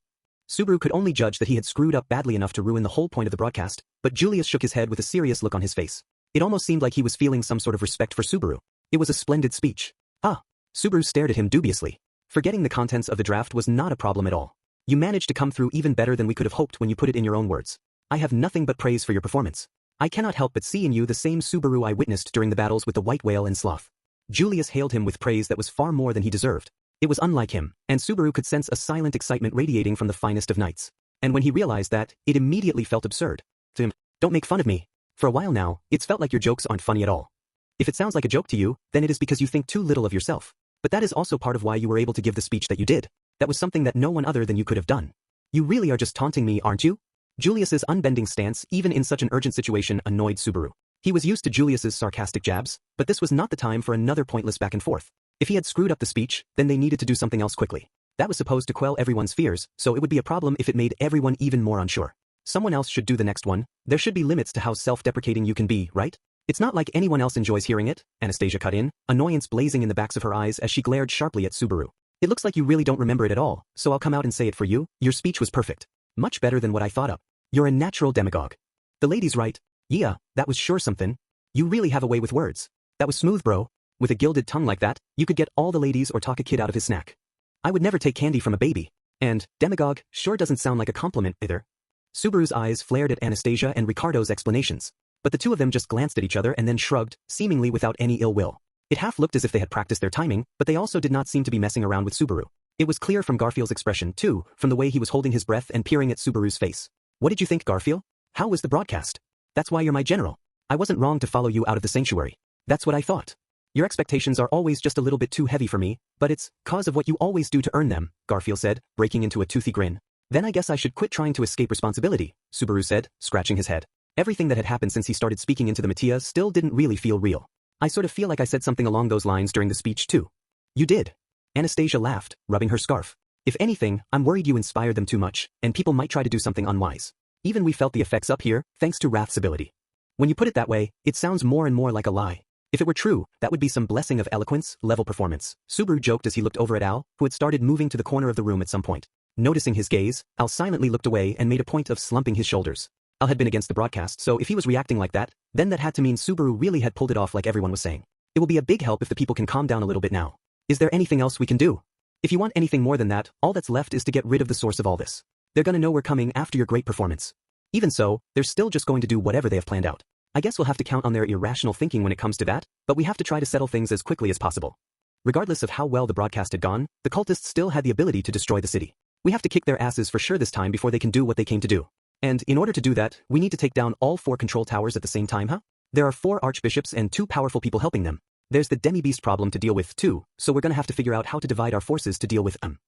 Subaru could only judge that he had screwed up badly enough to ruin the whole point of the broadcast, but Julius shook his head with a serious look on his face. It almost seemed like he was feeling some sort of respect for Subaru. It was a splendid speech. Ah. Subaru stared at him dubiously. Forgetting the contents of the draft was not a problem at all. You managed to come through even better than we could have hoped when you put it in your own words. I have nothing but praise for your performance. I cannot help but see in you the same Subaru I witnessed during the battles with the White Whale and Sloth. Julius hailed him with praise that was far more than he deserved. It was unlike him, and Subaru could sense a silent excitement radiating from the finest of knights. And when he realized that, it immediately felt absurd. To him, don't make fun of me. For a while now, it's felt like your jokes aren't funny at all. If it sounds like a joke to you, then it is because you think too little of yourself. But that is also part of why you were able to give the speech that you did. That was something that no one other than you could have done. You really are just taunting me, aren't you? Julius's unbending stance, even in such an urgent situation, annoyed Subaru. He was used to Julius's sarcastic jabs, but this was not the time for another pointless back and forth. If he had screwed up the speech, then they needed to do something else quickly. That was supposed to quell everyone's fears, so it would be a problem if it made everyone even more unsure. Someone else should do the next one. There should be limits to how self-deprecating you can be, right? It's not like anyone else enjoys hearing it, Anastasia cut in, annoyance blazing in the backs of her eyes as she glared sharply at Subaru. It looks like you really don't remember it at all, so I'll come out and say it for you. Your speech was perfect. Much better than what I thought of. You're a natural demagogue. The lady's right. Yeah, that was sure something. You really have a way with words. That was smooth, bro. With a gilded tongue like that, you could get all the ladies or talk a kid out of his snack. I would never take candy from a baby. And, demagogue, sure doesn't sound like a compliment either. Subaru's eyes flared at Anastasia and Ricardo's explanations. But the two of them just glanced at each other and then shrugged, seemingly without any ill will. It half looked as if they had practiced their timing, but they also did not seem to be messing around with Subaru. It was clear from Garfield's expression, too, from the way he was holding his breath and peering at Subaru's face. What did you think, Garfield? How was the broadcast? That's why you're my general. I wasn't wrong to follow you out of the sanctuary. That's what I thought. Your expectations are always just a little bit too heavy for me, but it's cause of what you always do to earn them, Garfield said, breaking into a toothy grin. Then I guess I should quit trying to escape responsibility, Subaru said, scratching his head. Everything that had happened since he started speaking into the Mattia still didn't really feel real. I sort of feel like I said something along those lines during the speech too. You did. Anastasia laughed, rubbing her scarf. If anything, I'm worried you inspired them too much, and people might try to do something unwise. Even we felt the effects up here, thanks to Wrath's ability. When you put it that way, it sounds more and more like a lie. If it were true, that would be some blessing of eloquence, level performance, Subaru joked as he looked over at Al, who had started moving to the corner of the room at some point. Noticing his gaze, Al silently looked away and made a point of slumping his shoulders. Al had been against the broadcast, so if he was reacting like that, then that had to mean Subaru really had pulled it off like everyone was saying. It will be a big help if the people can calm down a little bit now. Is there anything else we can do? If you want anything more than that, all that's left is to get rid of the source of all this. They're gonna know we're coming after your great performance. Even so, they're still just going to do whatever they have planned out. I guess we'll have to count on their irrational thinking when it comes to that, but we have to try to settle things as quickly as possible. Regardless of how well the broadcast had gone, the cultists still had the ability to destroy the city. We have to kick their asses for sure this time before they can do what they came to do. And in order to do that, we need to take down all 4 control towers at the same time, huh? There are 4 archbishops and 2 powerful people helping them. There's the demi-beast problem to deal with too, so we're gonna have to figure out how to divide our forces to deal with them.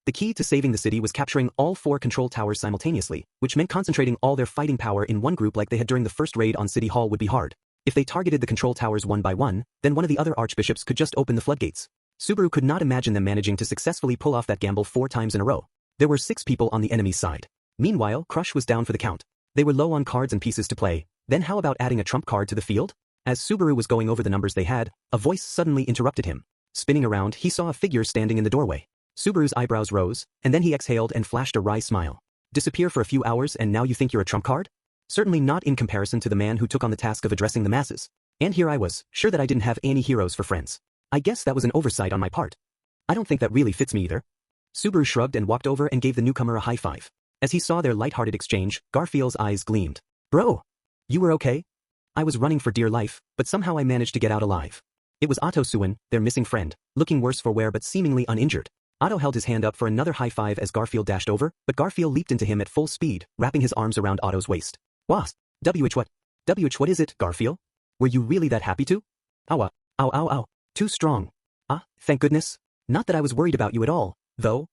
The key to saving the city was capturing all 4 control towers simultaneously, which meant concentrating all their fighting power in one group like they had during the first raid on City Hall would be hard. If they targeted the control towers one by one, then one of the other archbishops could just open the floodgates. Subaru could not imagine them managing to successfully pull off that gamble 4 times in a row. There were 6 people on the enemy's side. Meanwhile, Crush was down for the count. They were low on cards and pieces to play. Then how about adding a trump card to the field? As Subaru was going over the numbers they had, a voice suddenly interrupted him. Spinning around, he saw a figure standing in the doorway. Subaru's eyebrows rose, and then he exhaled and flashed a wry smile. Disappear for a few hours and now you think you're a trump card? Certainly not in comparison to the man who took on the task of addressing the masses. And here I was, sure that I didn't have any heroes for friends. I guess that was an oversight on my part. I don't think that really fits me either. Subaru shrugged and walked over and gave the newcomer a high five. As he saw their light-hearted exchange, Garfield's eyes gleamed. Bro! You were okay? I was running for dear life, but somehow I managed to get out alive. It was Otto Suin, their missing friend, looking worse for wear but seemingly uninjured. Otto held his hand up for another high five as Garfield dashed over, but Garfield leaped into him at full speed, wrapping his arms around Otto's waist. Was. What is it, Garfield? Were you really that happy too? Ow. Too strong. Ah, thank goodness. Not that I was worried about you at all, though.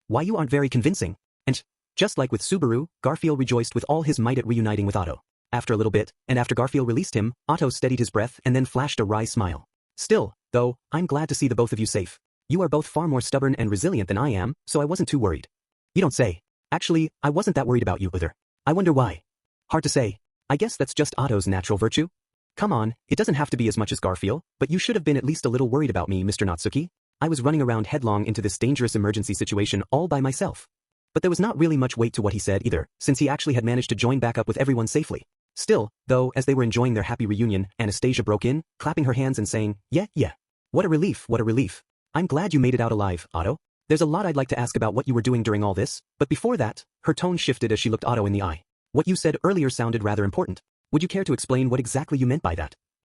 Why, you aren't very convincing. And, just like with Subaru, Garfield rejoiced with all his might at reuniting with Otto. After a little bit, and after Garfield released him, Otto steadied his breath and then flashed a wry smile. Still, though, I'm glad to see the both of you safe. You are both far more stubborn and resilient than I am, so I wasn't too worried. You don't say. Actually, I wasn't that worried about you either. I wonder why. Hard to say. I guess that's just Otto's natural virtue. Come on, it doesn't have to be as much as Garfield, but you should have been at least a little worried about me, Mr. Natsuki. I was running around headlong into this dangerous emergency situation all by myself. But there was not really much weight to what he said either, since he actually had managed to join back up with everyone safely. Still, though, as they were enjoying their happy reunion, Anastasia broke in, clapping her hands and saying, Yeah. What a relief. I'm glad you made it out alive, Otto. There's a lot I'd like to ask about what you were doing during all this, but before that, her tone shifted as she looked Otto in the eye. What you said earlier sounded rather important. Would you care to explain what exactly you meant by that?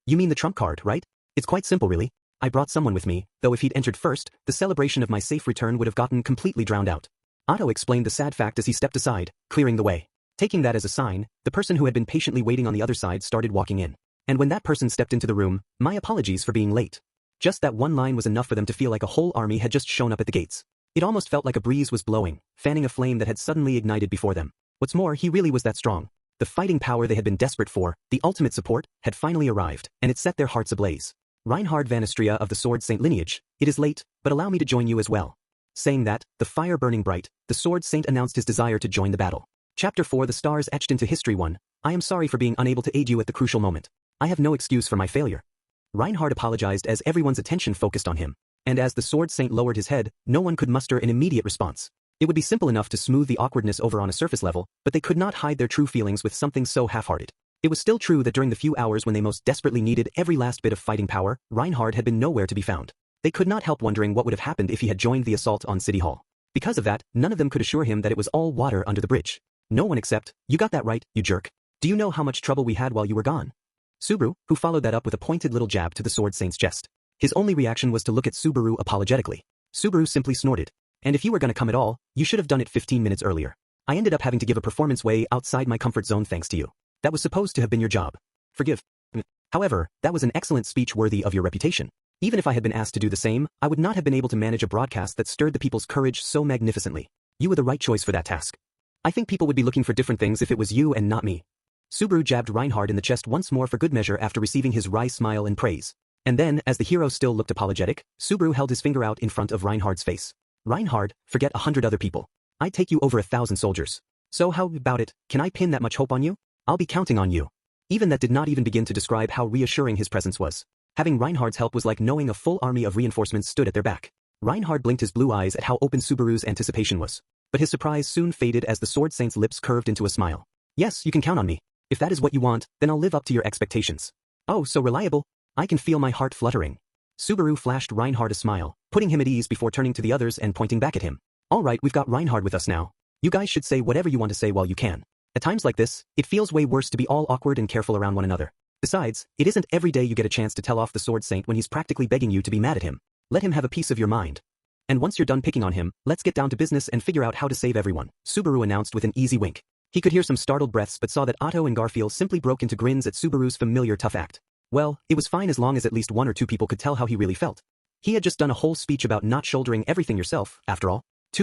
You mean the trump card, right? It's quite simple really. I brought someone with me, though if he'd entered first, the celebration of my safe return would have gotten completely drowned out. Otto explained the sad fact as he stepped aside, clearing the way. Taking that as a sign, the person who had been patiently waiting on the other side started walking in. And when that person stepped into the room, my apologies for being late. Just that one line was enough for them to feel like a whole army had just shown up at the gates. It almost felt like a breeze was blowing, fanning a flame that had suddenly ignited before them. What's more, he really was that strong. The fighting power they had been desperate for, the ultimate support, had finally arrived, and it set their hearts ablaze. Reinhard van Istria of the Sword Saint lineage, it is late, but allow me to join you as well. Saying that, the fire burning bright, the Sword Saint announced his desire to join the battle. Chapter 4 The Stars Etched into History 1. I am sorry for being unable to aid you at the crucial moment. I have no excuse for my failure. Reinhard apologized as everyone's attention focused on him, and as the Sword Saint lowered his head, no one could muster an immediate response. It would be simple enough to smooth the awkwardness over on a surface level, but they could not hide their true feelings with something so half-hearted. It was still true that during the few hours when they most desperately needed every last bit of fighting power, Reinhard had been nowhere to be found. They could not help wondering what would have happened if he had joined the assault on City Hall. Because of that, none of them could assure him that it was all water under the bridge. No one except, you got that right, you jerk. Do you know how much trouble we had while you were gone? Subaru, who followed that up with a pointed little jab to the Sword Saint's chest. His only reaction was to look at Subaru apologetically. Subaru simply snorted. And if you were gonna come at all, you should have done it 15 minutes earlier. I ended up having to give a performance way outside my comfort zone thanks to you. That was supposed to have been your job. Forgive. However, that was an excellent speech worthy of your reputation. Even if I had been asked to do the same, I would not have been able to manage a broadcast that stirred the people's courage so magnificently. You were the right choice for that task. I think people would be looking for different things if it was you and not me. Subaru jabbed Reinhard in the chest once more for good measure after receiving his wry smile and praise. And then, as the hero still looked apologetic, Subaru held his finger out in front of Reinhard's face. Reinhard, forget 100 other people. I'd take you over 1,000 soldiers. So how about it, can I pin that much hope on you? I'll be counting on you. Even that did not even begin to describe how reassuring his presence was. Having Reinhard's help was like knowing a full army of reinforcements stood at their back. Reinhard blinked his blue eyes at how open Subaru's anticipation was. But his surprise soon faded as the Sword Saint's lips curved into a smile. Yes, you can count on me. If that is what you want, then I'll live up to your expectations. Oh, so reliable. I can feel my heart fluttering. Subaru flashed Reinhard a smile, putting him at ease before turning to the others and pointing back at him. All right, we've got Reinhard with us now. You guys should say whatever you want to say while you can. At times like this, it feels way worse to be all awkward and careful around one another. Besides, it isn't every day you get a chance to tell off the Sword Saint when he's practically begging you to be mad at him. Let him have a piece of your mind. And once you're done picking on him, let's get down to business and figure out how to save everyone, Subaru announced with an easy wink. He could hear some startled breaths but saw that Otto and Garfield simply broke into grins at Subaru's familiar tough act. Well, it was fine as long as at least one or two people could tell how he really felt. He had just done a whole speech about not shouldering everything yourself, after all.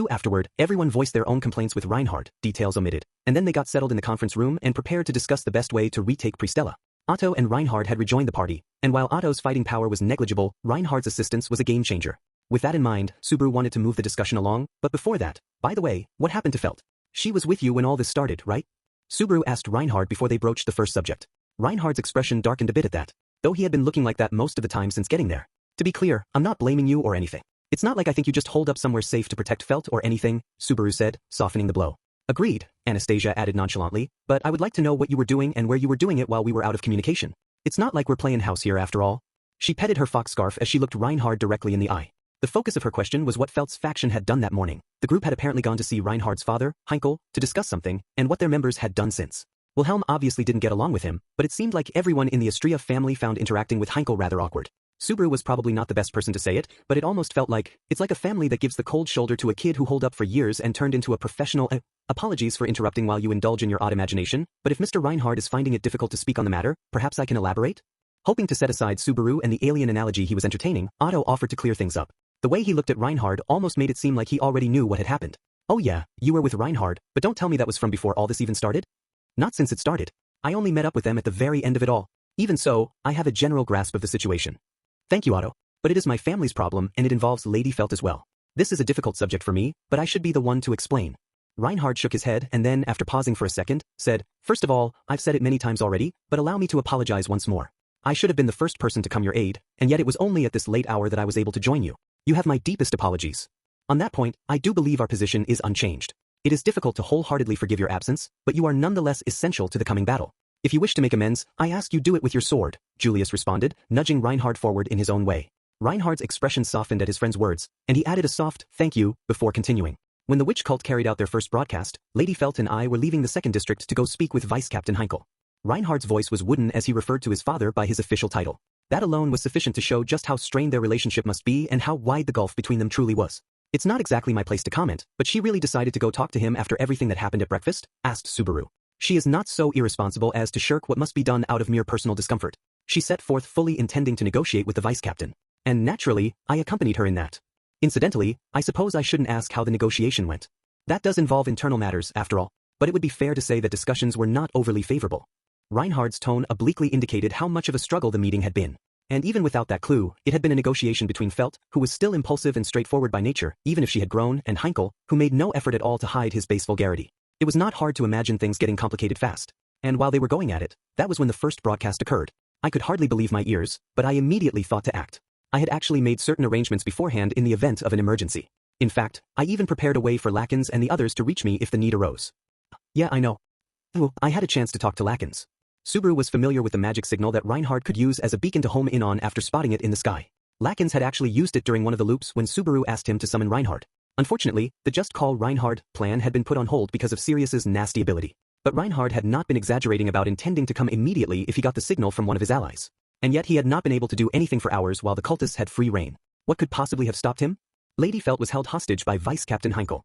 Afterward, everyone voiced their own complaints with Reinhard, details omitted, and then they got settled in the conference room and prepared to discuss the best way to retake Pristella. Otto and Reinhard had rejoined the party, and while Otto's fighting power was negligible, Reinhard's assistance was a game changer. With that in mind, Subaru wanted to move the discussion along, but before that, by the way, what happened to Felt? She was with you when all this started, right? Subaru asked Reinhard before they broached the first subject. Reinhard's expression darkened a bit at that, though he had been looking like that most of the time since getting there. To be clear, I'm not blaming you or anything. It's not like I think you just holed up somewhere safe to protect Felt or anything, Subaru said, softening the blow. Agreed, Anastasia added nonchalantly, but I would like to know what you were doing and where you were doing it while we were out of communication. It's not like we're playing house here after all. She petted her fox scarf as she looked Reinhard directly in the eye. The focus of her question was what Felt's faction had done that morning. The group had apparently gone to see Reinhard's father, Heinkel, to discuss something, and what their members had done since. Wilhelm obviously didn't get along with him, but it seemed like everyone in the Astria family found interacting with Heinkel rather awkward. Subaru was probably not the best person to say it, but it almost felt like, it's like a family that gives the cold shoulder to a kid who holed up for years and turned into a professional. Apologies for interrupting while you indulge in your odd imagination, but if Mr. Reinhard is finding it difficult to speak on the matter, perhaps I can elaborate? Hoping to set aside Subaru and the alien analogy he was entertaining, Otto offered to clear things up. The way he looked at Reinhard almost made it seem like he already knew what had happened. Oh yeah, you were with Reinhard, but don't tell me that was from before all this even started? Not since it started. I only met up with them at the very end of it all. Even so, I have a general grasp of the situation. Thank you, Otto. But it is my family's problem and it involves Lady Felt as well. This is a difficult subject for me, but I should be the one to explain. Reinhard shook his head and then, after pausing for a second, said, First of all, I've said it many times already, but allow me to apologize once more. I should have been the first person to come your aid, and yet it was only at this late hour that I was able to join you. You have my deepest apologies. On that point, I do believe our position is unchanged. It is difficult to wholeheartedly forgive your absence, but you are nonetheless essential to the coming battle. If you wish to make amends, I ask you do it with your sword, Julius responded, nudging Reinhard forward in his own way. Reinhard's expression softened at his friend's words, and he added a soft, thank you, before continuing. When the witch cult carried out their first broadcast, Lady Felt and I were leaving the second district to go speak with Vice Captain Heinkel. Reinhard's voice was wooden as he referred to his father by his official title. That alone was sufficient to show just how strained their relationship must be and how wide the gulf between them truly was. It's not exactly my place to comment, but she really decided to go talk to him after everything that happened at breakfast? Asked Subaru. She is not so irresponsible as to shirk what must be done out of mere personal discomfort. She set forth fully intending to negotiate with the vice captain. And naturally, I accompanied her in that. Incidentally, I suppose I shouldn't ask how the negotiation went. That does involve internal matters, after all, but it would be fair to say that discussions were not overly favorable. Reinhard's tone obliquely indicated how much of a struggle the meeting had been. And even without that clue, it had been a negotiation between Felt, who was still impulsive and straightforward by nature, even if she had grown, and Heinkel, who made no effort at all to hide his base vulgarity. It was not hard to imagine things getting complicated fast. And while they were going at it, that was when the first broadcast occurred. I could hardly believe my ears, but I immediately thought to act. I had actually made certain arrangements beforehand in the event of an emergency. In fact, I even prepared a way for Lakens and the others to reach me if the need arose. Yeah, I know. I had a chance to talk to Lakens. Subaru was familiar with the magic signal that Reinhard could use as a beacon to home in on after spotting it in the sky. Lakens had actually used it during one of the loops when Subaru asked him to summon Reinhard. Unfortunately, the Just Call Reinhard plan had been put on hold because of Sirius's nasty ability. But Reinhard had not been exaggerating about intending to come immediately if he got the signal from one of his allies. And yet he had not been able to do anything for hours while the cultists had free reign. What could possibly have stopped him? Lady Felt was held hostage by Vice Captain Heinkel.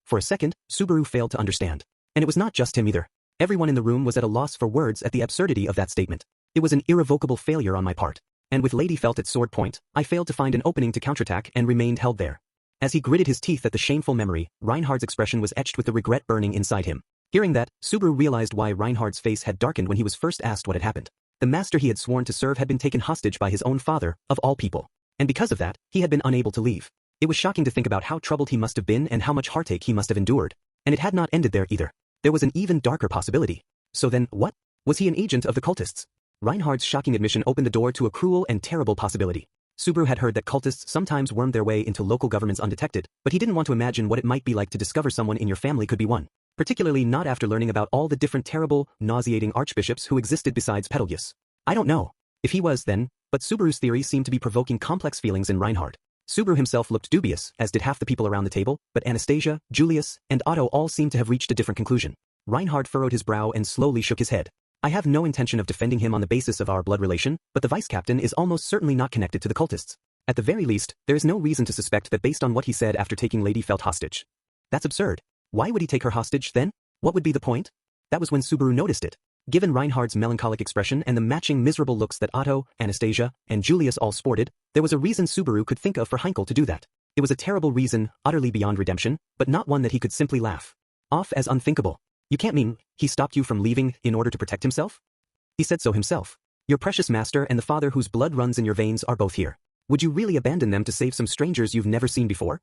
For a second, Subaru failed to understand. And it was not just him either. Everyone in the room was at a loss for words at the absurdity of that statement. It was an irrevocable failure on my part. And with Lady Felt at sword point, I failed to find an opening to counterattack and remained held there. As he gritted his teeth at the shameful memory, Reinhard's expression was etched with the regret burning inside him. Hearing that, Subaru realized why Reinhard's face had darkened when he was first asked what had happened. The master he had sworn to serve had been taken hostage by his own father, of all people. And because of that, he had been unable to leave. It was shocking to think about how troubled he must have been and how much heartache he must have endured. And it had not ended there either. There was an even darker possibility. So then, what? Was he an agent of the cultists? Reinhard's shocking admission opened the door to a cruel and terrible possibility. Subaru had heard that cultists sometimes wormed their way into local governments undetected, but he didn't want to imagine what it might be like to discover someone in your family could be one. Particularly not after learning about all the different terrible, nauseating archbishops who existed besides Petelgeuse. I don't know if he was then, but Subaru's theory seemed to be provoking complex feelings in Reinhard. Subaru himself looked dubious, as did half the people around the table, but Anastasia, Julius, and Otto all seemed to have reached a different conclusion. Reinhard furrowed his brow and slowly shook his head. I have no intention of defending him on the basis of our blood relation, but the vice captain is almost certainly not connected to the cultists. At the very least, there is no reason to suspect that based on what he said after taking Lady Felt hostage. That's absurd. Why would he take her hostage then? What would be the point? That was when Subaru noticed it. Given Reinhard's melancholic expression and the matching miserable looks that Otto, Anastasia, and Julius all sported, there was a reason Subaru could think of for Heinkel to do that. It was a terrible reason, utterly beyond redemption, but not one that he could simply laugh off as unthinkable. You can't mean he stopped you from leaving in order to protect himself? He said so himself. Your precious master and the father whose blood runs in your veins are both here. Would you really abandon them to save some strangers you've never seen before?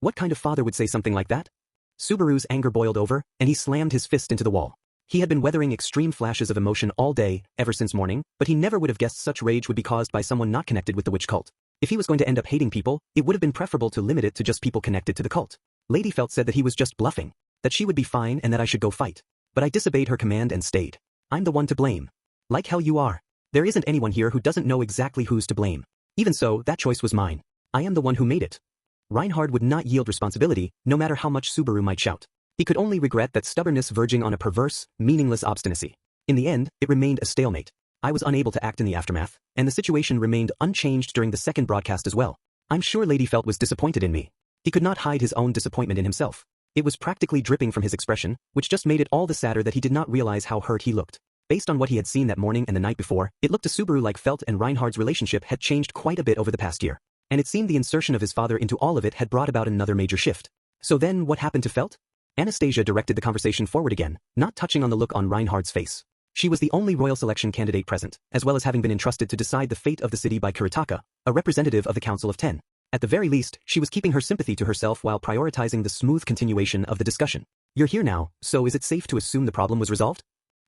What kind of father would say something like that? Subaru's anger boiled over, and he slammed his fist into the wall. He had been weathering extreme flashes of emotion all day, ever since morning, but he never would have guessed such rage would be caused by someone not connected with the witch cult. If he was going to end up hating people, it would have been preferable to limit it to just people connected to the cult. Lady Felt said that he was just bluffing, that she would be fine and that I should go fight. But I disobeyed her command and stayed. I'm the one to blame. Like hell you are. There isn't anyone here who doesn't know exactly who's to blame. Even so, that choice was mine. I am the one who made it. Reinhard would not yield responsibility, no matter how much Subaru might shout. He could only regret that stubbornness verging on a perverse, meaningless obstinacy. In the end, it remained a stalemate. I was unable to act in the aftermath, and the situation remained unchanged during the second broadcast as well. I'm sure Lady Felt was disappointed in me. He could not hide his own disappointment in himself. It was practically dripping from his expression, which just made it all the sadder that he did not realize how hurt he looked. Based on what he had seen that morning and the night before, it looked to Subaru like Felt and Reinhard's relationship had changed quite a bit over the past year. And it seemed the insertion of his father into all of it had brought about another major shift. So then what happened to Felt? Anastasia directed the conversation forward again, not touching on the look on Reinhard's face. She was the only royal selection candidate present, as well as having been entrusted to decide the fate of the city by Kuretaka, a representative of the Council of Ten. At the very least, she was keeping her sympathy to herself while prioritizing the smooth continuation of the discussion. You're here now, so is it safe to assume the problem was resolved?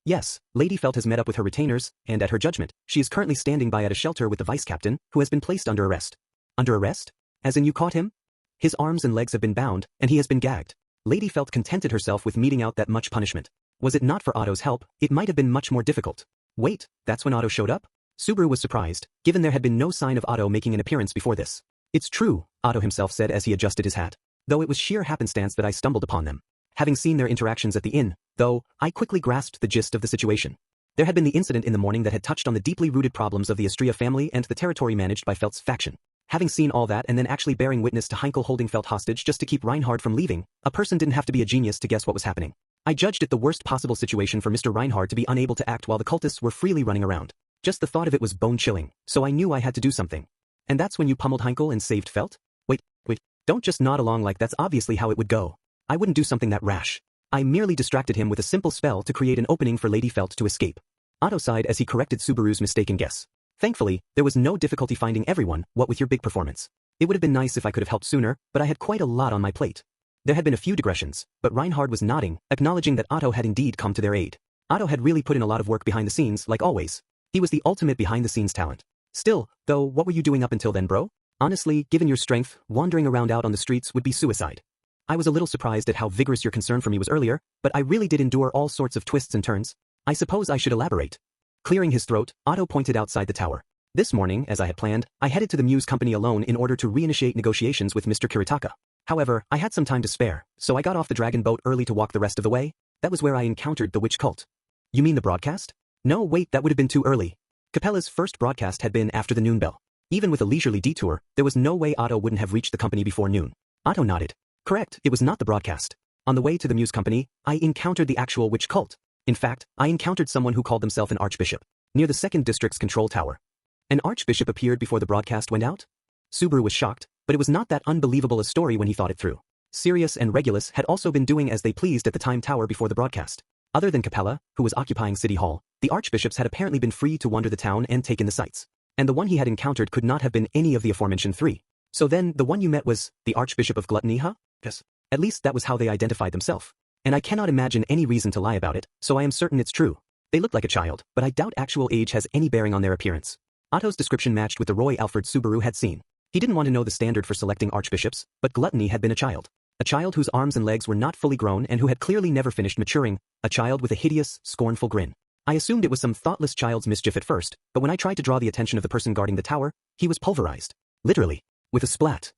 Yes, Lady Felt has met up with her retainers, and at her judgment, she is currently standing by at a shelter with the vice-captain, who has been placed under arrest. Under arrest? As in you caught him? His arms and legs have been bound, and he has been gagged. Lady Felt contented herself with meting out that much punishment. Was it not for Otto's help, it might have been much more difficult. Wait, that's when Otto showed up? Subaru was surprised, given there had been no sign of Otto making an appearance before this. It's true, Otto himself said as he adjusted his hat. Though it was sheer happenstance that I stumbled upon them. Having seen their interactions at the inn, though, I quickly grasped the gist of the situation. There had been the incident in the morning that had touched on the deeply rooted problems of the Astria family and the territory managed by Felt's faction. Having seen all that and then actually bearing witness to Heinkel holding Felt hostage just to keep Reinhard from leaving, a person didn't have to be a genius to guess what was happening. I judged it the worst possible situation for Mr. Reinhard to be unable to act while the cultists were freely running around. Just the thought of it was bone-chilling, so I knew I had to do something. And that's when you pummeled Heinkel and saved Felt? Wait, don't just nod along like that's obviously how it would go. I wouldn't do something that rash. I merely distracted him with a simple spell to create an opening for Lady Felt to escape. Otto sighed as he corrected Subaru's mistaken guess. Thankfully, there was no difficulty finding everyone, what with your big performance. It would have been nice if I could have helped sooner, but I had quite a lot on my plate. There had been a few digressions, but Reinhard was nodding, acknowledging that Otto had indeed come to their aid. Otto had really put in a lot of work behind the scenes, like always. He was the ultimate behind-the-scenes talent. Still, though, what were you doing up until then, bro? Honestly, given your strength, wandering around out on the streets would be suicide. I was a little surprised at how vigorous your concern for me was earlier, but I really did endure all sorts of twists and turns. I suppose I should elaborate. Clearing his throat, Otto pointed outside the tower. This morning, as I had planned, I headed to the Muse Company alone in order to reinitiate negotiations with Mr. Kuretaka. However, I had some time to spare, so I got off the dragon boat early to walk the rest of the way. That was where I encountered the witch cult. You mean the broadcast? No, wait, that would have been too early. Capella's first broadcast had been after the noon bell. Even with a leisurely detour, there was no way Otto wouldn't have reached the company before noon. Otto nodded. Correct, it was not the broadcast. On the way to the Muse Company, I encountered the actual witch cult. In fact, I encountered someone who called himself an archbishop, near the 2nd District's control tower. An archbishop appeared before the broadcast went out? Subaru was shocked, but it was not that unbelievable a story when he thought it through. Sirius and Regulus had also been doing as they pleased at the Time Tower before the broadcast. Other than Capella, who was occupying City Hall, the archbishops had apparently been free to wander the town and take in the sights. And the one he had encountered could not have been any of the aforementioned three. So then, the one you met was the Archbishop of Gluttony, huh? Yes. At least that was how they identified themselves. And I cannot imagine any reason to lie about it, so I am certain it's true. They look like a child, but I doubt actual age has any bearing on their appearance. Otto's description matched with the Roy Alfred Subaru had seen. He didn't want to know the standard for selecting archbishops, but Gluttony had been a child. A child whose arms and legs were not fully grown and who had clearly never finished maturing, a child with a hideous, scornful grin. I assumed it was some thoughtless child's mischief at first, but when I tried to draw the attention of the person guarding the tower, he was pulverized. Literally. With a splat.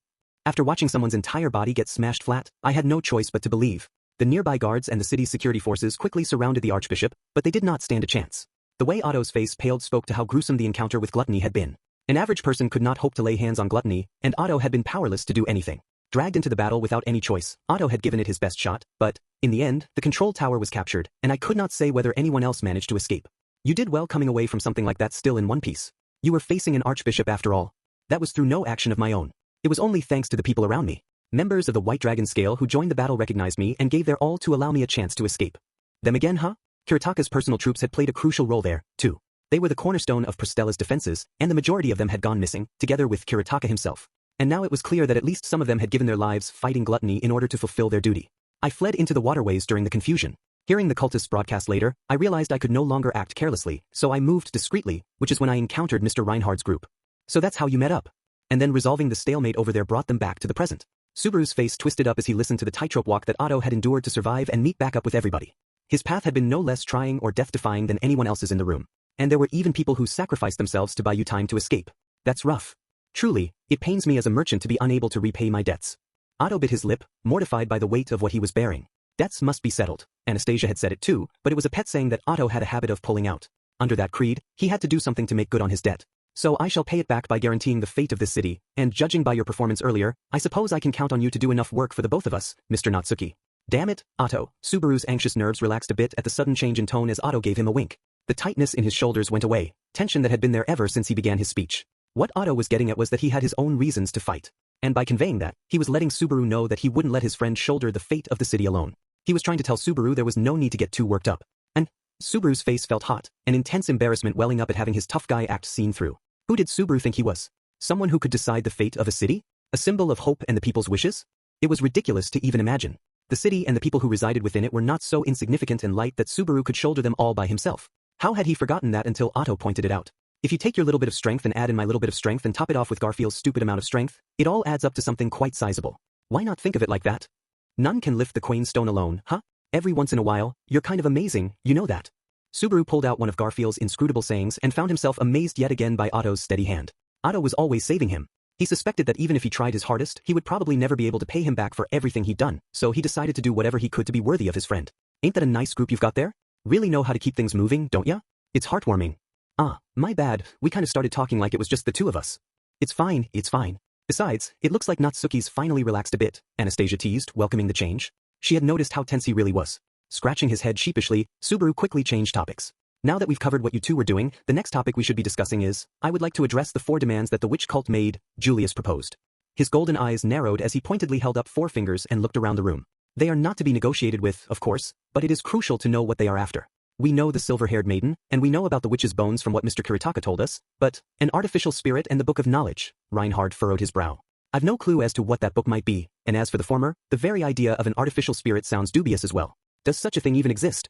After watching someone's entire body get smashed flat, I had no choice but to believe. The nearby guards and the city's security forces quickly surrounded the archbishop, but they did not stand a chance. The way Otto's face paled spoke to how gruesome the encounter with Gluttony had been. An average person could not hope to lay hands on Gluttony, and Otto had been powerless to do anything. Dragged into the battle without any choice, Otto had given it his best shot, but, in the end, the control tower was captured, and I could not say whether anyone else managed to escape. You did well coming away from something like that still in one piece. You were facing an archbishop after all. That was through no action of my own. It was only thanks to the people around me. Members of the White Dragon Scale who joined the battle recognized me and gave their all to allow me a chance to escape. Them again, huh? Kuretaka's personal troops had played a crucial role there, too. They were the cornerstone of Prostella's defenses, and the majority of them had gone missing, together with Kiritaka himself. And now it was clear that at least some of them had given their lives fighting gluttony in order to fulfill their duty. I fled into the waterways during the confusion. Hearing the cultists broadcast later, I realized I could no longer act carelessly, so I moved discreetly, which is when I encountered Mr. Reinhardt's group. So that's how you met up. And then resolving the stalemate over there brought them back to the present. Subaru's face twisted up as he listened to the tightrope walk that Otto had endured to survive and meet back up with everybody. His path had been no less trying or death-defying than anyone else's in the room. And there were even people who sacrificed themselves to buy you time to escape. That's rough. Truly, it pains me as a merchant to be unable to repay my debts. Otto bit his lip, mortified by the weight of what he was bearing. Debts must be settled. Anastasia had said it too, but it was a pet saying that Otto had a habit of pulling out. Under that creed, he had to do something to make good on his debt. So I shall pay it back by guaranteeing the fate of this city, and judging by your performance earlier, I suppose I can count on you to do enough work for the both of us, Mr. Nagatsuki. Damn it, Otto. Subaru's anxious nerves relaxed a bit at the sudden change in tone as Otto gave him a wink. The tightness in his shoulders went away, tension that had been there ever since he began his speech. What Otto was getting at was that he had his own reasons to fight. And by conveying that, he was letting Subaru know that he wouldn't let his friend shoulder the fate of the city alone. He was trying to tell Subaru there was no need to get too worked up. And Subaru's face felt hot, an intense embarrassment welling up at having his tough guy act seen through. Who did Subaru think he was? Someone who could decide the fate of a city? A symbol of hope and the people's wishes? It was ridiculous to even imagine. The city and the people who resided within it were not so insignificant and light that Subaru could shoulder them all by himself. How had he forgotten that until Otto pointed it out? If you take your little bit of strength and add in my little bit of strength and top it off with Garfield's stupid amount of strength, it all adds up to something quite sizable. Why not think of it like that? None can lift the Quain stone alone, huh? Every once in a while, you're kind of amazing, you know that. Subaru pulled out one of Garfield's inscrutable sayings and found himself amazed yet again by Otto's steady hand. Otto was always saving him. He suspected that even if he tried his hardest, he would probably never be able to pay him back for everything he'd done, so he decided to do whatever he could to be worthy of his friend. Ain't that a nice group you've got there? Really know how to keep things moving, don't ya? It's heartwarming. Ah, my bad, we kind of started talking like it was just the two of us. It's fine, it's fine. Besides, it looks like Nagatsuki's finally relaxed a bit, Anastasia teased, welcoming the change. She had noticed how tense he really was. Scratching his head sheepishly, Subaru quickly changed topics. Now that we've covered what you two were doing, the next topic we should be discussing is, I would like to address the 4 demands that the witch cult made, Julius proposed. His golden eyes narrowed as he pointedly held up 4 fingers and looked around the room. They are not to be negotiated with, of course, but it is crucial to know what they are after. We know the silver-haired maiden, and we know about the witch's bones from what Mr. Kiritaka told us, but an artificial spirit and the Book of Knowledge, Reinhardt furrowed his brow. I've no clue as to what that book might be, and as for the former, the very idea of an artificial spirit sounds dubious as well. Does such a thing even exist?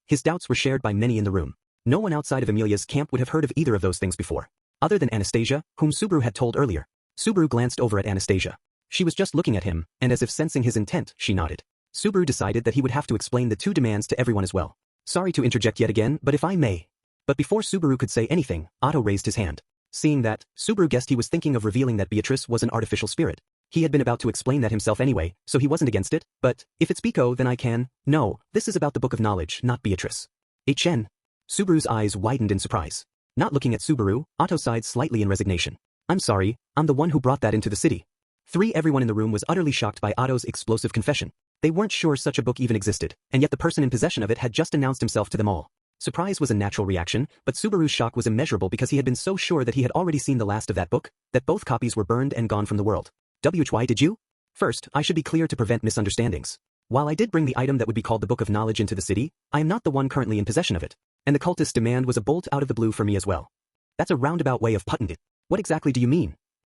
His doubts were shared by many in the room. No one outside of Emilia's camp would have heard of either of those things before. Other than Anastasia, whom Subaru had told earlier. Subaru glanced over at Anastasia. She was just looking at him, and as if sensing his intent, she nodded. Subaru decided that he would have to explain the 2 demands to everyone as well. Sorry to interject yet again, but if I may. But before Subaru could say anything, Otto raised his hand. Seeing that, Subaru guessed he was thinking of revealing that Beatrice was an artificial spirit. He had been about to explain that himself anyway, so he wasn't against it, but, if it's Biko then I can. No, this is about the Book of Knowledge, not Beatrice. Chen. Subaru's eyes widened in surprise. Not looking at Subaru, Otto sighed slightly in resignation. I'm sorry, I'm the one who brought that into the city. Everyone in the room was utterly shocked by Otto's explosive confession. They weren't sure such a book even existed, and yet the person in possession of it had just announced himself to them all. Surprise was a natural reaction, but Subaru's shock was immeasurable because he had been so sure that he had already seen the last of that book, that both copies were burned and gone from the world. Why did you? First, I should be clear to prevent misunderstandings. While I did bring the item that would be called the Book of Knowledge into the city, I am not the one currently in possession of it, and the cultist's demand was a bolt out of the blue for me as well. That's a roundabout way of putting it. What exactly do you mean?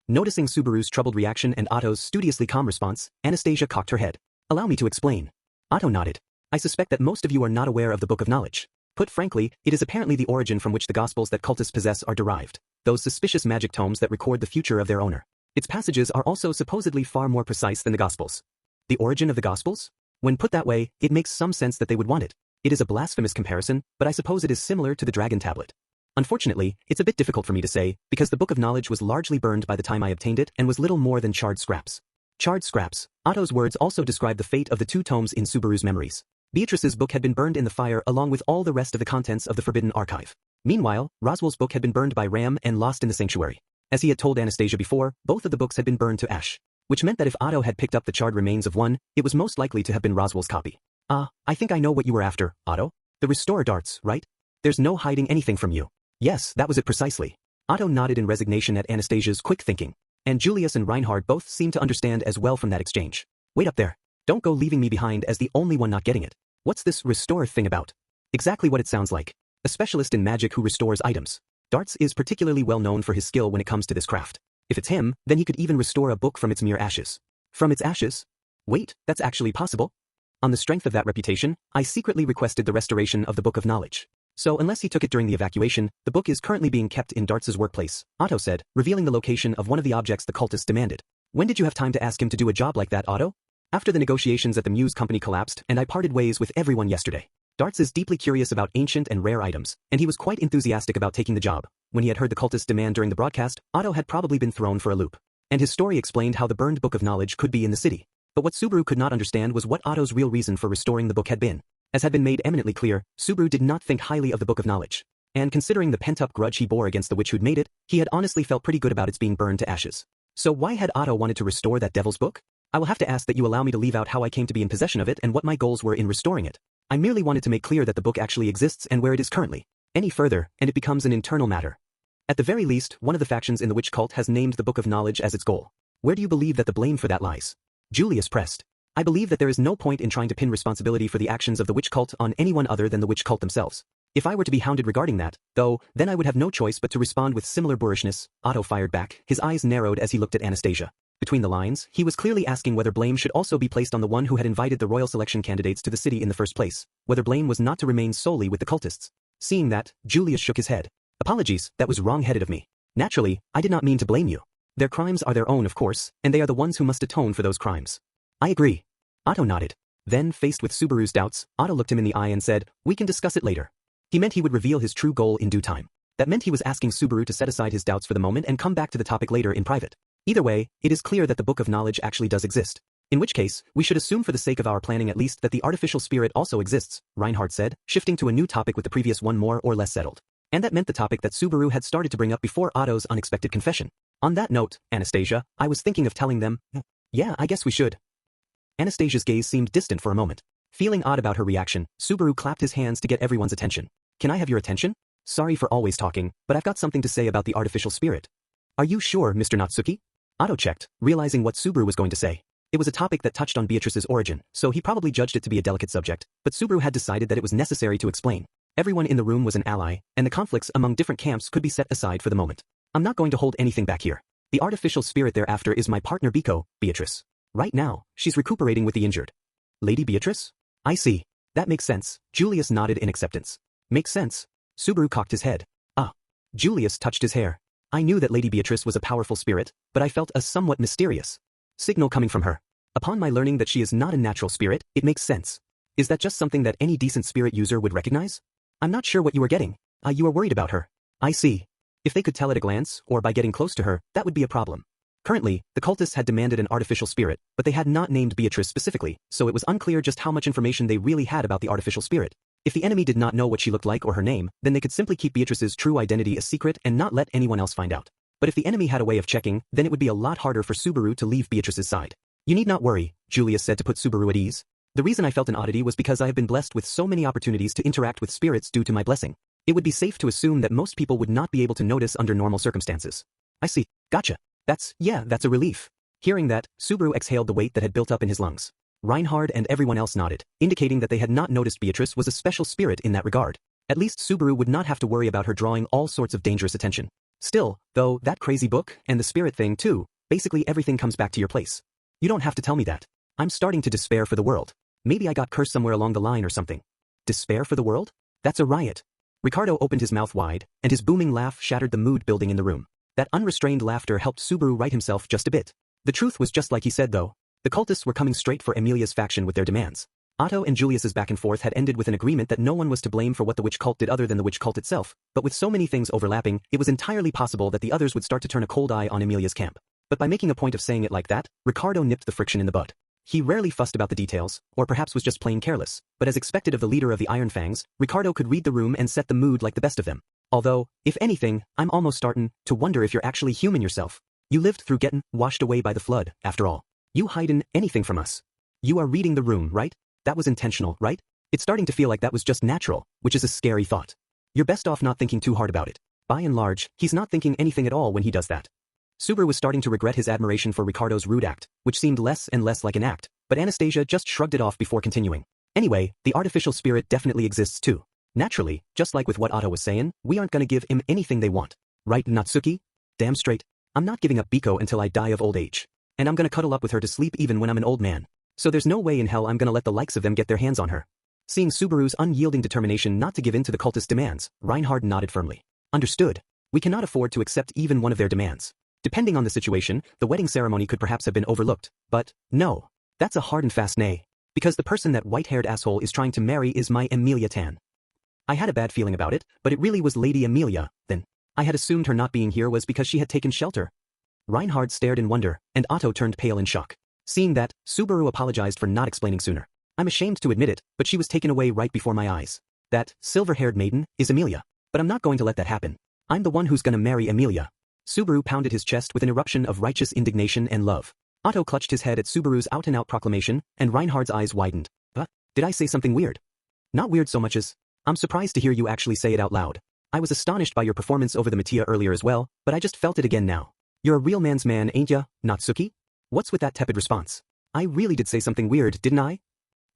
Noticing Subaru's troubled reaction and Otto's studiously calm response, Anastasia cocked her head. Allow me to explain. Otto nodded. I suspect that most of you are not aware of the Book of Knowledge. Put frankly, it is apparently the origin from which the Gospels that cultists possess are derived, those suspicious magic tomes that record the future of their owner. Its passages are also supposedly far more precise than the Gospels. The origin of the Gospels? When put that way, it makes some sense that they would want it. It is a blasphemous comparison, but I suppose it is similar to the Dragon Tablet. Unfortunately, it's a bit difficult for me to say, because the Book of Knowledge was largely burned by the time I obtained it and was little more than charred scraps. Charred scraps. Otto's words also describe the fate of the 2 tomes in Subaru's memories. Beatrice's book had been burned in the fire along with all the rest of the contents of the Forbidden Archive. Meanwhile, Roswell's book had been burned by Ram and lost in the sanctuary. As he had told Anastasia before, both of the books had been burned to ash. Which meant that if Otto had picked up the charred remains of one, it was most likely to have been Roswell's copy. I think I know what you were after, Otto. The Restorer darts, right? There's no hiding anything from you. Yes, that was it precisely. Otto nodded in resignation at Anastasia's quick thinking. And Julius and Reinhard both seemed to understand as well from that exchange. Wait up there. Don't go leaving me behind as the only one not getting it. What's this Restorer thing about? Exactly what it sounds like. a specialist in magic who restores items. Darts is particularly well known for his skill when it comes to this craft. If it's him, then he could even restore a book from its mere ashes. From its ashes? Wait, that's actually possible? On the strength of that reputation, I secretly requested the restoration of the Book of Knowledge. So unless he took it during the evacuation, the book is currently being kept in Darts's workplace, Otto said, revealing the location of one of the objects the cultists demanded. When did you have time to ask him to do a job like that, Otto? After the negotiations at the Muse company collapsed and I parted ways with everyone yesterday. Darts is deeply curious about ancient and rare items, and he was quite enthusiastic about taking the job. When he had heard the cultists' demand during the broadcast, Otto had probably been thrown for a loop. And his story explained how the burned Book of Knowledge could be in the city. But what Subaru could not understand was what Otto's real reason for restoring the book had been. As had been made eminently clear, Subaru did not think highly of the Book of Knowledge. And considering the pent-up grudge he bore against the witch who'd made it, he had honestly felt pretty good about its being burned to ashes. So why had Otto wanted to restore that devil's book? I will have to ask that you allow me to leave out how I came to be in possession of it and what my goals were in restoring it. I merely wanted to make clear that the book actually exists and where it is currently. Any further, and it becomes an internal matter. At the very least, one of the factions in the witch cult has named the Book of Knowledge as its goal. Where do you believe that the blame for that lies? Julius pressed. I believe that there is no point in trying to pin responsibility for the actions of the witch cult on anyone other than the witch cult themselves. If I were to be hounded regarding that, though, then I would have no choice but to respond with similar boorishness, Otto fired back, his eyes narrowed as he looked at Anastasia. Between the lines, he was clearly asking whether blame should also be placed on the one who had invited the royal selection candidates to the city in the first place, whether blame was not to remain solely with the cultists. Seeing that, Julius shook his head. Apologies, that was wrong-headed of me. Naturally, I did not mean to blame you. Their crimes are their own, of course, and they are the ones who must atone for those crimes. I agree. Otto nodded. Then, faced with Subaru's doubts, Otto looked him in the eye and said, we can discuss it later. He meant he would reveal his true goal in due time. That meant he was asking Subaru to set aside his doubts for the moment and come back to the topic later in private. Either way, it is clear that the Book of Knowledge actually does exist. In which case, we should assume for the sake of our planning at least that the artificial spirit also exists, Reinhardt said, shifting to a new topic with the previous one more or less settled. And that meant the topic that Subaru had started to bring up before Otto's unexpected confession. On that note, Anastasia, I was thinking of telling them, yeah, I guess we should. Anastasia's gaze seemed distant for a moment. Feeling odd about her reaction, Subaru clapped his hands to get everyone's attention. Can I have your attention? Sorry for always talking, but I've got something to say about the artificial spirit. Are you sure, Mr. Natsuki? Otto checked, realizing what Subaru was going to say. It was a topic that touched on Beatrice's origin, so he probably judged it to be a delicate subject, but Subaru had decided that it was necessary to explain. Everyone in the room was an ally, and the conflicts among different camps could be set aside for the moment. I'm not going to hold anything back here. The artificial spirit thereafter is my partner Beatrice. Right now, she's recuperating with the injured. Lady Beatrice? I see. That makes sense. Julius nodded in acceptance. Makes sense. Subaru cocked his head. Ah. Julius touched his hair. I knew that Lady Beatrice was a powerful spirit, but I felt a somewhat mysterious signal coming from her. Upon my learning that she is not a natural spirit, it makes sense. Is that just something that any decent spirit user would recognize? I'm not sure what you are getting. You are worried about her. I see. If they could tell at a glance, or by getting close to her, that would be a problem. Currently, the cultists had demanded an artificial spirit, but they had not named Beatrice specifically, so it was unclear just how much information they really had about the artificial spirit. If the enemy did not know what she looked like or her name, then they could simply keep Beatrice's true identity a secret and not let anyone else find out. But if the enemy had a way of checking, then it would be a lot harder for Subaru to leave Beatrice's side. You need not worry, Julius said to put Subaru at ease. The reason I felt an oddity was because I have been blessed with so many opportunities to interact with spirits due to my blessing. It would be safe to assume that most people would not be able to notice under normal circumstances. I see. Gotcha. That's a relief. Hearing that, Subaru exhaled the weight that had built up in his lungs. Reinhard and everyone else nodded, indicating that they had not noticed Beatrice was a special spirit in that regard. At least Subaru would not have to worry about her drawing all sorts of dangerous attention. Still, though, that crazy book, and the spirit thing too, basically everything comes back to your place. You don't have to tell me that. I'm starting to despair for the world. Maybe I got cursed somewhere along the line or something. Despair for the world? That's a riot. Ricardo opened his mouth wide, and his booming laugh shattered the mood building in the room. That unrestrained laughter helped Subaru right himself just a bit. The truth was just like he said though. The cultists were coming straight for Emilia's faction with their demands. Otto and Julius's back and forth had ended with an agreement that no one was to blame for what the witch cult did other than the witch cult itself, but with so many things overlapping, it was entirely possible that the others would start to turn a cold eye on Emilia's camp. But by making a point of saying it like that, Ricardo nipped the friction in the bud. He rarely fussed about the details, or perhaps was just plain careless, but as expected of the leader of the Iron Fangs, Ricardo could read the room and set the mood like the best of them. Although, if anything, I'm almost startin' to wonder if you're actually human yourself. You lived through gettin' washed away by the flood, after all. You hidin' anything from us. You are reading the room, right? That was intentional, right? It's starting to feel like that was just natural, which is a scary thought. You're best off not thinking too hard about it. By and large, he's not thinking anything at all when he does that. Subaru was starting to regret his admiration for Ricardo's rude act, which seemed less and less like an act, but Anastasia just shrugged it off before continuing. Anyway, the artificial spirit definitely exists too. Naturally, just like with what Otto was saying, we aren't gonna give him anything they want. Right, Natsuki? Damn straight. I'm not giving up Biko until I die of old age. And I'm gonna cuddle up with her to sleep even when I'm an old man. So there's no way in hell I'm gonna let the likes of them get their hands on her. Seeing Subaru's unyielding determination not to give in to the cultist demands, Reinhard nodded firmly. Understood. We cannot afford to accept even one of their demands. Depending on the situation, the wedding ceremony could perhaps have been overlooked, but no. That's a hard and fast nay. Because the person that white-haired asshole is trying to marry is my Emilia Tan. I had a bad feeling about it, but it really was Lady Emilia, then. I had assumed her not being here was because she had taken shelter. Reinhard stared in wonder, and Otto turned pale in shock. Seeing that, Subaru apologized for not explaining sooner. I'm ashamed to admit it, but she was taken away right before my eyes. That silver-haired maiden is Emilia. But I'm not going to let that happen. I'm the one who's gonna marry Emilia. Subaru pounded his chest with an eruption of righteous indignation and love. Otto clutched his head at Subaru's out-and-out proclamation, and Reinhard's eyes widened. Did I say something weird? Not weird so much as, I'm surprised to hear you actually say it out loud. I was astonished by your performance over the Mattia earlier as well, but I just felt it again now. You're a real man's man, ain't ya, Natsuki? What's with that tepid response? I really did say something weird, didn't I?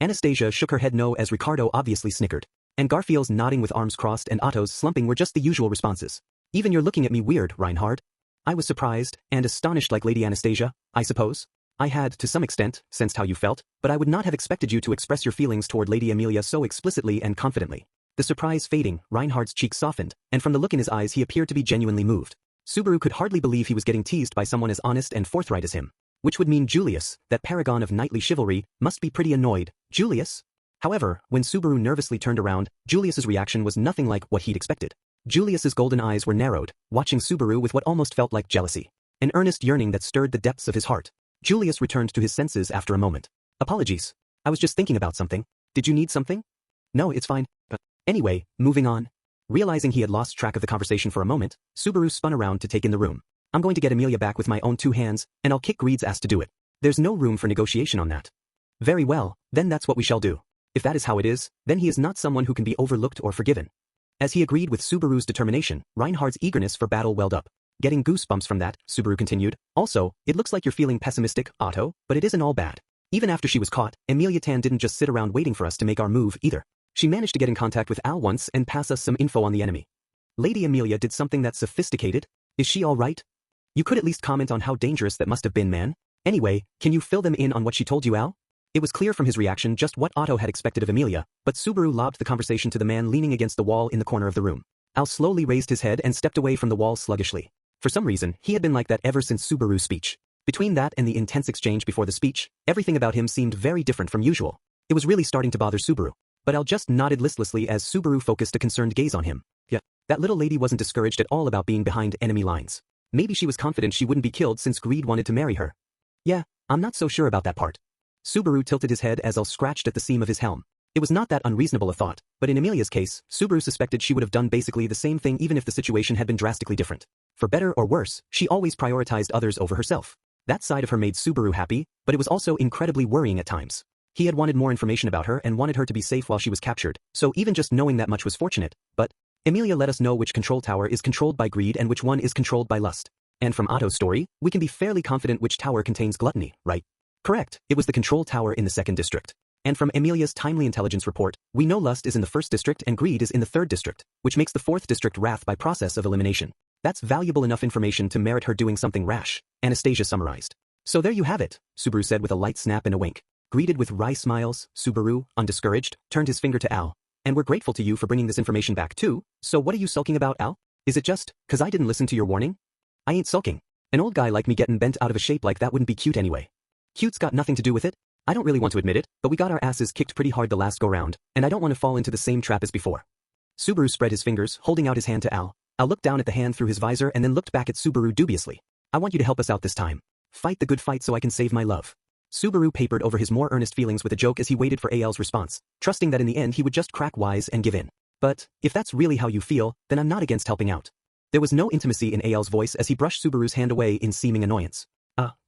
Anastasia shook her head no as Ricardo obviously snickered. And Garfiel's nodding with arms crossed and Otto's slumping were just the usual responses. Even you're looking at me weird, Reinhard. I was surprised and astonished like Lady Anastasia, I suppose. I had, to some extent, sensed how you felt, but I would not have expected you to express your feelings toward Lady Emilia so explicitly and confidently. The surprise fading, Reinhard's cheeks softened, and from the look in his eyes he appeared to be genuinely moved. Subaru could hardly believe he was getting teased by someone as honest and forthright as him. Which would mean Julius, that paragon of knightly chivalry, must be pretty annoyed. Julius? However, when Subaru nervously turned around, Julius's reaction was nothing like what he'd expected. Julius's golden eyes were narrowed, watching Subaru with what almost felt like jealousy. An earnest yearning that stirred the depths of his heart. Julius returned to his senses after a moment. Apologies. I was just thinking about something. Did you need something? No, it's fine. Anyway, moving on. Realizing he had lost track of the conversation for a moment, Subaru spun around to take in the room. I'm going to get Emilia back with my own two hands, and I'll kick Greed's ass to do it. There's no room for negotiation on that. Very well, then that's what we shall do. If that is how it is, then he is not someone who can be overlooked or forgiven. As he agreed with Subaru's determination, Reinhard's eagerness for battle welled up. Getting goosebumps from that, Subaru continued. Also, it looks like you're feeling pessimistic, Otto, but it isn't all bad. Even after she was caught, Emilia Tan didn't just sit around waiting for us to make our move either. She managed to get in contact with Al once and pass us some info on the enemy. Lady Emilia did something that's sophisticated. Is she all right? You could at least comment on how dangerous that must have been, man. Anyway, can you fill them in on what she told you, Al? It was clear from his reaction just what Otto had expected of Emilia, but Subaru lobbed the conversation to the man leaning against the wall in the corner of the room. Al slowly raised his head and stepped away from the wall sluggishly. For some reason, he had been like that ever since Subaru's speech. Between that and the intense exchange before the speech, everything about him seemed very different from usual. It was really starting to bother Subaru. But Al just nodded listlessly as Subaru focused a concerned gaze on him. Yeah, that little lady wasn't discouraged at all about being behind enemy lines. Maybe she was confident she wouldn't be killed since Greed wanted to marry her. Yeah, I'm not so sure about that part. Subaru tilted his head as Al scratched at the seam of his helm. It was not that unreasonable a thought, but in Emilia's case, Subaru suspected she would have done basically the same thing even if the situation had been drastically different. For better or worse, she always prioritized others over herself. That side of her made Subaru happy, but it was also incredibly worrying at times. He had wanted more information about her and wanted her to be safe while she was captured, so even just knowing that much was fortunate, but Emilia let us know which control tower is controlled by greed and which one is controlled by lust. And from Otto's story, we can be fairly confident which tower contains gluttony, right? Correct, it was the control tower in the 2nd district. And from Emilia's timely intelligence report, we know lust is in the 1st district and greed is in the 3rd district, which makes the 4th district wrath by process of elimination. That's valuable enough information to merit her doing something rash, Anastasia summarized. So there you have it, Subaru said with a light snap and a wink. Greeted with wry smiles, Subaru, undiscouraged, turned his finger to Al. And we're grateful to you for bringing this information back too, so what are you sulking about, Al? Is it just, 'cause I didn't listen to your warning? I ain't sulking. An old guy like me getting bent out of a shape like that wouldn't be cute anyway. Cute's got nothing to do with it. I don't really want to admit it, but we got our asses kicked pretty hard the last go-round, and I don't want to fall into the same trap as before. Subaru spread his fingers, holding out his hand to Al. Al looked down at the hand through his visor and then looked back at Subaru dubiously. I want you to help us out this time. Fight the good fight so I can save my love. Subaru papered over his more earnest feelings with a joke as he waited for Al's response, trusting that in the end he would just crack wise and give in. But, if that's really how you feel, then I'm not against helping out. There was no intimacy in Al's voice as he brushed Subaru's hand away in seeming annoyance.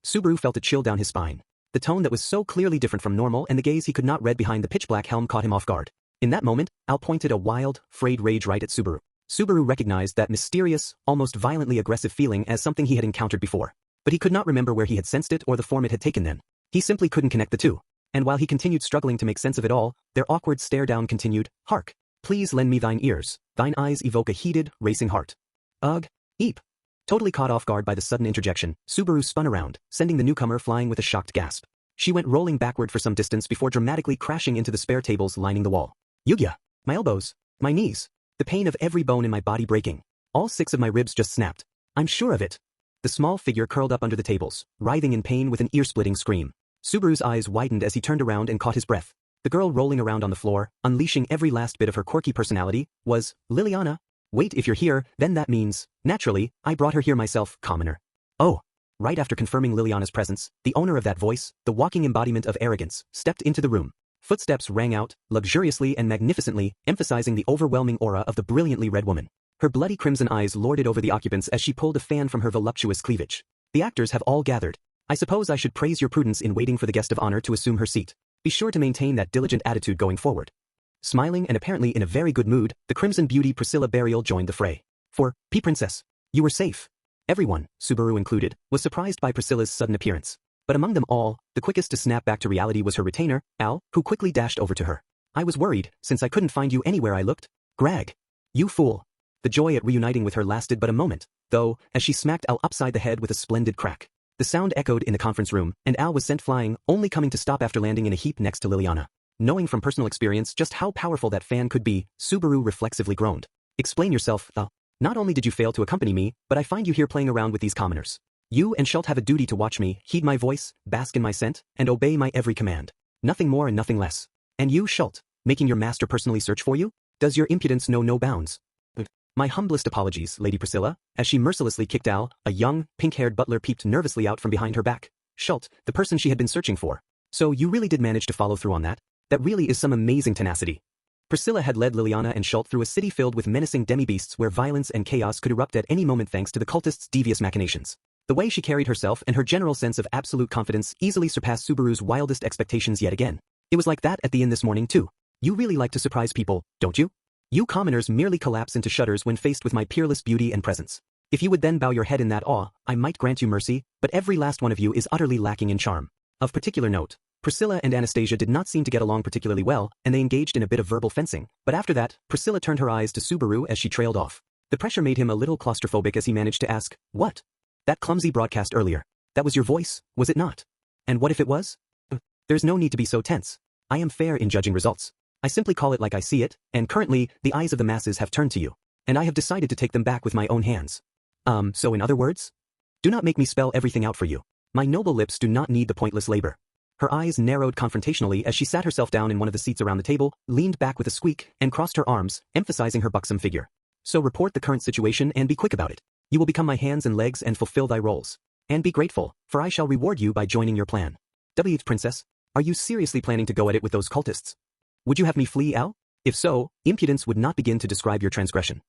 Subaru felt a chill down his spine. The tone that was so clearly different from normal and the gaze he could not read behind the pitch-black helm caught him off guard. In that moment, Al pointed a wild, frayed rage right at Subaru. Subaru recognized that mysterious, almost violently aggressive feeling as something he had encountered before. But he could not remember where he had sensed it or the form it had taken then. He simply couldn't connect the two. And while he continued struggling to make sense of it all, their awkward stare-down continued. Hark! Please lend me thine ears, thine eyes evoke a heated, racing heart. Ugh. Eep. Totally caught off guard by the sudden interjection, Subaru spun around, sending the newcomer flying with a shocked gasp. She went rolling backward for some distance before dramatically crashing into the spare tables lining the wall. Yugya. My elbows. My knees. The pain of every bone in my body breaking. All 6 of my ribs just snapped. I'm sure of it. The small figure curled up under the tables, writhing in pain with an ear-splitting scream. Subaru's eyes widened as he turned around and caught his breath. The girl rolling around on the floor, unleashing every last bit of her quirky personality, was Liliana. Wait, if you're here, then that means, naturally, I brought her here myself, commoner. Oh. Right after confirming Liliana's presence, the owner of that voice, the walking embodiment of arrogance, stepped into the room. Footsteps rang out, luxuriously and magnificently, emphasizing the overwhelming aura of the brilliantly red woman. Her bloody crimson eyes lorded over the occupants as she pulled a fan from her voluptuous cleavage. The actors have all gathered. I suppose I should praise your prudence in waiting for the guest of honor to assume her seat. Be sure to maintain that diligent attitude going forward. Smiling and apparently in a very good mood, the crimson beauty Priscilla Burial joined the fray. For, P-Princess, you were safe. Everyone, Subaru included, was surprised by Priscilla's sudden appearance. But among them all, the quickest to snap back to reality was her retainer, Al, who quickly dashed over to her. I was worried, since I couldn't find you anywhere I looked. Greg. You fool. The joy at reuniting with her lasted but a moment, though, as she smacked Al upside the head with a splendid crack. The sound echoed in the conference room, and Al was sent flying, only coming to stop after landing in a heap next to Liliana. Knowing from personal experience just how powerful that fan could be, Subaru reflexively groaned. Explain yourself, Al. Not only did you fail to accompany me, but I find you here playing around with these commoners. You and Schult have a duty to watch me, heed my voice, bask in my scent, and obey my every command. Nothing more and nothing less. And you, Schult, making your master personally search for you? Does your impudence know no bounds? My humblest apologies, Lady Priscilla, as she mercilessly kicked Al, a young, pink-haired butler peeped nervously out from behind her back. Schult, the person she had been searching for. So you really did manage to follow through on that? That really is some amazing tenacity. Priscilla had led Liliana and Schult through a city filled with menacing demi-beasts where violence and chaos could erupt at any moment thanks to the cultists' devious machinations. The way she carried herself and her general sense of absolute confidence easily surpassed Subaru's wildest expectations yet again. It was like that at the inn this morning too. You really like to surprise people, don't you? You commoners merely collapse into shudders when faced with my peerless beauty and presence. If you would then bow your head in that awe, I might grant you mercy, but every last one of you is utterly lacking in charm. Of particular note, Priscilla and Anastasia did not seem to get along particularly well, and they engaged in a bit of verbal fencing, but after that, Priscilla turned her eyes to Subaru as she trailed off. The pressure made him a little claustrophobic as he managed to ask, what? That clumsy broadcast earlier. That was your voice, was it not? And what if it was? There's no need to be so tense. I am fair in judging results. I simply call it like I see it, and currently, the eyes of the masses have turned to you. And I have decided to take them back with my own hands. So in other words? Do not make me spell everything out for you. My noble lips do not need the pointless labor. Her eyes narrowed confrontationally as she sat herself down in one of the seats around the table, leaned back with a squeak, and crossed her arms, emphasizing her buxom figure. So report the current situation and be quick about it. You will become my hands and legs and fulfill thy roles. And be grateful, for I shall reward you by joining your plan. Princess, are you seriously planning to go at it with those cultists? Would you have me flee, Al? If so, impudence would not begin to describe your transgression.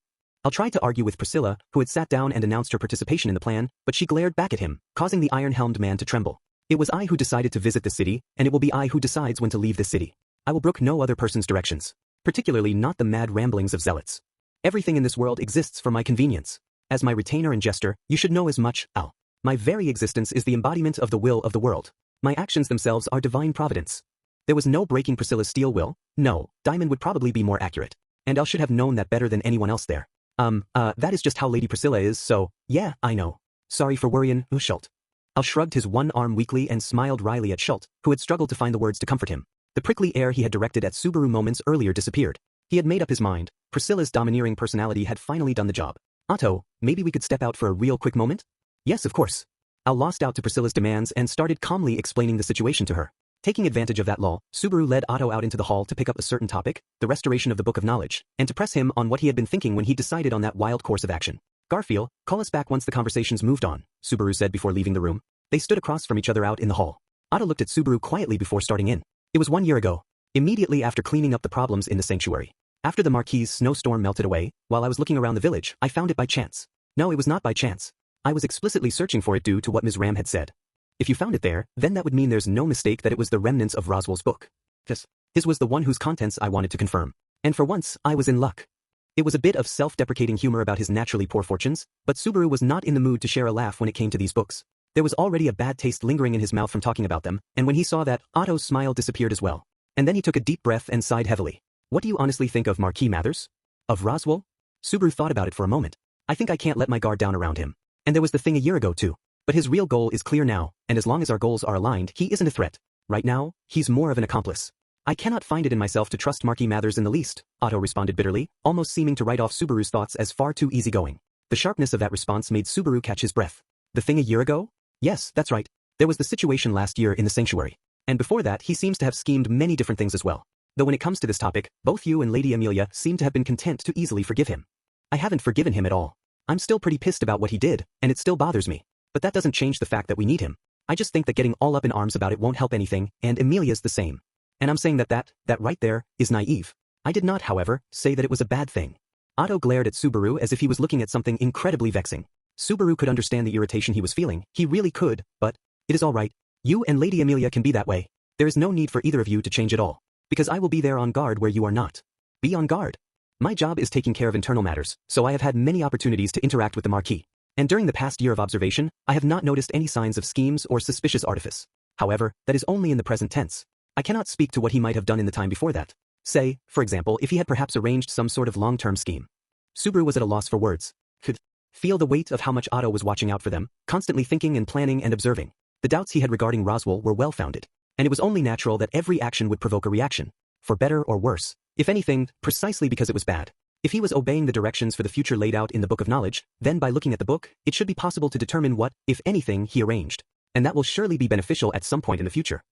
I'll try to argue with Priscilla, who had sat down and announced her participation in the plan, but she glared back at him, causing the iron-helmed man to tremble. It was I who decided to visit the city, and it will be I who decides when to leave the city. I will brook no other person's directions, particularly not the mad ramblings of zealots. Everything in this world exists for my convenience. As my retainer and jester, you should know as much, Al. My very existence is the embodiment of the will of the world. My actions themselves are divine providence. There was no breaking Priscilla's steel will. No, Diamond would probably be more accurate. And Al should have known that better than anyone else there. That is just how Lady Priscilla is, so, yeah, I know. Sorry for worrying, Schult. Al shrugged his one arm weakly and smiled wryly at Schult, who had struggled to find the words to comfort him. The prickly air he had directed at Subaru moments earlier disappeared. He had made up his mind. Priscilla's domineering personality had finally done the job. Otto, maybe we could step out for a real quick moment? Yes, of course. Al lost out to Priscilla's demands and started calmly explaining the situation to her. Taking advantage of that lull, Subaru led Otto out into the hall to pick up a certain topic, the restoration of the Book of Knowledge, and to press him on what he had been thinking when he decided on that wild course of action. Garfield, call us back once the conversation's moved on, Subaru said before leaving the room. They stood across from each other out in the hall. Otto looked at Subaru quietly before starting in. It was 1 year ago, immediately after cleaning up the problems in the sanctuary. After the Marquis's snowstorm melted away, while I was looking around the village, I found it by chance. No, it was not by chance. I was explicitly searching for it due to what Ms. Ram had said. If you found it there, then that would mean there's no mistake that it was the remnants of Roswell's book. His was the one whose contents I wanted to confirm. And for once, I was in luck. It was a bit of self-deprecating humor about his naturally poor fortunes, but Subaru was not in the mood to share a laugh when it came to these books. There was already a bad taste lingering in his mouth from talking about them, and when he saw that, Otto's smile disappeared as well. And then he took a deep breath and sighed heavily. What do you honestly think of Marquis Mathers? Of Roswell? Subaru thought about it for a moment. I think I can't let my guard down around him. And there was the thing a year ago too. But his real goal is clear now, and as long as our goals are aligned, he isn't a threat. Right now, he's more of an accomplice. I cannot find it in myself to trust Marquis Mathers in the least, Otto responded bitterly, almost seeming to write off Subaru's thoughts as far too easygoing. The sharpness of that response made Subaru catch his breath. The thing a year ago? Yes, that's right. There was the situation last year in the sanctuary. And before that, he seems to have schemed many different things as well. Though when it comes to this topic, both you and Lady Amelia seem to have been content to easily forgive him. I haven't forgiven him at all. I'm still pretty pissed about what he did, and it still bothers me. But that doesn't change the fact that we need him. I just think that getting all up in arms about it won't help anything, and Amelia's the same. And I'm saying that right there, is naive. I did not, however, say that it was a bad thing. Otto glared at Subaru as if he was looking at something incredibly vexing. Subaru could understand the irritation he was feeling, he really could, but it is all right. You and Lady Amelia can be that way. There is no need for either of you to change at all. Because I will be there on guard where you are not. Be on guard. My job is taking care of internal matters, so I have had many opportunities to interact with the Marquis. And during the past year of observation, I have not noticed any signs of schemes or suspicious artifice. However, that is only in the present tense. I cannot speak to what he might have done in the time before that. Say, for example, if he had perhaps arranged some sort of long-term scheme. Subaru was at a loss for words. Could feel the weight of how much Otto was watching out for them, constantly thinking and planning and observing. The doubts he had regarding Roswell were well-founded. And it was only natural that every action would provoke a reaction. For better or worse. If anything, precisely because it was bad. If he was obeying the directions for the future laid out in the Book of Knowledge, then by looking at the book, it should be possible to determine what, if anything, he arranged. And that will surely be beneficial at some point in the future.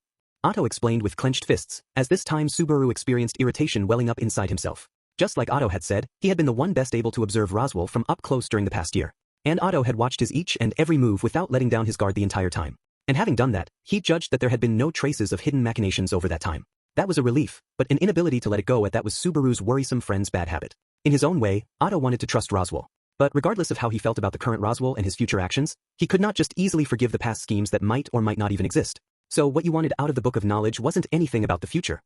Otto explained with clenched fists, as this time Subaru experienced irritation welling up inside himself. Just like Otto had said, he had been the one best able to observe Roswell from up close during the past year. And Otto had watched his each and every move without letting down his guard the entire time. And having done that, he judged that there had been no traces of hidden machinations over that time. That was a relief, but an inability to let it go at that was Subaru's worrisome friend's bad habit. In his own way, Otto wanted to trust Roswell. But regardless of how he felt about the current Roswell and his future actions, he could not just easily forgive the past schemes that might or might not even exist. So what you wanted out of the Book of Knowledge wasn't anything about the future.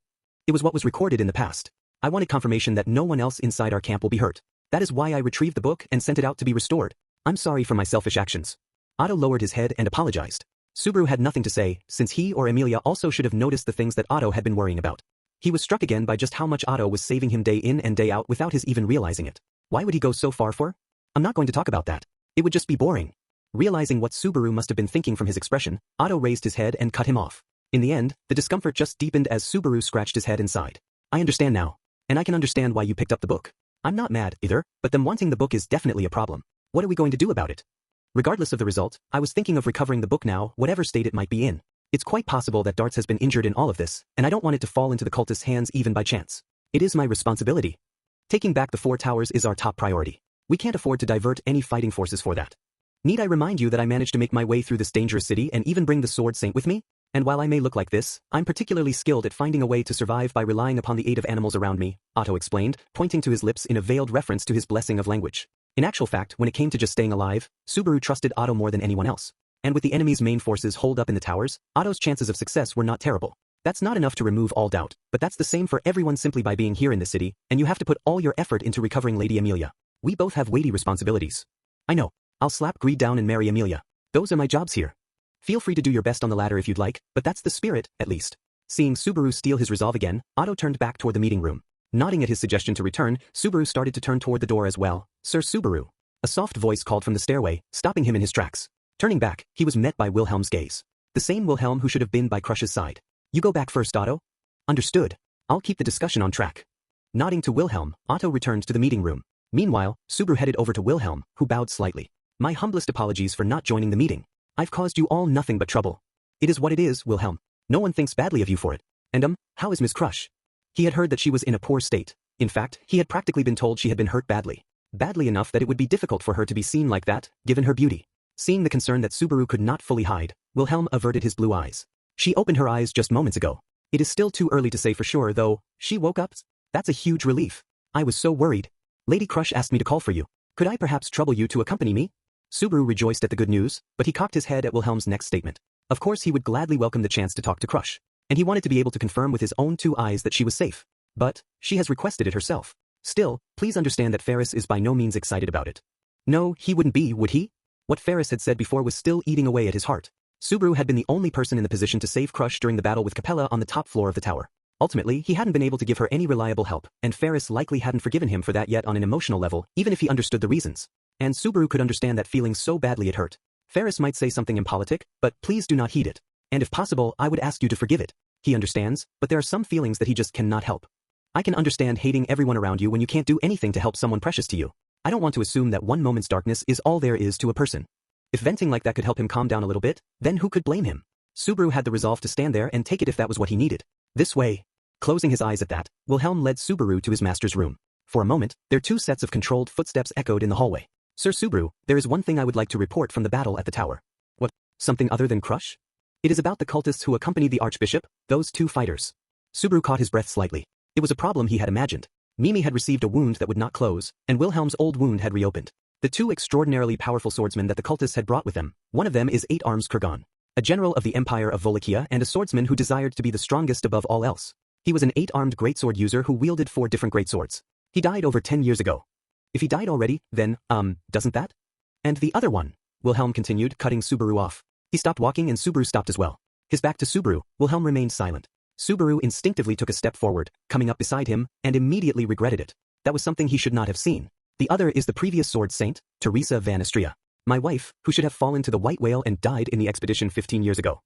It was what was recorded in the past. I wanted confirmation that no one else inside our camp will be hurt. That is why I retrieved the book and sent it out to be restored. I'm sorry for my selfish actions. Otto lowered his head and apologized. Subaru had nothing to say, since he or Amelia also should have noticed the things that Otto had been worrying about. He was struck again by just how much Otto was saving him day in and day out without his even realizing it. Why would he go so far for? I'm not going to talk about that. It would just be boring. Realizing what Subaru must have been thinking from his expression, Otto raised his head and cut him off. In the end, the discomfort just deepened as Subaru scratched his head inside. I understand now. And I can understand why you picked up the book. I'm not mad, either, but them wanting the book is definitely a problem. What are we going to do about it? Regardless of the result, I was thinking of recovering the book now, whatever state it might be in. It's quite possible that Darts has been injured in all of this, and I don't want it to fall into the cultists' hands even by chance. It is my responsibility. Taking back the 4 towers is our top priority. We can't afford to divert any fighting forces for that. Need I remind you that I managed to make my way through this dangerous city and even bring the Sword Saint with me? And while I may look like this, I'm particularly skilled at finding a way to survive by relying upon the aid of animals around me, Otto explained, pointing to his lips in a veiled reference to his blessing of language. In actual fact, when it came to just staying alive, Subaru trusted Otto more than anyone else. And with the enemy's main forces holed up in the towers, Otto's chances of success were not terrible. That's not enough to remove all doubt, but that's the same for everyone simply by being here in the city, and you have to put all your effort into recovering Lady Amelia. We both have weighty responsibilities. I know. I'll slap Greed down and marry Amelia. Those are my jobs here. Feel free to do your best on the ladder if you'd like, but that's the spirit, at least. Seeing Subaru steel his resolve again, Otto turned back toward the meeting room. Nodding at his suggestion to return, Subaru started to turn toward the door as well. Sir Subaru. A soft voice called from the stairway, stopping him in his tracks. Turning back, he was met by Wilhelm's gaze. The same Wilhelm who should have been by Crush's side. You go back first, Otto? Understood. I'll keep the discussion on track. Nodding to Wilhelm, Otto returned to the meeting room. Meanwhile, Subaru headed over to Wilhelm, who bowed slightly. My humblest apologies for not joining the meeting. I've caused you all nothing but trouble. It is what it is, Wilhelm. No one thinks badly of you for it. And how is Miss Crush? He had heard that she was in a poor state. In fact, he had practically been told she had been hurt badly. Badly enough that it would be difficult for her to be seen like that, given her beauty. Seeing the concern that Subaru could not fully hide, Wilhelm averted his blue eyes. She opened her eyes just moments ago. It is still too early to say for sure, though. She woke up? That's a huge relief. I was so worried. Lady Crush asked me to call for you. Could I perhaps trouble you to accompany me? Subaru rejoiced at the good news, but he cocked his head at Wilhelm's next statement. Of course he would gladly welcome the chance to talk to Crush. And he wanted to be able to confirm with his own 2 eyes that she was safe. But she has requested it herself. Still, please understand that Ferris is by no means excited about it. No, he wouldn't be, would he? What Ferris had said before was still eating away at his heart. Subaru had been the only person in the position to save Crush during the battle with Capella on the top floor of the tower. Ultimately, he hadn't been able to give her any reliable help, and Ferris likely hadn't forgiven him for that yet on an emotional level, even if he understood the reasons. And Subaru could understand that feeling so badly it hurt. Ferris might say something impolitic, but please do not heed it. And if possible, I would ask you to forgive it. He understands, but there are some feelings that he just cannot help. I can understand hating everyone around you when you can't do anything to help someone precious to you. I don't want to assume that one moment's darkness is all there is to a person. If venting like that could help him calm down a little bit, then who could blame him? Subaru had the resolve to stand there and take it if that was what he needed. This way. Closing his eyes at that, Wilhelm led Subaru to his master's room. For a moment, their two sets of controlled footsteps echoed in the hallway. Sir Subaru, there is one thing I would like to report from the battle at the tower. What? Something other than Crush? It is about the cultists who accompanied the Archbishop, those two fighters. Subaru caught his breath slightly. It was a problem he had imagined. Mimi had received a wound that would not close, and Wilhelm's old wound had reopened. The two extraordinarily powerful swordsmen that the cultists had brought with them, one of them is 8 Arms Kurgan, a general of the Empire of Wallachia and a swordsman who desired to be the strongest above all else. He was an 8-armed greatsword user who wielded 4 different greatswords. He died over 10 years ago. If he died already, then, doesn't that? And the other one, Wilhelm continued, cutting Subaru off. He stopped walking and Subaru stopped as well. His back to Subaru, Wilhelm remained silent. Subaru instinctively took a step forward, coming up beside him, and immediately regretted it. That was something he should not have seen. The other is the previous sword saint, Teresa van Istria. My wife, who should have fallen to the white whale and died in the expedition 15 years ago.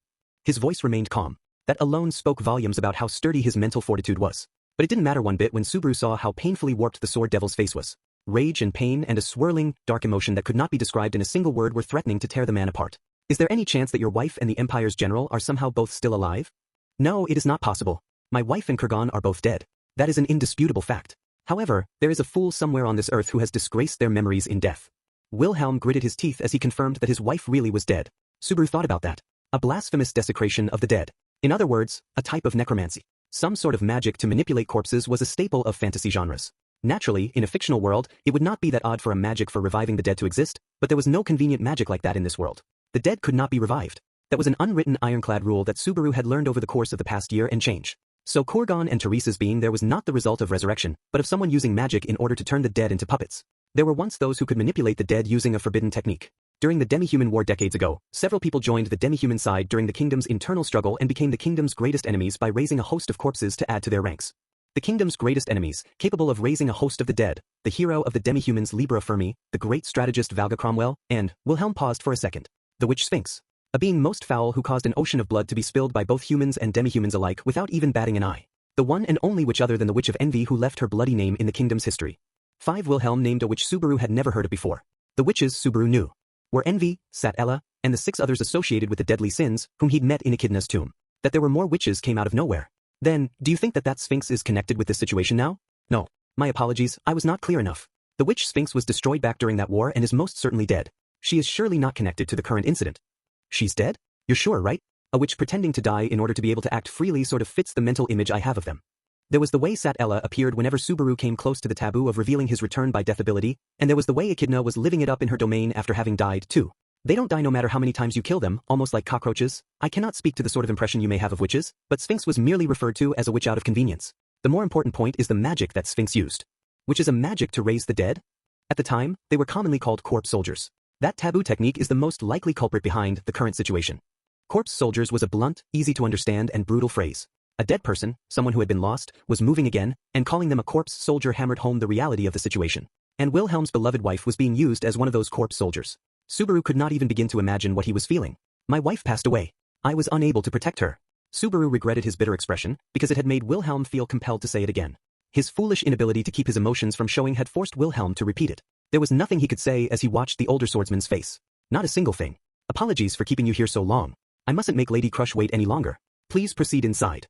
His voice remained calm. That alone spoke volumes about how sturdy his mental fortitude was. But it didn't matter one bit when Subaru saw how painfully warped the sword devil's face was. Rage and pain and a swirling, dark emotion that could not be described in a single word were threatening to tear the man apart. Is there any chance that your wife and the Empire's general are somehow both still alive? No, it is not possible. My wife and Kurgan are both dead. That is an indisputable fact. However, there is a fool somewhere on this earth who has disgraced their memories in death. Wilhelm gritted his teeth as he confirmed that his wife really was dead. Subaru thought about that. A blasphemous desecration of the dead. In other words, a type of necromancy. Some sort of magic to manipulate corpses was a staple of fantasy genres. Naturally, in a fictional world, it would not be that odd for a magic for reviving the dead to exist, but there was no convenient magic like that in this world. The dead could not be revived. That was an unwritten ironclad rule that Subaru had learned over the course of the past year and change. So Kurgan and Teresa's being there was not the result of resurrection, but of someone using magic in order to turn the dead into puppets. There were once those who could manipulate the dead using a forbidden technique. During the Demi-Human War decades ago, several people joined the Demi-Human side during the kingdom's internal struggle and became the kingdom's greatest enemies by raising a host of corpses to add to their ranks. The kingdom's greatest enemies, capable of raising a host of the dead, the hero of the Demi-Humans Libra Fermi, the great strategist Valga Cromwell, and, Wilhelm paused for a second, the Witch Sphinx. A being most foul who caused an ocean of blood to be spilled by both humans and demi-humans alike without even batting an eye. The one and only witch other than the Witch of Envy who left her bloody name in the kingdom's history. 5 Wilhelm named a witch Subaru had never heard of before. The witches Subaru knew were Envy, Sat-Ella, and the 6 others associated with the deadly sins whom he'd met in Echidna's tomb. That there were more witches came out of nowhere. Then, do you think that Sphinx is connected with this situation now? No. My apologies, I was not clear enough. The witch Sphinx was destroyed back during that war and is most certainly dead. She is surely not connected to the current incident. She's dead? You're sure, right? A witch pretending to die in order to be able to act freely sort of fits the mental image I have of them. There was the way Sat-Ella appeared whenever Subaru came close to the taboo of revealing his return by death ability, and there was the way Echidna was living it up in her domain after having died, too. They don't die no matter how many times you kill them, almost like cockroaches. I cannot speak to the sort of impression you may have of witches, but Sphinx was merely referred to as a witch out of convenience. The more important point is the magic that Sphinx used. Which is a magic to raise the dead? At the time, they were commonly called corpse soldiers. That taboo technique is the most likely culprit behind the current situation. Corpse soldiers was a blunt, easy to understand and brutal phrase. A dead person, someone who had been lost, was moving again, and calling them a corpse soldier hammered home the reality of the situation. And Wilhelm's beloved wife was being used as one of those corpse soldiers. Subaru could not even begin to imagine what he was feeling. My wife passed away. I was unable to protect her. Subaru regretted his bitter expression, because it had made Wilhelm feel compelled to say it again. His foolish inability to keep his emotions from showing had forced Wilhelm to repeat it. There was nothing he could say as he watched the older swordsman's face. Not a single thing. Apologies for keeping you here so long. I mustn't make Lady Crush wait any longer. Please proceed inside.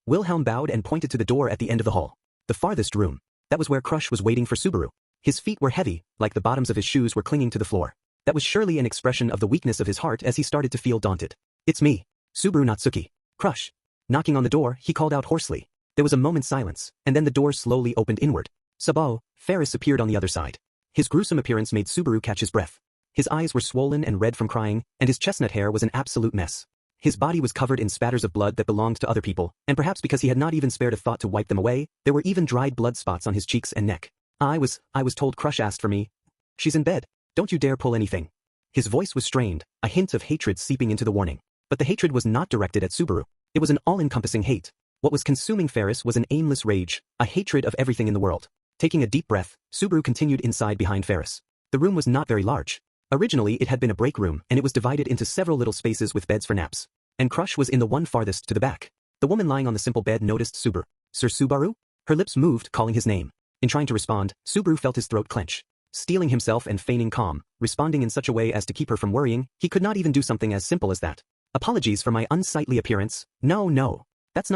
Wilhelm bowed and pointed to the door at the end of the hall. The farthest room. That was where Crush was waiting for Subaru. His feet were heavy, like the bottoms of his shoes were clinging to the floor. That was surely an expression of the weakness of his heart as he started to feel daunted. It's me, Subaru Natsuki. Crush. Knocking on the door, he called out hoarsely. There was a moment's silence, and then the door slowly opened inward. Sabao, Ferris appeared on the other side. His gruesome appearance made Subaru catch his breath. His eyes were swollen and red from crying, and his chestnut hair was an absolute mess. His body was covered in spatters of blood that belonged to other people, and perhaps because he had not even spared a thought to wipe them away, there were even dried blood spots on his cheeks and neck. I was told Crush asked for me. She's in bed. Don't you dare pull anything. His voice was strained, a hint of hatred seeping into the warning. But the hatred was not directed at Subaru. It was an all-encompassing hate. What was consuming Ferris was an aimless rage, a hatred of everything in the world. Taking a deep breath, Subaru continued inside behind Ferris. The room was not very large. Originally it had been a break room and it was divided into several little spaces with beds for naps. And Crush was in the one farthest to the back. The woman lying on the simple bed noticed Subaru. Sir Subaru? Her lips moved, calling his name. In trying to respond, Subaru felt his throat clench. Steeling himself and feigning calm, responding in such a way as to keep her from worrying, he could not even do something as simple as that. Apologies for my unsightly appearance. No. That's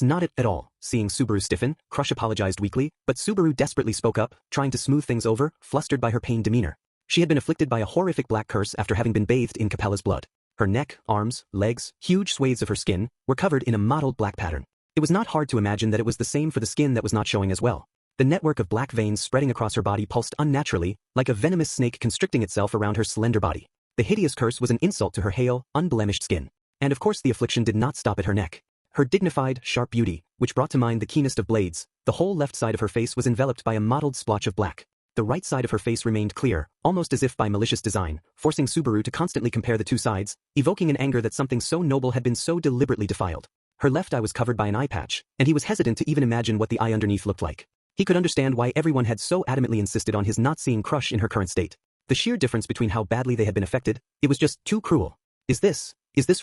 not it at all. Seeing Subaru stiffen, Crush apologized weakly, but Subaru desperately spoke up, trying to smooth things over, flustered by her pained demeanor. She had been afflicted by a horrific black curse after having been bathed in Capella's blood. Her neck, arms, legs, huge swathes of her skin, were covered in a mottled black pattern. It was not hard to imagine that it was the same for the skin that was not showing as well. The network of black veins spreading across her body pulsed unnaturally, like a venomous snake constricting itself around her slender body. The hideous curse was an insult to her hale, unblemished skin. And of course the affliction did not stop at her neck. Her dignified, sharp beauty, which brought to mind the keenest of blades, the whole left side of her face was enveloped by a mottled splotch of black. The right side of her face remained clear, almost as if by malicious design, forcing Subaru to constantly compare the two sides, evoking an anger that something so noble had been so deliberately defiled. Her left eye was covered by an eye patch, and he was hesitant to even imagine what the eye underneath looked like. He could understand why everyone had so adamantly insisted on his not seeing Crush in her current state. The sheer difference between how badly they had been affected, it was just too cruel. Is this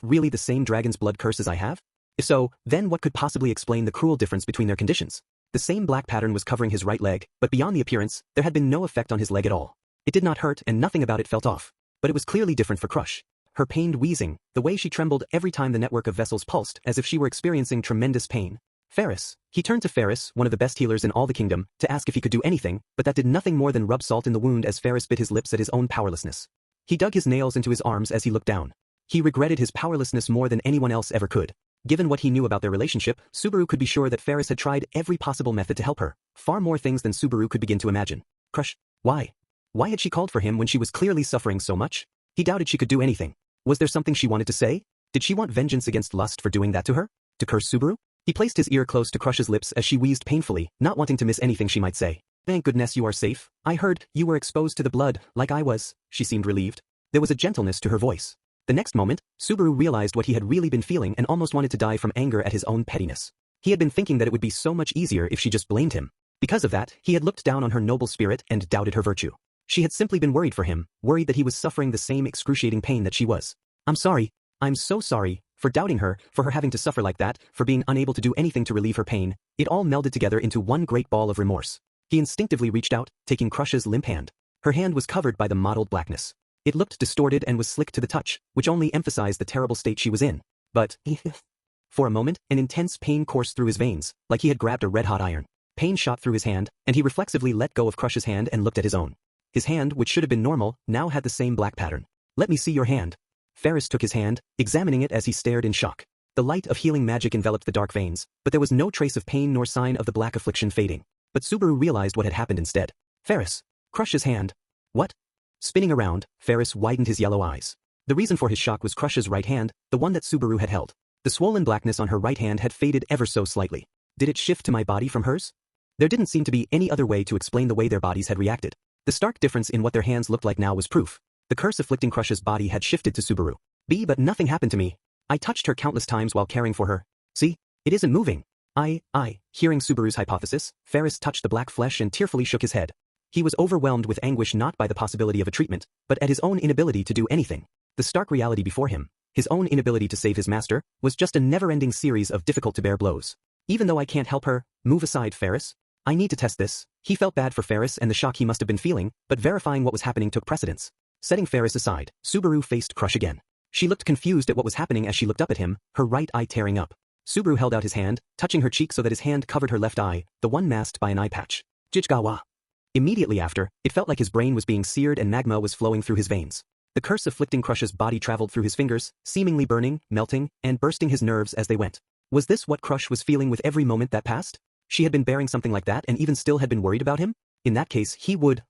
really the same dragon's blood curse as I have? If so, then what could possibly explain the cruel difference between their conditions? The same black pattern was covering his right leg, but beyond the appearance, there had been no effect on his leg at all. It did not hurt and nothing about it felt off. But it was clearly different for Crush. Her pained wheezing, the way she trembled every time the network of vessels pulsed as if she were experiencing tremendous pain. Ferris. He turned to Ferris, one of the best healers in all the kingdom, to ask if he could do anything, but that did nothing more than rub salt in the wound as Ferris bit his lips at his own powerlessness. He dug his nails into his arms as he looked down. He regretted his powerlessness more than anyone else ever could. Given what he knew about their relationship, Subaru could be sure that Ferris had tried every possible method to help her, far more things than Subaru could begin to imagine. Crush. Why? Why had she called for him when she was clearly suffering so much? He doubted she could do anything. Was there something she wanted to say? Did she want vengeance against Lust for doing that to her? To curse Subaru? He placed his ear close to Crush's lips as she wheezed painfully, not wanting to miss anything she might say. Thank goodness you are safe. I heard you were exposed to the blood, like I was. She seemed relieved. There was a gentleness to her voice. The next moment, Subaru realized what he had really been feeling and almost wanted to die from anger at his own pettiness. He had been thinking that it would be so much easier if she just blamed him. Because of that, he had looked down on her noble spirit and doubted her virtue. She had simply been worried for him, worried that he was suffering the same excruciating pain that she was. I'm sorry. I'm so sorry. For doubting her, for her having to suffer like that, for being unable to do anything to relieve her pain, it all melded together into one great ball of remorse. He instinctively reached out, taking Crush's limp hand. Her hand was covered by the mottled blackness. It looked distorted and was slick to the touch, which only emphasized the terrible state she was in. But, for a moment, an intense pain coursed through his veins, like he had grabbed a red-hot iron. Pain shot through his hand, and he reflexively let go of Crush's hand and looked at his own. His hand, which should have been normal, now had the same black pattern. Let me see your hand. Ferris took his hand, examining it as he stared in shock. The light of healing magic enveloped the dark veins, but there was no trace of pain nor sign of the black affliction fading. But Subaru realized what had happened instead. Ferris. Crush's hand. What? Spinning around, Ferris widened his yellow eyes. The reason for his shock was Crush's right hand, the one that Subaru had held. The swollen blackness on her right hand had faded ever so slightly. Did it shift to my body from hers? There didn't seem to be any other way to explain the way their bodies had reacted. The stark difference in what their hands looked like now was proof. The curse afflicting Crush's body had shifted to Subaru. But nothing happened to me. I touched her countless times while caring for her. See? It isn't moving. Hearing Subaru's hypothesis, Ferris touched the black flesh and tearfully shook his head. He was overwhelmed with anguish not by the possibility of a treatment, but at his own inability to do anything. The stark reality before him, his own inability to save his master, was just a never-ending series of difficult-to-bear blows. Even though I can't help her, move aside, Ferris. I need to test this. He felt bad for Ferris and the shock he must have been feeling, but verifying what was happening took precedence. Setting Ferris aside, Subaru faced Crush again. She looked confused at what was happening as she looked up at him, her right eye tearing up. Subaru held out his hand, touching her cheek so that his hand covered her left eye, the one masked by an eye patch. Jijgawa. Immediately after, it felt like his brain was being seared and magma was flowing through his veins. The curse afflicting Crush's body traveled through his fingers, seemingly burning, melting, and bursting his nerves as they went. Was this what Crush was feeling with every moment that passed? She had been bearing something like that and even still had been worried about him? In that case, he would,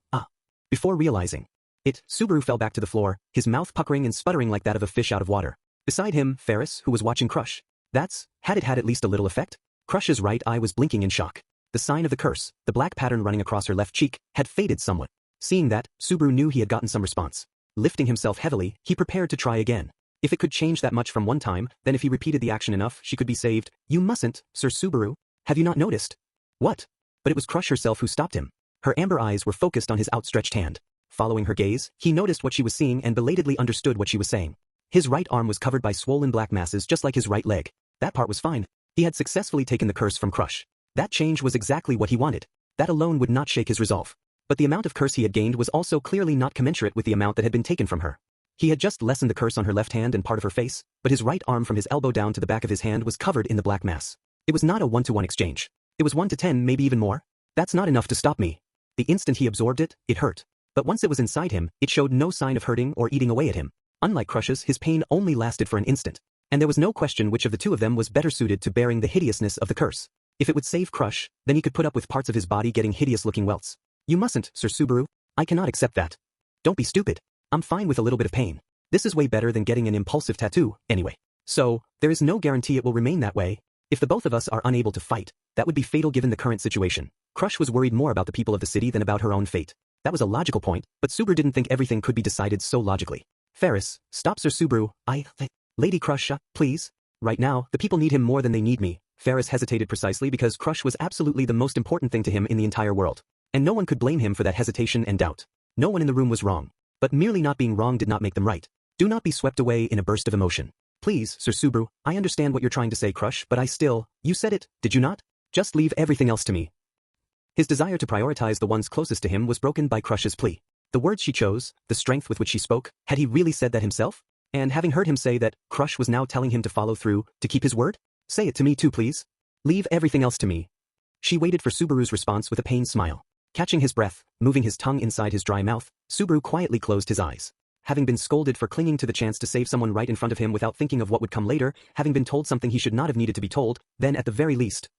Before realizing it, Subaru fell back to the floor, his mouth puckering and sputtering like that of a fish out of water. Beside him, Ferris, who was watching Crush. Had it had at least a little effect? Crush's right eye was blinking in shock. The sign of the curse, the black pattern running across her left cheek, had faded somewhat. Seeing that, Subaru knew he had gotten some response. Lifting himself heavily, he prepared to try again. If it could change that much from one time, then if he repeated the action enough, she could be saved. You mustn't, Sir Subaru. Have you not noticed? What? But it was Crush herself who stopped him. Her amber eyes were focused on his outstretched hand. Following her gaze, he noticed what she was seeing and belatedly understood what she was saying. His right arm was covered by swollen black masses just like his right leg. That part was fine. He had successfully taken the curse from Crush. That change was exactly what he wanted. That alone would not shake his resolve. But the amount of curse he had gained was also clearly not commensurate with the amount that had been taken from her. He had just lessened the curse on her left hand and part of her face, but his right arm from his elbow down to the back of his hand was covered in the black mass. It was not a 1-to-1 exchange. It was 1 to 10, maybe even more. That's not enough to stop me. The instant he absorbed it, it hurt. But once it was inside him, it showed no sign of hurting or eating away at him. Unlike Crush's, his pain only lasted for an instant. And there was no question which of the two of them was better suited to bearing the hideousness of the curse. If it would save Crush, then he could put up with parts of his body getting hideous-looking welts. You mustn't, Sir Subaru. I cannot accept that. Don't be stupid. I'm fine with a little bit of pain. This is way better than getting an impulsive tattoo, anyway. So, there is no guarantee it will remain that way. If the both of us are unable to fight, that would be fatal given the current situation. Crush was worried more about the people of the city than about her own fate. That was a logical point, but Subaru didn't think everything could be decided so logically. Ferris, stop Sir Subaru, Lady Crush, please. Right now, the people need him more than they need me. Ferris hesitated precisely because Crush was absolutely the most important thing to him in the entire world. And no one could blame him for that hesitation and doubt. No one in the room was wrong. But merely not being wrong did not make them right. Do not be swept away in a burst of emotion. Please, Sir Subaru, I understand what you're trying to say, Crush, but you said it, did you not? Just leave everything else to me. His desire to prioritize the ones closest to him was broken by Crush's plea. The words she chose, the strength with which she spoke, had he really said that himself? And having heard him say that, Crush was now telling him to follow through, to keep his word? Say it to me too, please. Leave everything else to me. She waited for Subaru's response with a pained smile. Catching his breath, moving his tongue inside his dry mouth, Subaru quietly closed his eyes. Having been scolded for clinging to the chance to save someone right in front of him without thinking of what would come later, having been told something he should not have needed to be told, then at the very least,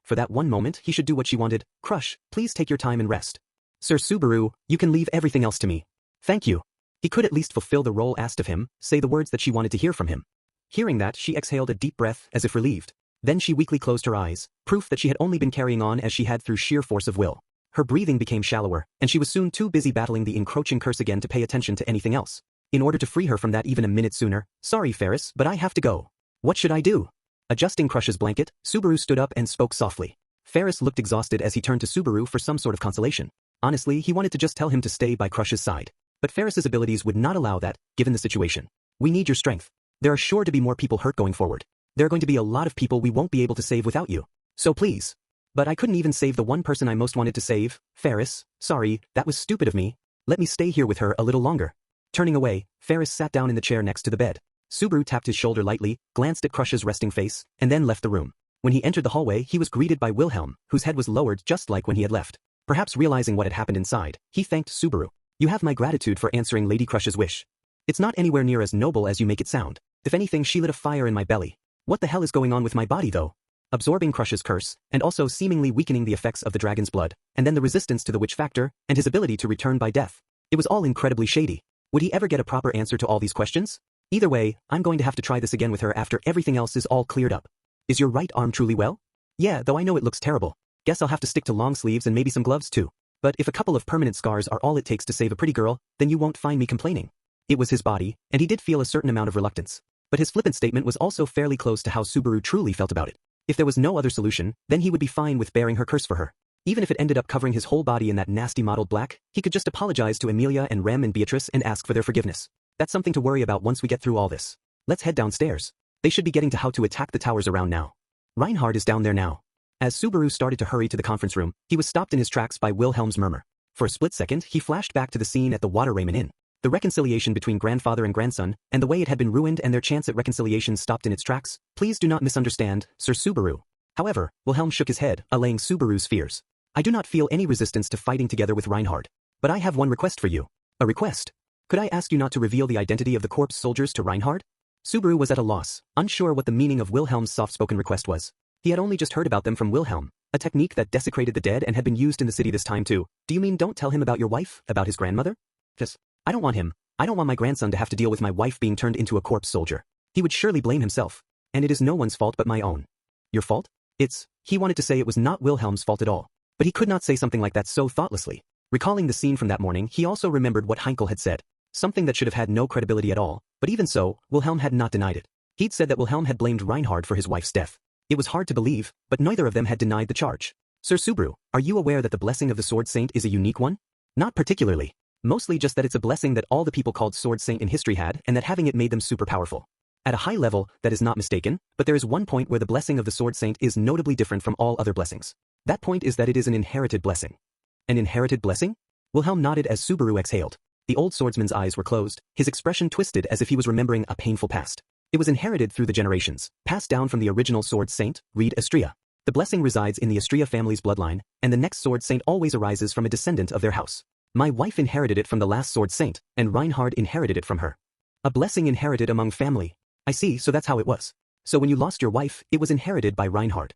for that one moment he should do what she wanted. Crush, please take your time and rest. Sir Subaru, you can leave everything else to me. Thank you. He could at least fulfill the role asked of him, say the words that she wanted to hear from him. Hearing that, she exhaled a deep breath as if relieved. Then she weakly closed her eyes, proof that she had only been carrying on as she had through sheer force of will. Her breathing became shallower, and she was soon too busy battling the encroaching curse again to pay attention to anything else. In order to free her from that even a minute sooner, sorry Ferris, but I have to go. What should I do? Adjusting Crush's blanket, Subaru stood up and spoke softly. Ferris looked exhausted as he turned to Subaru for some sort of consolation. Honestly, he wanted to just tell him to stay by Crush's side. But Ferris's abilities would not allow that, given the situation. We need your strength. There are sure to be more people hurt going forward. There are going to be a lot of people we won't be able to save without you. So please. But I couldn't even save the one person I most wanted to save. Ferris, sorry, that was stupid of me. Let me stay here with her a little longer. Turning away, Ferris sat down in the chair next to the bed. Subaru tapped his shoulder lightly, glanced at Crush's resting face, and then left the room. When he entered the hallway, he was greeted by Wilhelm, whose head was lowered just like when he had left. Perhaps realizing what had happened inside, he thanked Subaru. You have my gratitude for answering Lady Crush's wish. It's not anywhere near as noble as you make it sound. If anything, she lit a fire in my belly. What the hell is going on with my body though? Absorbing Crush's curse, and also seemingly weakening the effects of the dragon's blood, and then the resistance to the witch factor, and his ability to return by death. It was all incredibly shady. Would he ever get a proper answer to all these questions? Either way, I'm going to have to try this again with her after everything else is all cleared up. Is your right arm truly well? Yeah, though I know it looks terrible. Guess I'll have to stick to long sleeves and maybe some gloves too. But if a couple of permanent scars are all it takes to save a pretty girl, then you won't find me complaining. It was his body, and he did feel a certain amount of reluctance. But his flippant statement was also fairly close to how Subaru truly felt about it. If there was no other solution, then he would be fine with bearing her curse for her. Even if it ended up covering his whole body in that nasty mottled black, he could just apologize to Emilia and Rem and Beatrice and ask for their forgiveness. That's something to worry about once we get through all this. Let's head downstairs. They should be getting to how to attack the towers around now. Reinhard is down there now. As Subaru started to hurry to the conference room, he was stopped in his tracks by Wilhelm's murmur. For a split second, he flashed back to the scene at the Water Ramen Inn. The reconciliation between grandfather and grandson, and the way it had been ruined and their chance at reconciliation stopped in its tracks. Please do not misunderstand, Sir Subaru. However, Wilhelm shook his head, allaying Subaru's fears. I do not feel any resistance to fighting together with Reinhard. But I have one request for you. A request? Could I ask you not to reveal the identity of the corpse soldiers to Reinhard? Subaru was at a loss, unsure what the meaning of Wilhelm's soft-spoken request was. He had only just heard about them from Wilhelm, a technique that desecrated the dead and had been used in the city this time too. Do you mean don't tell him about your wife, about his grandmother? Just, I don't want him. I don't want my grandson to have to deal with my wife being turned into a corpse soldier. He would surely blame himself. And it is no one's fault but my own. Your fault? He wanted to say it was not Wilhelm's fault at all. But he could not say something like that so thoughtlessly. Recalling the scene from that morning, he also remembered what Heinkel had said. Something that should have had no credibility at all. But even so, Wilhelm had not denied it. He'd said that Wilhelm had blamed Reinhard for his wife's death. It was hard to believe, but neither of them had denied the charge. Sir Subaru, are you aware that the blessing of the Sword Saint is a unique one? Not particularly. Mostly just that it's a blessing that all the people called Sword Saint in history had and that having it made them super powerful. At a high level, that is not mistaken, but there is one point where the blessing of the Sword Saint is notably different from all other blessings. That point is that it is an inherited blessing. An inherited blessing? Wilhelm nodded as Subaru exhaled. The old swordsman's eyes were closed, his expression twisted as if he was remembering a painful past. It was inherited through the generations, passed down from the original Sword Saint, read Astrea. The blessing resides in the Astrea family's bloodline, and the next Sword Saint always arises from a descendant of their house. My wife inherited it from the last Sword Saint, and Reinhard inherited it from her. A blessing inherited among family. I see, so that's how it was. So when you lost your wife, it was inherited by Reinhard.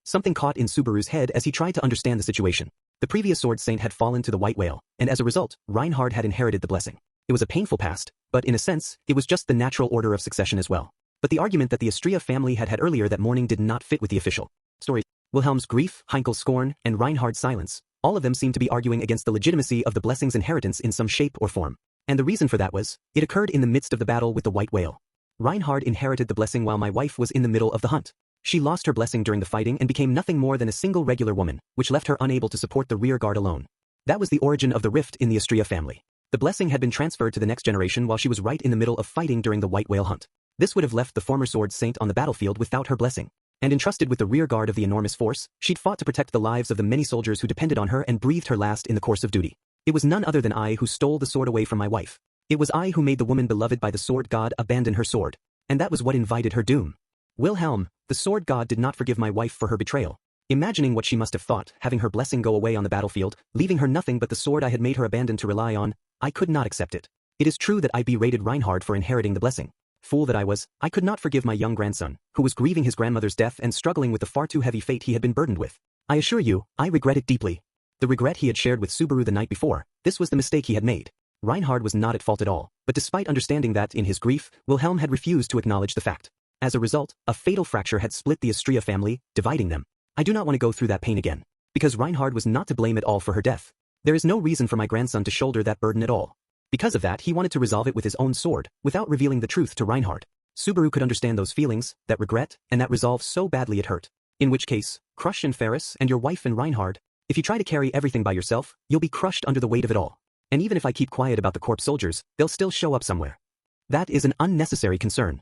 Something caught in Subaru's head as he tried to understand the situation. The previous Sword Saint had fallen to the White Whale, and as a result, Reinhard had inherited the blessing. It was a painful past, but in a sense, it was just the natural order of succession as well. But the argument that the Astrea family had earlier that morning did not fit with the official story. Wilhelm's grief, Heinkel's scorn, and Reinhard's silence, all of them seemed to be arguing against the legitimacy of the blessing's inheritance in some shape or form. And the reason for that was, it occurred in the midst of the battle with the White Whale. Reinhard inherited the blessing while my wife was in the middle of the hunt. She lost her blessing during the fighting and became nothing more than a single regular woman, which left her unable to support the rear guard alone. That was the origin of the rift in the Astrea family. The blessing had been transferred to the next generation while she was right in the middle of fighting during the White Whale hunt. This would have left the former Sword Saint on the battlefield without her blessing. And entrusted with the rear guard of the enormous force, she'd fought to protect the lives of the many soldiers who depended on her and breathed her last in the course of duty. It was none other than I who stole the sword away from my wife. It was I who made the woman beloved by the sword god abandon her sword. And that was what invited her doom. Wilhelm, the sword god, did not forgive my wife for her betrayal. Imagining what she must have thought, having her blessing go away on the battlefield, leaving her nothing but the sword I had made her abandon to rely on, I could not accept it. It is true that I berated Reinhard for inheriting the blessing. Fool that I was, I could not forgive my young grandson, who was grieving his grandmother's death and struggling with the far too heavy fate he had been burdened with. I assure you, I regret it deeply. The regret he had shared with Subaru the night before, this was the mistake he had made. Reinhard was not at fault at all, but despite understanding that in his grief, Wilhelm had refused to acknowledge the fact. As a result, a fatal fracture had split the Astrea family, dividing them. I do not want to go through that pain again. Because Reinhard was not to blame at all for her death. There is no reason for my grandson to shoulder that burden at all. Because of that, he wanted to resolve it with his own sword, without revealing the truth to Reinhard. Subaru could understand those feelings, that regret, and that resolve so badly it hurt. In which case, Crush and Ferris and your wife and Reinhard, if you try to carry everything by yourself, you'll be crushed under the weight of it all. And even if I keep quiet about the corpse soldiers, they'll still show up somewhere. That is an unnecessary concern.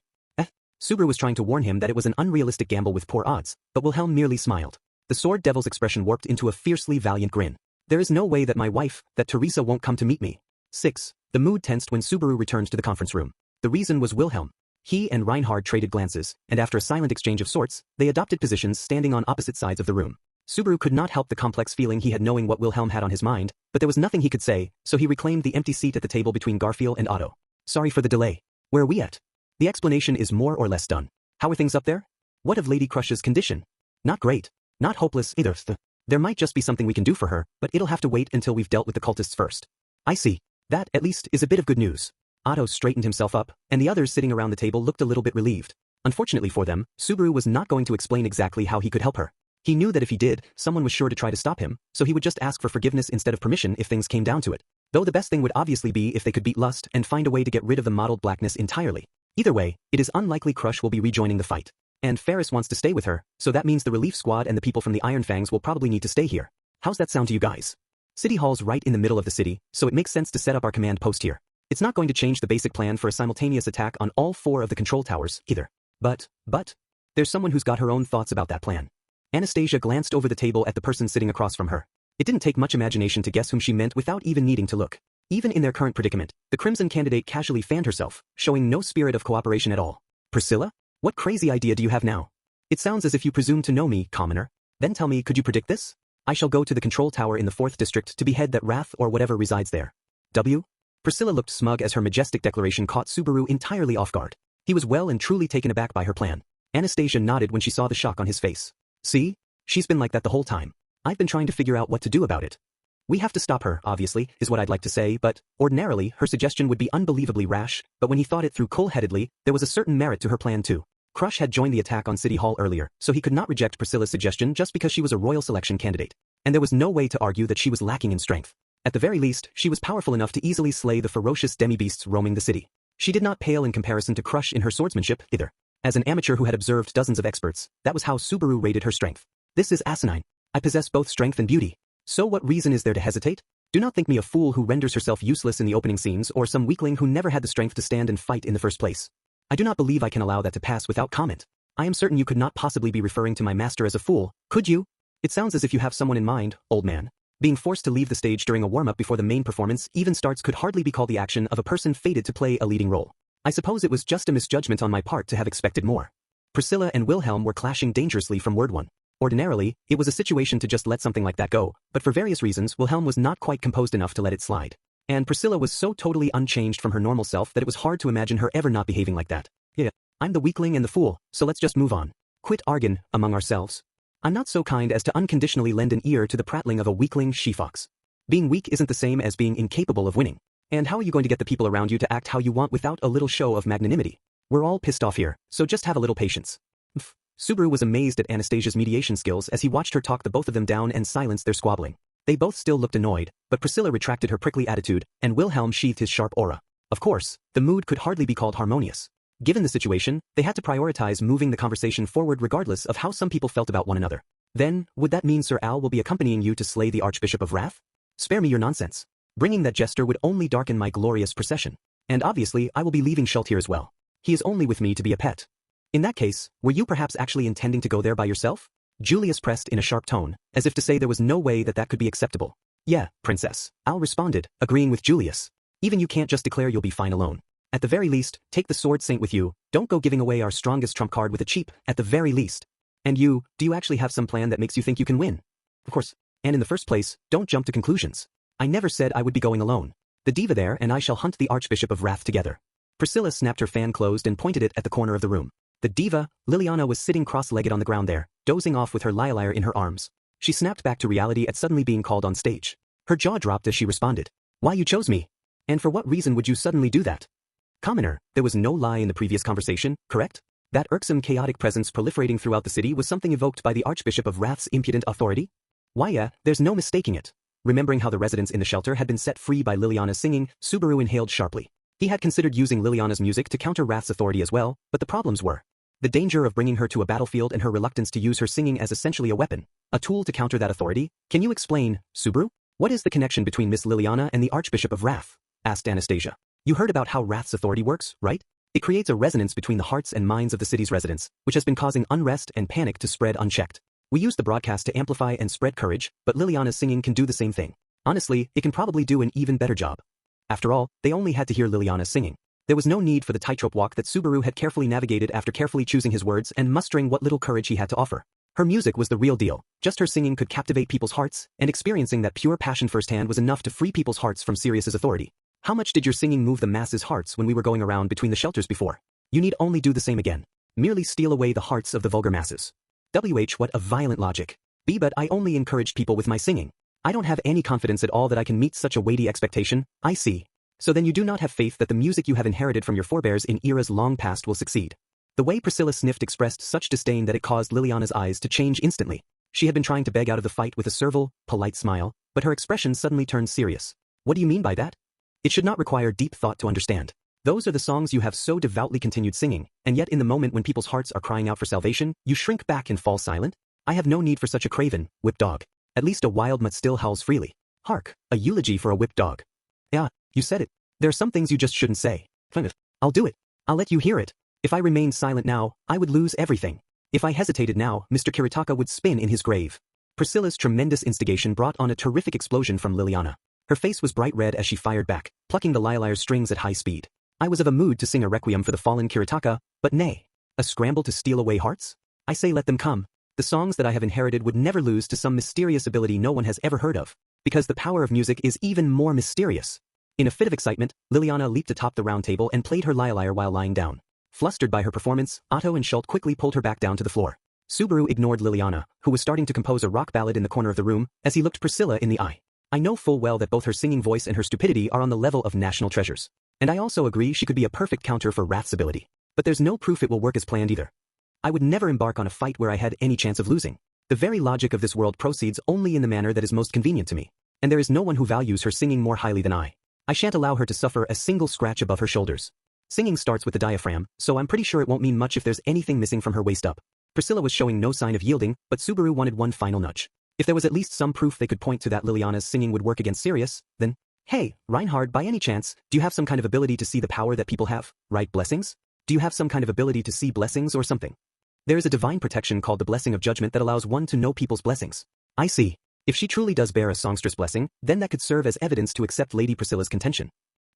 Subaru was trying to warn him that it was an unrealistic gamble with poor odds, but Wilhelm merely smiled. The sword devil's expression warped into a fiercely valiant grin. There is no way that my wife, that Teresa won't come to meet me. 6. The mood tensed when Subaru returned to the conference room. The reason was Wilhelm. He and Reinhard traded glances, and after a silent exchange of sorts, they adopted positions standing on opposite sides of the room. Subaru could not help the complex feeling he had knowing what Wilhelm had on his mind, but there was nothing he could say, so he reclaimed the empty seat at the table between Garfield and Otto. Sorry for the delay. Where are we at? The explanation is more or less done. How are things up there? What of Lady Crush's condition? Not great. Not hopeless either. There might just be something we can do for her, but it'll have to wait until we've dealt with the cultists first. I see. That, at least, is a bit of good news. Otto straightened himself up, and the others sitting around the table looked a little bit relieved. Unfortunately for them, Subaru was not going to explain exactly how he could help her. He knew that if he did, someone was sure to try to stop him, so he would just ask for forgiveness instead of permission if things came down to it. Though the best thing would obviously be if they could beat Lust and find a way to get rid of the mottled blackness entirely. Either way, it is unlikely Crush will be rejoining the fight. And Ferris wants to stay with her, so that means the relief squad and the people from the Iron Fangs will probably need to stay here. How's that sound to you guys? City Hall's right in the middle of the city, so it makes sense to set up our command post here. It's not going to change the basic plan for a simultaneous attack on all 4 of the control towers, either. But, there's someone who's got her own thoughts about that plan. Anastasia glanced over the table at the person sitting across from her. It didn't take much imagination to guess whom she meant without even needing to look. Even in their current predicament, the Crimson candidate casually fanned herself, showing no spirit of cooperation at all. Priscilla? What crazy idea do you have now? It sounds as if you presume to know me, commoner. Then tell me, could you predict this? I shall go to the control tower in the 4th district to behead that wrath or whatever resides there. W? Priscilla looked smug as her majestic declaration caught Subaru entirely off guard. He was well and truly taken aback by her plan. Anastasia nodded when she saw the shock on his face. See? She's been like that the whole time. I've been trying to figure out what to do about it. We have to stop her, obviously, is what I'd like to say, but ordinarily, her suggestion would be unbelievably rash, but when he thought it through cool-headedly, there was a certain merit to her plan too. Crush had joined the attack on City Hall earlier, so he could not reject Priscilla's suggestion just because she was a royal selection candidate. And there was no way to argue that she was lacking in strength. At the very least, she was powerful enough to easily slay the ferocious demi-beasts roaming the city. She did not pale in comparison to Crush in her swordsmanship, either. As an amateur who had observed dozens of experts, that was how Subaru rated her strength. This is asinine. I possess both strength and beauty. So what reason is there to hesitate? Do not think me a fool who renders herself useless in the opening scenes or some weakling who never had the strength to stand and fight in the first place. I do not believe I can allow that to pass without comment. I am certain you could not possibly be referring to my master as a fool, could you? It sounds as if you have someone in mind, old man. Being forced to leave the stage during a warm-up before the main performance even starts could hardly be called the action of a person fated to play a leading role. I suppose it was just a misjudgment on my part to have expected more. Priscilla and Wilhelm were clashing dangerously from word one. Ordinarily, it was a situation to just let something like that go, but for various reasons Wilhelm was not quite composed enough to let it slide. And Priscilla was so totally unchanged from her normal self that it was hard to imagine her ever not behaving like that. Yeah, I'm the weakling and the fool, so let's just move on. Quit arguing among ourselves. I'm not so kind as to unconditionally lend an ear to the prattling of a weakling she-fox. Being weak isn't the same as being incapable of winning. And how are you going to get the people around you to act how you want without a little show of magnanimity? We're all pissed off here, so just have a little patience. Subaru was amazed at Anastasia's mediation skills as he watched her talk the both of them down and silence their squabbling. They both still looked annoyed, but Priscilla retracted her prickly attitude, and Wilhelm sheathed his sharp aura. Of course, the mood could hardly be called harmonious. Given the situation, they had to prioritize moving the conversation forward regardless of how some people felt about one another. Then, would that mean Sir Al will be accompanying you to slay the Archbishop of Wrath? Spare me your nonsense. Bringing that jester would only darken my glorious procession. And obviously I will be leaving Schult here as well. He is only with me to be a pet. In that case, were you perhaps actually intending to go there by yourself? Julius pressed in a sharp tone, as if to say there was no way that could be acceptable. Yeah, princess, Al responded, agreeing with Julius. Even you can't just declare you'll be fine alone. At the very least, take the sword saint with you, don't go giving away our strongest trump card with a cheap, at the very least. And you, do you actually have some plan that makes you think you can win? Of course. And in the first place, don't jump to conclusions. I never said I would be going alone. The diva there and I shall hunt the Archbishop of Wrath together. Priscilla snapped her fan closed and pointed it at the corner of the room. The diva, Liliana, was sitting cross-legged on the ground there, dozing off with her lyre in her arms. She snapped back to reality at suddenly being called on stage. Her jaw dropped as she responded. Why you chose me? And for what reason would you suddenly do that? Commoner, there was no lie in the previous conversation, correct? That irksome chaotic presence proliferating throughout the city was something evoked by the Archbishop of Wrath's impudent authority? Why yeah, there's no mistaking it. Remembering how the residents in the shelter had been set free by Liliana's singing, Subaru inhaled sharply. He had considered using Liliana's music to counter Wrath's authority as well, but the problems were the danger of bringing her to a battlefield and her reluctance to use her singing as essentially a weapon, a tool to counter that authority. Can you explain, Subaru? What is the connection between Miss Liliana and the Archbishop of Wrath? Asked Anastasia. You heard about how Wrath's authority works, right? It creates a resonance between the hearts and minds of the city's residents, which has been causing unrest and panic to spread unchecked. We use the broadcast to amplify and spread courage, but Liliana's singing can do the same thing. Honestly, it can probably do an even better job. After all, they only had to hear Liliana singing. There was no need for the tightrope walk that Subaru had carefully navigated after carefully choosing his words and mustering what little courage he had to offer. Her music was the real deal. Just her singing could captivate people's hearts, and experiencing that pure passion firsthand was enough to free people's hearts from Sirius's authority. How much did your singing move the masses' hearts when we were going around between the shelters before? You need only do the same again. Merely steal away the hearts of the vulgar masses. What a violent logic. But I only encouraged people with my singing. I don't have any confidence at all that I can meet such a weighty expectation. I see. So then you do not have faith that the music you have inherited from your forebears in eras long past will succeed. The way Priscilla sniffed expressed such disdain that it caused Liliana's eyes to change instantly. She had been trying to beg out of the fight with a servile, polite smile, but her expression suddenly turned serious. What do you mean by that? It should not require deep thought to understand. Those are the songs you have so devoutly continued singing, and yet in the moment when people's hearts are crying out for salvation, you shrink back and fall silent? I have no need for such a craven, whipped dog. At least a wild mutt still howls freely. Hark, a eulogy for a whipped dog. Yeah, you said it. There are some things you just shouldn't say. Fine. I'll do it. I'll let you hear it. If I remained silent now, I would lose everything. If I hesitated now, Mr. Kiritaka would spin in his grave. Priscilla's tremendous instigation brought on a terrific explosion from Liliana. Her face was bright red as she fired back, plucking the lyre's strings at high speed. I was of a mood to sing a requiem for the fallen Kiritaka, but nay. A scramble to steal away hearts? I say let them come. The songs that I have inherited would never lose to some mysterious ability no one has ever heard of, because the power of music is even more mysterious. In a fit of excitement, Liliana leaped atop the round table and played her lyre while lying down. Flustered by her performance, Otto and Schult quickly pulled her back down to the floor. Subaru ignored Liliana, who was starting to compose a rock ballad in the corner of the room, as he looked Priscilla in the eye. I know full well that both her singing voice and her stupidity are on the level of national treasures. And I also agree she could be a perfect counter for Wrath's ability. But there's no proof it will work as planned either. I would never embark on a fight where I had any chance of losing. The very logic of this world proceeds only in the manner that is most convenient to me. And there is no one who values her singing more highly than I. I shan't allow her to suffer a single scratch above her shoulders. Singing starts with the diaphragm, so I'm pretty sure it won't mean much if there's anything missing from her waist up. Priscilla was showing no sign of yielding, but Subaru wanted one final nudge. If there was at least some proof they could point to that Liliana's singing would work against Sirius, then, hey, Reinhard, by any chance, do you have some kind of ability to see the power that people have, right? Blessings? Do you have some kind of ability to see blessings or something? There is a divine protection called the blessing of judgment that allows one to know people's blessings. I see. If she truly does bear a songstress blessing, then that could serve as evidence to accept Lady Priscilla's contention.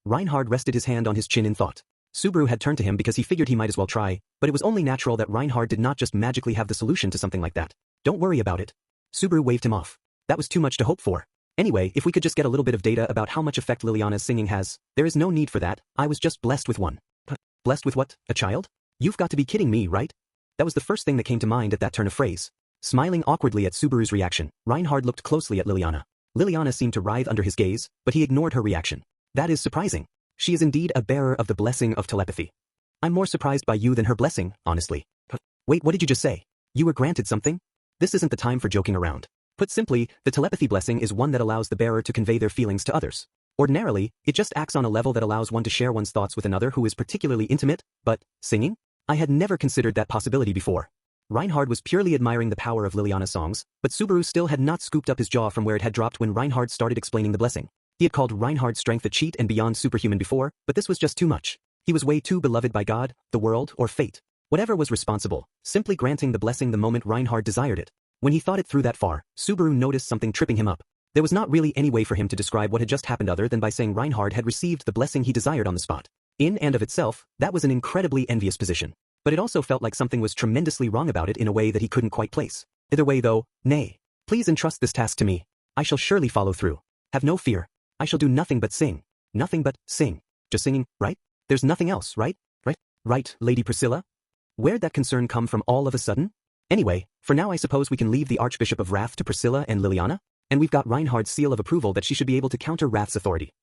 Reinhard rested his hand on his chin in thought. Subaru had turned to him because he figured he might as well try, but it was only natural that Reinhard did not just magically have the solution to something like that. Don't worry about it. Subaru waved him off. That was too much to hope for. Anyway, if we could just get a little bit of data about how much effect Liliana's singing has, there is no need for that, I was just blessed with one. Blessed with what, a child? You've got to be kidding me, right? That was the first thing that came to mind at that turn of phrase. Smiling awkwardly at Subaru's reaction, Reinhard looked closely at Liliana. Liliana seemed to writhe under his gaze, but he ignored her reaction. That is surprising. She is indeed a bearer of the blessing of telepathy. I'm more surprised by you than her blessing, honestly. Wait, what did you just say? You were granted something? This isn't the time for joking around. Put simply, the telepathy blessing is one that allows the bearer to convey their feelings to others. Ordinarily, it just acts on a level that allows one to share one's thoughts with another who is particularly intimate, but, singing? I had never considered that possibility before. Reinhard was purely admiring the power of Liliana's songs, but Subaru still had not scooped up his jaw from where it had dropped when Reinhard started explaining the blessing. He had called Reinhard's strength a cheat and beyond superhuman before, but this was just too much. He was way too beloved by God, the world, or fate. Whatever was responsible, simply granting the blessing the moment Reinhard desired it. When he thought it through that far, Subaru noticed something tripping him up. There was not really any way for him to describe what had just happened other than by saying Reinhard had received the blessing he desired on the spot. In and of itself, that was an incredibly envious position. But it also felt like something was tremendously wrong about it in a way that he couldn't quite place. Either way though, nay. Please entrust this task to me. I shall surely follow through. Have no fear. I shall do nothing but sing. Nothing but sing. Just singing, right? There's nothing else, right? Right, Lady Priscilla? Where'd that concern come from all of a sudden? Anyway, for now I suppose we can leave the Archbishop of Wrath to Priscilla and Liliana? And we've got Reinhard's seal of approval that she should be able to counter Wrath's authority.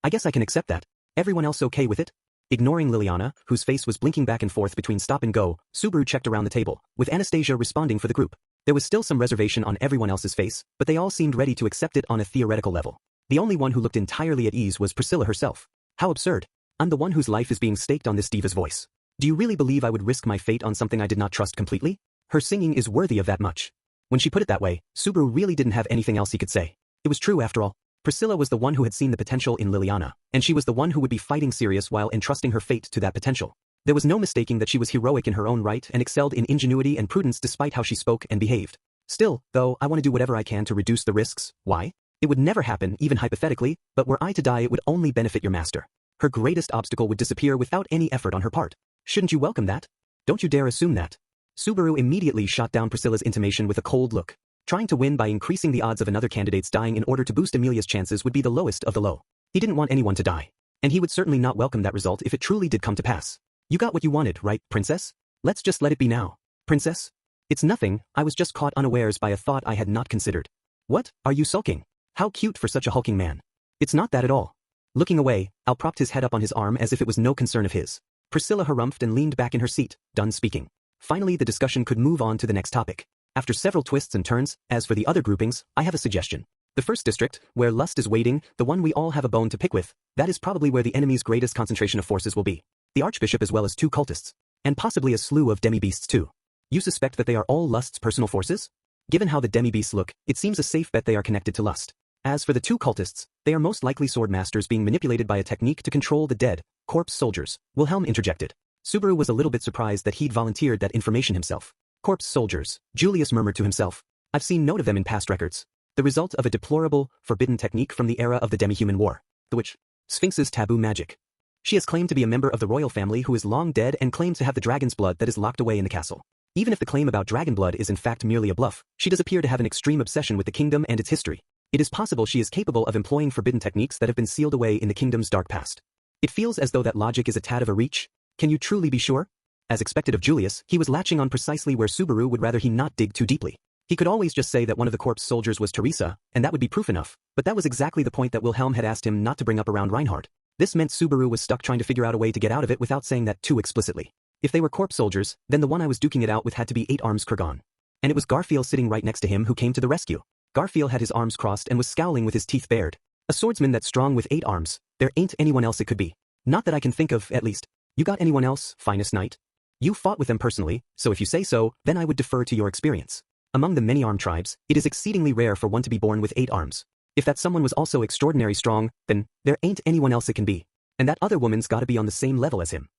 I guess I can accept that. Everyone else okay with it? Ignoring Liliana, whose face was blinking back and forth between stop and go, Subaru checked around the table, with Anastasia responding for the group. There was still some reservation on everyone else's face, but they all seemed ready to accept it on a theoretical level. The only one who looked entirely at ease was Priscilla herself. How absurd. I'm the one whose life is being staked on this diva's voice. Do you really believe I would risk my fate on something I did not trust completely? Her singing is worthy of that much. When she put it that way, Subaru really didn't have anything else he could say. It was true after all. Priscilla was the one who had seen the potential in Liliana, and she was the one who would be fighting Sirius while entrusting her fate to that potential. There was no mistaking that she was heroic in her own right and excelled in ingenuity and prudence despite how she spoke and behaved. Still, though, I want to do whatever I can to reduce the risks. Why? It would never happen, even hypothetically, but were I to die it would only benefit your master. Her greatest obstacle would disappear without any effort on her part. Shouldn't you welcome that? Don't you dare assume that. Subaru immediately shot down Priscilla's intimation with a cold look. Trying to win by increasing the odds of another candidate's dying in order to boost Amelia's chances would be the lowest of the low. He didn't want anyone to die. And he would certainly not welcome that result if it truly did come to pass. You got what you wanted, right, princess? Let's just let it be now. Princess? It's nothing, I was just caught unawares by a thought I had not considered. What? Are you sulking? How cute for such a hulking man. It's not that at all. Looking away, Al propped his head up on his arm as if it was no concern of his. Priscilla harumphed and leaned back in her seat, done speaking. Finally the discussion could move on to the next topic. After several twists and turns, as for the other groupings, I have a suggestion. The first district, where lust is waiting, the one we all have a bone to pick with, that is probably where the enemy's greatest concentration of forces will be. The Archbishop as well as 2 cultists. And possibly a slew of demi-beasts too. You suspect that they are all Lust's personal forces? Given how the demi-beasts look, it seems a safe bet they are connected to Lust. As for the 2 cultists, they are most likely sword masters being manipulated by a technique to control the dead, corpse soldiers, Wilhelm interjected. Subaru was a little bit surprised that he'd volunteered that information himself. Corpse soldiers, Julius murmured to himself. I've seen note of them in past records. The result of a deplorable, forbidden technique from the era of the demi-human war. The witch. Sphinx's taboo magic. She has claimed to be a member of the royal family who is long dead and claims to have the dragon's blood that is locked away in the castle. Even if the claim about dragon blood is in fact merely a bluff, she does appear to have an extreme obsession with the kingdom and its history. It is possible she is capable of employing forbidden techniques that have been sealed away in the kingdom's dark past. It feels as though that logic is a tad of a reach. Can you truly be sure? As expected of Julius, he was latching on precisely where Subaru would rather he not dig too deeply. He could always just say that one of the corpse soldiers was Teresa, and that would be proof enough, but that was exactly the point that Wilhelm had asked him not to bring up around Reinhard. This meant Subaru was stuck trying to figure out a way to get out of it without saying that too explicitly. If they were corpse soldiers, then the one I was duking it out with had to be 8 Arms Kurgan. And it was Garfield sitting right next to him who came to the rescue. Garfield had his arms crossed and was scowling with his teeth bared. A swordsman that's strong with 8 arms, there ain't anyone else it could be. Not that I can think of, at least. You got anyone else, finest knight? You fought with them personally, so if you say so, then I would defer to your experience. Among the many armed tribes, it is exceedingly rare for one to be born with 8 arms. If that someone was also extraordinary strong, then there ain't anyone else it can be. And that other woman's gotta be on the same level as him.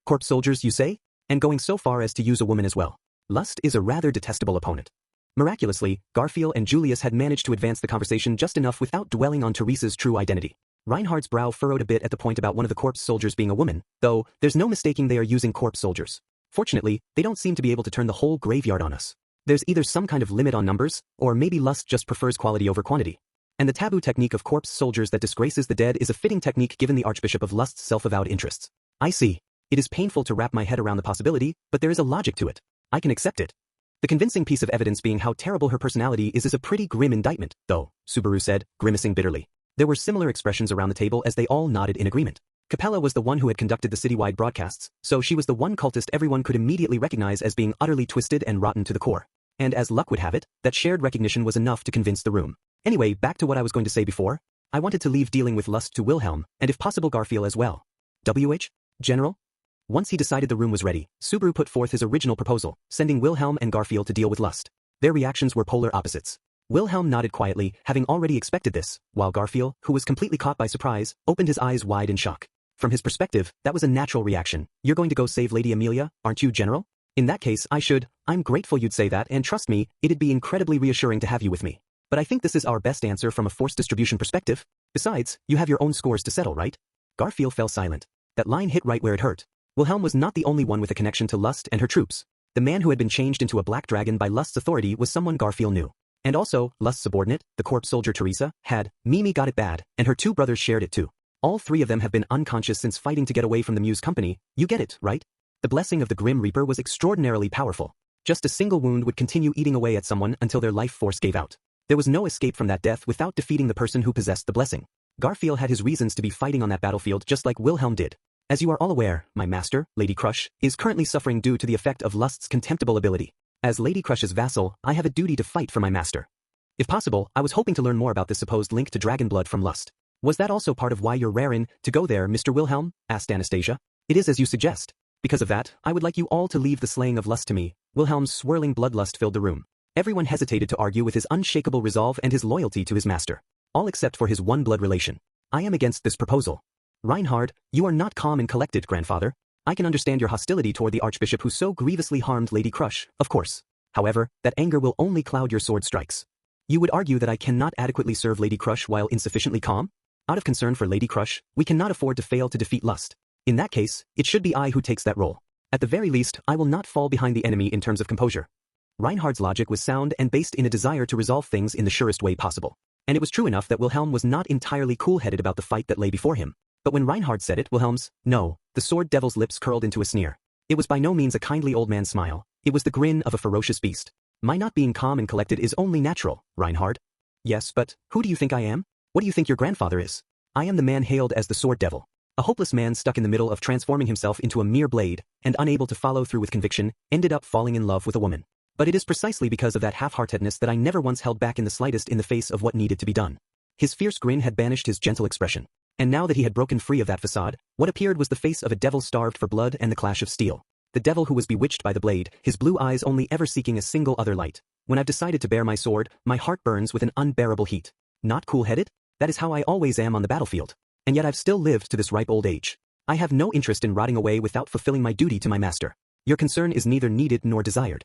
Corpse soldiers, you say? And going so far as to use a woman as well. Lust is a rather detestable opponent. Miraculously, Garfield and Julius had managed to advance the conversation just enough without dwelling on Teresa's true identity. Reinhardt's brow furrowed a bit at the point about one of the corpse soldiers being a woman, though there's no mistaking they are using corpse soldiers. Fortunately, they don't seem to be able to turn the whole graveyard on us. There's either some kind of limit on numbers, or maybe Lust just prefers quality over quantity. And the taboo technique of corpse soldiers that disgraces the dead is a fitting technique given the Archbishop of Lust's self-avowed interests. I see. It is painful to wrap my head around the possibility, but there is a logic to it. I can accept it. The convincing piece of evidence being how terrible her personality is a pretty grim indictment, though, Subaru said, grimacing bitterly. There were similar expressions around the table as they all nodded in agreement. Capella was the one who had conducted the citywide broadcasts, so she was the one cultist everyone could immediately recognize as being utterly twisted and rotten to the core. And as luck would have it, that shared recognition was enough to convince the room. Anyway, back to what I was going to say before. I wanted to leave dealing with Lust to Wilhelm, and if possible Garfield as well. WH? General? Once he decided the room was ready, Subaru put forth his original proposal, sending Wilhelm and Garfield to deal with Lust. Their reactions were polar opposites. Wilhelm nodded quietly, having already expected this, while Garfield, who was completely caught by surprise, opened his eyes wide in shock. From his perspective, that was a natural reaction. You're going to go save Lady Amelia, aren't you, General? In that case, I'm grateful you'd say that, and trust me, it'd be incredibly reassuring to have you with me. But I think this is our best answer from a force distribution perspective. Besides, you have your own scores to settle, right? Garfield fell silent. That line hit right where it hurt. Wilhelm was not the only one with a connection to Lust and her troops. The man who had been changed into a black dragon by Lust's authority was someone Garfield knew. And also, Lust's subordinate, the corpse soldier Teresa, had, Mimi got it bad, and her 2 brothers shared it too. All 3 of them have been unconscious since fighting to get away from the Muse Company. You get it, right? The blessing of the Grim Reaper was extraordinarily powerful. Just a single wound would continue eating away at someone until their life force gave out. There was no escape from that death without defeating the person who possessed the blessing. Garfield had his reasons to be fighting on that battlefield just like Wilhelm did. As you are all aware, my master, Lady Crush, is currently suffering due to the effect of Lust's contemptible ability. As Lady Crush's vassal, I have a duty to fight for my master. If possible, I was hoping to learn more about this supposed link to dragon blood from Lust. Was that also part of why you're raring to go there, Mr. Wilhelm? Asked Anastasia. It is as you suggest. Because of that, I would like you all to leave the slaying of Lust to me. Wilhelm's swirling bloodlust filled the room. Everyone hesitated to argue with his unshakable resolve and his loyalty to his master. All except for his one blood relation. I am against this proposal. Reinhard, you are not calm and collected, grandfather. I can understand your hostility toward the Archbishop who so grievously harmed Lady Crush, of course. However, that anger will only cloud your sword strikes. You would argue that I cannot adequately serve Lady Crush while insufficiently calm? Out of concern for Lady Crush, we cannot afford to fail to defeat Lust. In that case, it should be I who takes that role. At the very least, I will not fall behind the enemy in terms of composure. Reinhardt's logic was sound and based in a desire to resolve things in the surest way possible. And it was true enough that Wilhelm was not entirely cool-headed about the fight that lay before him. But when Reinhardt said it, the sword devil's lips curled into a sneer. It was by no means a kindly old man's smile. It was the grin of a ferocious beast. My not being calm and collected is only natural, Reinhard. Yes, but who do you think I am? What do you think your grandfather is? I am the man hailed as the sword devil. A hopeless man stuck in the middle of transforming himself into a mere blade, and unable to follow through with conviction, ended up falling in love with a woman. But it is precisely because of that half-heartedness that I never once held back in the slightest in the face of what needed to be done. His fierce grin had banished his gentle expression. And now that he had broken free of that facade, what appeared was the face of a devil starved for blood and the clash of steel. The devil who was bewitched by the blade, his blue eyes only ever seeking a single other light. When I've decided to bear my sword, my heart burns with an unbearable heat. Not cool-headed? That is how I always am on the battlefield. And yet I've still lived to this ripe old age. I have no interest in rotting away without fulfilling my duty to my master. Your concern is neither needed nor desired.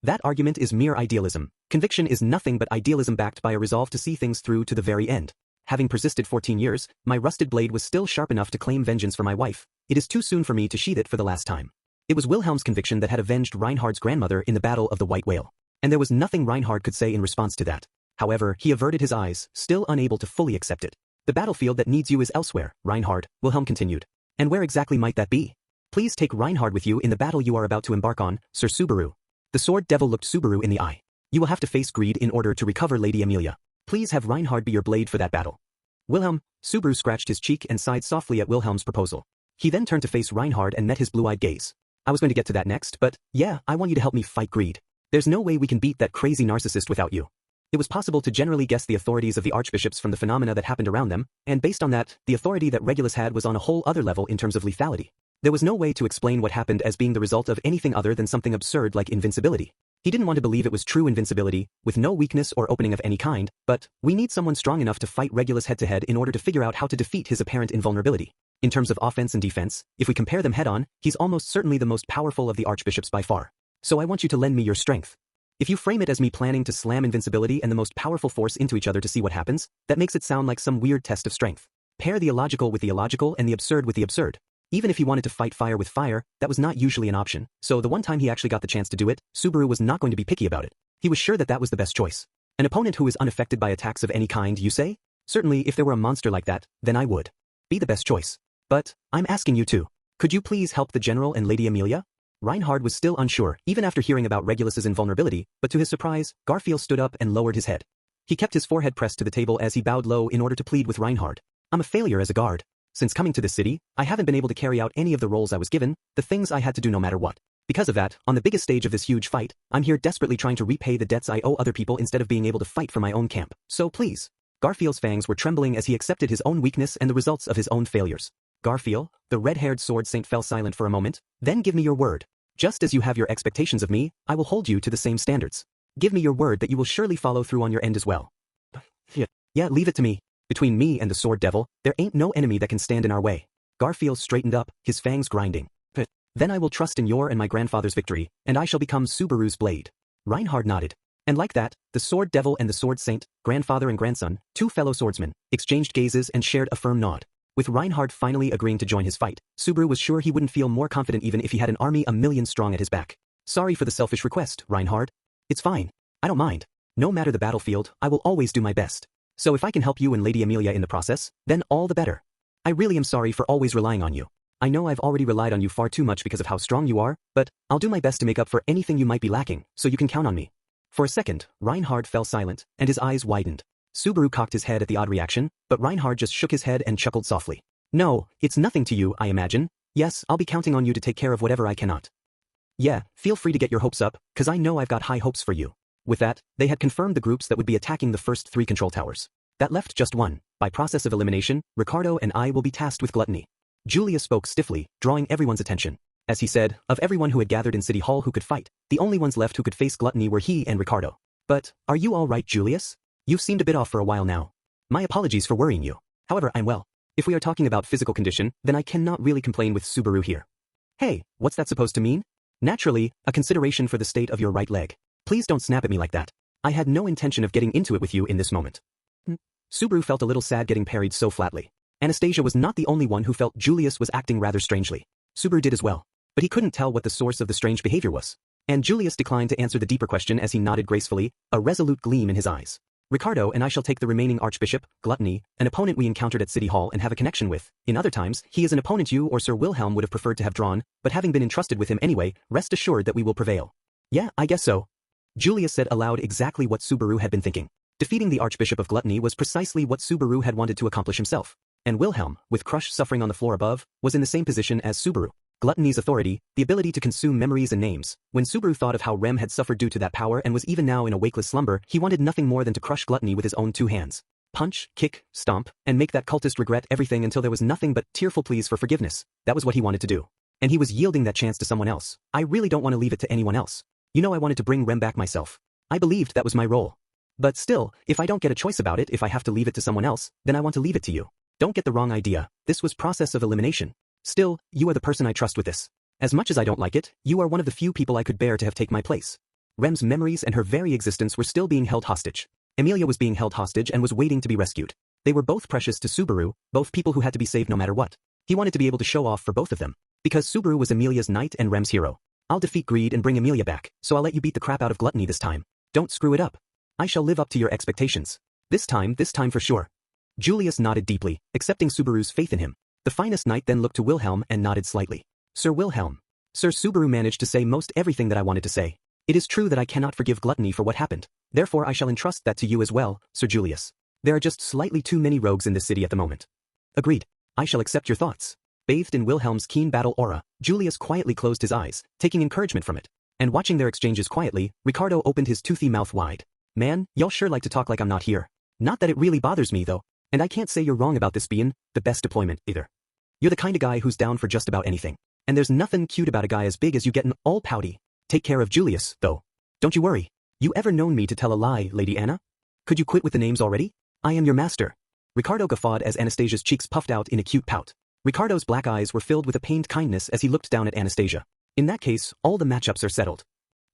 That argument is mere idealism. Conviction is nothing but idealism backed by a resolve to see things through to the very end. Having persisted 14 years, my rusted blade was still sharp enough to claim vengeance for my wife. It is too soon for me to sheath it for the last time. It was Wilhelm's conviction that had avenged Reinhardt's grandmother in the Battle of the White Whale. And there was nothing Reinhardt could say in response to that. However, he averted his eyes, still unable to fully accept it. The battlefield that needs you is elsewhere, Reinhard, Wilhelm continued. And where exactly might that be? Please take Reinhard with you in the battle you are about to embark on, Sir Subaru. The sword devil looked Subaru in the eye. You will have to face greed in order to recover Lady Amelia. Please have Reinhard be your blade for that battle. Wilhelm, Subaru scratched his cheek and sighed softly at Wilhelm's proposal. He then turned to face Reinhard and met his blue-eyed gaze. I was going to get to that next, but yeah, I want you to help me fight greed. There's no way we can beat that crazy narcissist without you. It was possible to generally guess the authorities of the archbishops from the phenomena that happened around them, and based on that, the authority that Regulus had was on a whole other level in terms of lethality. There was no way to explain what happened as being the result of anything other than something absurd like invincibility. He didn't want to believe it was true invincibility, with no weakness or opening of any kind, but we need someone strong enough to fight Regulus head-to-head in order to figure out how to defeat his apparent invulnerability. In terms of offense and defense, if we compare them head-on, he's almost certainly the most powerful of the archbishops by far. So I want you to lend me your strength. If you frame it as me planning to slam invincibility and the most powerful force into each other to see what happens, that makes it sound like some weird test of strength. Pair the illogical with the illogical and the absurd with the absurd. Even if he wanted to fight fire with fire, that was not usually an option, so the one time he actually got the chance to do it, Subaru was not going to be picky about it. He was sure that that was the best choice. An opponent who is unaffected by attacks of any kind, you say? Certainly, if there were a monster like that, then I would be the best choice. But I'm asking you too. Could you please help the general and Lady Amelia? Reinhard was still unsure, even after hearing about Regulus's invulnerability, but to his surprise, Garfield stood up and lowered his head. He kept his forehead pressed to the table as he bowed low in order to plead with Reinhard. I'm a failure as a guard. Since coming to this city, I haven't been able to carry out any of the roles I was given, the things I had to do no matter what. Because of that, on the biggest stage of this huge fight, I'm here desperately trying to repay the debts I owe other people instead of being able to fight for my own camp. So please. Garfield's fangs were trembling as he accepted his own weakness and the results of his own failures. Garfield, the red-haired sword saint fell silent for a moment, then give me your word. Just as you have your expectations of me, I will hold you to the same standards. Give me your word that you will surely follow through on your end as well. Yeah, leave it to me. Between me and the sword devil, there ain't no enemy that can stand in our way. Garfield straightened up, his fangs grinding. Then I will trust in your and my grandfather's victory, and I shall become Subaru's blade. Reinhard nodded. And like that, the sword devil and the sword saint, grandfather and grandson, two fellow swordsmen, exchanged gazes and shared a firm nod. With Reinhard finally agreeing to join his fight, Subaru was sure he wouldn't feel more confident even if he had an army 1,000,000 strong at his back. Sorry for the selfish request, Reinhard. It's fine. I don't mind. No matter the battlefield, I will always do my best. So if I can help you and Lady Amelia in the process, then all the better. I really am sorry for always relying on you. I know I've already relied on you far too much because of how strong you are, but I'll do my best to make up for anything you might be lacking, so you can count on me. For a second, Reinhard fell silent, and his eyes widened. Subaru cocked his head at the odd reaction, but Reinhard just shook his head and chuckled softly. No, it's nothing to you, I imagine. Yes, I'll be counting on you to take care of whatever I cannot. Yeah, feel free to get your hopes up, cause I know I've got high hopes for you. With that, they had confirmed the groups that would be attacking the first 3 control towers. That left just one. By process of elimination, Ricardo and I will be tasked with gluttony. Julius spoke stiffly, drawing everyone's attention. As he said, of everyone who had gathered in City Hall who could fight, the only ones left who could face gluttony were he and Ricardo. But, are you all right, Julius? You've seemed a bit off for a while now. My apologies for worrying you. However, I'm well. If we are talking about physical condition, then I cannot really complain with Subaru here. Hey, what's that supposed to mean? Naturally, a consideration for the state of your right leg. Please don't snap at me like that. I had no intention of getting into it with you in this moment. Subaru felt a little sad getting parried so flatly. Anastasia was not the only one who felt Julius was acting rather strangely. Subaru did as well. But he couldn't tell what the source of the strange behavior was. And Julius declined to answer the deeper question as he nodded gracefully, a resolute gleam in his eyes. Ricardo and I shall take the remaining Archbishop, Gluttony, an opponent we encountered at City Hall and have a connection with. In other times, he is an opponent you or Sir Wilhelm would have preferred to have drawn, but having been entrusted with him anyway, rest assured that we will prevail. Yeah, I guess so. Julius said aloud exactly what Subaru had been thinking. Defeating the Archbishop of Gluttony was precisely what Subaru had wanted to accomplish himself. And Wilhelm, with Crush suffering on the floor above, was in the same position as Subaru. Gluttony's authority, the ability to consume memories and names. When Subaru thought of how Rem had suffered due to that power and was even now in a wakeless slumber, he wanted nothing more than to crush Gluttony with his own 2 hands. Punch, kick, stomp, and make that cultist regret everything until there was nothing but tearful pleas for forgiveness. That was what he wanted to do. And he was yielding that chance to someone else. I really don't want to leave it to anyone else. You know I wanted to bring Rem back myself. I believed that was my role. But still, if I don't get a choice about it, if I have to leave it to someone else, then I want to leave it to you. Don't get the wrong idea. This was process of elimination. Still, you are the person I trust with this. As much as I don't like it, you are one of the few people I could bear to have taken my place. Rem's memories and her very existence were still being held hostage. Amelia was being held hostage and was waiting to be rescued. They were both precious to Subaru, both people who had to be saved no matter what. He wanted to be able to show off for both of them. Because Subaru was Amelia's knight and Rem's hero. I'll defeat greed and bring Amelia back, so I'll let you beat the crap out of Gluttony this time. Don't screw it up. I shall live up to your expectations. This time for sure. Julius nodded deeply, accepting Subaru's faith in him. The finest knight then looked to Wilhelm and nodded slightly. Sir Wilhelm. Sir Subaru managed to say most everything that I wanted to say. It is true that I cannot forgive Gluttony for what happened. Therefore I shall entrust that to you as well, Sir Julius. There are just slightly too many rogues in this city at the moment. Agreed. I shall accept your thoughts. Bathed in Wilhelm's keen battle aura, Julius quietly closed his eyes, taking encouragement from it. And watching their exchanges quietly, Ricardo opened his toothy mouth wide. Man, y'all sure like to talk like I'm not here. Not that it really bothers me though, and I can't say you're wrong about this being the best deployment either. You're the kind of guy who's down for just about anything. And there's nothing cute about a guy as big as you getting all pouty. Take care of Julius, though. Don't you worry. You ever known me to tell a lie, Lady Anna? Could you quit with the names already? I am your master. Ricardo guffawed as Anastasia's cheeks puffed out in a cute pout. Ricardo's black eyes were filled with a pained kindness as he looked down at Anastasia. In that case, all the matchups are settled.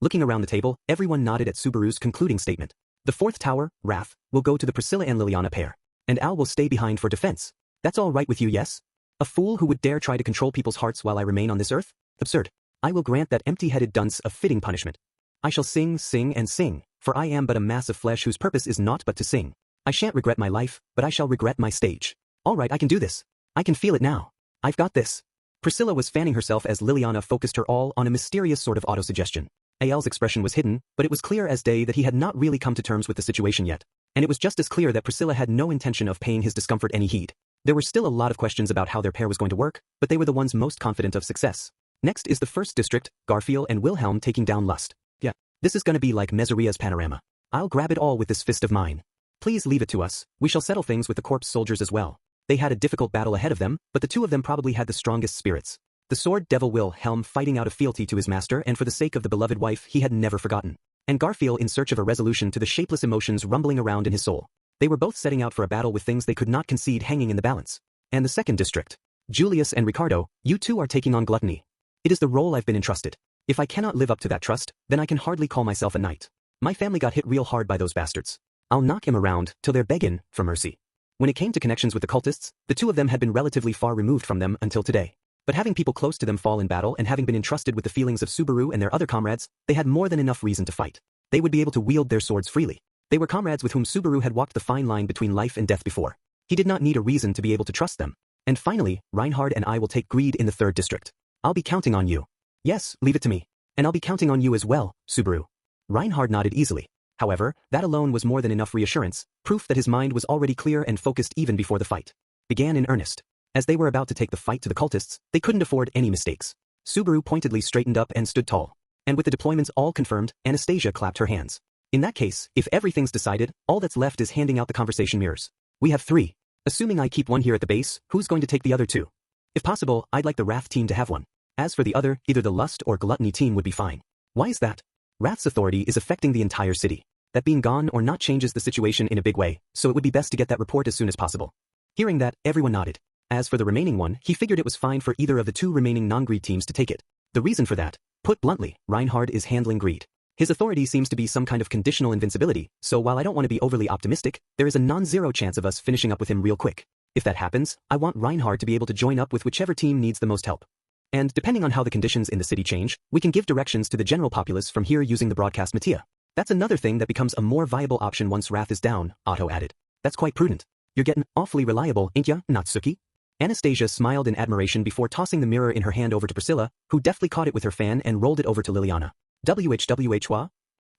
Looking around the table, everyone nodded at Subaru's concluding statement. The fourth tower, Wrath, will go to the Priscilla and Liliana pair. And Al will stay behind for defense. That's all right with you, yes? A fool who would dare try to control people's hearts while I remain on this earth? Absurd. I will grant that empty-headed dunce a fitting punishment. I shall sing, sing, and sing, for I am but a mass of flesh whose purpose is naught but to sing. I shan't regret my life, but I shall regret my stage. All right, I can do this. I can feel it now. I've got this. Priscilla was fanning herself as Liliana focused her all on a mysterious sort of autosuggestion. Al's expression was hidden, but it was clear as day that he had not really come to terms with the situation yet. And it was just as clear that Priscilla had no intention of paying his discomfort any heed. There were still a lot of questions about how their pair was going to work, but they were the ones most confident of success. Next is the first district, Garfield and Wilhelm taking down Lust. Yeah, this is gonna be like Meseria's panorama. I'll grab it all with this fist of mine. Please leave it to us, we shall settle things with the corpse soldiers as well. They had a difficult battle ahead of them, but the two of them probably had the strongest spirits. The sword devil Wilhelm fighting out of fealty to his master and for the sake of the beloved wife he had never forgotten. And Garfield in search of a resolution to the shapeless emotions rumbling around in his soul. They were both setting out for a battle with things they could not concede hanging in the balance. And the second district. Julius and Ricardo, you two are taking on gluttony. It is the role I've been entrusted. If I cannot live up to that trust, then I can hardly call myself a knight. My family got hit real hard by those bastards. I'll knock him around till they're begging for mercy. When it came to connections with the cultists, the two of them had been relatively far removed from them until today. But having people close to them fall in battle and having been entrusted with the feelings of Subaru and their other comrades, they had more than enough reason to fight. They would be able to wield their swords freely. They were comrades with whom Subaru had walked the fine line between life and death before. He did not need a reason to be able to trust them. And finally, Reinhard and I will take greed in the third district. I'll be counting on you. Yes, leave it to me. And I'll be counting on you as well, Subaru. Reinhard nodded easily. However, that alone was more than enough reassurance, proof that his mind was already clear and focused even before the fight began in earnest. As they were about to take the fight to the cultists, they couldn't afford any mistakes. Subaru pointedly straightened up and stood tall. And with the deployments all confirmed, Anastasia clapped her hands. In that case, if everything's decided, all that's left is handing out the conversation mirrors. We have 3. Assuming I keep one here at the base, who's going to take the other 2? If possible, I'd like the Wrath team to have one. As for the other, either the Lust or Gluttony team would be fine. Why is that? Wrath's authority is affecting the entire city. That being gone or not changes the situation in a big way, so it would be best to get that report as soon as possible. Hearing that, everyone nodded. As for the remaining one, he figured it was fine for either of the 2 remaining non-greed teams to take it. The reason for that, put bluntly, Reinhard is handling greed. His authority seems to be some kind of conditional invincibility, so while I don't want to be overly optimistic, there is a non-zero chance of us finishing up with him real quick. If that happens, I want Reinhard to be able to join up with whichever team needs the most help. And depending on how the conditions in the city change, we can give directions to the general populace from here using the broadcast Mattia. That's another thing that becomes a more viable option once Wrath is down, Otto added. That's quite prudent. You're getting awfully reliable, ain't ya, Natsuki? Anastasia smiled in admiration before tossing the mirror in her hand over to Priscilla, who deftly caught it with her fan and rolled it over to Liliana. WHWHWA?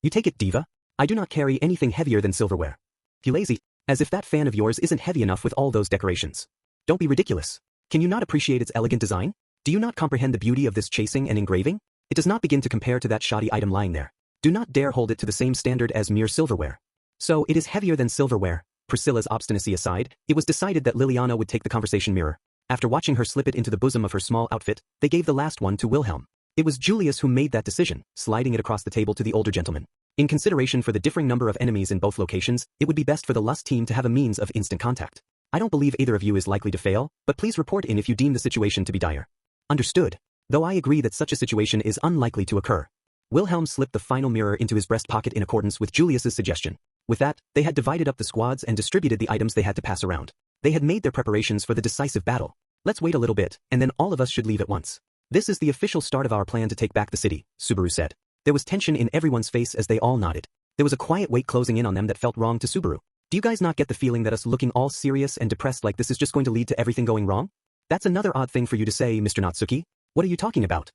You take it, diva? I do not carry anything heavier than silverware. You lazy, as if that fan of yours isn't heavy enough with all those decorations. Don't be ridiculous. Can you not appreciate its elegant design? Do you not comprehend the beauty of this chasing and engraving? It does not begin to compare to that shoddy item lying there. Do not dare hold it to the same standard as mere silverware. So it is heavier than silverware. Priscilla's obstinacy aside, it was decided that Liliana would take the conversation mirror. After watching her slip it into the bosom of her small outfit, they gave the last one to Wilhelm. It was Julius who made that decision, sliding it across the table to the older gentleman. In consideration for the differing number of enemies in both locations, it would be best for the Lust team to have a means of instant contact. I don't believe either of you is likely to fail, but please report in if you deem the situation to be dire. Understood. Though I agree that such a situation is unlikely to occur. Wilhelm slipped the final mirror into his breast pocket in accordance with Julius's suggestion. With that, they had divided up the squads and distributed the items they had to pass around. They had made their preparations for the decisive battle. Let's wait a little bit, and then all of us should leave at once. This is the official start of our plan to take back the city, Subaru said. There was tension in everyone's face as they all nodded. There was a quiet weight closing in on them that felt wrong to Subaru. Do you guys not get the feeling that us looking all serious and depressed like this is just going to lead to everything going wrong? That's another odd thing for you to say, Mr. Natsuki. What are you talking about?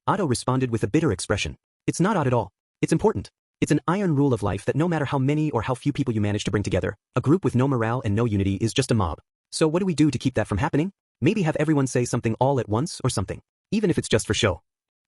Otto responded with a bitter expression. It's not odd at all. It's important. It's an iron rule of life that no matter how many or how few people you manage to bring together, a group with no morale and no unity is just a mob. So what do we do to keep that from happening? Maybe have everyone say something all at once or something. Even if it's just for show.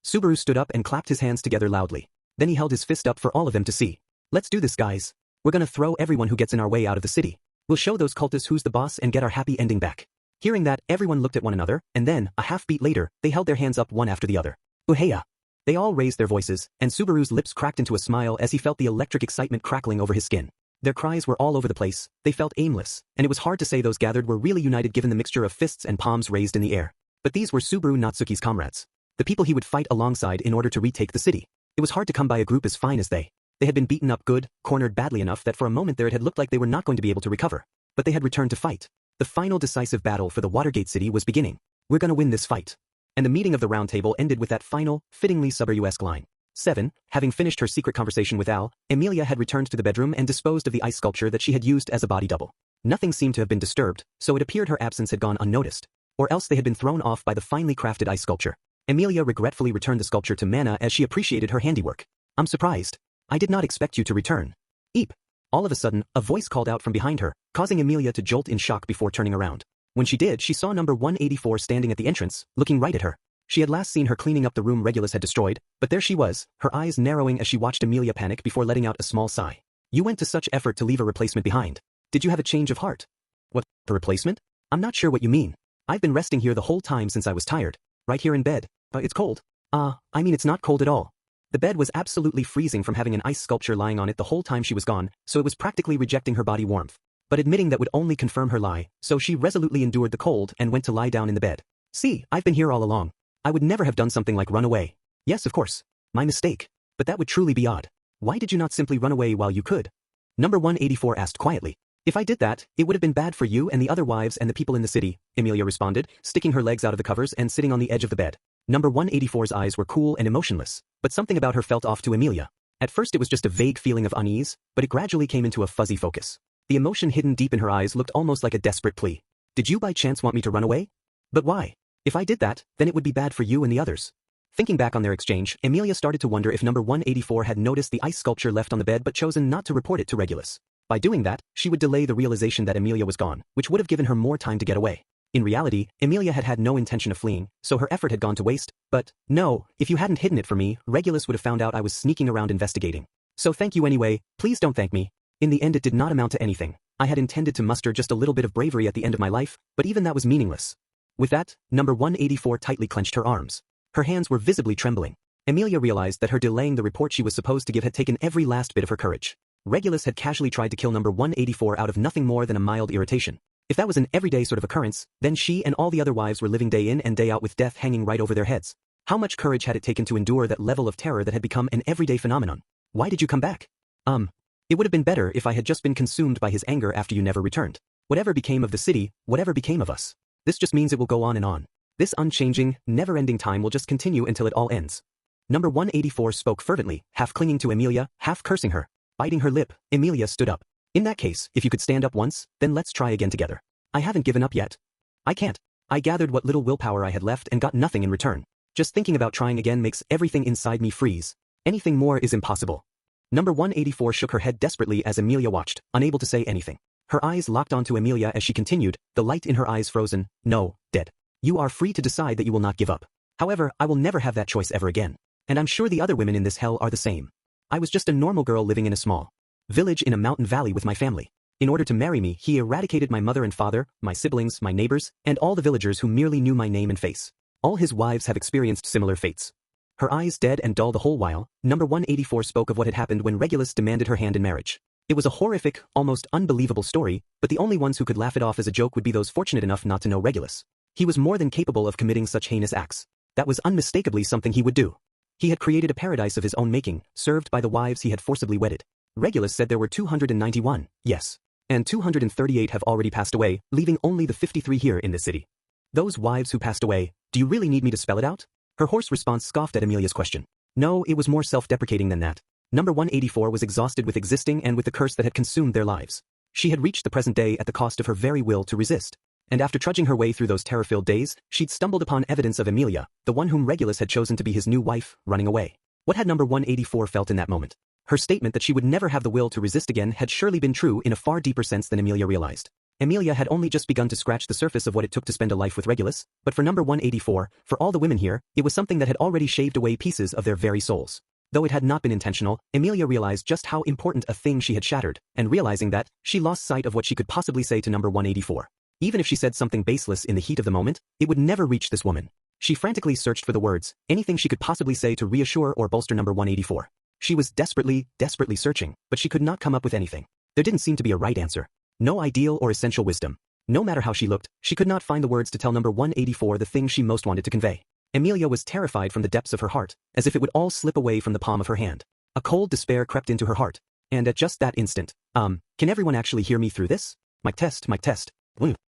Subaru stood up and clapped his hands together loudly. Then he held his fist up for all of them to see. Let's do this, guys. We're gonna throw everyone who gets in our way out of the city. We'll show those cultists who's the boss and get our happy ending back. Hearing that, everyone looked at one another, and then, a half-beat later, they held their hands up one after the other. Uheya! They all raised their voices, and Subaru's lips cracked into a smile as he felt the electric excitement crackling over his skin. Their cries were all over the place, they felt aimless, and it was hard to say those gathered were really united given the mixture of fists and palms raised in the air. But these were Subaru Natsuki's comrades. The people he would fight alongside in order to retake the city. It was hard to come by a group as fine as they. They had been beaten up good, cornered badly enough that for a moment there it had looked like they were not going to be able to recover. But they had returned to fight. The final decisive battle for the Watergate City was beginning. We're gonna win this fight. And the meeting of the round table ended with that final, fittingly Subaru-esque line. 7. Having finished her secret conversation with Al, Emilia had returned to the bedroom and disposed of the ice sculpture that she had used as a body double. Nothing seemed to have been disturbed, so it appeared her absence had gone unnoticed. Or else they had been thrown off by the finely crafted ice sculpture. Emilia regretfully returned the sculpture to Mana as she appreciated her handiwork. I'm surprised. I did not expect you to return. Eep. All of a sudden, a voice called out from behind her, causing Emilia to jolt in shock before turning around. When she did, she saw number 184 standing at the entrance, looking right at her. She had last seen her cleaning up the room Regulus had destroyed, but there she was, her eyes narrowing as she watched Emilia panic before letting out a small sigh. You went to such effort to leave a replacement behind. Did you have a change of heart? What, a replacement? I'm not sure what you mean. I've been resting here the whole time since I was tired. Right here in bed. It's cold. I mean it's not cold at all. The bed was absolutely freezing from having an ice sculpture lying on it the whole time she was gone, so it was practically rejecting her body warmth. But admitting that would only confirm her lie, so she resolutely endured the cold and went to lie down in the bed. See, I've been here all along. I would never have done something like run away. Yes, of course. My mistake. But that would truly be odd. Why did you not simply run away while you could? Number 184 asked quietly. If I did that, it would have been bad for you and the other wives and the people in the city, Emilia responded, sticking her legs out of the covers and sitting on the edge of the bed. Number 184's eyes were cool and emotionless, but something about her felt off to Emilia. At first it was just a vague feeling of unease, but it gradually came into a fuzzy focus. The emotion hidden deep in her eyes looked almost like a desperate plea. Did you by chance want me to run away? But why? If I did that, then it would be bad for you and the others. Thinking back on their exchange, Emilia started to wonder if number 184 had noticed the ice sculpture left on the bed but chosen not to report it to Regulus. By doing that, she would delay the realization that Emilia was gone, which would have given her more time to get away. In reality, Emilia had had no intention of fleeing, so her effort had gone to waste, but, no, if you hadn't hidden it for me, Regulus would have found out I was sneaking around investigating. So thank you anyway, please don't thank me. In the end it did not amount to anything. I had intended to muster just a little bit of bravery at the end of my life, but even that was meaningless. With that, number 184 tightly clenched her arms. Her hands were visibly trembling. Emilia realized that her delaying the report she was supposed to give had taken every last bit of her courage. Regulus had casually tried to kill number 184 out of nothing more than a mild irritation. If that was an everyday sort of occurrence, then she and all the other wives were living day in and day out with death hanging right over their heads. How much courage had it taken to endure that level of terror that had become an everyday phenomenon? Why did you come back? It would have been better if I had just been consumed by his anger after you never returned. Whatever became of the city, whatever became of us. This just means it will go on and on. This unchanging, never-ending time will just continue until it all ends. Number 184 spoke fervently, half clinging to Emilia, half cursing her. Biting her lip, Emilia stood up. In that case, if you could stand up once, then let's try again together. I haven't given up yet. I can't. I gathered what little willpower I had left and got nothing in return. Just thinking about trying again makes everything inside me freeze. Anything more is impossible. Number 184 shook her head desperately as Emilia watched, unable to say anything. Her eyes locked onto Emilia as she continued, the light in her eyes frozen, no, dead. You are free to decide that you will not give up. However, I will never have that choice ever again. And I'm sure the other women in this hell are the same. I was just a normal girl living in a small village in a mountain valley with my family. In order to marry me, he eradicated my mother and father, my siblings, my neighbors, and all the villagers who merely knew my name and face. All his wives have experienced similar fates. Her eyes dead and dull the whole while, number 184 spoke of what had happened when Regulus demanded her hand in marriage. It was a horrific, almost unbelievable story, but the only ones who could laugh it off as a joke would be those fortunate enough not to know Regulus. He was more than capable of committing such heinous acts. That was unmistakably something he would do. He had created a paradise of his own making, served by the wives he had forcibly wedded. Regulus said there were 291, yes. And 238 have already passed away, leaving only the 53 here in this city. Those wives who passed away, do you really need me to spell it out? Her hoarse response scoffed at Emilia's question. No, it was more self-deprecating than that. Number 184 was exhausted with existing and with the curse that had consumed their lives. She had reached the present day at the cost of her very will to resist. And after trudging her way through those terror-filled days, she'd stumbled upon evidence of Emilia, the one whom Regulus had chosen to be his new wife, running away. What had number 184 felt in that moment? Her statement that she would never have the will to resist again had surely been true in a far deeper sense than Emilia realized. Emilia had only just begun to scratch the surface of what it took to spend a life with Regulus, but for number 184, for all the women here, it was something that had already shaved away pieces of their very souls. Though it had not been intentional, Emilia realized just how important a thing she had shattered, and realizing that, she lost sight of what she could possibly say to number 184. Even if she said something baseless in the heat of the moment, it would never reach this woman. She frantically searched for the words, anything she could possibly say to reassure or bolster number 184. She was desperately searching, but she could not come up with anything. There didn't seem to be a right answer. No ideal or essential wisdom. No matter how she looked, she could not find the words to tell number 184 the thing she most wanted to convey. Amelia was terrified from the depths of her heart, as if it would all slip away from the palm of her hand. A cold despair crept into her heart. And at just that instant, can everyone actually hear me through this? Mic test.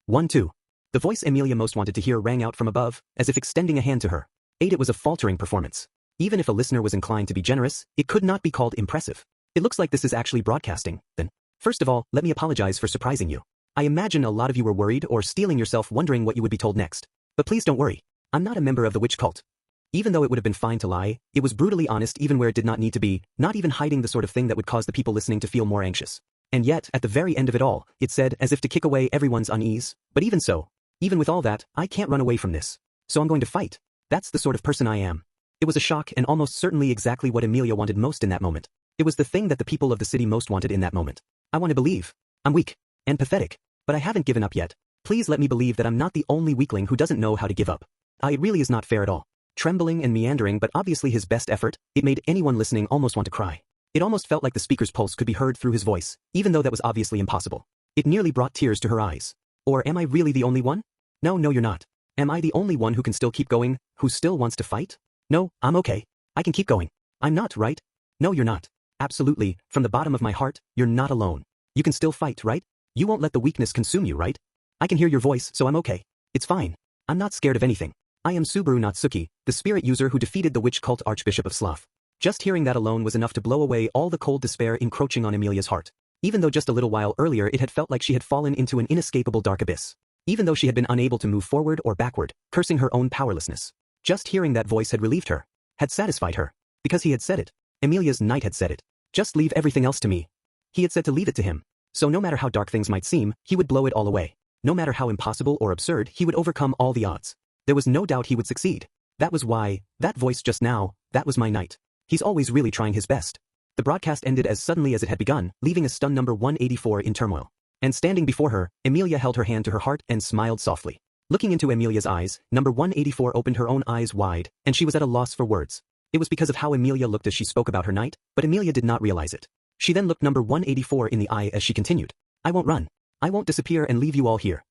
1, 2. The voice Amelia most wanted to hear rang out from above, as if extending a hand to her. 8. It was a faltering performance. Even if a listener was inclined to be generous, it could not be called impressive. It looks like this is actually broadcasting, then. First of all, let me apologize for surprising you. I imagine a lot of you were worried or steeling yourself wondering what you would be told next. But please don't worry. I'm not a member of the witch cult. Even though it would have been fine to lie, it was brutally honest even where it did not need to be, not even hiding the sort of thing that would cause the people listening to feel more anxious. And yet, at the very end of it all, it said as if to kick away everyone's unease, but even so, even with all that, I can't run away from this. So I'm going to fight. That's the sort of person I am. It was a shock and almost certainly exactly what Amelia wanted most in that moment. It was the thing that the people of the city most wanted in that moment. I want to believe. I'm weak. And pathetic. But I haven't given up yet. Please let me believe that I'm not the only weakling who doesn't know how to give up. It really is not fair at all. Trembling and meandering but obviously his best effort, it made anyone listening almost want to cry. It almost felt like the speaker's pulse could be heard through his voice, even though that was obviously impossible. It nearly brought tears to her eyes. Or am I really the only one? No, you're not. Am I the only one who can still keep going, who still wants to fight? No, I'm okay. I can keep going. I'm not, right? No, you're not. Absolutely, from the bottom of my heart, you're not alone. You can still fight, right? You won't let the weakness consume you, right? I can hear your voice, so I'm okay. It's fine. I'm not scared of anything. I am Subaru Natsuki, the spirit user who defeated the witch cult Archbishop of Sloth. Just hearing that alone was enough to blow away all the cold despair encroaching on Amelia's heart. Even though just a little while earlier it had felt like she had fallen into an inescapable dark abyss. Even though she had been unable to move forward or backward, cursing her own powerlessness. Just hearing that voice had relieved her. Had satisfied her. Because he had said it. Amelia's knight had said it. Just leave everything else to me. He had said to leave it to him. So no matter how dark things might seem, he would blow it all away. No matter how impossible or absurd, he would overcome all the odds. There was no doubt he would succeed. That was why, that voice just now, that was my knight. He's always really trying his best. The broadcast ended as suddenly as it had begun, leaving a stunned number 184 in turmoil. And standing before her, Amelia held her hand to her heart and smiled softly. Looking into Amelia's eyes, number 184 opened her own eyes wide, and she was at a loss for words. It was because of how Amelia looked as she spoke about her knight, but Amelia did not realize it. She then looked number 184 in the eye as she continued. I won't run. I won't disappear and leave you all here.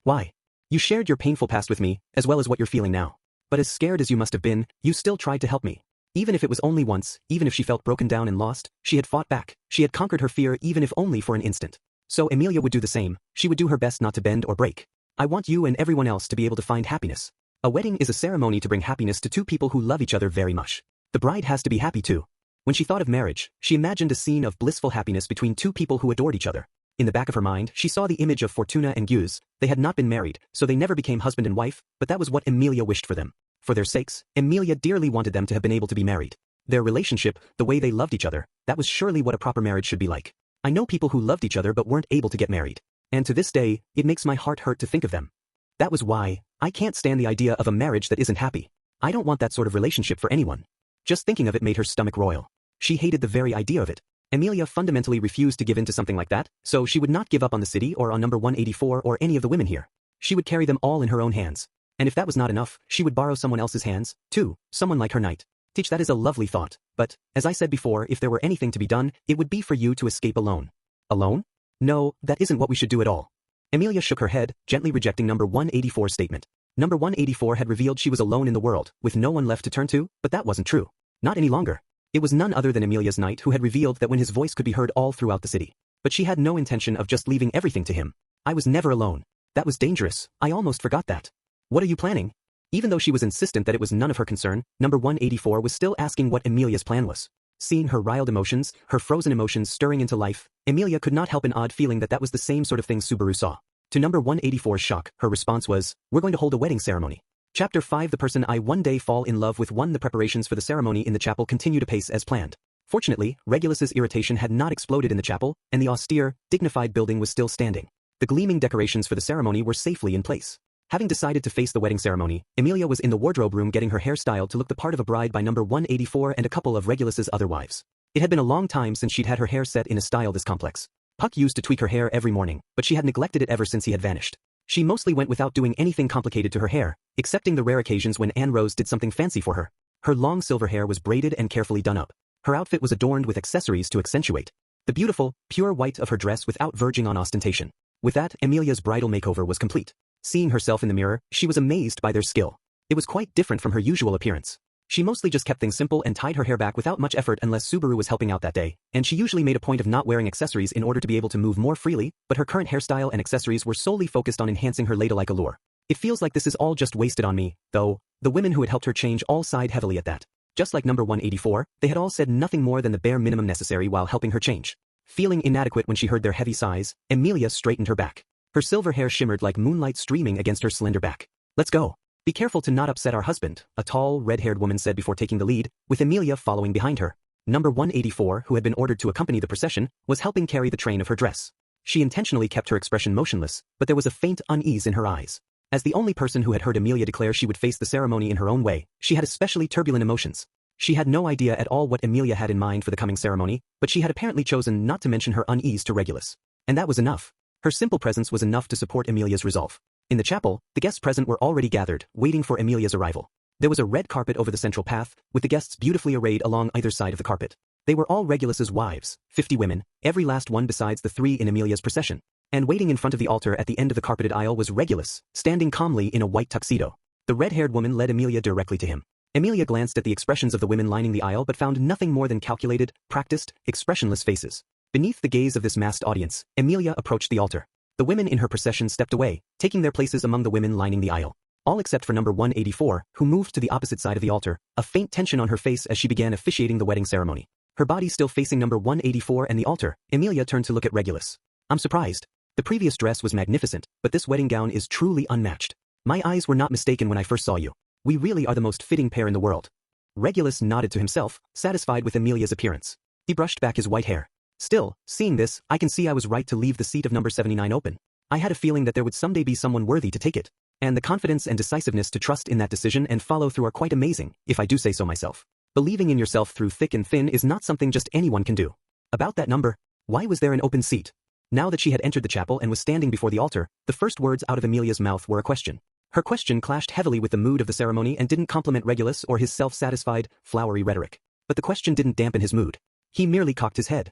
Why? You shared your painful past with me, as well as what you're feeling now. But as scared as you must have been, you still tried to help me. Even if it was only once, even if she felt broken down and lost, she had fought back. She had conquered her fear even if only for an instant. So Amelia would do the same. She would do her best not to bend or break. I want you and everyone else to be able to find happiness. A wedding is a ceremony to bring happiness to two people who love each other very much. The bride has to be happy too. When she thought of marriage, she imagined a scene of blissful happiness between two people who adored each other. In the back of her mind, she saw the image of Fortuna and Guse. They had not been married, so they never became husband and wife, but that was what Amelia wished for them. For their sakes, Amelia dearly wanted them to have been able to be married. Their relationship, the way they loved each other, that was surely what a proper marriage should be like. I know people who loved each other but weren't able to get married. And to this day, it makes my heart hurt to think of them. That was why, I can't stand the idea of a marriage that isn't happy. I don't want that sort of relationship for anyone. Just thinking of it made her stomach roil. She hated the very idea of it. Amelia fundamentally refused to give in to something like that, so she would not give up on the city or on number 184 or any of the women here. She would carry them all in her own hands. And if that was not enough, she would borrow someone else's hands, too, someone like her knight. Teach, that is a lovely thought, but, as I said before, if there were anything to be done, it would be for you to escape alone. Alone? No, that isn't what we should do at all. Amelia shook her head, gently rejecting number 184's statement. Number 184 had revealed she was alone in the world, with no one left to turn to, but that wasn't true. Not any longer. It was none other than Amelia's knight who had revealed that when his voice could be heard all throughout the city. But she had no intention of just leaving everything to him. I was never alone. That was dangerous. I almost forgot that. What are you planning? Even though she was insistent that it was none of her concern, number 184 was still asking what Amelia's plan was. Seeing her riled emotions, her frozen emotions stirring into life, Amelia could not help an odd feeling that that was the same sort of thing Subaru saw. To number 184's shock, her response was, we're going to hold a wedding ceremony. Chapter 5. The person I one day fall in love with. 1. The preparations for the ceremony in the chapel continued apace as planned. Fortunately, Regulus's irritation had not exploded in the chapel, and the austere, dignified building was still standing. The gleaming decorations for the ceremony were safely in place. Having decided to face the wedding ceremony, Amelia was in the wardrobe room getting her hair styled to look the part of a bride by number 184 and a couple of Regulus's other wives. It had been a long time since she'd had her hair set in a style this complex. Puck used to tweak her hair every morning, but she had neglected it ever since he had vanished. She mostly went without doing anything complicated to her hair, excepting the rare occasions when Anne Rose did something fancy for her. Her long silver hair was braided and carefully done up. Her outfit was adorned with accessories to accentuate the beautiful, pure white of her dress without verging on ostentation. With that, Emilia's bridal makeover was complete. Seeing herself in the mirror, she was amazed by their skill. It was quite different from her usual appearance. She mostly just kept things simple and tied her hair back without much effort unless Subaru was helping out that day, and she usually made a point of not wearing accessories in order to be able to move more freely, but her current hairstyle and accessories were solely focused on enhancing her ladylike allure. It feels like this is all just wasted on me, though. The women who had helped her change all sighed heavily at that. Just like number 184, they had all said nothing more than the bare minimum necessary while helping her change. Feeling inadequate when she heard their heavy sighs, Emilia straightened her back. Her silver hair shimmered like moonlight streaming against her slender back. "Let's go. Be careful to not upset our husband," a tall, red-haired woman said before taking the lead, with Emilia following behind her. Number 184, who had been ordered to accompany the procession, was helping carry the train of her dress. She intentionally kept her expression motionless, but there was a faint unease in her eyes. As the only person who had heard Emilia declare she would face the ceremony in her own way, she had especially turbulent emotions. She had no idea at all what Emilia had in mind for the coming ceremony, but she had apparently chosen not to mention her unease to Regulus. And that was enough. Her simple presence was enough to support Emilia's resolve. In the chapel, the guests present were already gathered, waiting for Emilia's arrival. There was a red carpet over the central path, with the guests beautifully arrayed along either side of the carpet. They were all Regulus's wives, 50 women, every last one besides the 3 in Emilia's procession. And waiting in front of the altar at the end of the carpeted aisle was Regulus, standing calmly in a white tuxedo. The red-haired woman led Emilia directly to him. Emilia glanced at the expressions of the women lining the aisle but found nothing more than calculated, practiced, expressionless faces. Beneath the gaze of this masked audience, Emilia approached the altar. The women in her procession stepped away, taking their places among the women lining the aisle. All except for number 184, who moved to the opposite side of the altar, a faint tension on her face as she began officiating the wedding ceremony. Her body still facing number 184 and the altar, Emilia turned to look at Regulus. "I'm surprised. The previous dress was magnificent, but this wedding gown is truly unmatched. My eyes were not mistaken when I first saw you. We really are the most fitting pair in the world." Regulus nodded to himself, satisfied with Emilia's appearance. He brushed back his white hair. "Still, seeing this, I can see I was right to leave the seat of number 79 open. I had a feeling that there would someday be someone worthy to take it. And the confidence and decisiveness to trust in that decision and follow through are quite amazing, if I do say so myself. Believing in yourself through thick and thin is not something just anyone can do. About that number, why was there an open seat?" Now that she had entered the chapel and was standing before the altar, the first words out of Emilia's mouth were a question. Her question clashed heavily with the mood of the ceremony and didn't compliment Regulus or his self-satisfied, flowery rhetoric. But the question didn't dampen his mood. He merely cocked his head.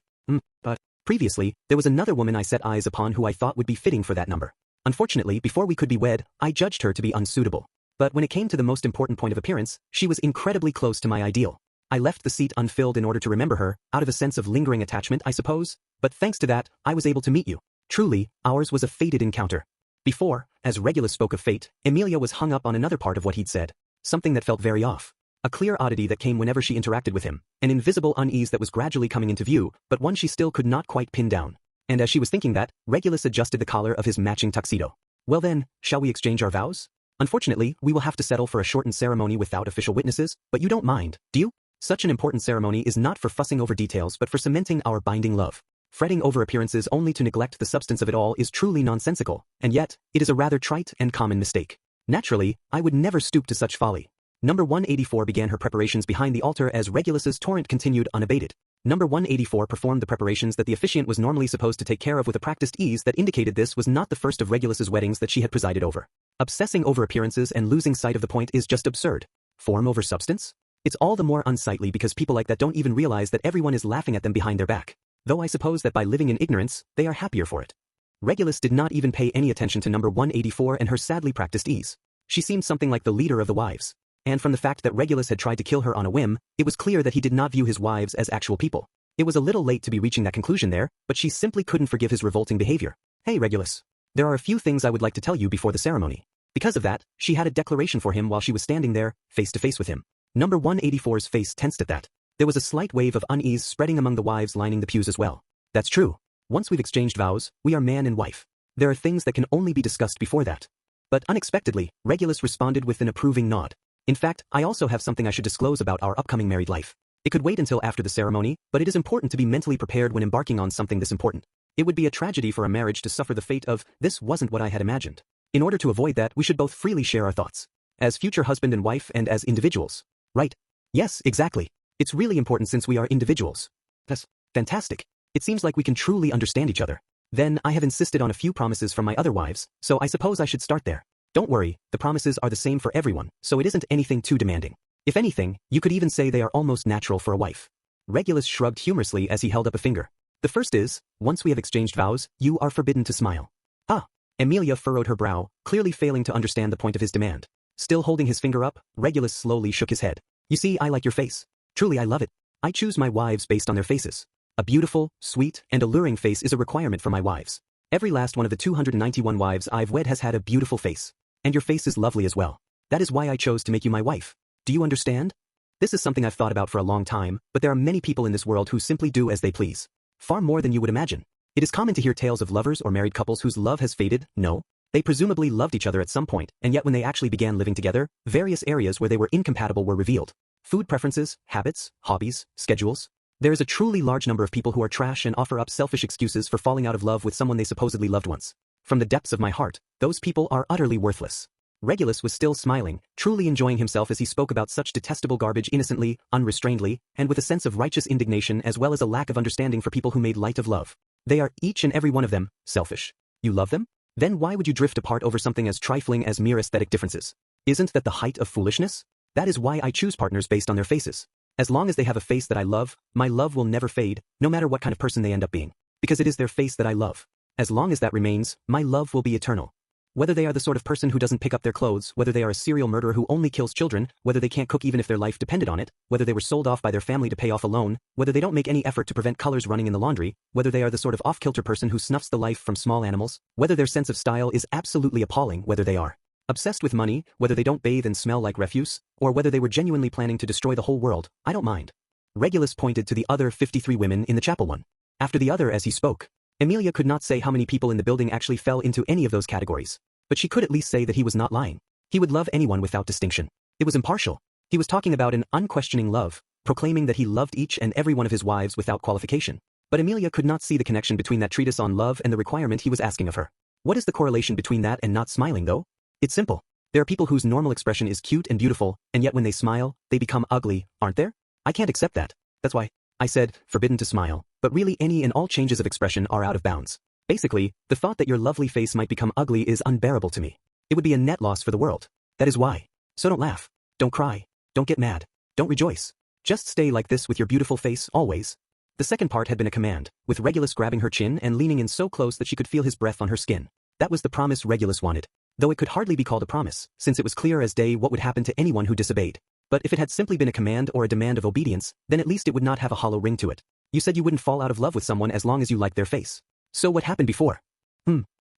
But previously, there was another woman I set eyes upon who I thought would be fitting for that number. Unfortunately, before we could be wed, I judged her to be unsuitable. But when it came to the most important point of appearance, she was incredibly close to my ideal. I left the seat unfilled in order to remember her, out of a sense of lingering attachment, I suppose, but thanks to that, I was able to meet you. Truly, ours was a fated encounter. Before, as Regulus spoke of fate, Emilia was hung up on another part of what he'd said, something that felt very off. A clear oddity that came whenever she interacted with him, an invisible unease that was gradually coming into view, but one she still could not quite pin down. And as she was thinking that, Regulus adjusted the collar of his matching tuxedo. "Well then, shall we exchange our vows? Unfortunately, we will have to settle for a shortened ceremony without official witnesses, but you don't mind, do you? Such an important ceremony is not for fussing over details but for cementing our binding love. Fretting over appearances only to neglect the substance of it all is truly nonsensical, and yet, it is a rather trite and common mistake. Naturally, I would never stoop to such folly." Number 184 began her preparations behind the altar as Regulus's torrent continued unabated. Number 184 performed the preparations that the officiant was normally supposed to take care of with a practiced ease that indicated this was not the first of Regulus's weddings that she had presided over. Obsessing over appearances and losing sight of the point is just absurd. Form over substance? It's all the more unsightly because people like that don't even realize that everyone is laughing at them behind their back. Though I suppose that by living in ignorance, they are happier for it. Regulus did not even pay any attention to number 184 and her sadly practiced ease. She seemed something like the leader of the wives. And from the fact that Regulus had tried to kill her on a whim, it was clear that he did not view his wives as actual people. It was a little late to be reaching that conclusion there, but she simply couldn't forgive his revolting behavior. "Hey Regulus. There are a few things I would like to tell you before the ceremony." Because of that, she had a declaration for him while she was standing there, face to face with him. Number 184's face tensed at that. There was a slight wave of unease spreading among the wives lining the pews as well. "That's true. Once we've exchanged vows, we are man and wife. There are things that can only be discussed before that." But unexpectedly, Regulus responded with an approving nod. "In fact, I also have something I should disclose about our upcoming married life. It could wait until after the ceremony, but it is important to be mentally prepared when embarking on something this important. It would be a tragedy for a marriage to suffer the fate of, 'This wasn't what I had imagined.' In order to avoid that, we should both freely share our thoughts. As future husband and wife and as individuals. Right? Yes, exactly. It's really important since we are individuals." "That's fantastic. It seems like we can truly understand each other." Then I have insisted on a few promises from my other wives, so I suppose I should start there. Don't worry, the promises are the same for everyone, so it isn't anything too demanding. If anything, you could even say they are almost natural for a wife. Regulus shrugged humorously as he held up a finger. The first is, once we have exchanged vows, you are forbidden to smile. Ah. Emilia furrowed her brow, clearly failing to understand the point of his demand. Still holding his finger up, Regulus slowly shook his head. You see, I like your face. Truly I love it. I choose my wives based on their faces. A beautiful, sweet, and alluring face is a requirement for my wives. Every last one of the 291 wives I've wed has had a beautiful face. And your face is lovely as well. That is why I chose to make you my wife. Do you understand? This is something I've thought about for a long time, but there are many people in this world who simply do as they please. Far more than you would imagine. It is common to hear tales of lovers or married couples whose love has faded. No. They presumably loved each other at some point, and yet when they actually began living together, various areas where they were incompatible were revealed. Food preferences, habits, hobbies, schedules. There is a truly large number of people who are trash and offer up selfish excuses for falling out of love with someone they supposedly loved once. From the depths of my heart, those people are utterly worthless. Regulus was still smiling, truly enjoying himself as he spoke about such detestable garbage innocently, unrestrainedly, and with a sense of righteous indignation as well as a lack of understanding for people who made light of love. They are, each and every one of them, selfish. You love them? Then why would you drift apart over something as trifling as mere aesthetic differences? Isn't that the height of foolishness? That is why I choose partners based on their faces. As long as they have a face that I love, my love will never fade, no matter what kind of person they end up being. Because it is their face that I love. As long as that remains, my love will be eternal. Whether they are the sort of person who doesn't pick up their clothes, whether they are a serial murderer who only kills children, whether they can't cook even if their life depended on it, whether they were sold off by their family to pay off a loan, whether they don't make any effort to prevent colors running in the laundry, whether they are the sort of off-kilter person who snuffs the life from small animals, whether their sense of style is absolutely appalling, whether they are obsessed with money, whether they don't bathe and smell like refuse, or whether they were genuinely planning to destroy the whole world, I don't mind. Regulus pointed to the other 53 women in the chapel one. After the other as he spoke. Emilia could not say how many people in the building actually fell into any of those categories. But she could at least say that he was not lying. He would love anyone without distinction. It was impartial. He was talking about an unquestioning love, proclaiming that he loved each and every one of his wives without qualification. But Emilia could not see the connection between that treatise on love and the requirement he was asking of her. What is the correlation between that and not smiling though? It's simple. There are people whose normal expression is cute and beautiful, and yet when they smile, they become ugly, aren't there? I can't accept that. That's why I said, forbidden to smile, but really any and all changes of expression are out of bounds. Basically, the thought that your lovely face might become ugly is unbearable to me. It would be a net loss for the world. That is why. So don't laugh. Don't cry. Don't get mad. Don't rejoice. Just stay like this with your beautiful face, always. The second part had been a command, with Regulus grabbing her chin and leaning in so close that she could feel his breath on her skin. That was the promise Regulus wanted. Though it could hardly be called a promise, since it was clear as day what would happen to anyone who disobeyed. But if it had simply been a command or a demand of obedience, then at least it would not have a hollow ring to it. You said you wouldn't fall out of love with someone as long as you liked their face. So what happened before?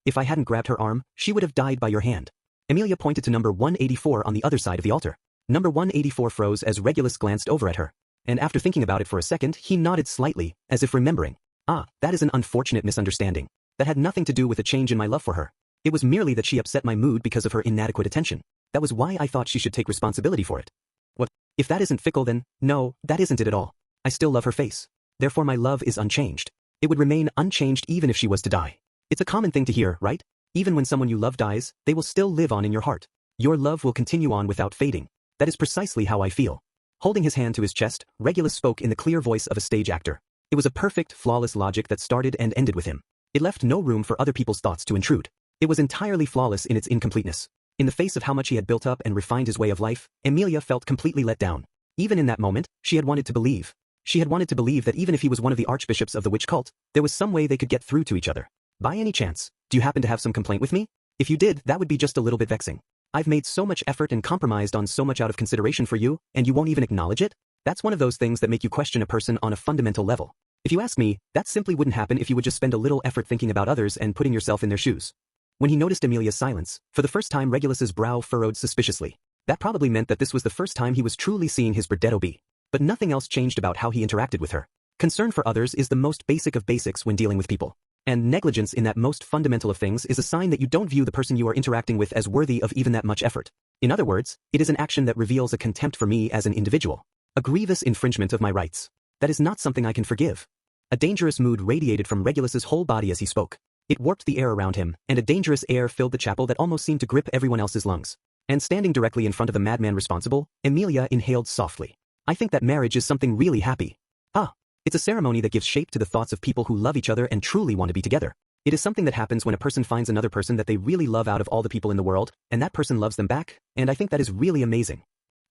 If I hadn't grabbed her arm, she would have died by your hand. Emilia pointed to number 184 on the other side of the altar. Number 184 froze as Regulus glanced over at her. And after thinking about it for a second, he nodded slightly, as if remembering. Ah, that is an unfortunate misunderstanding. That had nothing to do with a change in my love for her. It was merely that she upset my mood because of her inadequate attention. That was why I thought she should take responsibility for it. What? If that isn't fickle then, no, that isn't it at all. I still love her face. Therefore my love is unchanged. It would remain unchanged even if she was to die. It's a common thing to hear, right? Even when someone you love dies, they will still live on in your heart. Your love will continue on without fading. That is precisely how I feel. Holding his hand to his chest, Regulus spoke in the clear voice of a stage actor. It was a perfect, flawless logic that started and ended with him. It left no room for other people's thoughts to intrude. It was entirely flawless in its incompleteness. In the face of how much he had built up and refined his way of life, Emilia felt completely let down. Even in that moment, she had wanted to believe. She had wanted to believe that even if he was one of the archbishops of the witch cult, there was some way they could get through to each other. By any chance, do you happen to have some complaint with me? If you did, that would be just a little bit vexing. I've made so much effort and compromised on so much out of consideration for you, and you won't even acknowledge it? That's one of those things that make you question a person on a fundamental level. If you ask me, that simply wouldn't happen if you would just spend a little effort thinking about others and putting yourself in their shoes. When he noticed Emilia's silence, for the first time Regulus's brow furrowed suspiciously. That probably meant that this was the first time he was truly seeing his Burdetto be. But nothing else changed about how he interacted with her. Concern for others is the most basic of basics when dealing with people. And negligence in that most fundamental of things is a sign that you don't view the person you are interacting with as worthy of even that much effort. In other words, it is an action that reveals a contempt for me as an individual. A grievous infringement of my rights. That is not something I can forgive. A dangerous mood radiated from Regulus's whole body as he spoke. It warped the air around him, and a dangerous air filled the chapel that almost seemed to grip everyone else's lungs. And standing directly in front of the madman responsible, Emilia inhaled softly. I think that marriage is something really happy. Ah, it's a ceremony that gives shape to the thoughts of people who love each other and truly want to be together. It is something that happens when a person finds another person that they really love out of all the people in the world, and that person loves them back, and I think that is really amazing.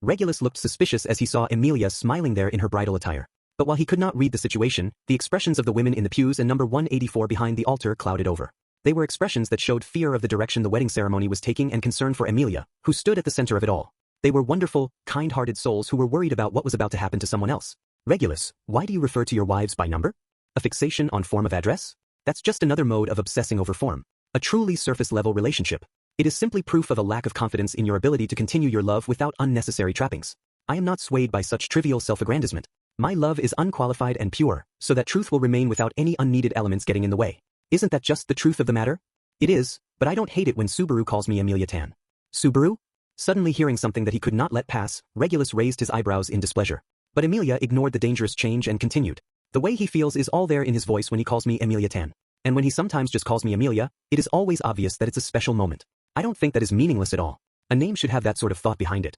Regulus looked suspicious as he saw Emilia smiling there in her bridal attire. But while he could not read the situation, the expressions of the women in the pews and number 184 behind the altar clouded over. They were expressions that showed fear of the direction the wedding ceremony was taking and concern for Emilia, who stood at the center of it all. They were wonderful, kind-hearted souls who were worried about what was about to happen to someone else. Regulus, why do you refer to your wives by number? A fixation on form of address? That's just another mode of obsessing over form. A truly surface-level relationship. It is simply proof of a lack of confidence in your ability to continue your love without unnecessary trappings. I am not swayed by such trivial self-aggrandizement. My love is unqualified and pure, so that truth will remain without any unneeded elements getting in the way. Isn't that just the truth of the matter? It is, but I don't hate it when Subaru calls me Emilia-tan. Subaru? Suddenly hearing something that he could not let pass, Regulus raised his eyebrows in displeasure. But Emilia ignored the dangerous change and continued. The way he feels is all there in his voice when he calls me Emilia-tan. And when he sometimes just calls me Emilia, it is always obvious that it's a special moment. I don't think that is meaningless at all. A name should have that sort of thought behind it.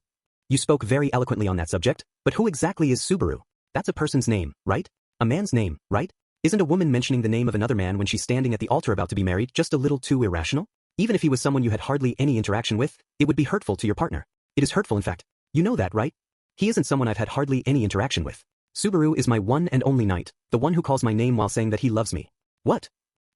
You spoke very eloquently on that subject, but who exactly is Subaru? That's a person's name, right? A man's name, right? Isn't a woman mentioning the name of another man when she's standing at the altar about to be married just a little too irrational? Even if he was someone you had hardly any interaction with, it would be hurtful to your partner. It is hurtful in fact. You know that, right? He isn't someone I've had hardly any interaction with. Subaru is my one and only knight, the one who calls my name while saying that he loves me. What?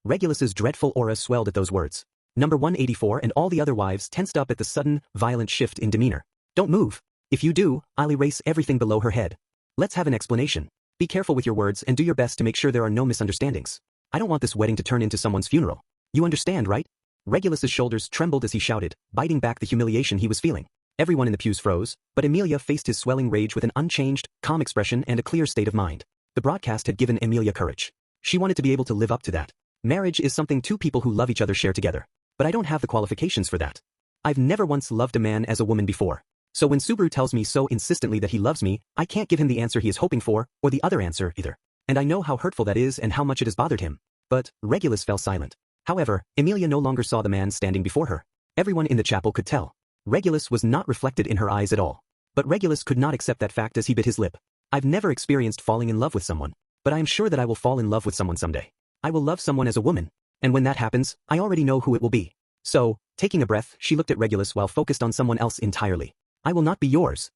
Regulus's dreadful aura swelled at those words. Number 184 and all the other wives tensed up at the sudden, violent shift in demeanor. Don't move. If you do, I'll erase everything below her head. Let's have an explanation. Be careful with your words and do your best to make sure there are no misunderstandings. I don't want this wedding to turn into someone's funeral. You understand, right? Regulus's shoulders trembled as he shouted, biting back the humiliation he was feeling. Everyone in the pews froze, but Emilia faced his swelling rage with an unchanged, calm expression and a clear state of mind. The broadcast had given Emilia courage. She wanted to be able to live up to that. Marriage is something two people who love each other share together. But I don't have the qualifications for that. I've never once loved a man as a woman before. So when Subaru tells me so insistently that he loves me, I can't give him the answer he is hoping for, or the other answer either. And I know how hurtful that is and how much it has bothered him. But Regulus fell silent. However, Emilia no longer saw the man standing before her. Everyone in the chapel could tell. Regulus was not reflected in her eyes at all. But Regulus could not accept that fact as he bit his lip. I've never experienced falling in love with someone, but I am sure that I will fall in love with someone someday. I will love someone as a woman, and when that happens, I already know who it will be. So, taking a breath, she looked at Regulus while focused on someone else entirely. I will not be yours.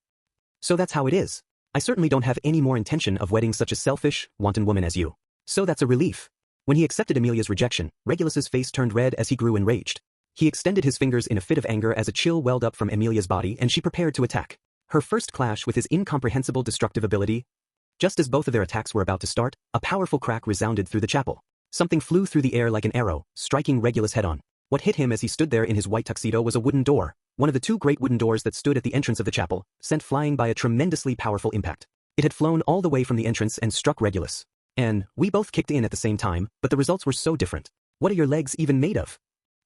So that's how it is. I certainly don't have any more intention of wedding such a selfish, wanton woman as you. So that's a relief. When he accepted Emilia's rejection, Regulus's face turned red as he grew enraged. He extended his fingers in a fit of anger as a chill welled up from Emilia's body and she prepared to attack. Her first clash with his incomprehensible destructive ability. Just as both of their attacks were about to start, a powerful crack resounded through the chapel. Something flew through the air like an arrow, striking Regulus head on. What hit him as he stood there in his white tuxedo was a wooden door. One of the two great wooden doors that stood at the entrance of the chapel, sent flying by a tremendously powerful impact. It had flown all the way from the entrance and struck Regulus. And we both kicked in at the same time, but the results were so different. What are your legs even made of?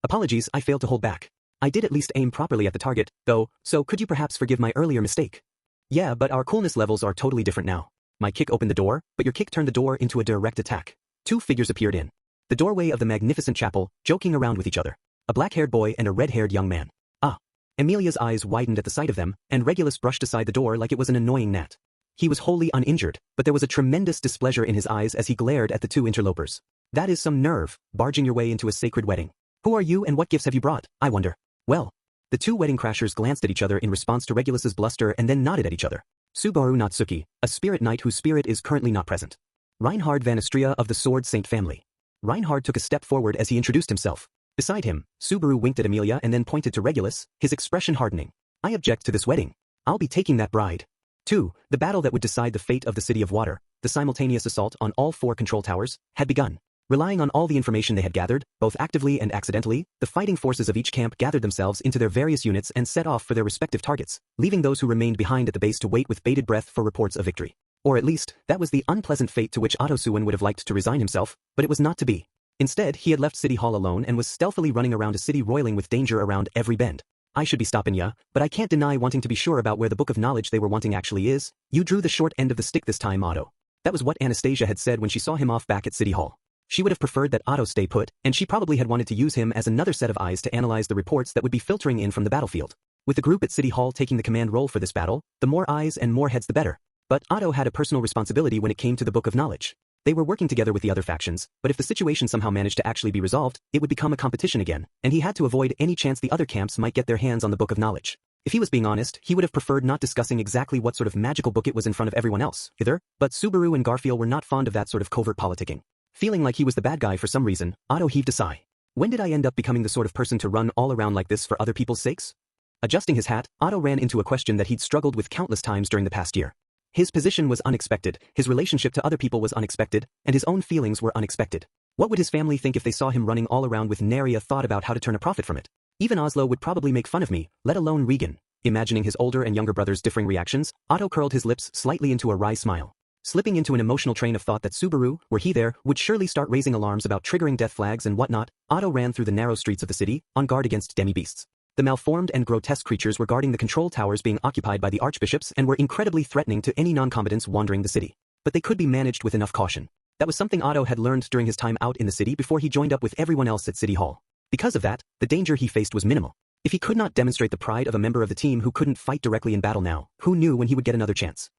Apologies, I failed to hold back. I did at least aim properly at the target, though, so could you perhaps forgive my earlier mistake? Yeah, but our coolness levels are totally different now. My kick opened the door, but your kick turned the door into a direct attack. Two figures appeared in the doorway of the magnificent chapel, joking around with each other. A black-haired boy and a red-haired young man. Ah. Emilia's eyes widened at the sight of them, and Regulus brushed aside the door like it was an annoying gnat. He was wholly uninjured, but there was a tremendous displeasure in his eyes as he glared at the two interlopers. That is some nerve, barging your way into a sacred wedding. Who are you and what gifts have you brought, I wonder? Well, the two wedding crashers glanced at each other in response to Regulus's bluster and then nodded at each other. Subaru Natsuki, a spirit knight whose spirit is currently not present. Reinhard van Astria of the Sword Saint family. Reinhard took a step forward as he introduced himself. Beside him, Subaru winked at Emilia and then pointed to Regulus, his expression hardening. I object to this wedding. I'll be taking that bride. 2. The battle that would decide the fate of the City of Water, the simultaneous assault on all 4 control towers, had begun. Relying on all the information they had gathered, both actively and accidentally, the fighting forces of each camp gathered themselves into their various units and set off for their respective targets, leaving those who remained behind at the base to wait with bated breath for reports of victory. Or at least, that was the unpleasant fate to which Otto Suin would have liked to resign himself, but it was not to be. Instead, he had left City Hall alone and was stealthily running around a city roiling with danger around every bend. I should be stopping ya, but I can't deny wanting to be sure about where the book of knowledge they were wanting actually is. You drew the short end of the stick this time, Otto. That was what Anastasia had said when she saw him off back at City Hall. She would have preferred that Otto stay put, and she probably had wanted to use him as another set of eyes to analyze the reports that would be filtering in from the battlefield. With the group at City Hall taking the command role for this battle, the more eyes and more heads the better. But Otto had a personal responsibility when it came to the book of knowledge. They were working together with the other factions, but if the situation somehow managed to actually be resolved, it would become a competition again, and he had to avoid any chance the other camps might get their hands on the Book of Knowledge. If he was being honest, he would have preferred not discussing exactly what sort of magical book it was in front of everyone else, either, but Subaru and Garfield were not fond of that sort of covert politicking. Feeling like he was the bad guy for some reason, Otto heaved a sigh. When did I end up becoming the sort of person to run all around like this for other people's sakes? Adjusting his hat, Otto ran into a question that he'd struggled with countless times during the past year. His position was unexpected, his relationship to other people was unexpected, and his own feelings were unexpected. What would his family think if they saw him running all around with nary a thought about how to turn a profit from it? Even Oslo would probably make fun of me, let alone Regan. Imagining his older and younger brothers' differing reactions, Otto curled his lips slightly into a wry smile. Slipping into an emotional train of thought that Subaru, were he there, would surely start raising alarms about triggering death flags and whatnot, Otto ran through the narrow streets of the city, on guard against demi-beasts. The malformed and grotesque creatures were guarding the control towers being occupied by the archbishops and were incredibly threatening to any non-combatants wandering the city. But they could be managed with enough caution. That was something Otto had learned during his time out in the city before he joined up with everyone else at City Hall. Because of that, the danger he faced was minimal. If he could not demonstrate the pride of a member of the team who couldn't fight directly in battle now, who knew when he would get another chance?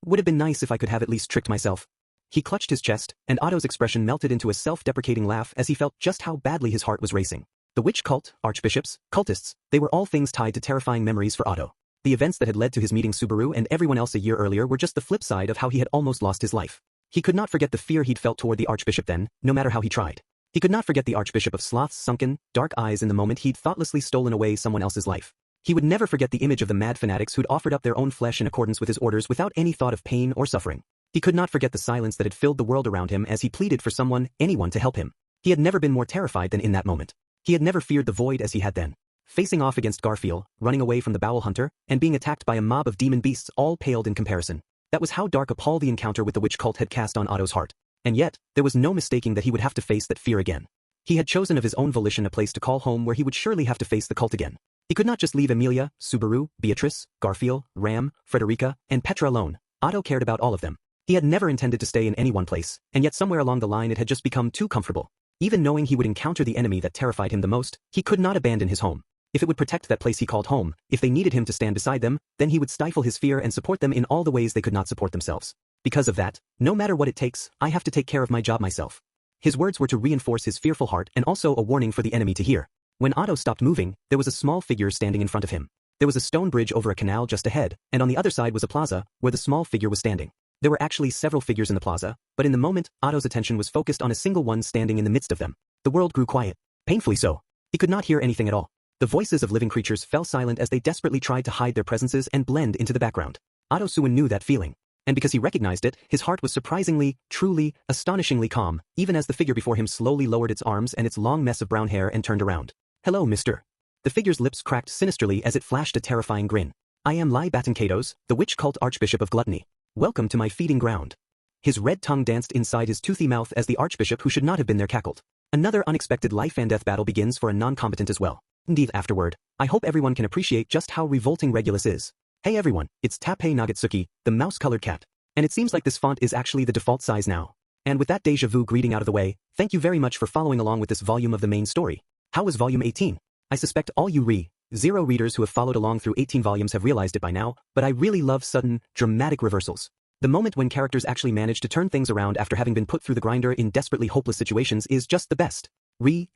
Would have been nice if I could have at least tricked myself. He clutched his chest, and Otto's expression melted into a self-deprecating laugh as he felt just how badly his heart was racing. The witch cult, archbishops, cultists, they were all things tied to terrifying memories for Otto. The events that had led to his meeting Subaru and everyone else a year earlier were just the flip side of how he had almost lost his life. He could not forget the fear he'd felt toward the archbishop then, no matter how he tried. He could not forget the archbishop of Sloth's sunken, dark eyes in the moment he'd thoughtlessly stolen away someone else's life. He would never forget the image of the mad fanatics who'd offered up their own flesh in accordance with his orders without any thought of pain or suffering. He could not forget the silence that had filled the world around him as he pleaded for someone, anyone to help him. He had never been more terrified than in that moment. He had never feared the void as he had then. Facing off against Garfield, running away from the Bowel Hunter, and being attacked by a mob of demon beasts all paled in comparison. That was how dark a pall the encounter with the witch cult had cast on Otto's heart. And yet, there was no mistaking that he would have to face that fear again. He had chosen of his own volition a place to call home where he would surely have to face the cult again. He could not just leave Emilia, Subaru, Beatrice, Garfield, Ram, Frederica, and Petra alone. Otto cared about all of them. He had never intended to stay in any one place, and yet somewhere along the line it had just become too comfortable. Even knowing he would encounter the enemy that terrified him the most, he could not abandon his home. If it would protect that place he called home, if they needed him to stand beside them, then he would stifle his fear and support them in all the ways they could not support themselves. Because of that, no matter what it takes, I have to take care of my job myself. His words were to reinforce his fearful heart and also a warning for the enemy to hear. When Otto stopped moving, there was a small figure standing in front of him. There was a stone bridge over a canal just ahead, and on the other side was a plaza, where the small figure was standing. There were actually several figures in the plaza, but in the moment, Otto's attention was focused on a single one standing in the midst of them. The world grew quiet. Painfully so. He could not hear anything at all. The voices of living creatures fell silent as they desperately tried to hide their presences and blend into the background. Otto Suin knew that feeling. And because he recognized it, his heart was surprisingly, truly, astonishingly calm, even as the figure before him slowly lowered its arms and its long mess of brown hair and turned around. Hello, mister. The figure's lips cracked sinisterly as it flashed a terrifying grin. I am Lai Batankatos, the witch cult archbishop of Gluttony. Welcome to my feeding ground. His red tongue danced inside his toothy mouth as the archbishop who should not have been there cackled. Another unexpected life and death battle begins for a non-combatant as well. Indeed, afterward, I hope everyone can appreciate just how revolting Regulus is. Hey everyone, it's Tappei Nagatsuki, the mouse-colored cat. And it seems like this font is actually the default size now. And with that déjà vu greeting out of the way, thank you very much for following along with this volume of the main story. How was volume 18? I suspect all you Zero readers who have followed along through 18 volumes have realized it by now, but I really love sudden, dramatic reversals. The moment when characters actually manage to turn things around after having been put through the grinder in desperately hopeless situations is just the best.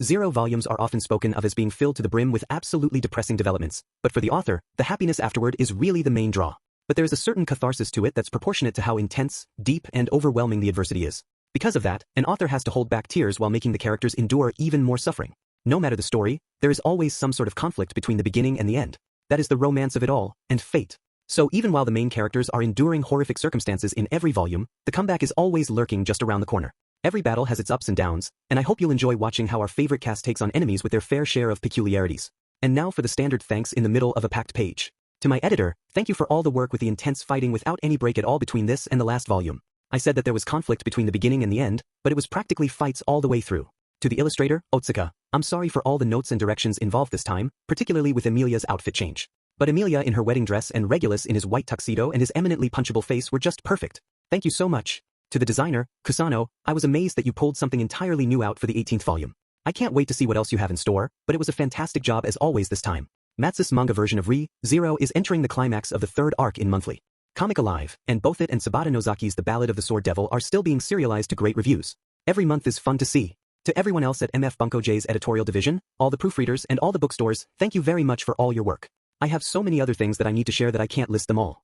Zero volumes are often spoken of as being filled to the brim with absolutely depressing developments, but for the author, the happiness afterward is really the main draw. But there is a certain catharsis to it that's proportionate to how intense, deep, and overwhelming the adversity is. Because of that, an author has to hold back tears while making the characters endure even more suffering. No matter the story, there is always some sort of conflict between the beginning and the end. That is the romance of it all, and fate. So even while the main characters are enduring horrific circumstances in every volume, the comeback is always lurking just around the corner. Every battle has its ups and downs, and I hope you'll enjoy watching how our favorite cast takes on enemies with their fair share of peculiarities. And now for the standard thanks in the middle of a packed page. To my editor, thank you for all the work with the intense fighting without any break at all between this and the last volume. I said that there was conflict between the beginning and the end, but it was practically fights all the way through. To the illustrator, Otsuka, I'm sorry for all the notes and directions involved this time, particularly with Emilia's outfit change. But Emilia in her wedding dress and Regulus in his white tuxedo and his eminently punchable face were just perfect. Thank you so much. To the designer, Kusano, I was amazed that you pulled something entirely new out for the 18th volume. I can't wait to see what else you have in store, but it was a fantastic job as always this time. Matsus manga version of Zero is entering the climax of the third arc in monthly. Comic Alive, and both it and Sabata Nozaki's The Ballad of the Sword Devil are still being serialized to great reviews. Every month is fun to see. To everyone else at MF Bunko J's editorial division, all the proofreaders and all the bookstores, thank you very much for all your work. I have so many other things that I need to share that I can't list them all.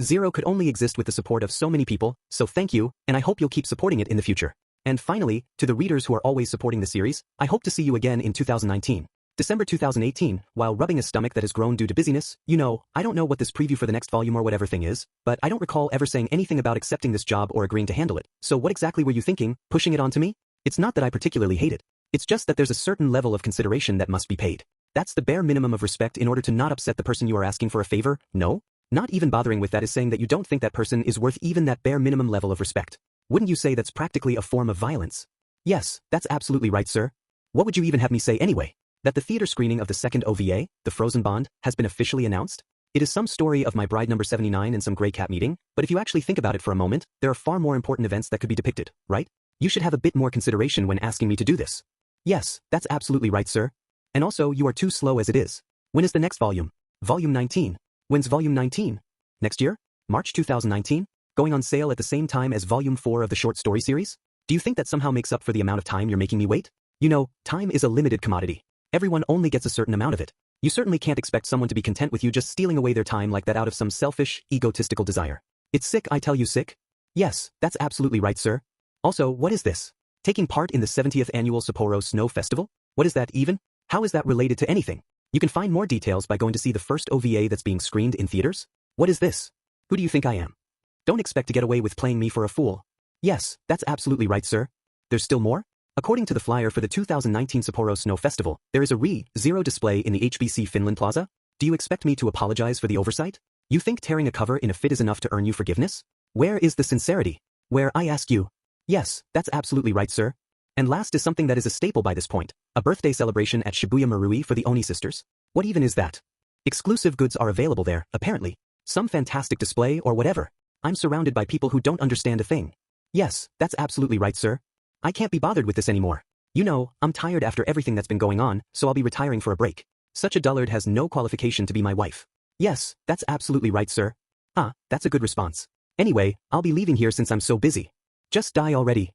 Zero could only exist with the support of so many people, so thank you, and I hope you'll keep supporting it in the future. And finally, to the readers who are always supporting the series, I hope to see you again in 2019. December 2018, while rubbing a stomach that has grown due to busyness, I don't know what this preview for the next volume or whatever thing is, but I don't recall ever saying anything about accepting this job or agreeing to handle it. So what exactly were you thinking, pushing it onto me? It's not that I particularly hate it. It's just that there's a certain level of consideration that must be paid. That's the bare minimum of respect in order to not upset the person you are asking for a favor, no? Not even bothering with that is saying that you don't think that person is worth even that bare minimum level of respect. Wouldn't you say that's practically a form of violence? Yes, that's absolutely right, sir. What would you even have me say anyway? That the theater screening of the second OVA, The Frozen Bond, has been officially announced? It is some story of my bride number 79 and some gray cat meeting, but if you actually think about it for a moment, there are far more important events that could be depicted, right? You should have a bit more consideration when asking me to do this. Yes, that's absolutely right, sir. And also, you are too slow as it is. When is the next volume? Volume 19. When's Volume 19? Next year? March 2019? Going on sale at the same time as Volume 4 of the short story series? Do you think that somehow makes up for the amount of time you're making me wait? Time is a limited commodity. Everyone only gets a certain amount of it. You certainly can't expect someone to be content with you just stealing away their time like that out of some selfish, egotistical desire. It's sick, I tell you, sick. Yes, that's absolutely right, sir. Also, what is this? Taking part in the 70th annual Sapporo Snow Festival? What is that even? How is that related to anything? You can find more details by going to see the first OVA that's being screened in theaters. What is this? Who do you think I am? Don't expect to get away with playing me for a fool. Yes, that's absolutely right, sir. There's still more? According to the flyer for the 2019 Sapporo Snow Festival, there is a Zero display in the HBC Finland Plaza. Do you expect me to apologize for the oversight? You think tearing a cover in a fit is enough to earn you forgiveness? Where is the sincerity? Where I ask you? Yes, that's absolutely right, sir. And last is something that is a staple by this point, a birthday celebration at Shibuya Marui for the Oni sisters. What even is that? Exclusive goods are available there, apparently. Some fantastic display or whatever. I'm surrounded by people who don't understand a thing. Yes, that's absolutely right, sir. I can't be bothered with this anymore. I'm tired after everything that's been going on, so I'll be retiring for a break. Such a dullard has no qualification to be my wife. Yes, that's absolutely right, sir. That's a good response. Anyway, I'll be leaving here since I'm so busy. Just die already.